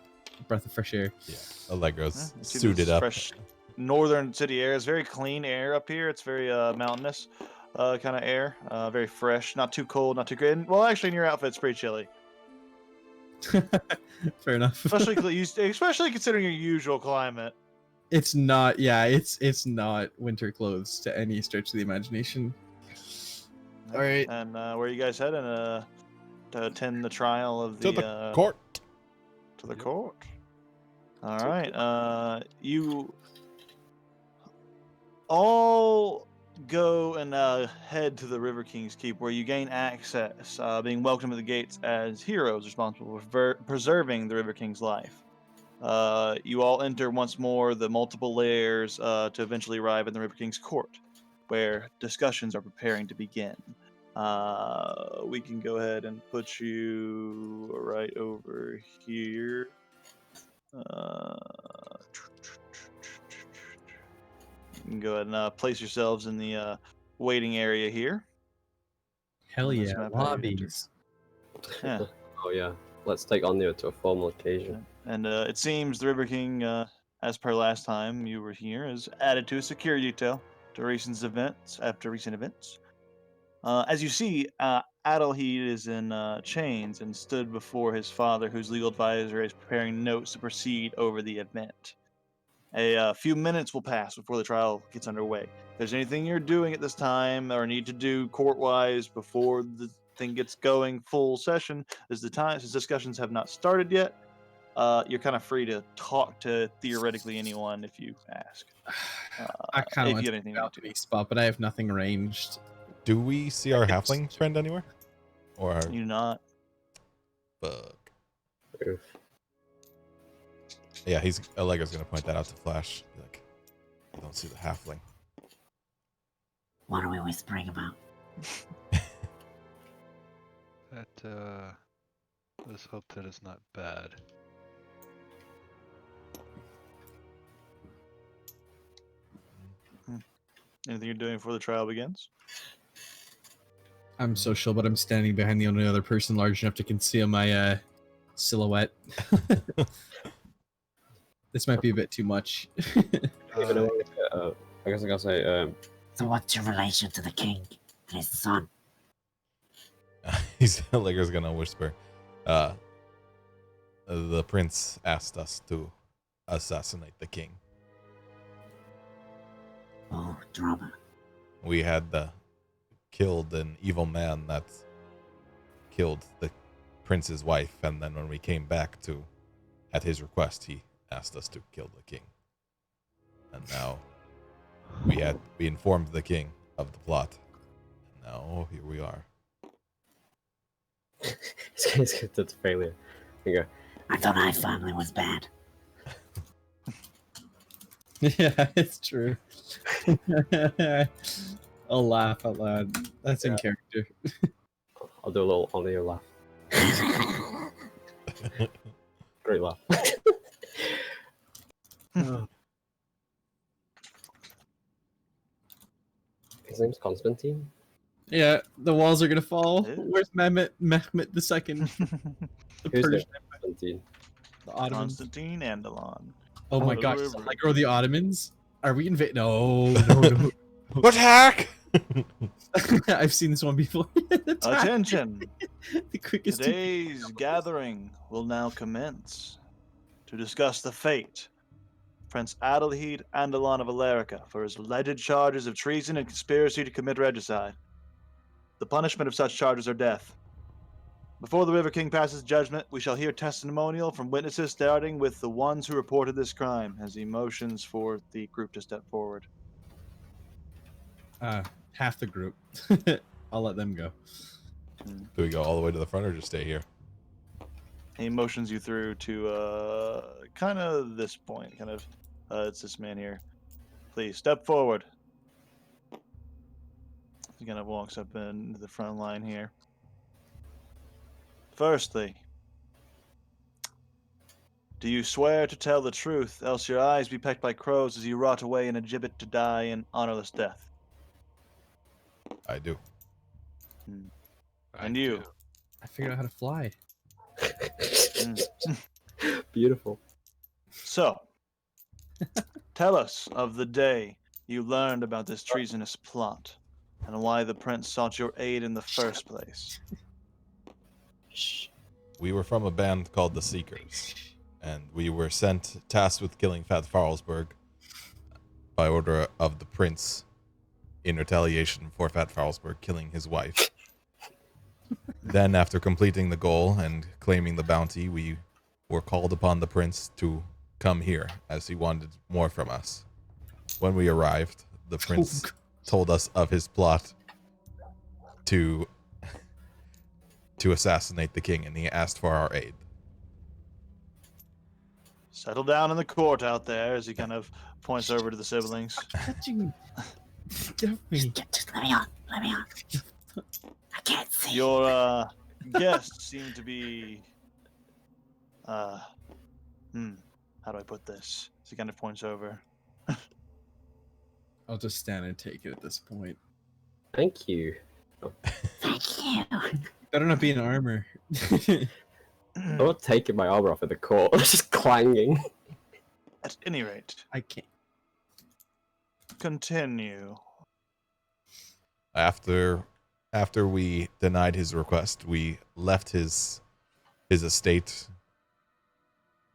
Breath of fresh air. Yeah, Allegro's Yeah, you see suited this up. Fresh northern city air. It's very clean air up here. It's very mountainous kind of air. Very fresh. Not too cold. Not too great. Well, actually, in your outfit's pretty chilly. Fair enough. Especially considering your usual climate. It's not. Yeah, it's not winter clothes to any stretch of the imagination. All right. And where are you guys heading to attend the trial of To the the court. to the Yep. court? All right. You all go and head to the River King's Keep, where you gain access, being welcomed at the gates as heroes responsible for preserving the River King's life. You all enter once more the multiple layers to eventually arrive in the River King's court, where discussions are preparing to begin. We can go ahead and put you right over here. You can go ahead and place yourselves in the waiting area here. Hell on this yeah, map how you enter. lobbies. Yeah. Oh yeah, let's take Anya to a formal occasion. And it seems the River King, as per last time you were here, is added to a security detail to recent events. As you see, Adelheid is in chains and stood before his father, whose legal advisor is preparing notes to proceed over the event. A few minutes will pass before the trial gets underway. If there's anything you're doing at this time or need to do court-wise before the thing gets going full session, is the time, since discussions have not started yet. You're kind of free to talk to theoretically anyone if you ask. I kind of if want you to have anything get out to to the spot, but I have nothing ranged. Do we see our halfling friend anywhere? Or our... You not. Fuck. Oof. Yeah, Allegra's gonna point that out to Flash. Be like, I don't see the halfling. What are we whispering about? Let's hope that it's not bad. Anything you're doing before the trial begins? I'm social, but I'm standing behind the only other person large enough to conceal my silhouette. This might be a bit too much. Even though, I guess I gotta say, So what's your relation to the king and his son? Allegra's gonna whisper. The prince asked us to assassinate the king. Oh, drama. We had killed an evil man that killed the prince's wife, and then when we came back at his request, he asked us to kill the king. And now we informed the king of the plot. And now here we are. it's good to failure. You go. I thought my family was bad. Yeah, it's true. I'll laugh out loud. That's in character. I'll do a little Anya laugh. Great laugh. His name's Constantine. Yeah, the walls are gonna fall. Yeah. Where's Mehmet the Second? The Who's Persian, Constantine? the Ottomans. Constantine Andalon. Oh my Oh, gosh, whoever. like or the Ottomans? Are we invading? No. Attack! I've seen this one before. Attention! The quickest. Today's gathering will now commence to discuss the fate of Prince Adelheid Andalon of Alarica for his alleged charges of treason and conspiracy to commit regicide. The punishment of such charges are death. Before the River King passes judgment, we shall hear testimonial from witnesses, starting with the ones who reported this crime, as he motions for the group to step forward. Half the group. I'll let them go. Do we go all the way to the front or just stay here? He motions you through to kind of this point, it's this man here. Please step forward. He kind of walks up into the front line here. Firstly, do you swear to tell the truth, else your eyes be pecked by crows as you rot away in a gibbet to die an honorless death? I do. And you? I figured out how to fly. Beautiful. So, tell us of the day you learned about this treasonous plot, and why the prince sought your aid in the first place. We were from a band called the Seekers, and we were tasked with killing Fat Farlsberg by order of the prince in retaliation for Fat Farlsberg killing his wife. Then, after completing the goal and claiming the bounty, we were called upon the prince to come here as he wanted more from us. When we arrived, the prince told us of his plot to assassinate the king, and he asked for our aid. Settle down in the court out there as he kind of points over to the siblings. Touching. Get off me. Just let me on. Let me on. I can't see. Your guests seem to be how do I put this? As he kind of points over. I'll just stand and take it at this point. Thank you. Thank you. Better not be in armor. I'm not taking my armor off at the court. It's just clanging. At any rate, I can't. continue. After we denied his request, we left his estate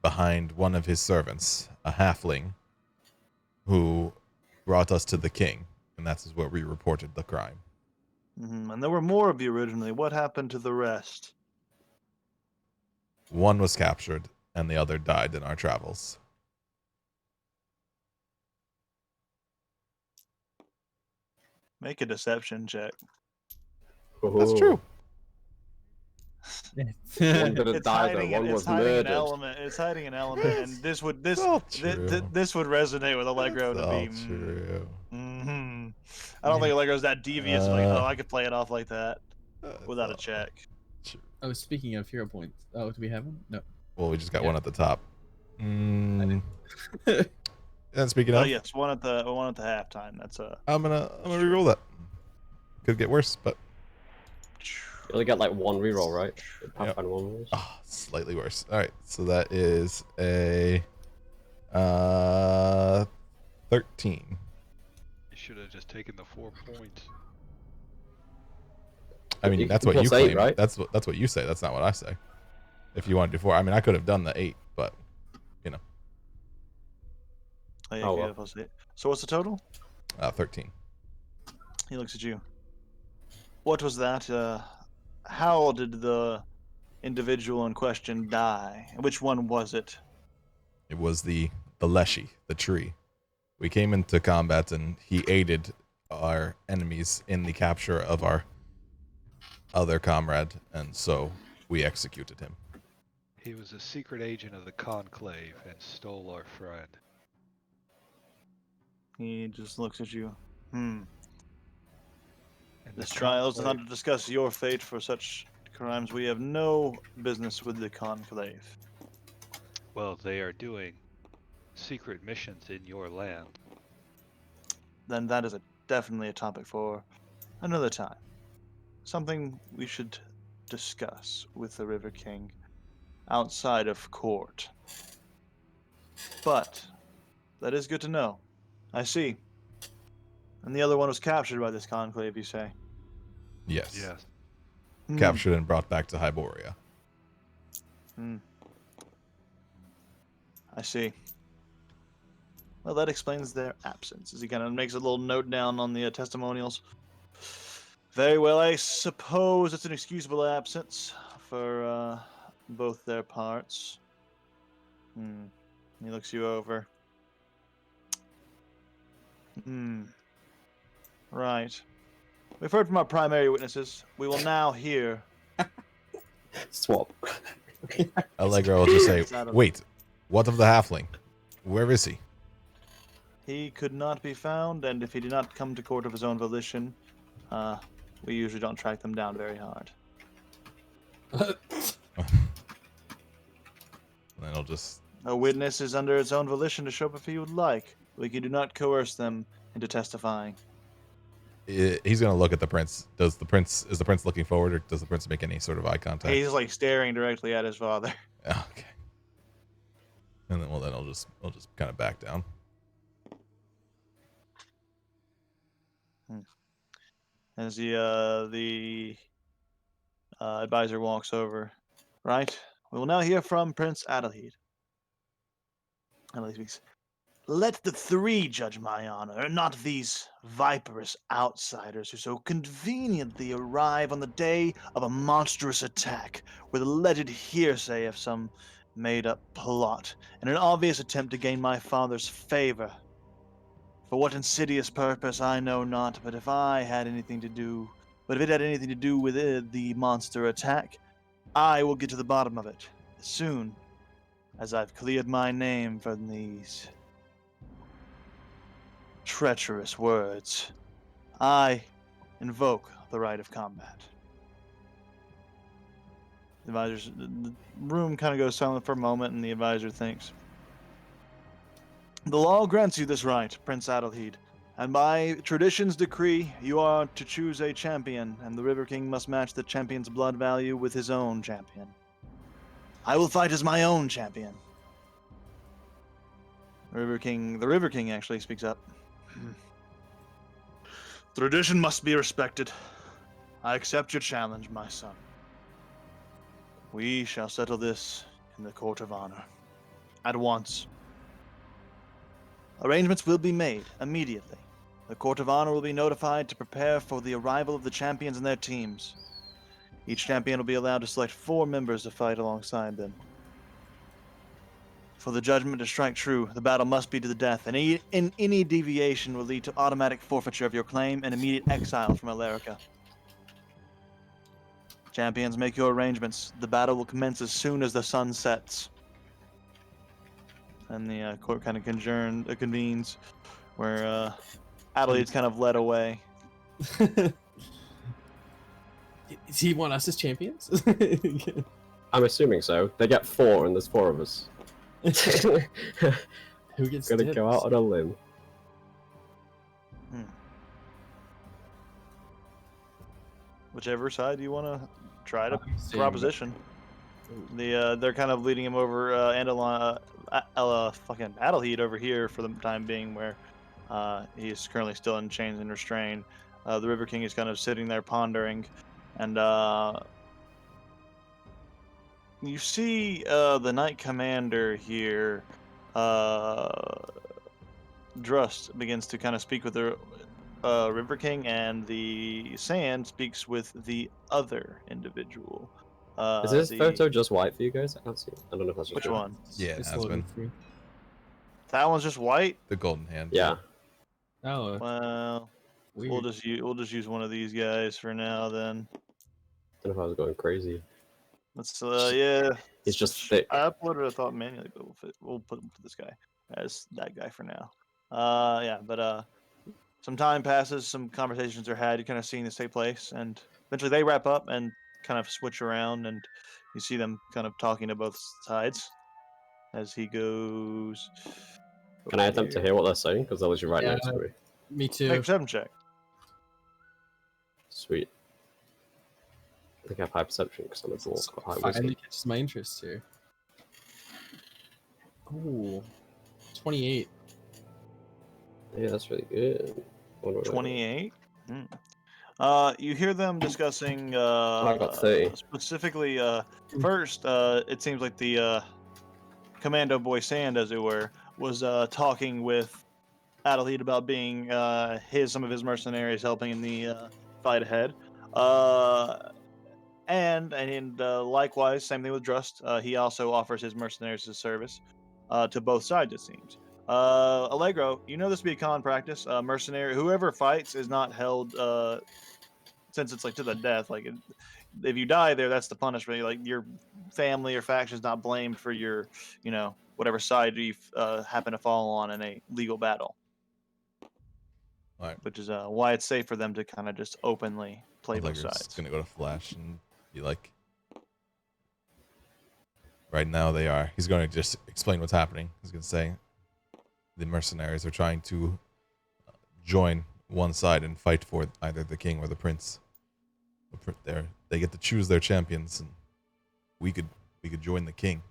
behind one of his servants, a halfling, who brought us to the king, and that's where we reported the crime. And there were more of you originally. What happened to the rest? One was captured, and the other died in our travels. Make a deception check. That's true. One didn't die though. One was It's hiding murdered. an element. It's hiding an element, and this would all true. this would resonate with Allegro That's to all be. true. I don't think Allegro's that devious. Like, Uh, oh, I could play it off like that That's without a all check. true. Oh, speaking of hero points. Oh, do we have one? No. Well, we just got Yeah. one at the top. And speaking Oh of, yes, one at the halftime. That's a. I'm gonna reroll that. Could get worse, but You only get like one reroll, right? Pathfinder one rolls. slightly worse. All right, so that is a 13. You should have just taken the 4 points. I mean, You that's can what you plus 8, claim. right? That's what you say. That's not what I say. If you want to do 4, I mean, I could have done the 8, but Oh, yeah, Oh, okay, well. plus 8. So what's the total? 13. He looks at you. What was that? How did the individual in question die? Which one was it? It was the Leshy, the tree. We came into combat, and he aided our enemies in the capture of our other comrade, and so we executed him. He was a secret agent of the Conclave and stole our friend. He just looks at you. And This the trial is not Conclave- to discuss your fate for such crimes. We have no business with the Conclave. Well, they are doing secret missions in your land. Then that is definitely a topic for another time. Something we should discuss with the River King outside of court. But that is good to know. I see. And the other one was captured by this conclave, you say? Yes. Yes. Captured and brought back to Hyboria. I see. Well, that explains their absence, as he kind of makes a little note down on the testimonials. Very well, I suppose it's an excusable absence for both their parts. He looks you over. Right. We've heard from our primary witnesses. We will now hear. Swap. Allegra will just say, It's out of- wait, what of the halfling? Where is he? He could not be found, and if he did not come to court of his own volition, we usually don't track them down very hard. And then he'll just... A witness is under its own volition to show up if he would like. We do not coerce them into testifying. He's going to look at the prince. Is the prince looking forward, or does the prince make any sort of eye contact? He's like staring directly at his father. Okay. And then, then I'll just kind of back down. As the advisor walks over. Right. We will now hear from Prince Adelheid. Adelheid speaks. Let the three judge my honor, not these viperous outsiders who so conveniently arrive on the day of a monstrous attack with alleged hearsay of some made-up plot and an obvious attempt to gain my father's favor. For what insidious purpose I know not, but if it had anything to do with the monster attack, I will get to the bottom of it as soon as I've cleared my name from these treacherous words. I invoke the right of combat. The room kind of goes silent for a moment, and the advisor thinks. The law grants you this right, Prince Adelheid, and by tradition's decree, you are to choose a champion, and the River King must match the champion's blood value with his own champion. I will fight as my own champion. The River King actually speaks up. Tradition must be respected. I accept your challenge, my son. We shall settle this in the Court of Honor. At once. Arrangements will be made immediately. The Court of Honor will be notified to prepare for the arrival of the champions and their teams. Each champion will be allowed to select 4 members to fight alongside them. For the judgment to strike true, the battle must be to the death, and any deviation will lead to automatic forfeiture of your claim and immediate exile from Alarica. Champions, make your arrangements. The battle will commence as soon as the sun sets. And the court kind of convenes, where Adelaide's kind of led away. Does he want us as champions? I'm assuming so. They get 4, and there's 4 of us. Who gets Gonna dibs? go out on a limb. Whichever side you want to try to Same. proposition. They're kind of leading him over fucking Adelheid over here for the time being, where he is currently still in chains and restrained. The River King is kind of sitting there pondering, and you see the Knight Commander here. Drust begins to kind of speak with the River King, and the Sand speaks with the other individual. Is this photo just white for you guys? I can't see it. I don't know if that's just Which me. one? Yeah, it It's has loading been. through. That one's just white. The golden hand. Yeah. Oh, Well, weird. we'll just use one of these guys for now. Then I don't know if I was going crazy. let's yeah. It's just thick. I uploaded a thought manually, but we'll put this guy as that guy for now. Yeah, but some time passes, some conversations are had. You're kind of seeing this take place, and eventually they wrap up and kind of switch around, and you see them kind of talking to both sides as he goes. Can I attempt to hear what they're saying? Because they're literally right Yeah. next to me. Me Make too. a perception check. Sweet. I think I have high perception because I'm a dwarf. Got high Finally wisdom. catches my interest here. Ooh, 28. Yeah, that's really good. 28. You hear them discussing I got 30. specifically first it seems like the commando boy Sand, as it were, was talking with Adelheid about being some of his mercenaries helping in the fight ahead, and likewise, same thing with Drust. He also offers his mercenaries as service to both sides, it seems. Allegro, you know this would be a common practice. Mercenary, whoever fights is not held, since it's like to the death. Like, if you die there, that's the punishment. Like, your family or faction is not blamed for your, whatever side you happen to fall on in a legal battle. Alright. Which is why it's safe for them to kind of just openly play both Allegra's sides. gonna go to Flash and be like, right now they are. He's going to just explain what's happening. He's going to say the mercenaries are trying to join one side and fight for either the king or the prince. They get to choose their champions, and we could join the king.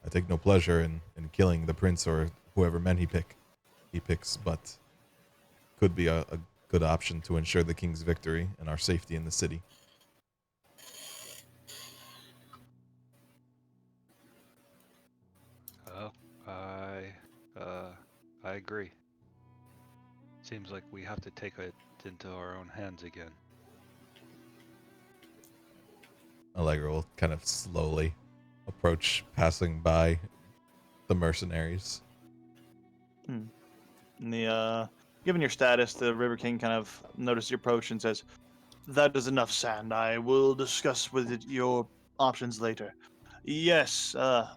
I take no pleasure in killing the prince or whoever men he picks, but could be a good option to ensure the king's victory and our safety in the city. Oh, I agree. Seems like we have to take it into our own hands again. Allegra will kind of slowly approach, passing by the mercenaries. And given your status, the River King kind of notices your approach and says, "That is enough, Sand. I will discuss with your options later." "Yes,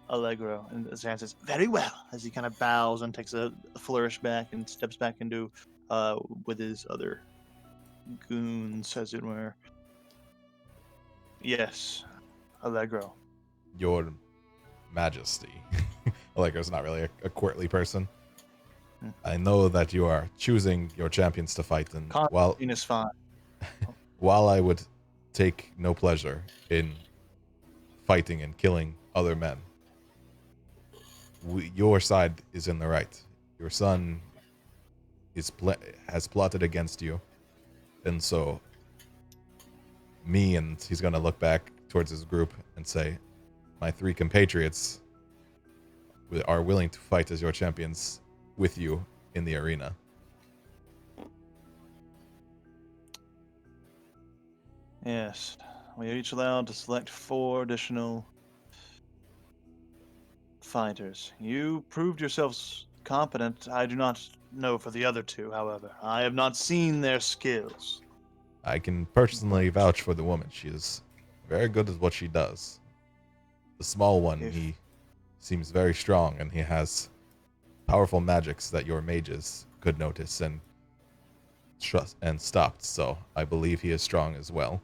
Allegro." And Sand says, "Very well," as he kind of bows and takes a flourish back and steps back into with his other goons, as it were. "Yes, Allegro." Your Majesty. Allegra's not really a courtly person. I know that you are choosing your champions to fight, and Constantine is fine. while I would take no pleasure in fighting and killing other men, your side is in the right. Your son has plotted against you, and so he's going to look back towards his group and say, my 3 compatriots are willing to fight as your champions with you in the arena. Yes, we are each allowed to select 4 additional fighters. You proved yourselves competent. I do not know for the other 2, however. I have not seen their skills. I can personally vouch for the woman. She is very good at what she does. The small one, he seems very strong, and he has powerful magics that your mages could notice and trust and stopped. So I believe he is strong as well.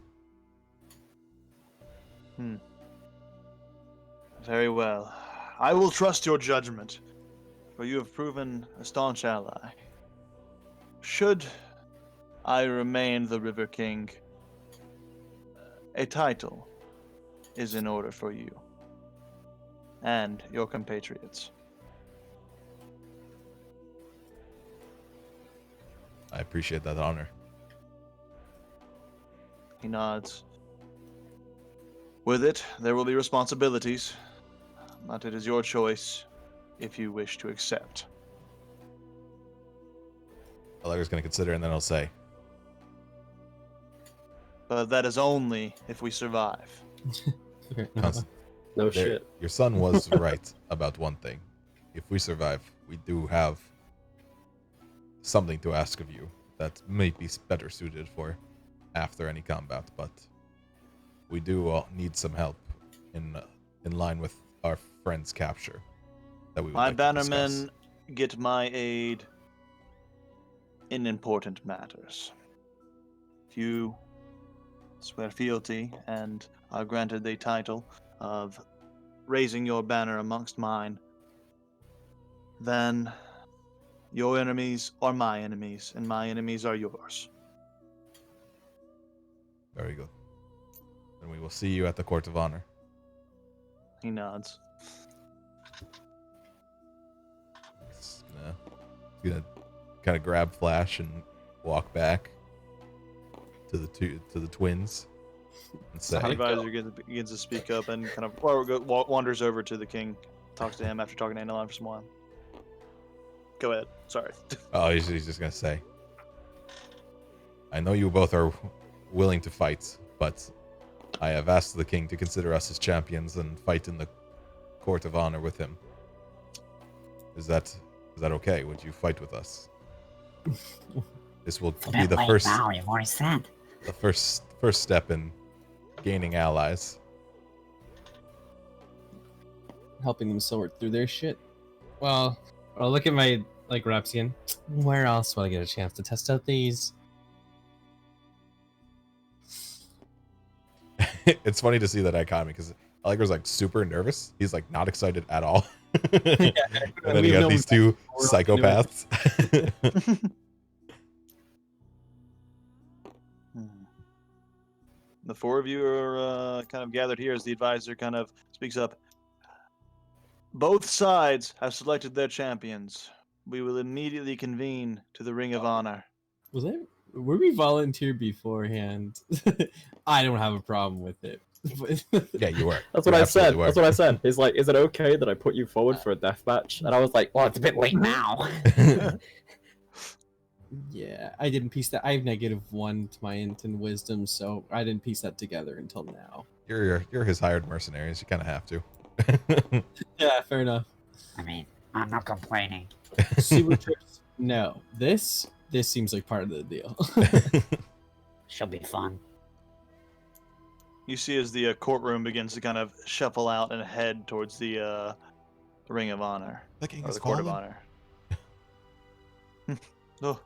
Very well. I will trust your judgment, for you have proven a staunch ally. Should I remain the River King, a title is in order for you and your compatriots. I appreciate that honor. He nods. With it, there will be responsibilities, but it is your choice if you wish to accept. Allegra's going to consider, and then he'll say, But that is only if we survive. No shit. Your son was right about one thing. If we survive, we do have something to ask of you that may be better suited for after any combat, but we do need some help in line with our friend's capture. That we would My like to discuss. bannermen get my aid in important matters. If you swear fealty and are granted the title of raising your banner amongst mine, then your enemies are my enemies, and my enemies are yours. Very good. And we will see you at the Court of Honor. He nods. He's gonna kind of grab Flash and walk back to the twins and say, The advisor begins to speak up and kind of wanders over to the king, talks to him after talking to Andeline for some while. Go ahead. Sorry. "Oh, he's just gonna say, I know you both are willing to fight, but I have asked the king to consider us as champions and fight in the Court of Honor with him. Is that okay? Would you fight with us? This will be the first. Now, you've already said. The first step in gaining allies. Helping them sort through their shit. Well, I'll look at my reps again. Where else will I get a chance to test out these? It's funny to see that dichotomy because Allegra's super nervous. He's not excited at all. And then you have these 2 psychopaths. The 4 of you are kind of gathered here as the advisor kind of speaks up. Both sides have selected their champions. We will immediately convene to the Ring of Honor. Were we volunteered beforehand? I don't have a problem with it. Yeah, you were. That's what You I absolutely said. were. That's what I said. He's like, "Is it okay that I put you forward for a death match?" And I was like, Well, it's a bit late now. Yeah, I didn't piece that. I have -1 to my int and wisdom, so I didn't piece that together until now. You're his hired mercenaries. You kind of have to. Yeah, fair enough. I mean, I'm not complaining. Super trips, no. This seems like part of the deal. She'll be fun. You see as the courtroom begins to kind of shuffle out and head towards the Ring of Honor. The king Or is the Court of fallen. Honor. Oh,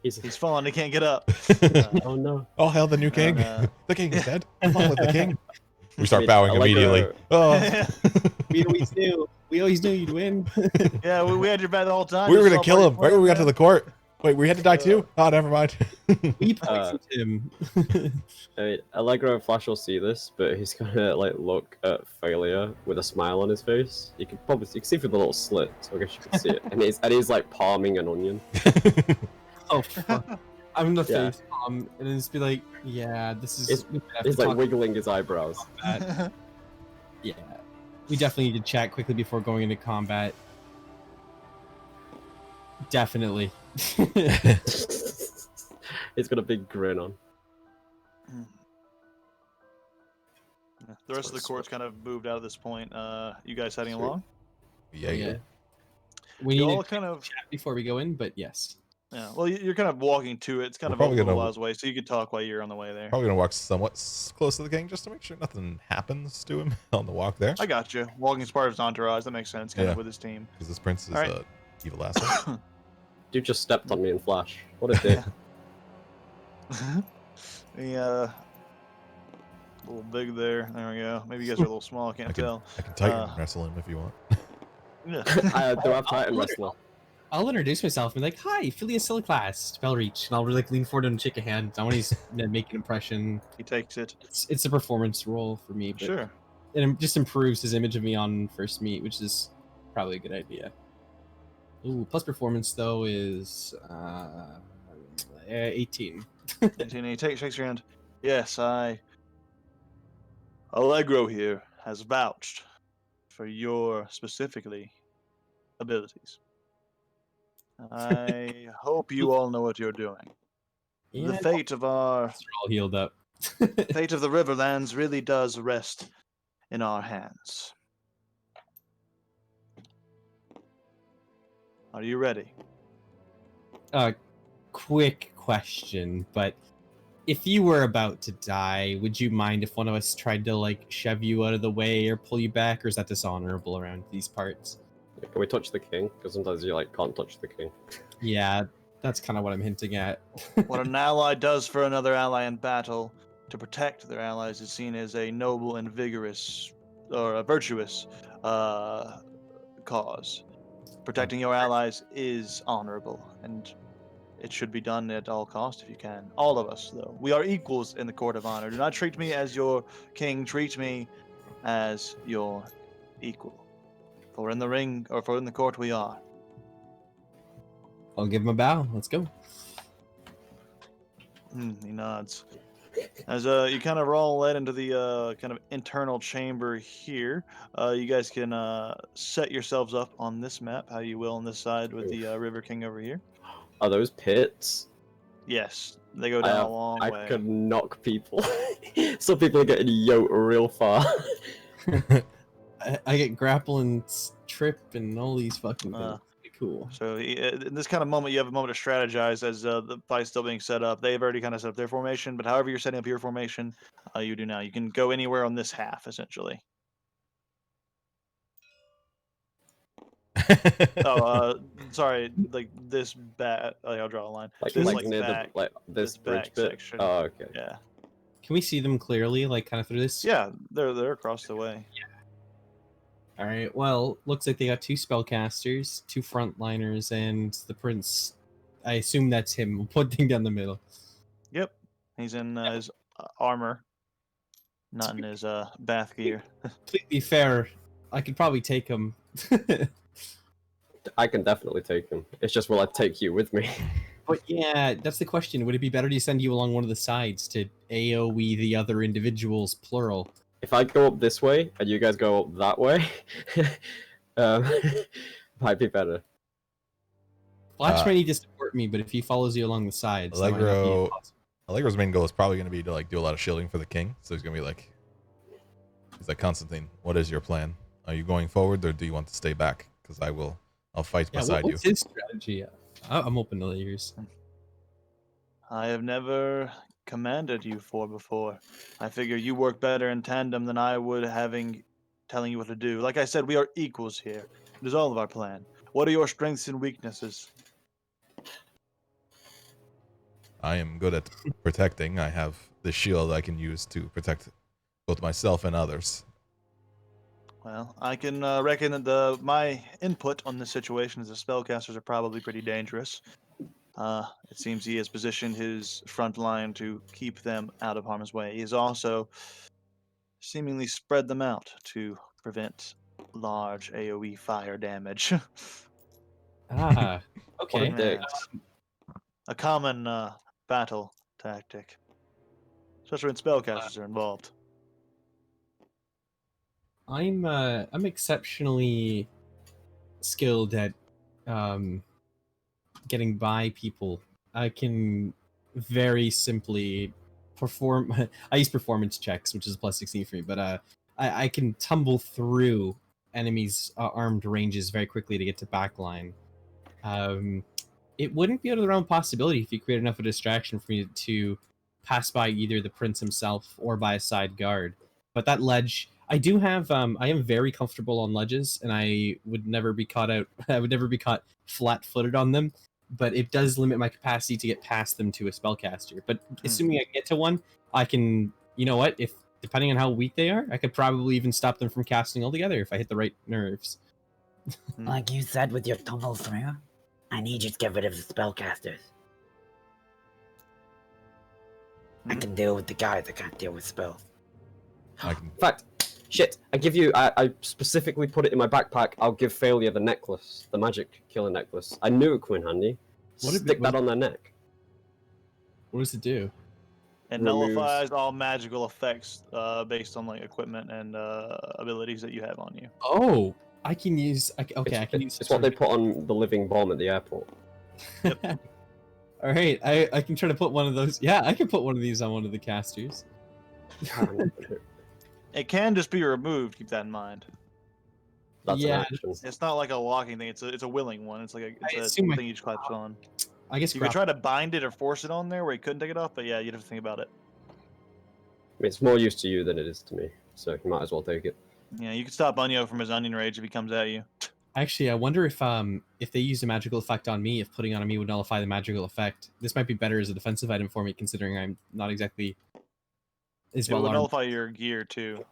"He's he's fallen. He can't get up. oh no." Oh, hail the new king! The king is dead. Along with the king. We start mean, bowing Allegro- immediately. Oh, We always knew. We always knew you'd win. Yeah, we had your back the whole time. we were Just gonna saw kill Marty him right when we got to the court. Wait, we had to die too? Oh, never mind. We poisoned him. I mean, Allegro and Flash will see this, but he's gonna like look at failure with a smile on his face. You can see through the little slit, so I guess you can see it. And he's like palming an onion. Oh fuck. I'm gonna Yeah. face palm and then just be like, yeah, this is. we have He's to like talk wiggling his eyebrows. about that. Yeah, we definitely need to chat quickly before going into combat. Definitely. He's got a big grin on. The rest of the court's kind of moved out at this point. You guys heading Sweet. along? Yeah. We You need all to kind of. chat before we go in, but yes. Yeah. Well, you're kind of walking to it. It's kind We're of a probably little gonna- whiles away, so you could talk while you're on the way there. Probably gonna walk somewhat close to the king just to make sure nothing happens to him on the walk there. I got you. Walking as part of his entourage. That makes sense. Kind Yeah. of with his team. Because this prince is All right. evil asshole. Dude just stepped on me in Flash. What a dick. The a little big there. There we go. Maybe you guys are a little small. I can't tell. I can Titan wrestle him if you want. Yeah. I do have Titan I'll- Wrestler. I'll introduce myself and be like, "Hi, Phileas Siliclass, spell reach," and I'll like lean forward and shake a hand. I want to make an impression. He takes it. It's a performance role for me, but Sure. it just improves his image of me on first meet, which is probably a good idea. Ooh, plus performance though is 18. And he shakes your hand. Yes, Allegro here has vouched for your specifically abilities. I hope you all know what you're doing. Yeah, The fate of our they're all healed up. fate of the Riverlands really does rest in our hands. Are you ready? Quick question, but if you were about to die, would you mind if one of us tried to like shove you out of the way or pull you back, or is that dishonorable around these parts? Can we touch the king? Because sometimes you like can't touch the king. Yeah, that's kind of what I'm hinting at. What an ally does for another ally in battle to protect their allies is seen as a noble and vigorous or a virtuous cause. Protecting your allies is honorable, and it should be done at all cost if you can. All of us, though. We are equals in the Court of Honor. Do not treat me as your king. Treat me as your equal. For in the ring, or for in the court we are. I'll give him a bow. Let's go. He nods. As you kind of roll led into the kind of internal chamber here, you guys can set yourselves up on this map how you will on this side with the River King over here. Are those pits? Yes, they go down a long I way. could knock people. Some people are getting yoked real far. I get grapple and trip and all these fucking things. Uh, Pretty cool. So in this kind of moment, you have a moment to strategize as the fight's still being set up. They've already kind of set up their formation, but however you're setting up your formation, you do now. You can go anywhere on this half, essentially. Oh, sorry, like this back. Oh, I'll draw a line. Like, This, like near back, the this this bridge back bit. section. Oh, okay. Yeah, Can we see them clearly, like kind of through this? yeah, they're across the way. All right. Well, looks like they got 2 spellcasters, 2 frontliners, and the prince. I assume that's him. We'll put thing down the middle. Yep, he's in his armor, not in his bath gear. Completely fair. I could probably take him. I can definitely take him. It's just, will I take you with me? But yeah, that's the question. Would it be better to send you along one of the sides to AoE the other individuals, plural. If I go up this way and you guys go up that way, um, might be better. Flash might need to support me, but if he follows you along the sides, that might not be Allegro, impossible. Allegro's main goal is probably going to be to like do a lot of shielding for the king. So he's going to be like, Constantine, what is your plan? Are you going forward or do you want to stay back? Because I'll fight beside what's you. his strategy? I'm open to yours. I have never commanded you four before. I figure you work better in tandem than I would telling you what to do. Like I said, we are equals here. It is all of our plan. What are your strengths and weaknesses? I am good at protecting. I have the shield I can use to protect both myself and others. Well, I can reckon that my input on this situation is the spellcasters are probably pretty dangerous. It seems he has positioned his front line to keep them out of harm's way. He has also seemingly spread them out to prevent large AoE fire damage. Ah, okay. dick. A common battle tactic, especially when spellcasters are involved. I'm exceptionally skilled at getting by people. I can very simply perform. I use performance checks, which is a plus 16 for me, but I can tumble through enemies' armed ranges very quickly to get to backline. It wouldn't be out of the realm of possibility if you create enough of a distraction for me to pass by either the prince himself or by a side guard. But that ledge, I do have. I am very comfortable on ledges, and I would never be caught out. I would never be caught flat-footed on them. But it does limit my capacity to get past them to a spellcaster. But assuming I can get to one, I can. You know what? If depending on how weak they are, I could probably even stop them from casting altogether if I hit the right nerves. Like you said with your tumble through, I need you to get rid of the spellcasters. I can deal with the guys, I can't deal with spells. I can. In fact, shit, I specifically put it in my backpack. I'll give Failure the necklace, the magic killer necklace. I knew it would come in handy. Stick that on their neck. What does it do? It Removes- nullifies all magical effects based on like equipment and abilities that you have on you. Oh, I can use. I can use. It's what they put on the living bomb at the airport. All right, I can try to put one of those. Yeah, I can put one of these on one of the casters. It can just be removed. Keep that in mind. That's Yeah, an action. It's not like a locking thing. It's a willing one. It's like I a assume thing you just clap on. I guess You could try to bind it or force it on there where you couldn't take it off, but yeah, you'd have to think about it. I mean, it's more use to you than it is to me, so you might as well take it. Yeah, you could stop Onyo from his onion rage if he comes at you. Actually, I wonder if they use a magical effect on me, if putting it on me would nullify the magical effect. This might be better as a defensive item for me, considering I'm not exactly as It well would armed. nullify your gear too.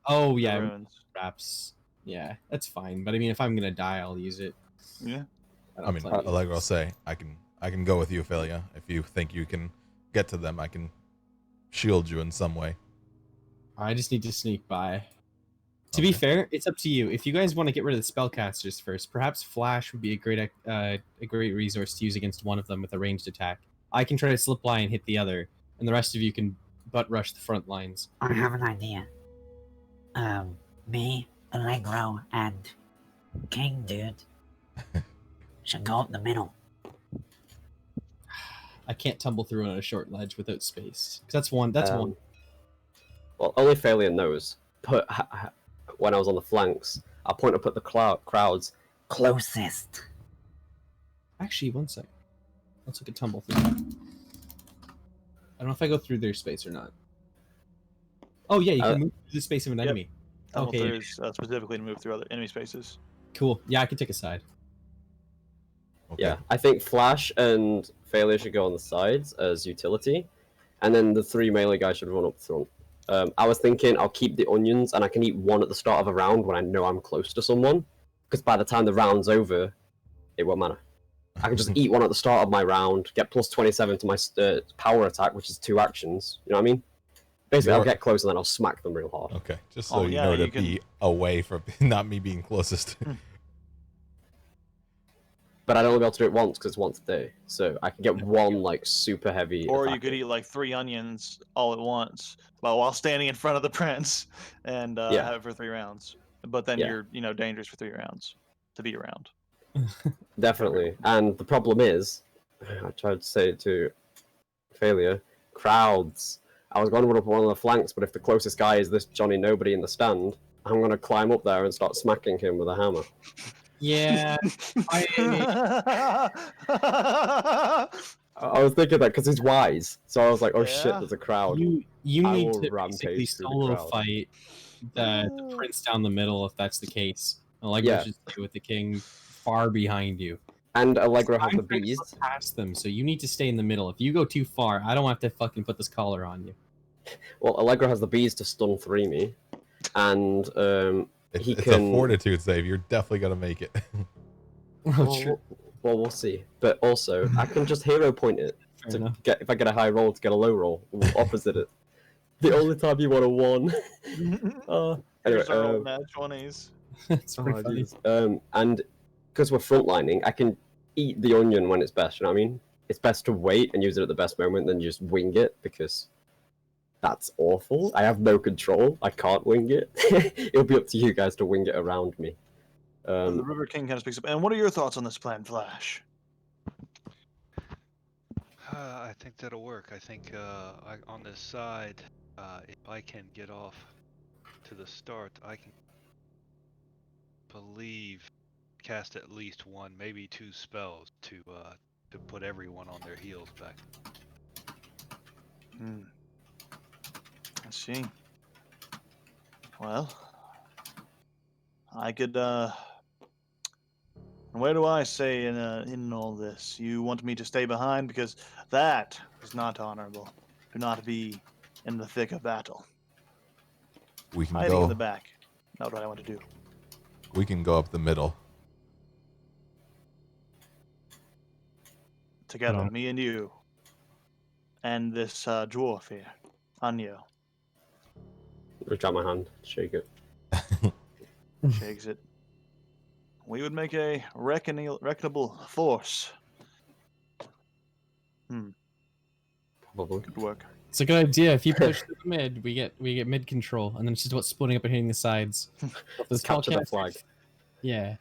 Oh the yeah, runes. wraps. Yeah, that's fine. But I mean, if I'm gonna die, I'll use it. Yeah. I mean, Allegro will say, I can go with you, Ophelia. If you think you can get to them, I can shield you in some way. I just need to sneak by. To be fair, it's up to you. If you guys want to get rid of the spellcasters first, perhaps Flash would be a great resource to use against one of them with a ranged attack. I can try to slip by and hit the other, and the rest of you can butt rush the front lines. I have an idea. Me, Allegro, and King Dude should go up the middle. I can't tumble through on a short ledge without space. 'Cause that's one. That's one. Well, only Failure knows. But when I was on the flanks, I point up at the crowds. Closest. Actually, one sec. Let's look at tumble through. I don't know if I go through their space or not. Oh yeah, you can move through the space of an enemy. Tumble Okay. through is specifically to move through other enemy spaces. Cool. Yeah, I can take a side. Okay. Yeah, I think Flash and Failure should go on the sides as utility, and then the three melee guys should run up front. I was thinking I'll keep the onions, and I can eat one at the start of a round when I know I'm close to someone, because by the time the round's over, it won't matter. I can just eat one at the start of my round, get plus 27 to my power attack, which is 2 actions. You know what I mean? Basically, I'll get close and then I'll smack them real hard. Okay, just so you know to be away from not me being closest. but I'd only be able to do it once because it's once a day. So I can get one like super heavy. Or you attack could in. eat like 3 onions all at once, while standing in front of the prince, and Yeah. have it for 3 rounds. But then Yeah. you're dangerous for 3 rounds to be around. Definitely. And the problem is, I tried to say it to failure, crowds. I was going to run up one of the flanks, but if the closest guy is this Johnny Nobody in the stand, I'm going to climb up there and start smacking him with a hammer. Yeah, I was thinking that because he's wise. So I was like, oh shit, Yeah. there's a crowd. you I need will to rampage basically through the solo crowd. fight the prince down the middle if that's the case. Allegra Yeah. should stay with the king far behind you. And Allegra has I'm the trying to beast. slip past them, so you need to stay in the middle. If you go too far, I don't have to fucking put this collar on you. Well, Allegra has the bees to stun 3 me. And he It's can... a fortitude save. You're definitely gonna make it. Well, we'll see. But also, I can just hero point it Fair to enough. get if I get a high roll to get a low roll. We'll opposite it. The only time you want a 1. Anyway, Here's our old nat 20s. It's pretty oh, funny. Jesus. And because we're frontlining, I can eat the onion when it's best. You know what I mean? It's best to wait and use it at the best moment than just wing it because that's awful. I have no control. I can't wing it. It'll be up to you guys to wing it around me. The River King kind of speaks up. And what are your thoughts on this plan, Flash? I think that'll work. I think on this side, if I can get off to the start, I can cast at least 1, maybe 2 spells to put everyone on their heels back. I see. Well, I could. Where do I say in all this? You want me to stay behind because that is not honorable. Do not be in the thick of battle. We can Hiding in go. the back. Not what I want to do. We can go up the middle. Together, Oh. me and you, and this dwarf here, Anyo, Reach out my hand, shake it. shakes it. We would make a reckonable force. Probably. Good work. It's a good idea. If you push through the mid, we get mid control, and then it's just about splitting up and hitting the sides. Let's capture the flag. Yeah,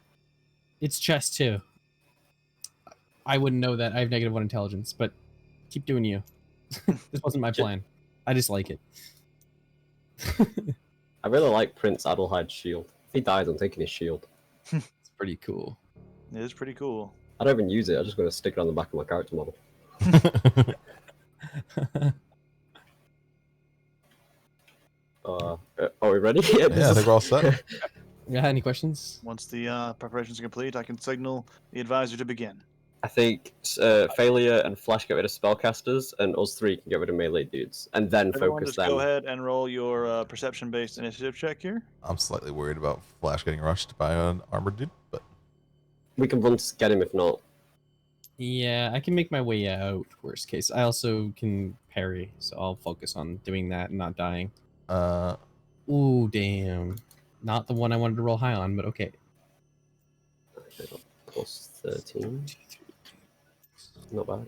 it's chess too. I wouldn't know that. I have -1 intelligence, but keep doing you. This wasn't my plan. I just like it. I really like Prince Adelhaide's shield. If he dies, I'm taking his shield. It's pretty cool. It is pretty cool. I don't even use it. I'm just going to stick it on the back of my character model. Are we ready? Yeah, I think we're all set. Yeah, any questions? Once the preparations are complete, I can signal the advisor to begin. I think Failure and Flash get rid of spellcasters, and us 3 can get rid of melee dudes, and then Everyone focus just them. go ahead and roll your perception-based initiative check here. I'm slightly worried about Flash getting rushed by an armored dude, but We can run to get him if not. Yeah, I can make my way out. Worst case, I also can parry, so I'll focus on doing that and not dying. Ooh, damn! Not the one I wanted to roll high on, but okay. Plus 13. Not bad.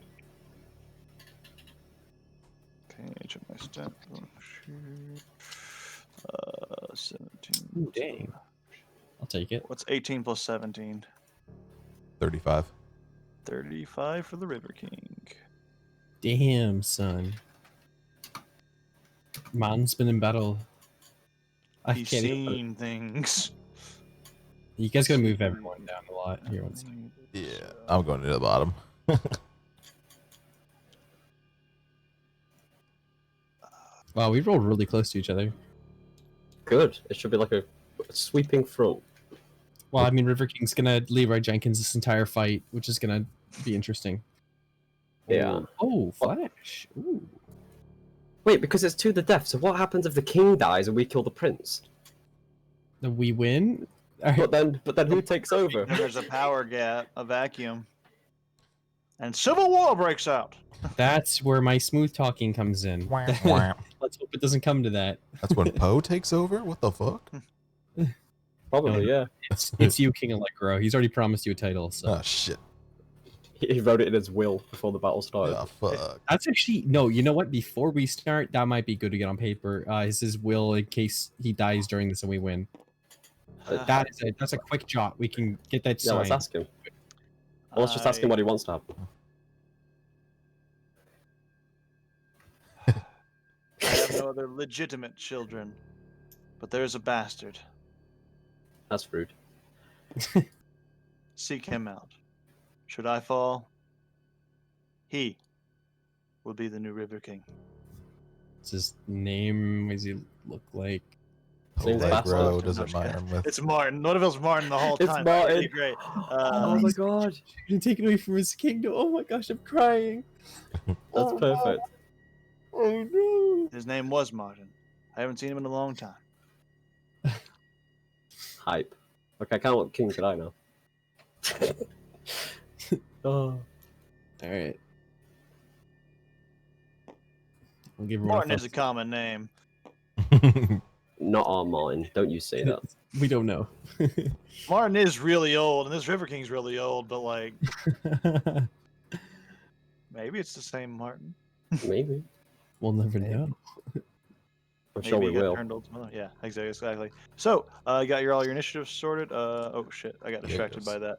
Okay, check my stat. 17. Ooh, dang! I'll take it. What's 18 plus 17? 35. 35 for the River King. Damn, son. Man's been in battle. I He's can't even. seen things. You guys gotta move everyone down a lot here. One second. Yeah, I'm going to the bottom. Wow, we rolled really close to each other. Good. It should be like a sweeping front. Well, I mean, River King's gonna Leroy Jenkins this entire fight, which is gonna be interesting. Yeah. Oh, Flash. Ooh. Wait, because it's to the death. So what happens if the king dies and we kill the prince? We win. But then who takes over? Then there's a power gap, a vacuum, and civil war breaks out. That's where my smooth talking comes in. Let's hope it doesn't come to that. That's when Poe takes over? What the fuck? Probably, yeah. It's you, King Electro. He's already promised you a title, so Oh, shit. He wrote it in his will before the battle started. Yeah, fuck. That's actually no. You know what? Before we start, that might be good to get on paper. Is his will in case he dies during this and we win. That's a quick jot. We can get that Yeah, let's signed. ask him. Well, let's just ask him what he wants to happen. I have no other legitimate children, but there is a bastard. That's rude. Seek him out. Should I fall, he will be the new River King. What's his name? What does he look like? Seems Like, bastard. bro, I'm does not it sure. rhyme with? It's Martin. What if it was Martin the whole It's time? Martin. That'd be great. Oh my god, You're taken away from his kingdom. Oh my gosh, I'm crying. that's perfect. Oh no. His name was Martin. I haven't seen him in a long time. Hype. Okay, I can't want King could I now. Oh. All right. I'll give him Martin is a common name. Not on mine. Don't you say that. We don't know. Martin is really old, and this River King's really old, but like maybe it's the same Martin. Maybe. We'll never know. I'm sure we Maybe he got will. turned old some other- Yeah, exactly. So, you got all your initiatives sorted. Oh shit, I got distracted by that.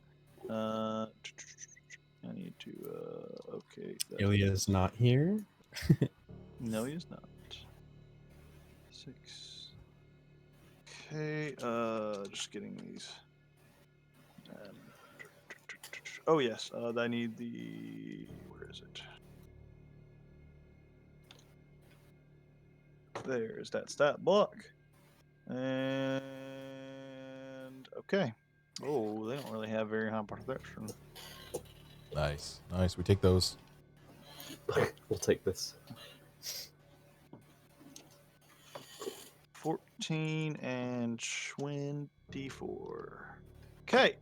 I need to. Okay. Ilya is not here. No, he's not. 6. Okay. Just getting these. Oh yes. I need the. Where is it? There's that stat block. And okay. Oh, they don't really have very high protection. Nice. We take those. We'll take this. 14 and 24. Okay.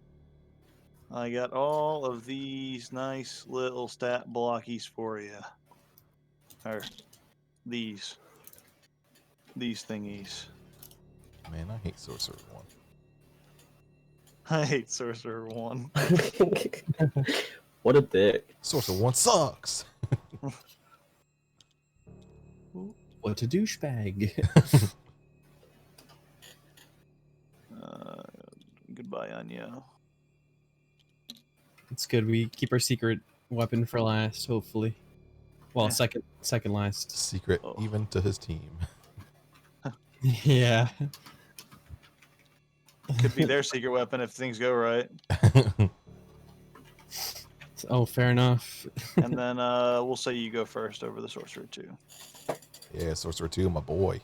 I got all of these nice little stat blockies for you. Or these thingies. Man, I hate Sorcerer 1. I hate Sorcerer 1. What a dick. Sorcerer 1 sucks. What a douchebag. Goodbye, Anya. It's good. We keep our secret weapon for last, hopefully. Well, Yeah. second last. Secret Oh. even to his team. Yeah. Could be their secret weapon if things go right. Oh, fair enough. And then we'll say you go first over the Sorcerer 2. Yeah, Sorcerer 2, my boy.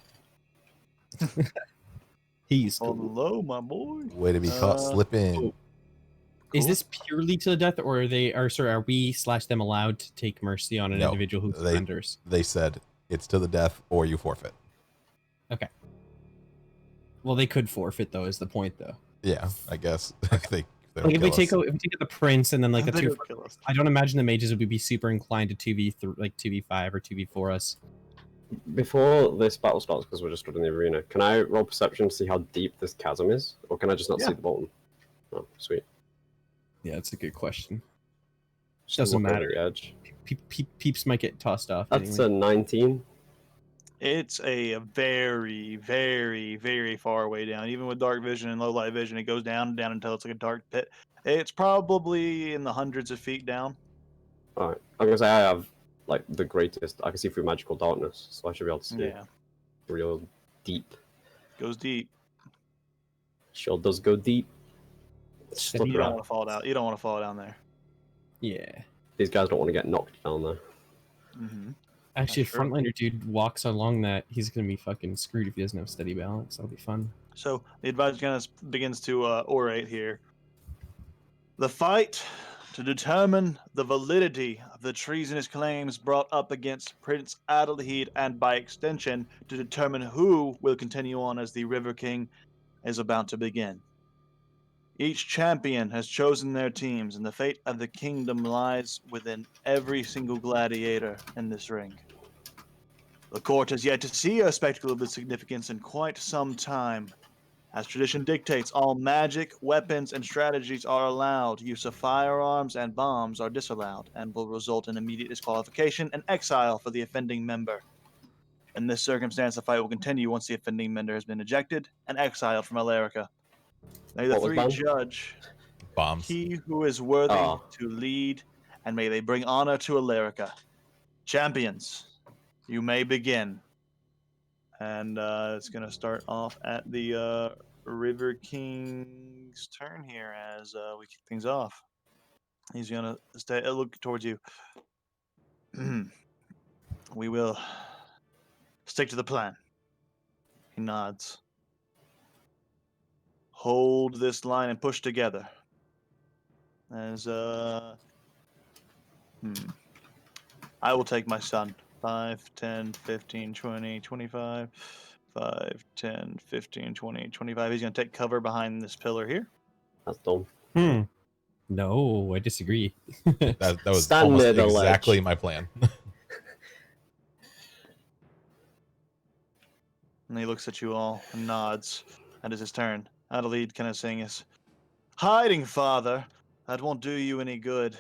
He's cool. Hello, my boy. Way to be caught slipping. oh. Is this purely to the death, or are we / them allowed to take mercy on an No, individual who they- surrenders? They said it's to the death or you forfeit. Well, they could forfeit though. Is the point though? Yeah, I guess. if they don't Like if we kill take us. if we take out the prince and then like a They 2, don't kill us. I don't imagine the mages would be super inclined to 2v5 or 2v4 us. Before this battle starts, because we're just stood in the arena, can I roll perception to see how deep this chasm is? Or can I just not Yeah. see the bottom? Oh, sweet. Yeah, that's a good question. Just Doesn't look over matter. the edge. Peeps might get tossed off. That's anyway. a 19. It's a very, very, very far way down. Even with dark vision and low light vision, it goes down and down until it's like a dark pit. It's probably in the hundreds of feet down. Alright. I'm gonna say I have like the greatest. I can see through magical darkness, so I should be able to see Yeah, real deep. goes deep. Sure does go deep. Just Steady look You don't around. want to fall down. You don't want to fall down there. Yeah. These guys don't want to get knocked down there. Mm-hmm. Actually, if Sure. frontliner dude walks along that, he's gonna be fucking screwed if he doesn't have steady balance. That'll be fun. So the advisor kind of begins to orate here. The fight to determine the validity of the treasonous claims brought up against Prince Adelheid, and by extension to determine who will continue on as the River King, is about to begin. Each champion has chosen their teams, and the fate of the kingdom lies within every single gladiator in this ring. The court has yet to see a spectacle of this significance in quite some time, As tradition dictates, all magic, weapons, and strategies are allowed. Use of firearms and bombs are disallowed and will result in immediate disqualification and exile for the offending member. In this circumstance, the fight will continue once the offending member has been ejected and exiled from Alarica. May the What was three banned? judge Bombs. he who is worthy Oh. to lead, and may they bring honor to Alarica. Champions, you may begin. And it's going to start off at the River King's turn here as we kick things off. He's going to look towards you. We will stick to the plan. He nods. Hold this line and push together. As I will take my son. 5, 10, 15, 20, 25. 5, 10, 15, 20, 25. He's going to take cover behind this pillar here. That's dumb. No, I disagree. That was Stand almost near the exactly ledge. my plan. And he looks at you all and nods. And it's his turn. Adelaide kind of saying is, hiding, father. That won't do you any good.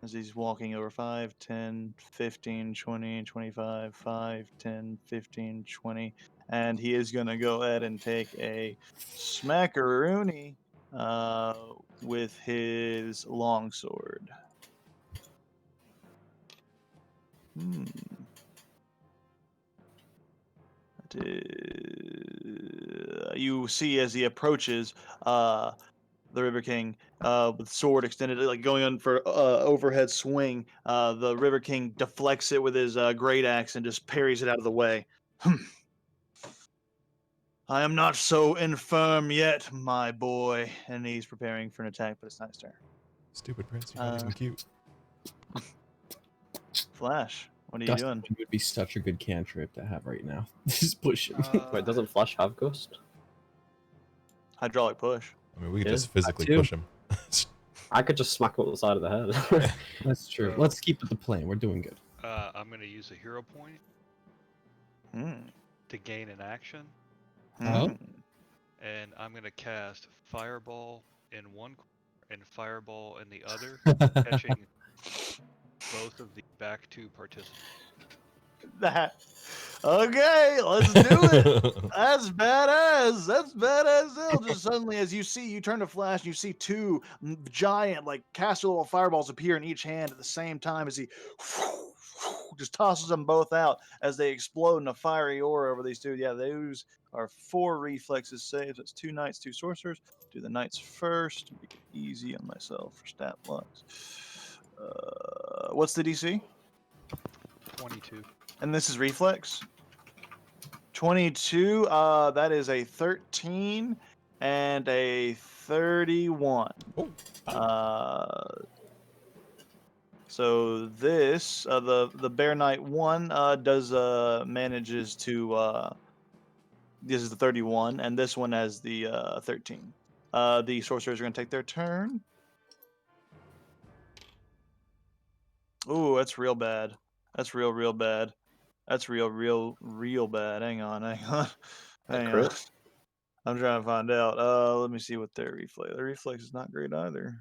As he's walking over 5, 10, 15, 20, 25, 5, 10, 15, 20. And he is going to go ahead and take a smackaroony with his longsword. You see as he approaches the River King with sword extended, like going on for overhead swing. The River King deflects it with his great axe and just parries it out of the way. I am not so infirm yet, my boy. And he's preparing for an attack, but it's not his turn. Stupid prince, you're not even cute. Flash, what are you Gust doing? would be such a good cantrip to have right now. Just push him. Wait, doesn't Flash have Gust? Hydraulic push. I mean, we could Yeah, just physically too. push him. I could just smack him up the side of the head. That's true. So- Let's keep with the plan. We're doing good. I'm going to use a hero point to gain an action, Oh. and I'm going to cast Fireball in one corner and Fireball in the other, catching both of the back two participants. That. Okay, let's do it. That's badass. That's badass. Still, just suddenly, as you turn to Flash, and you see two giant, like caster little fireballs appear in each hand at the same time as he just tosses them both out as they explode in a fiery aura over these two. Yeah, those are 4 reflexes saves. That's 2 knights, 2 sorcerers. Do the knights first. Make it easy on myself for stat blocks. What's the DC? 22. And this is reflex. 22. That is a 13 and a 31. So this the Bear Knight 1 does manages to this is the 31, and this one has the 13. The sorcerers are gonna take their turn. Ooh, that's real bad. That's real bad. That's real bad. Hang on. Hang on. crit? I'm trying to find out. Let me see what their reflex. Their reflex is not great either.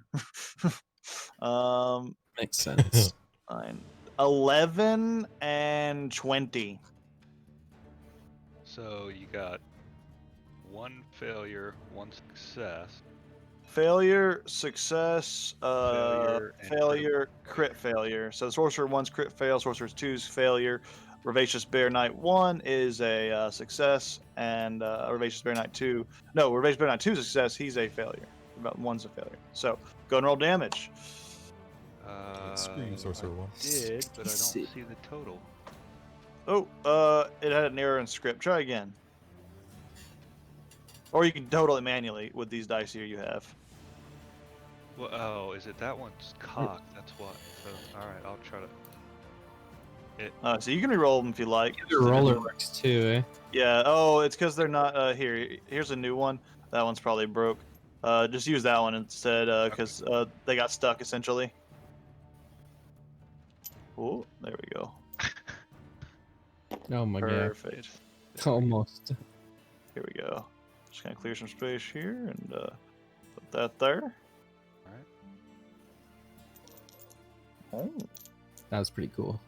Makes sense. 9, 11 and 20. So you got 1 failure, 1 success. Failure, success, Failure, and failure, crit failure. So Sorcerer 1's crit fail, Sorcerer 2's failure. Ravacious Bear Knight 1 is a success, and Ravacious Bear Knight 2. No, Ravacious Bear Knight 2 is a success. He's a failure. About 1's a failure. So go and roll damage. Screw you, Sorcerer 1. Did, but I don't See. see the total. Oh, it had an error in script. Try again. Or you can total it manually with these dice here you have. Well, oh, is it that one's cocked? That's what. So, all right, I'll try to. So you can re-roll them if you like. The roller works too, eh? Yeah. Oh, it's because they're not here. Here's a new one. That one's probably broke. Just use that one instead, because they got stuck essentially. Oh, there we go. Oh my Perfect. It's god. Almost. Here we go. Just gonna clear some space here and put that there. Oh, That was pretty cool.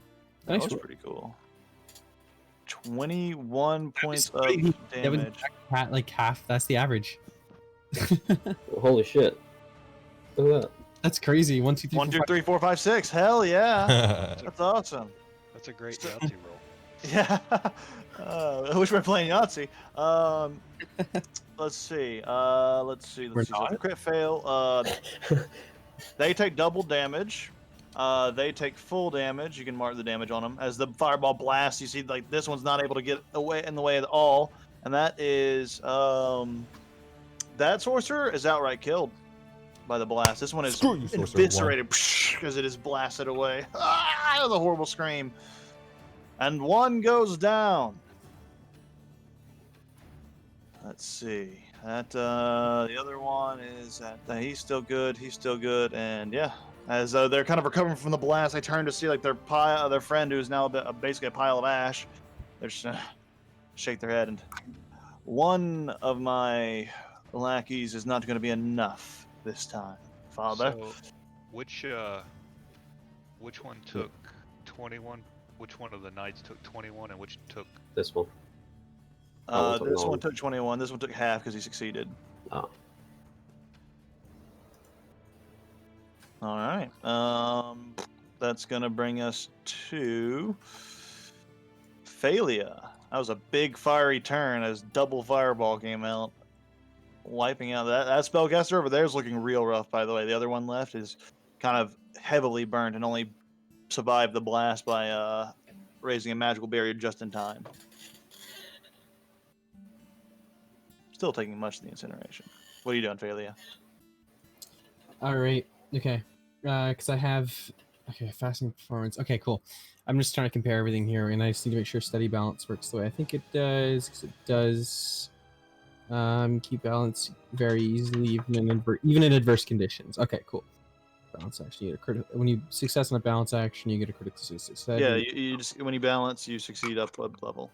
that Nice was work. pretty cool. 21 points of pretty good. That was damage. like half. That's the average. Holy shit. Look at that. That's crazy. 1, 2, 3, 1, 2, 4, 5. 3, 4, 5, 6. Hell yeah. That's awesome. That's a great Yahtzee roll. Yeah. I wish we were playing Yahtzee. Let's see. Let's see. We're So not? crit fail. They take double damage. They take full damage. You can mark the damage on them. As the fireball blasts, you see like this one's not able to get away in the way at all. And that is that sorcerer is outright killed by the blast. This one is Screw you, sorcerer eviscerated because it is blasted away. Ah, the horrible scream. And one goes down. Let's see. That the other one is that he's still good. He's still good. And yeah, as they're kind of recovering from the blast, I turn to see like their friend who's now basically a pile of ash. They're just shake their head, and one of my lackeys is not going to be enough this time, Father. So, which one took 21? Which one of the knights took 21, and which took? This one. This one took 21. This one took half because he succeeded. Oh. All right. That's gonna bring us to Phalia. That was a big fiery turn as double fireball came out, wiping out that spellcaster over there is looking real rough. By the way, the other one left is kind of heavily burned and only survived the blast by raising a magical barrier just in time. Still taking much of the incineration. What are you doing, Phalia? All right. Okay. Because I have fasting performance. Okay, cool. I'm just trying to compare everything here, and I just need to make sure steady balance works the way I think it does. Because it does keep balance very easily, even in adverse conditions. Okay, cool. Balance action. You get when you success on a balance action, you get a critical success. Yeah, you just when you balance, you succeed up a level.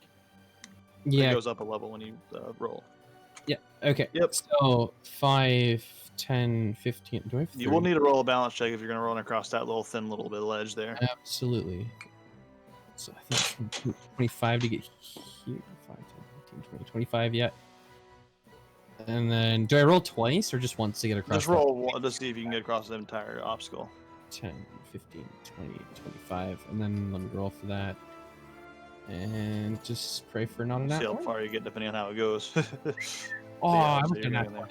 Yeah. It goes up a level when you roll. Yeah. Okay. Yep. So 5, 10, 15. Do I have 30? You will need to roll a balance check if you're going to run across that little thin little bit of ledge there. Absolutely. So I think it's 25 to get here. 5, 10, 15, 20, 25. Yeah. And then do I roll twice or just once to get across? Just roll one to see if you can get across the entire obstacle. 10, 15, 20, 25. And then let me roll for that. And just pray for not an See how outcome. far you get depending on how it goes. Oh, Yeah, I so would you're have getting there.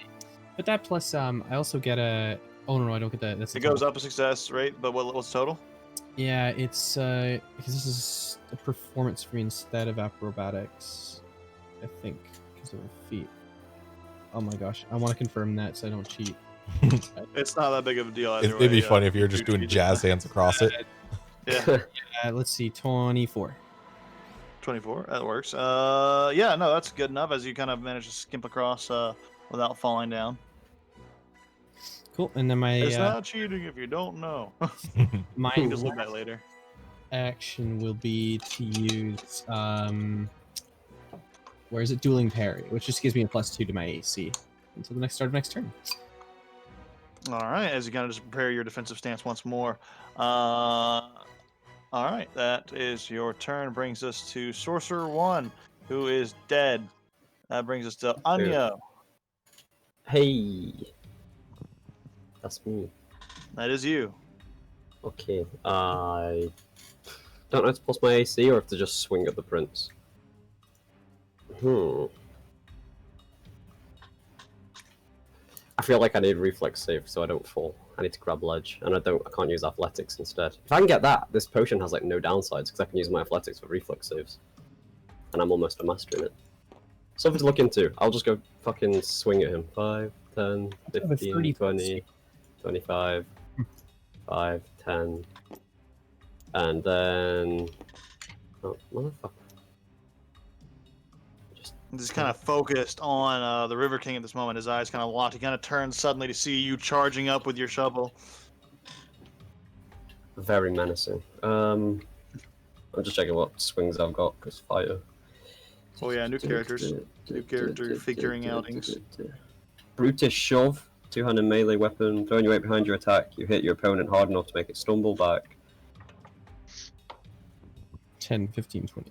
But that plus, I also get a. Oh no, I don't get that. That's It the goes total. up a success rate, but what's total? Yeah, it's because this is a performance for me instead of acrobatics. I think because of a feat. Oh my gosh, I want to confirm that so I don't cheat. It's not that big of a deal. Either It'd be way, funny if you were just doing jazz hands across it. Yeah, Let's see, 24. 24. That works. Yeah, no, that's good enough as you kind of manage to skimp across without falling down. Cool, and then my It's not cheating if you don't know. my You can just look at it later. action will be to use where is it? Dueling Parry, which just gives me a +2 to my AC until the next start of next turn. All right, as you kind of just prepare your defensive stance once more. All right, that is your turn. Brings us to Sorcerer 1, who is dead. That brings us to Anya. Hey. That's me. That is you. Okay. I don't know if to plus my AC or if to just swing at the prince. I feel like I need reflex save so I don't fall. I need to grab ledge, and I can't use athletics instead. If I can get that, this potion has like no downsides because I can use my athletics for reflex saves, and I'm almost a master in it. Something to look into. I'll just go fucking swing at him. 5, 10, 15, 20, 25, 5, 10, and then oh motherfucker. Just kind of focused on the River King at this moment. His eyes kind of locked. He kind of turns suddenly to see you charging up with your shovel. Very menacing. I'm just checking what swings I've got because fire. Oh yeah, new characters. New character figuring outings. Brutish shove, two-handed melee weapon, throwing your weight behind your attack. You hit your opponent hard enough to make it stumble back. 10, 15, 20.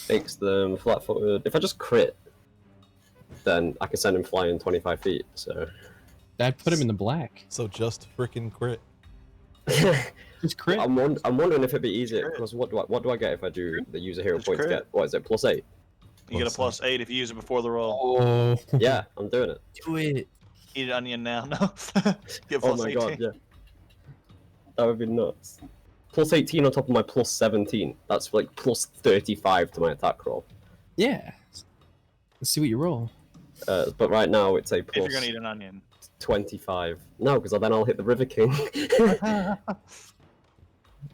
Makes them flat-footed. If I just crit, then I can send him flying 25 feet. So That put him in the black. So just freaking crit. Just crit. I'm wondering if it'd be easier because what do I get if I do the user hero Just point to crit. get? What is it? +8. You get a +8 if you use it before the roll. Oh. Yeah, I'm doing it. Do it. Eat an onion now. No. Get Oh +18. my god, yeah. That would be nuts. +18 on top of my +17. That's like +35 to my attack roll. Yeah. Let's see what you roll. But right now it's a If you're gonna eat an onion. 25. No, because then I'll hit the River King.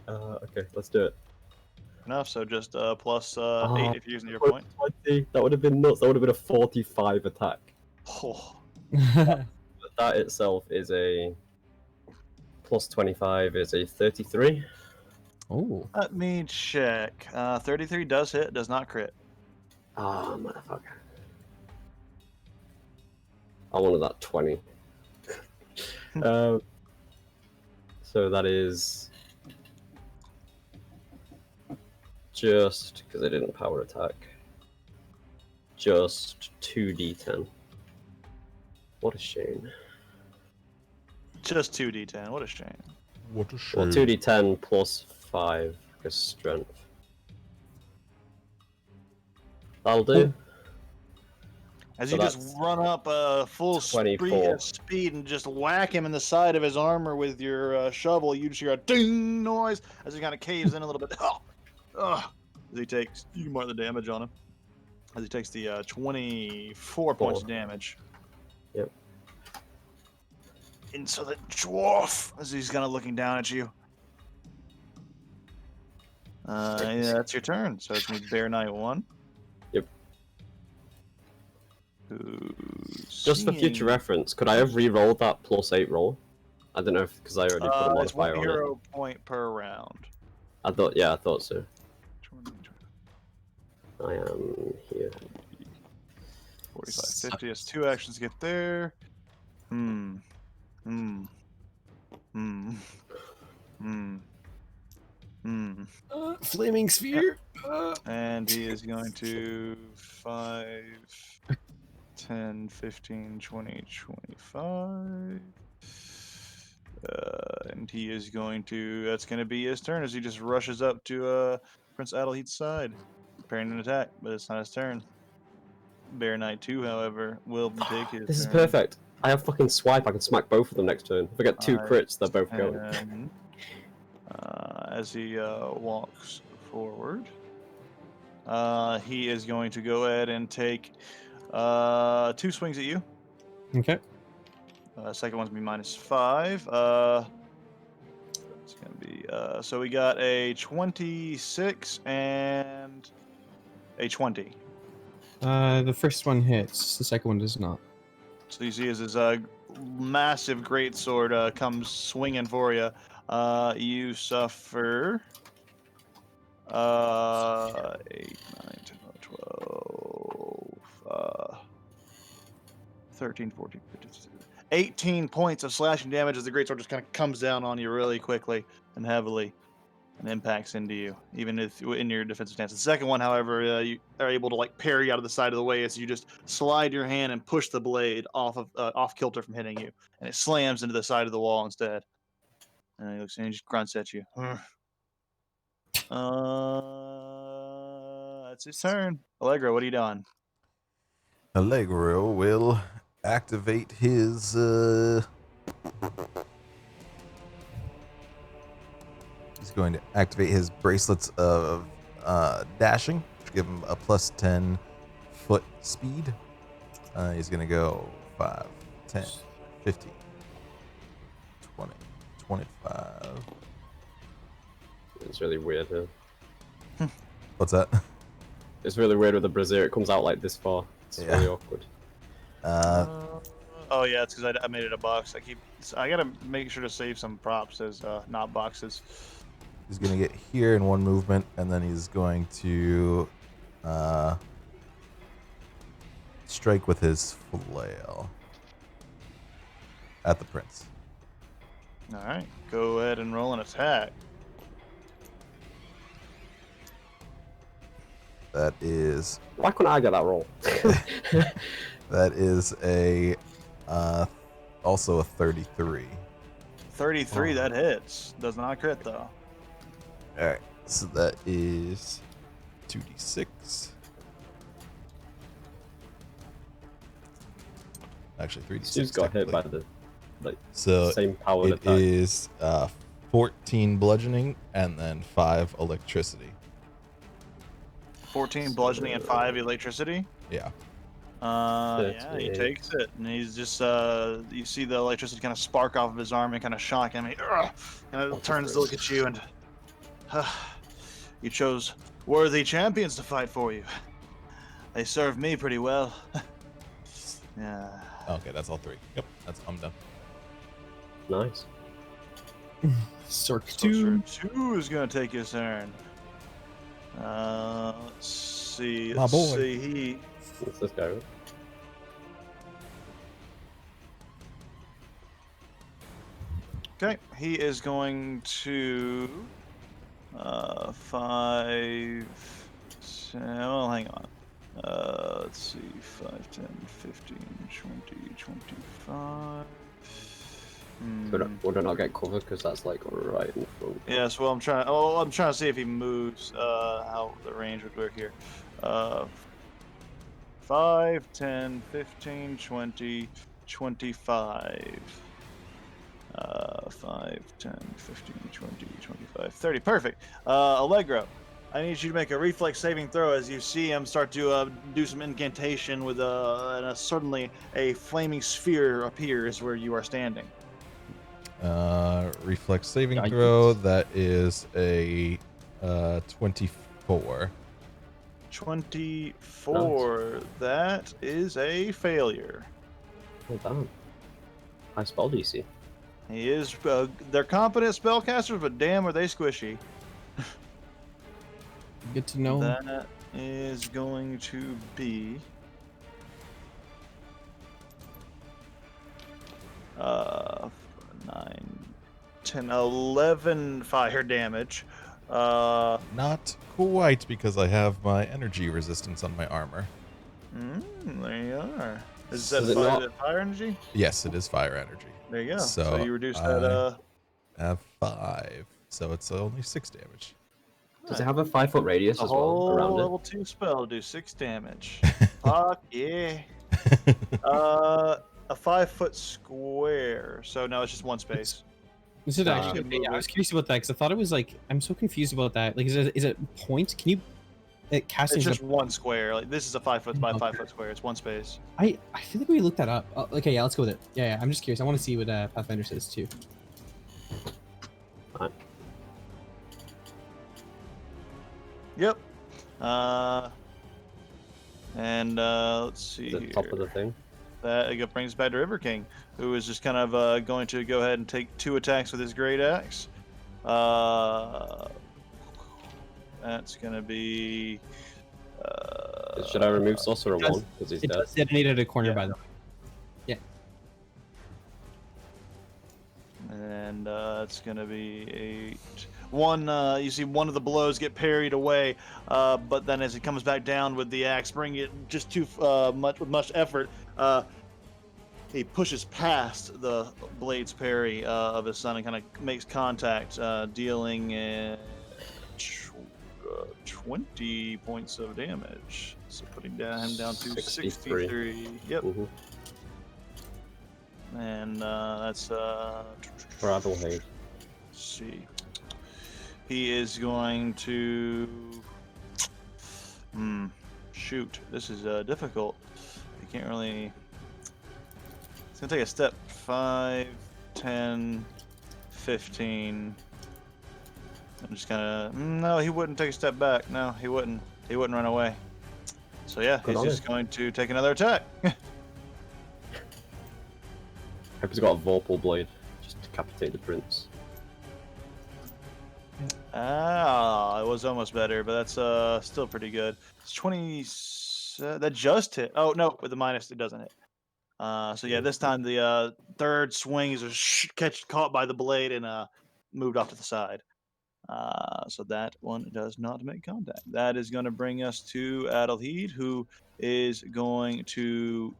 Okay, let's do it. Enough. So just +8 Oh, if you're using your point. 20. That would have been nuts. That would have been a 45 attack. Oh. But that itself is a +25 is a 33. Oh. Let me check. 33 does hit, does not crit. Ah, motherfucker. I wanted that 20. So that is just because I didn't power attack. Just 2d10. What a shame. Just 2d10. What a shame. What a shame. Well, 2d10 plus 5 because strength. That'll do. As So you just that's run up full 24. speed and just whack him in the side of his armor with your shovel, you just hear a ding noise as he kind of caves in a little bit. As he takes, you can mark the damage on him. As he takes the 24 points of damage. Yep. And so the dwarf, as he's kind of looking down at you. Yeah, that's your turn. So it's gonna be Bear Knight 1. Yep. Just for future reference, could I have re-rolled that +8 roll? I don't know if because I already put a It's 1 modifier on it. hero point per round. I thought so. I am here. 45, 50. It's 2 actions to get there. Flaming sphere. And he is going to 5, 10, 15, 20, 25. And he is going to, that's going to be his turn as he just rushes up to Prince Adelheat's side, preparing an attack, but it's not his turn. Bear Knight 2, however, will take his This is turn. perfect. I have fucking swipe. I can smack both of them next turn. If I get 2 crits, they're both going. And, as he walks forward, he is going to go ahead and take 2 swings at you. Okay. Second one's gonna be -5. It's gonna be so we got a 26 and a 20. The first one hits. The second one does not. So you see as his massive greatsword comes swinging for you. You suffer 8, 9, 10, 12, 13, 14, 15, 16, 18 points of slashing damage as the greatsword just kind of comes down on you really quickly and heavily and impacts into you, even if in your defensive stance. The second one, however, you are able to like parry out of the side of the way as you just slide your hand and push the blade off kilter from hitting you, and it slams into the side of the wall instead. And he looks and he just grunts at you. That's his turn. Allegra, what are you doing? Allegro will activate his he's going to activate his bracelets of dashing, which give him a +10 foot speed. He's going to go 5, 10, 15, 20, 25. It's really weird. Huh? What's that? It's really weird with the brazier. It comes out like this far. It's Yeah. really awkward. Oh yeah, it's because I made it a box. I gotta make sure to save some props as not boxes. He's going to get here in one movement, and then he's going to strike with his flail at the prince. All right, go ahead and roll an attack. That is Why couldn't I get that roll? that is a also a 33. 33, Oh. that hits. Does not crit though. All right, so that is 2d6. Actually, 3d6. Stu's got hit by technically. the So same powered it attack. is 14 bludgeoning and then 5 electricity. 14 bludgeoning and 5 electricity. Yeah. Yeah, he 38. takes it, and he's just you see the electricity kind of spark off of his arm and kind of shock him. He kind of turns to look at you, and you chose worthy champions to fight for you. They served me pretty well. Yeah. Okay, that's all 3. Yep, I'm done. Nice. Sork Sorcerer 2. 2 is gonna take his turn. Let's see. My Let's boy. see. What's this guy? Okay, he is going to 5. Well, hang on. Let's see. 5, 10, 15, 20, 25. Would I not get cover because that's like right in front? Yes, well, I'm trying. Oh, I'm trying to see if he moves. How the range would work here. 5, 10, 15, 20, 25. 5, 10, 15, 20, 25, 30. Perfect. Allegro, I need you to make a reflex saving throw as you see him start to do some incantation with and suddenly a flaming sphere appears where you are standing. Reflex saving Yikes. throw. That is a 24. 24. That is a failure. Well done. High spell DC. He is. They're competent spellcasters, but damn, are they squishy. Good to know. That is going to be 9, 10, 11 fire damage. Not quite, because I have my energy resistance on my armor. There you are. Is Is that it not- fire energy? Yes, it is fire energy. There you go. So So you reduce that. I have 5, so it's only 6 damage. Does it have a 5-foot radius A as well whole around it? level 2 spell to do 6 damage. Fuck yeah. A 5-foot square. So no, it's just one space. This is actually. Uh, Yeah, I was curious about that because I thought it was like. I'm so confused about that. Like, is it point? Can you? Casting. It's just one square. Like this is a 5 foot by Okay. 5 foot square. It's one space. I feel like we looked that up. Okay, yeah, let's go with it. Yeah, I'm just curious. I want to see what Pathfinder says too. Yep. And let's see The here. top of the thing. That brings us back to River King, who is just kind of going to go ahead and take 2 attacks with his great axe. That's gonna be. Should I remove Sorcerer 1? Because he's It dead. does detonate at a corner, Yeah. by the way. And it's gonna be 8. One, you see one of the blows get parried away, but then as he comes back down with the axe, bringing it just too much effort, he pushes past the blade's parry of his son and kind of makes contact, dealing 20 points of damage. So putting him down to 63. Yep. Mhm. And that's Gravelhade. see. He is going to shoot. This is difficult. You can't really. It's gonna take a step 5, 10, 15. I'm just gonna. No, he wouldn't take a step back. No, he wouldn't. He wouldn't run away. So yeah, Good he's on just him. going to take another attack. Hope he's got a Vorpal blade. Just decapitate the prince. Ah, it was almost better, but that's still pretty good. It's 26. that just hit. Oh no, with the minus it doesn't hit. So yeah, this time the third swing is caught by the blade and moved off to the side. So that one does not make contact. That is going to bring us to Adelheid, who is going to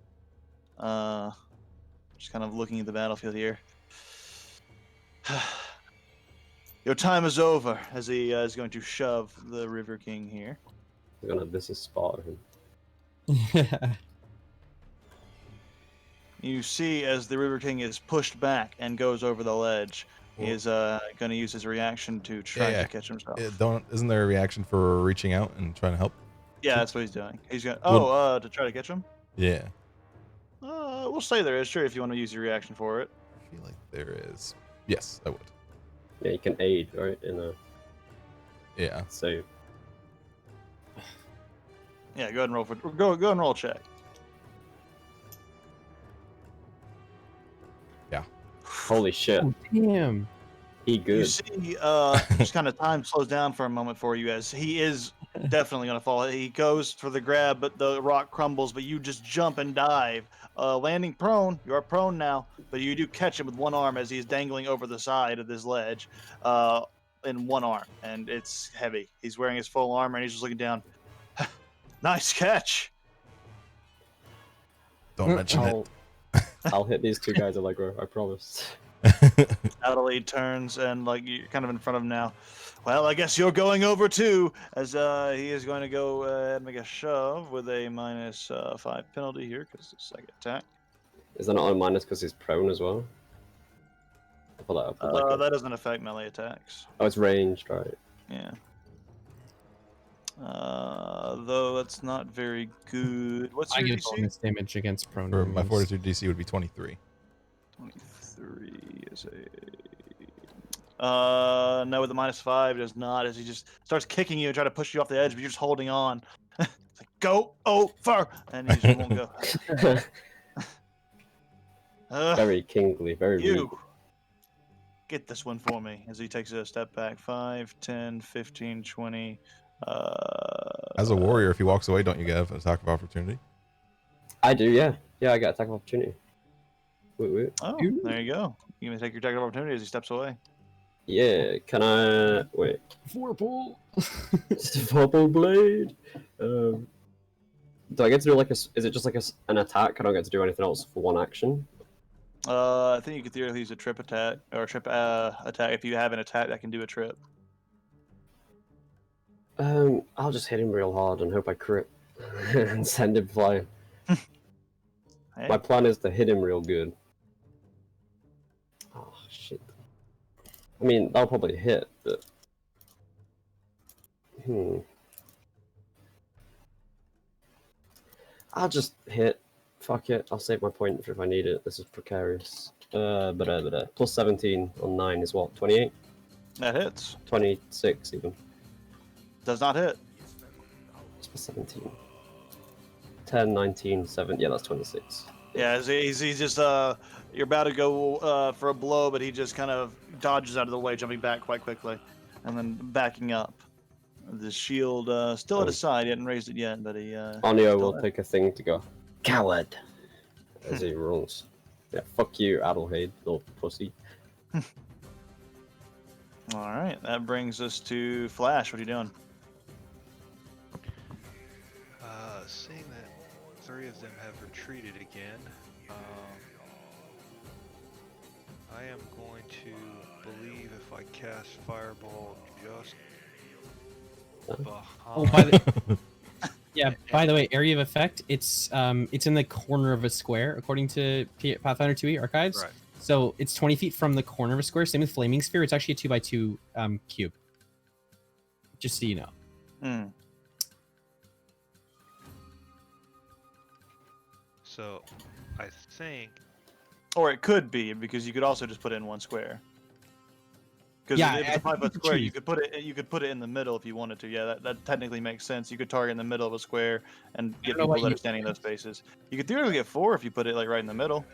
just kind of looking at the battlefield here. Your time is over, as he is going to shove the River King here. We're gonna vicious spot him. You see, as the River King is pushed back and goes over the ledge, he is going to use his reaction to try to catch himself. Isn't there a reaction for reaching out and trying to help? Yeah, that's what he's doing. He's going. To try to catch him. Yeah. We'll say there is. Sure, if you want to use your reaction for it. I feel like there is. Yes, I would. Yeah, you can aid, right? In a save. Yeah, go ahead and roll go and roll a check. Yeah. Holy shit. Oh, damn. He good. You see, just kind of time slows down for a moment for you as he is definitely going to fall. He goes for the grab, but the rock crumbles, but you just jump and dive. Landing prone, you are prone now, but you do catch him with one arm as he's dangling over the side of this ledge in one arm, and it's heavy. He's wearing his full armor, and he's just looking down. Nice catch. Don't mention it. I'll hit these two guys, Allegro, I promise. Adelaide turns and you're kind of in front of him now. Well, I guess you're going over too, as he is going to go and make a shove with a -5 penalty here because it's second attack. Is that not on minus because he's prone as well? I'll pull that up. That doesn't affect melee attacks. Oh, it's ranged, right? Yeah. Though that's not very good. What's I your get DC? bonus damage against prone. For my enemies. fortitude DC would be 23. 23 is a. No, with the -5, it does not. As he just starts kicking you and trying to push you off the edge, but you're just holding on. It's like, go over, and he just won't go. Very kingly, very You rude. get this one for me. As he takes a step back, 5, 10, 15, 20. As a warrior, if he walks away, don't you get an attack of opportunity? I do, yeah. Yeah, I got attack of opportunity. Wait. Oh, there you go. You can take your attack of opportunity as he steps away. Yeah, can I... Wait. Vorpal. Vorpal blade? Do I get to do is it just an attack? I don't get to do anything else for one action? I think you could theoretically use a trip attack, or a trip attack if you have an attack that can do a trip. I'll just hit him real hard and hope I crit. And send him flying. Hey. My plan is to hit him real good. Oh, shit. I mean, that'll probably hit, but... I'll just hit. Fuck it. I'll save my point if I need it. This is precarious. Plus 17 on 9 is what? 28? That hits. 26 even. Does not hit. It's plus 17. 10, 19, 7. Yeah, that's 26. Yeah, he's just you're about to go for a blow, but he just kind of dodges out of the way, jumping back quite quickly, and then backing up. The shield still at his side. He hadn't raised it yet, but he. Onio will take a thing to go Coward. as he runs. Yeah, fuck you, Adelheid, little pussy. All right, that brings us to Flash. What are you doing? Seeing that 3 of them have retreated again, I am going to believe if I cast Fireball just behind. Oh, by the yeah. By the way, area of effect. It's in the corner of a square, according to Pathfinder 2e archives. Right. So it's 20 feet from the corner of a square. Same with Flaming Sphere. It's actually a 2x2 cube. Just so you know. So, I think. Or it could be, because you could also just put it in one square. Because Yeah, if it's a I think 5 you foot could square, you choose. could put it. You could put it in the middle if you wanted to. Yeah, that technically makes sense. You could target in the middle of a square and get know people what that you- are standing in those spaces. You could theoretically get 4 if you put it right in the middle.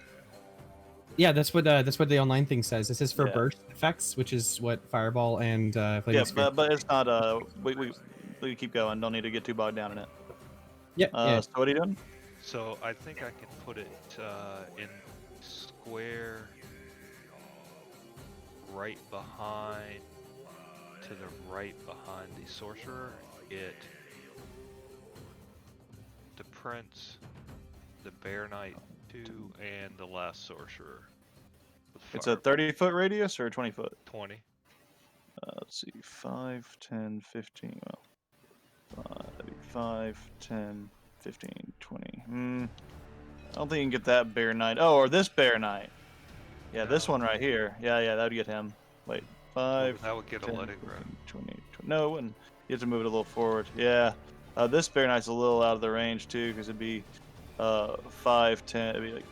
Yeah, that's what the online thing says. This is for Yeah. burst effects, which is what Fireball and Flaming Yeah, Sphere. but it's not. We keep going. Don't need to get too bogged down in it. Yeah, yeah. So what are you doing? So I think I can put it in square right behind, to the right behind the sorcerer. Get the prince, the bear knight 2, and the last sorcerer. with It's a fire. 30-foot radius or a 20-foot? 20. Let's see, 5, 10, 15. Well, that'd be 5, 10, 15, 20. I don't think you can get that bear knight. Oh, or this bear knight. Yeah, this No. one right here. Yeah, that would get him. Wait, 5, That would get 10, a letting grow. 15, 20. No, it wouldn't. You have to move it a little forward. Yeah. This bear knight's a little out of the range too, because it'd be 5, 10. It'd be like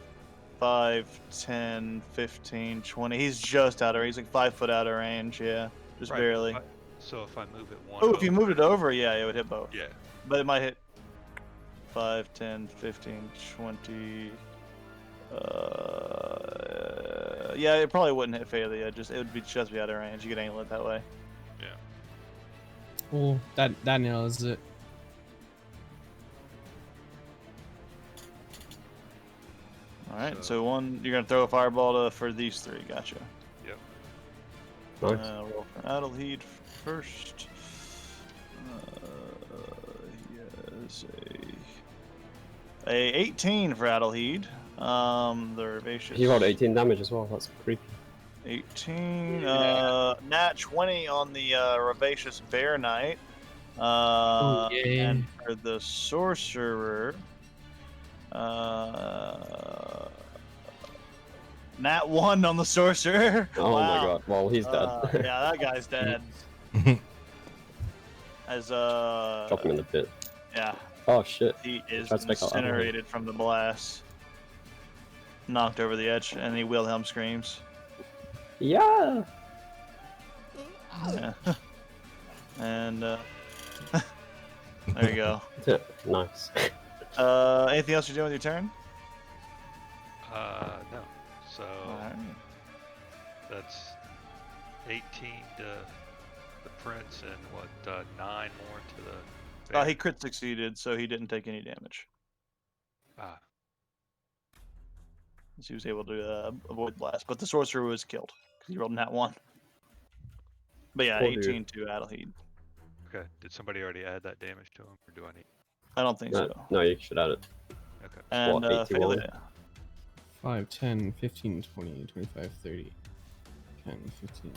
5, 10, 15, 20. He's just out of range. He's like 5 foot out of range. Yeah, just Right, barely. So if I move it one. Oh, if you over- moved it over, yeah, it would hit both. Yeah. But it might hit 5, 10, 15, 20. Yeah, it probably wouldn't hit Phalia. It would just be out of range. You could angle it that way. Yeah. Well, that nails it. All right. So- So one, you're gonna throw a fireball for these 3. Gotcha. Yep. Nice. Roll for Adelheid first. He has a 18 for Adelheid. The Herbaceous. He rolled 18 damage as well. That's creepy. 18. Nat 20 on the Herbaceous Bear Knight. yeah. And for the Sorcerer, Nat 1 on the Sorcerer. Oh Wow. my god. Well, he's dead. Yeah, that guy's dead. As Drop him in the pit. yeah, Oh shit. he is Tries to make out Adelheid. incinerated from the blast. Knocked over the edge, and he Wilhelm screams. Yeah. Yeah. And there you go. Nice. Anything else you're doing with your turn? No. So Alright. that's 18 to the prince and what 9 more to the. He crit succeeded, so he didn't take any damage. Ah. So he was able to avoid blast, but the sorcerer was killed because he rolled Nat 1. But yeah, Poor 18 to Adelheid. Okay. Did somebody already add that damage to him, or do I need? I don't think No, so. no, you should add it. Okay. And 81? Phalia. 5, 10, 15, 20, 25, 30. 10, 15.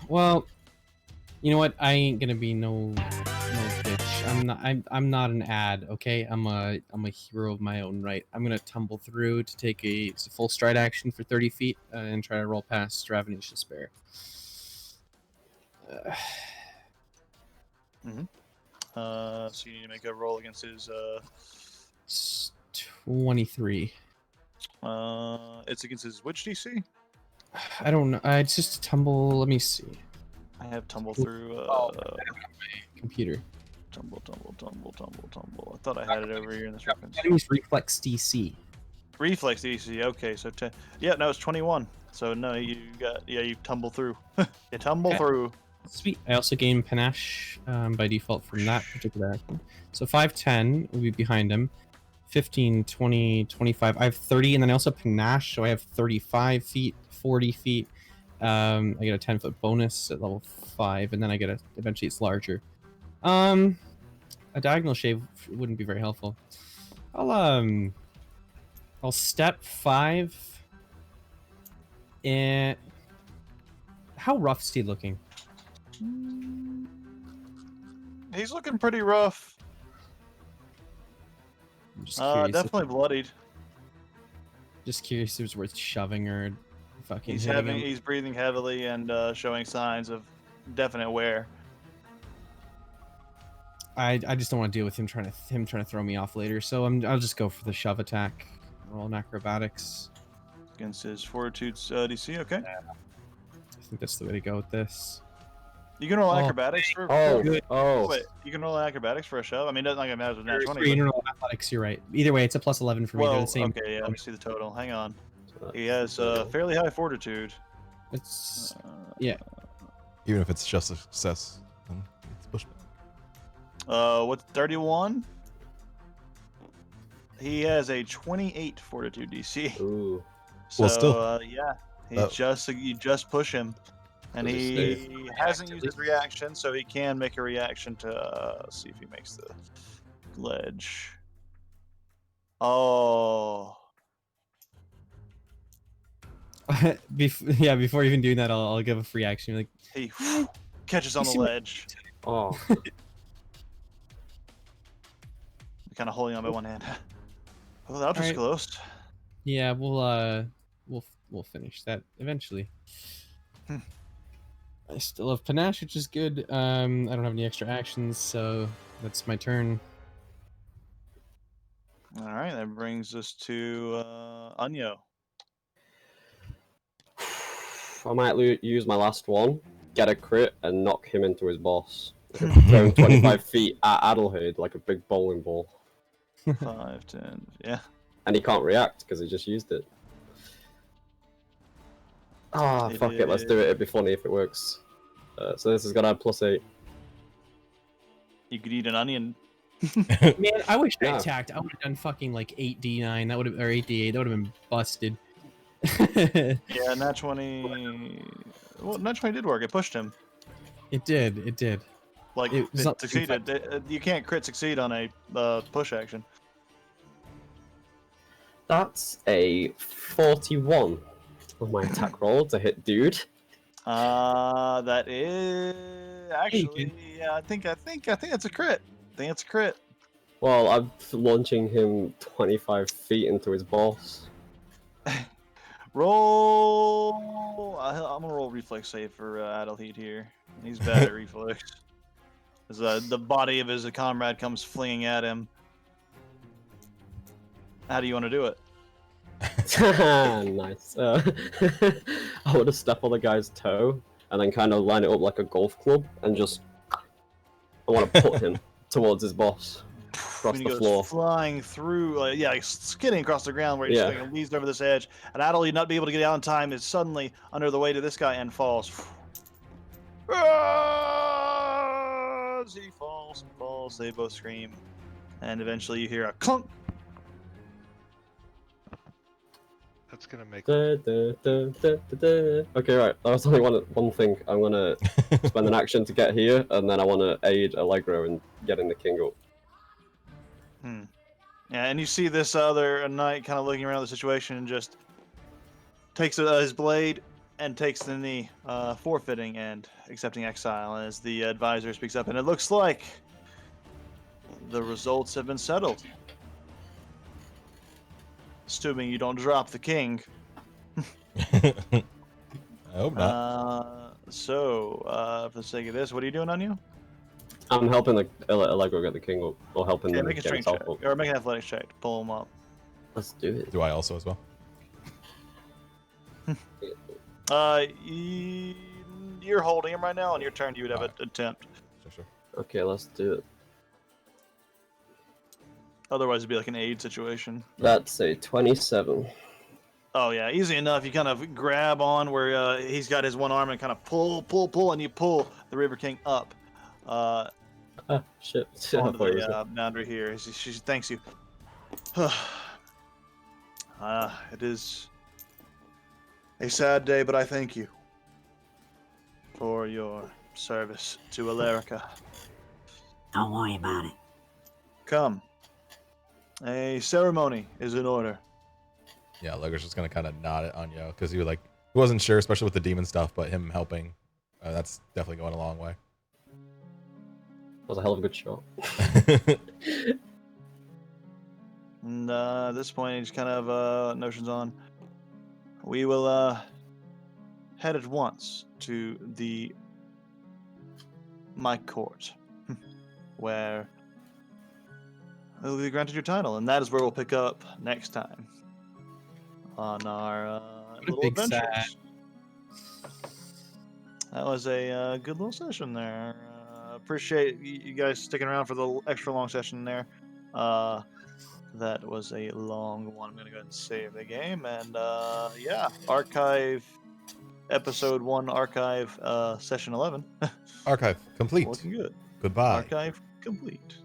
Well, you know what? I ain't gonna be no bitch. I'm not an ad, okay? I'm a hero of my own right. I'm gonna tumble through to take a full stride action for 30 feet and try to roll past Ravenish Despair. So you need to make a roll against his. It's 23. It's against his which DC? I don't know. It's just a tumble. Let me see. I have tumble through. Computer. Tumble. I thought I had it over here in this reference. Enemy's reflex DC. Reflex DC. Okay, so 10. Yeah, no, it's 21. So no, you tumble through. You tumble Okay. through. Sweet. I also gain panache by default from that particular action. So 5, 10 will be behind him. 15, 20, 25. I have 30, and then I also panache, so I have 35 feet, 40 feet. I get a 10-foot bonus at level 5, and then I get eventually it's larger. A diagonal shave wouldn't be very helpful. I'll step 5. And how rough is he looking? He's looking pretty rough. I'm just curious. Definitely bloodied. Just curious if it's worth shoving or fucking hitting him. He's breathing heavily and showing signs of definite wear. I just don't want to deal with him trying to throw me off later. So I'll just go for the shove attack. Roll an acrobatics. Against his fortitude DC. Okay. I think that's the way to go with this. You can roll Oh. acrobatics for. Oh. Wait, you can roll acrobatics for a shove. I mean, it doesn't like it matters with Nat 20. Three, but- no, athletics. You're right. Either way, it's a plus 11 for me. They're Well, the same. okay, yeah. Let me see the total. Hang on. So He has fairly high fortitude. It's Uh, yeah. Even if it's just a success, then it's pushback. What's 31? He has a 28 fortitude DC. Ooh. So Well, still- yeah, you just push him, and Does he he hasn't used his reaction, so he can make a reaction to see if he makes the ledge. Oh, Before even doing that, I'll give a free action. Like, he catches on the see my- ledge, Oh. kind of holding on by one hand. Oh, that was Alright. close. yeah, we'll finish that eventually. Hmm. I still have panache, which is good. I don't have any extra actions, so that's my turn. All right, that brings us to Anyo. I might use my last one, get a crit, and knock him into his boss. Throw him 25 feet at Adelheid like a big bowling ball. 5, 10, yeah. And he can't react because he just used it. Ah, fuck it, let's do it. It'd be funny if it works. So this is gonna add +8. You could eat an onion. Man, I wish I Yeah. attacked. I would have done fucking like 8d9. That would have, or 8d8. That would have been busted. Yeah, nat 20. Well, nat 20 did work. It pushed him. It did. It did. Like, It was it not succeeded. You can't crit succeed on a push action. That's a 41 on my attack roll to hit dude. That is actually, yeah. I think that's a crit. I think it's a crit. Well, I'm launching him 25 feet into his boss. Roll. I'm gonna roll reflex save for Adelheid here. He's bad at reflex. As the body of his comrade comes flinging at him. How do you want to do it? Nice. I want to step on the guy's toe and then kind of line it up like a golf club and just. I want to put him towards his boss across When he the goes floor. flying through, like skidding across the ground where he's Yeah. like, leads over this edge, and Adelie not be able to get out in time is suddenly under the weight of this guy and falls. As he falls, they both scream, and eventually you hear a clunk. That's gonna make. Da, da, da, da, da, da. Okay, right. That was only one thing. I'm gonna spend an action to get here, and then I want to aid Allegro in getting the king up. Yeah, and you see this other knight kind of looking around the situation and just takes his blade and takes the knee, forfeiting and accepting exile as the advisor speaks up. And it looks like the results have been settled. Assuming you don't drop the king. I hope not. For the sake of this, what are you doing on you? I'm helping Allegro get the king up, or helping Okay, him make a get strength himself check, up. or make an athletics check to pull him up. Let's do it. Do I also as well? You're holding him right now. On your turn, you would have an attempt. Sure. Okay, let's do it. Otherwise, it'd be like an aid situation. That's a 27. Oh yeah, easy enough. You kind of grab on where he's got his one arm and kind of pull, and you pull the River King up Shit. onto the boundary here. She thanks you. It is a sad day, but I thank you for your service to Alerica. Don't worry about it. Come. A ceremony is in order. Yeah, Lego's just gonna kind of nod it on you because he wasn't sure, especially with the demon stuff, but him helping, that's definitely going a long way. That was a hell of a good shot. And at this point, he's kind of notions on. We will head at once to my court, where will be granted your title, and that is where we'll pick up next time on our little big adventures. That was a good little session there. Appreciate you guys sticking around for the extra long session there. That was a long one. I'm gonna go ahead and save the game, and yeah, archive episode 1, archive session 11. Archive complete. Looking good. Goodbye. Archive complete.